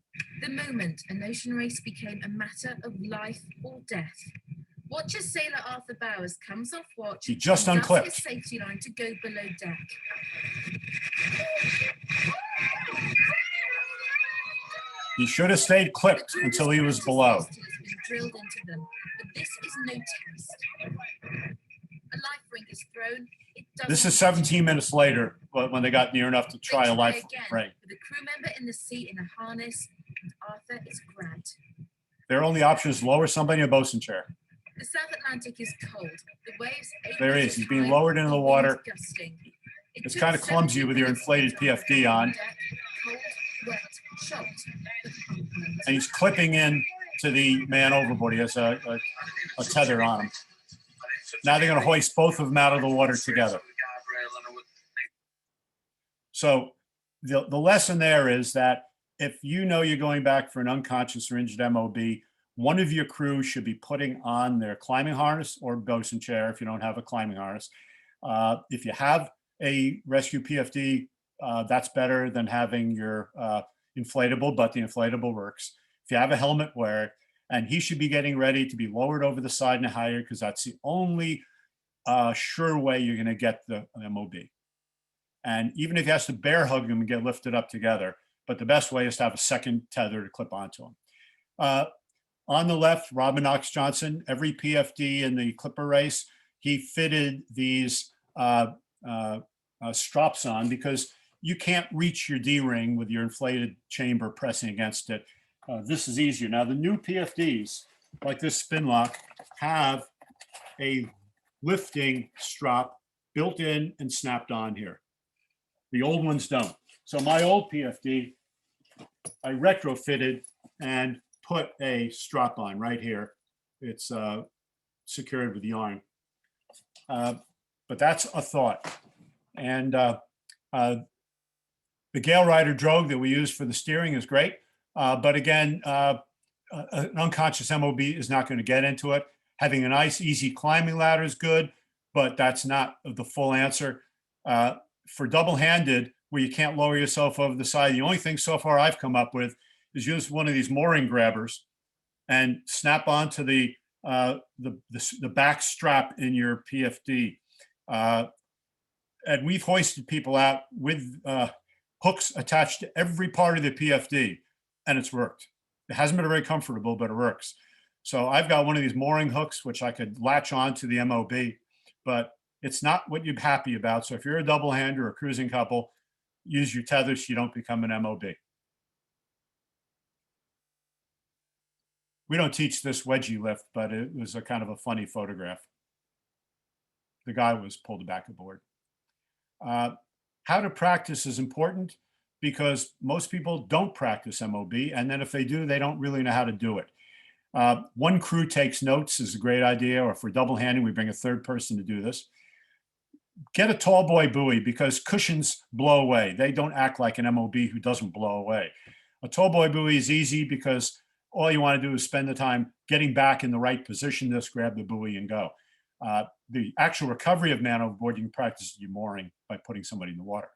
The moment an ocean race became a matter of life or death. Watch as sailor Arthur Bowers comes off watch. He just and unclipped does his safety line to go below deck. He should have stayed clipped until he was below. Drilled into them, but this is no test. A life ring is thrown. This is 17 minutes later, when they got near enough to try a life ring. With a crew member in the sea in a harness, and Arthur is grabbed. Their only option is lower somebody in a bosun chair. The South Atlantic is cold. The waves. There he is. He's being lowered into the water. It's kind of clumsy with your inflated PFD on. And he's clipping in to the man overboard. He has a tether on him. Now they're going to hoist both of them out of the water together. So the lesson there is that if you know you're going back for an unconscious or injured MOB, one of your crew should be putting on their climbing harness or bosun chair if you don't have a climbing harness. If you have a rescue PFD, that's better than having your inflatable, but the inflatable works. If you have a helmet, wear it. And he should be getting ready to be lowered over the side and higher, because that's the only sure way you're going to get the MOB. And even if he has to bear hug him and get lifted up together, but the best way is to have a second tether to clip onto him. On the left, Robin Knox Johnson, every PFD in the Clipper race, he fitted these strops on, because you can't reach your D-ring with your inflated chamber pressing against it. This is easier. Now, the new PFDs, like this spin lock, have a lifting strap built in and snapped on here. The old ones don't. So my old PFD, I retrofitted and put a strap on right here. It's secured with yarn. But that's a thought. And the Gale Rider drogue that we use for the steering is great. But again, an unconscious MOB is not going to get into it. Having a nice, easy climbing ladder is good, but that's not the full answer. For double-handed, where you can't lower yourself over the side, the only thing so far I've come up with is use one of these mooring grabbers and snap onto the back strap in your PFD. And we've hoisted people out with hooks attached to every part of the PFD, and it's worked. It hasn't been very comfortable, but it works. So I've got one of these mooring hooks, which I could latch on to the MOB, but it's not what you're happy about. So if you're a double hander or a cruising couple, use your tethers so you don't become an MOB. We don't teach this wedgie lift, but it was a kind of a funny photograph. The guy was pulled back aboard. How to practice is important, because most people don't practice MOB, and then if they do, they don't really know how to do it. One crew takes notes is a great idea, or if we're double handing, we bring a third person to do this. Get a tall boy buoy, because cushions blow away. They don't act like an MOB who doesn't blow away. A tall boy buoy is easy because all you want to do is spend the time getting back in the right position, just grab the buoy and go. The actual recovery of man overboard, you can practice your mooring by putting somebody in the water.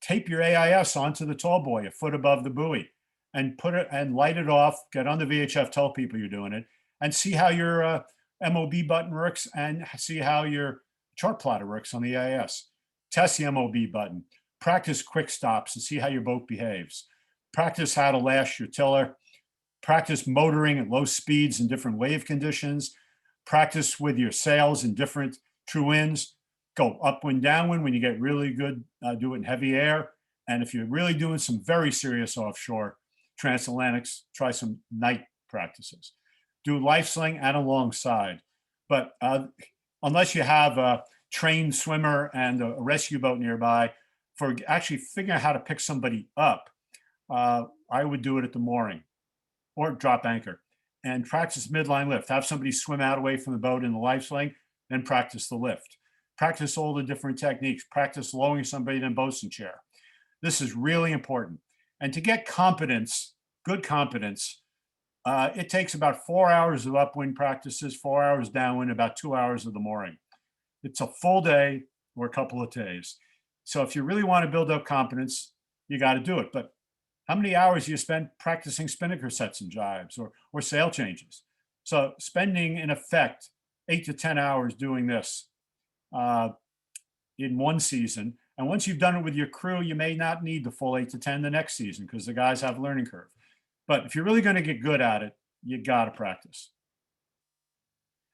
Tape your AIS onto the tall boy a foot above the buoy and put it and light it off, get on the VHF, tell people you're doing it, and see how your MOB button works and see how your chart plotter works on the AIS. Test the MOB button, practice quick stops and see how your boat behaves. Practice how to lash your tiller, practice motoring at low speeds in different wave conditions, practice with your sails in different true winds. Go upwind, downwind when you get really good, do it in heavy air. And if you're really doing some very serious offshore transatlantics, try some night practices. Do life sling and alongside. But unless you have a trained swimmer and a rescue boat nearby, for actually figuring out how to pick somebody up, I would do it at the mooring or drop anchor and practice midline lift. Have somebody swim out away from the boat in the life sling, then practice the lift. Practice all the different techniques. Practice lowering somebody in a bosun chair. This is really important. And to get competence, good competence, it takes about 4 hours of upwind practices, 4 hours downwind, about 2 hours of the mooring. It's a full day or a couple of days. So if you really want to build up competence, you got to do it. But how many hours do you spend practicing spinnaker sets and jibes or sail changes? So spending, in effect, 8 to 10 hours doing this in one season. And once you've done it with your crew, you may not need the full 8 to 10 the next season, because the guys have a learning curve. But if you're really going to get good at it, you got to practice.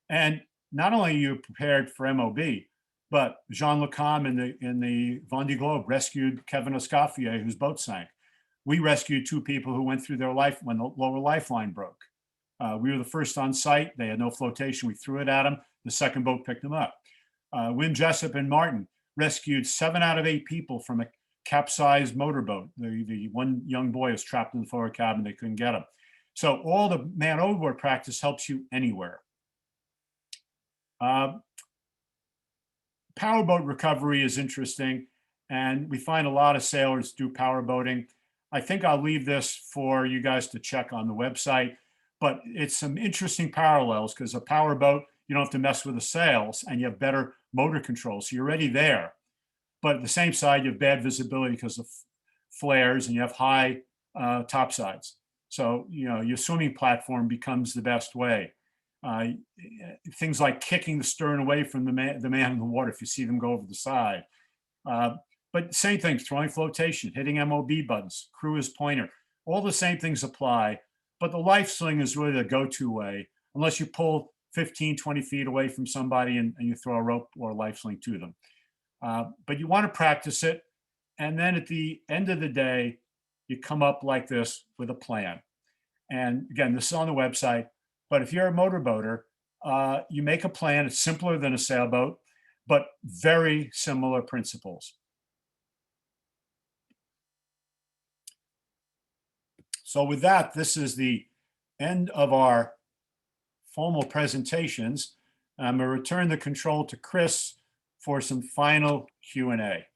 And not only are you prepared for MOB, but Jean Lecom in the Vendée Globe rescued Kevin Escoffier, whose boat sank. We rescued 2 people who went through their life when the lower lifeline broke. We were the first on site. They had no flotation. We threw it at them. The second boat picked them up. Wim Jessup and Martin rescued 7 out of 8 people from a capsized motorboat. The one young boy was trapped in the forward cabin. They couldn't get him. So all the man overboard practice helps you anywhere. Powerboat recovery is interesting, and we find a lot of sailors do powerboating. I think I'll leave this for you guys to check on the website, but it's some interesting parallels because a powerboat, you don't have to mess with the sails and you have better motor control. So you're already there. But at the same side, you have bad visibility because of flares and you have high topsides. So, you know, your swimming platform becomes the best way. Things like kicking the stern away from the man in the water if you see them go over the side. But same thing, throwing flotation, hitting MOB buttons, cruise pointer, all the same things apply. But the life sling is really the go-to way, unless you pull 15, 20 feet away from somebody and you throw a rope or a life sling to them. But you want to practice it. And then at the end of the day, you come up like this with a plan. And again, this is on the website. But if you're a motorboater, you make a plan. It's simpler than a sailboat, but very similar principles. So with that, this is the end of our formal presentations. I'm going to return the control to Chris for some final Q&A.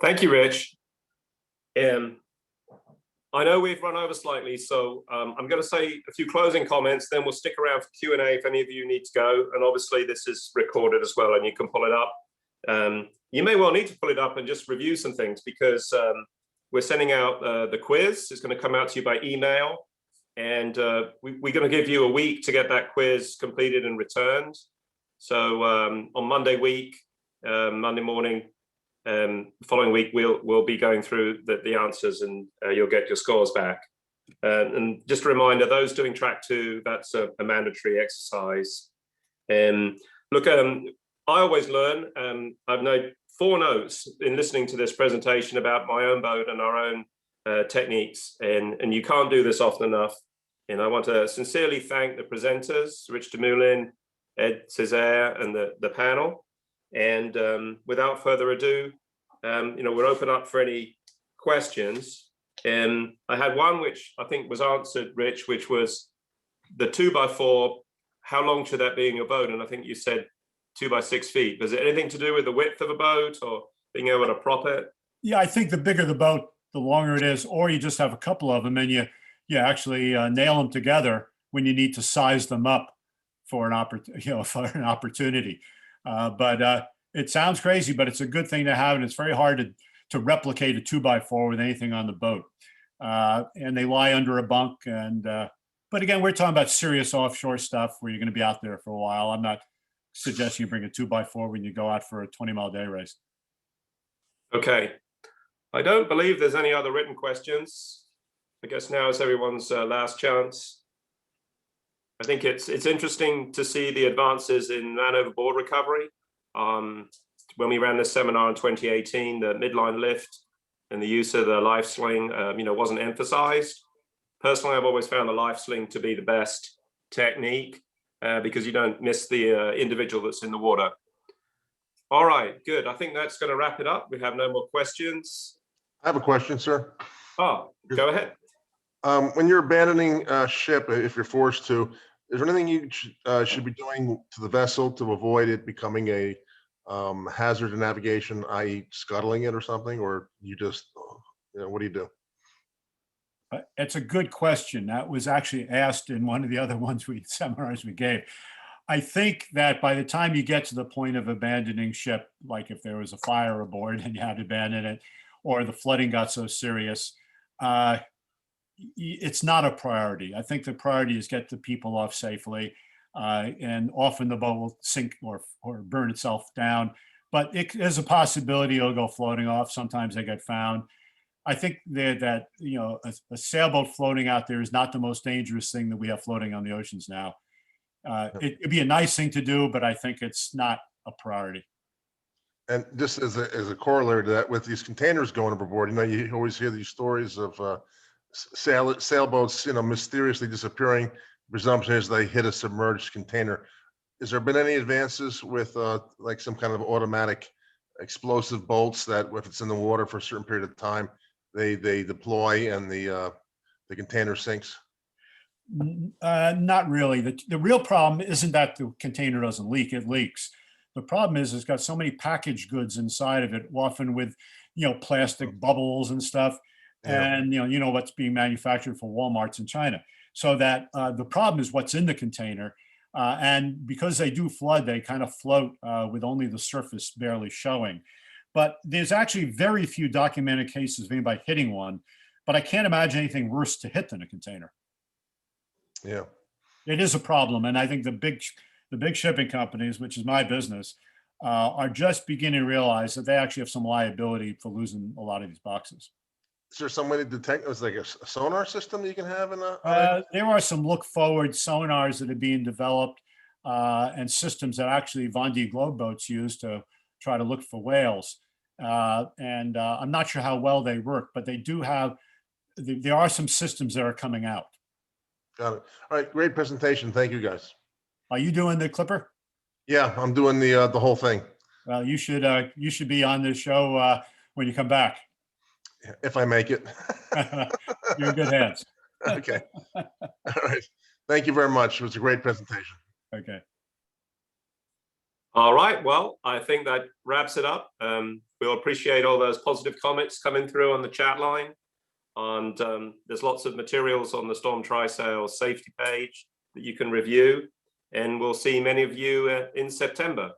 Thank you, Rich. I know we've run over slightly, so I'm going to say a few closing comments, then we'll stick around for Q&A if any of you need to go. And obviously this is recorded as well and you can pull it up. You may well need to pull it up and just review some things because we're sending out the quiz. It's going to come out to you by email. And we're going to give you a week to get that quiz completed and returned. So on Monday morning, the following week, we'll be going through the answers and you'll get your scores back. And just a reminder, those doing track 2, that's a mandatory exercise. Look, I always learn. I've made 4 notes in listening to this presentation about my own boat and our own techniques, and you can't do this often enough. And I want to sincerely thank the presenters, Rich DeMoulin, Ed Césaire, and the panel. And without further ado, we're open up for any questions. And I had one which I think was answered, Rich, which was the 2x4. How long should that be in your boat? And I think you said 2 by 6 feet. Does it anything to do with the width of a boat or being able to prop it? Yeah, I think the bigger the boat, the longer it is, or you just have a couple of them and you actually nail them together when you need to size them up for an opportunity. But it sounds crazy, but it's a good thing to have, and it's very hard to replicate a 2x4 with anything on the boat. And they lie under a bunk. And but again, we're talking about serious offshore stuff where you're going to be out there for a while. I'm not suggesting you bring a 2x4 when you go out for a 20-mile day race. Okay. I don't believe there's any other written questions. I guess now is everyone's last chance. I think it's interesting to see the advances in man overboard recovery. When we ran this seminar in 2018, the midline lift and the use of the life sling, wasn't emphasized. Personally, I've always found the life sling to be the best technique because you don't miss the individual that's in the water. All right, good. I think that's going to wrap it up. We have no more questions. I have a question, sir. Oh, go ahead. When you're abandoning a ship, if you're forced to, is there anything you should be doing to the vessel to avoid it becoming a hazard to navigation, i.e. scuttling it or something, or you just, what do you do? It's a good question. That was actually asked in one of the other seminars we gave. I think that by the time you get to the point of abandoning ship, like if there was a fire aboard and you had to abandon it, or the flooding got so serious, it's not a priority. I think the priority is get the people off safely, and often the boat will sink or burn itself down. But it is a possibility it'll go floating off. Sometimes they get found. I think that a sailboat floating out there is not the most dangerous thing that we have floating on the oceans now. It'd be a nice thing to do, but I think it's not a priority. And just as a corollary to that, with these containers going overboard, you always hear these stories of sailboats, mysteriously disappearing. Presumption is they hit a submerged container. Has there been any advances with like some kind of automatic explosive bolts that if it's in the water for a certain period of time, they deploy and the container sinks? Not really. The real problem isn't that the container doesn't leak, it leaks. The problem is it's got so many packaged goods inside of it, often with, plastic bubbles and stuff. Yeah. And, you know what's being manufactured for Walmarts in China. So that the problem is what's in the container. And because they do flood, they kind of float with only the surface barely showing. But there's actually very few documented cases of anybody hitting one. But I can't imagine anything worse to hit than a container. Yeah. It is a problem, and I think the big shipping companies, which is my business, are just beginning to realize that they actually have some liability for losing a lot of these boxes. Is there some way to detect? It's like a sonar system you can have in a. There are some look-forward sonars that are being developed, and systems that actually Vendée Globe boats use to try to look for whales. And I'm not sure how well they work, but they do have. There are some systems that are coming out. Got it. All right, great presentation. Thank you, guys. Are you doing the Clipper? Yeah, I'm doing the whole thing. Well, you should be on this show when you come back. If I make it. You're in good hands. Okay. All right. Thank you very much. It was a great presentation. Okay. All right. Well, I think that wraps it up. We'll appreciate all those positive comments coming through on the chat line. And there's lots of materials on the Storm Trysail safety page that you can review. And we'll see many of you in September.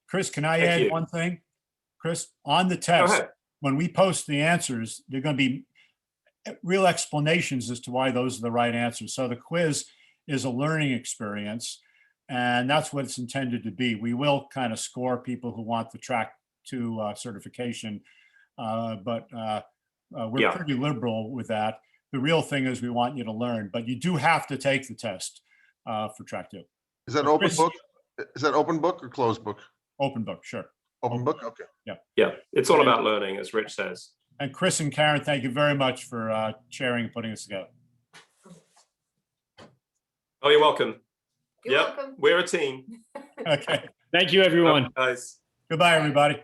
Chris, can I Thank add you. one thing? Chris, on the test, when we post the answers, they're going to be real explanations as to why those are the right answers. So the quiz is a learning experience, and that's what it's intended to be. We will kind of score people who want the Track 2 certification, but we're pretty liberal with that. The real thing is we want you to learn, but you do have to take the test for Track 2. Is that open book? Is that open book or closed book? Open book, sure. Open book? Okay. Yeah. Yeah, it's all about learning, as Rich says. And Chris and Karen, thank you very much for sharing and putting us together. Oh, you're welcome. You're welcome. We're a team. Okay. Thank you, everyone. Guys. Goodbye, everybody.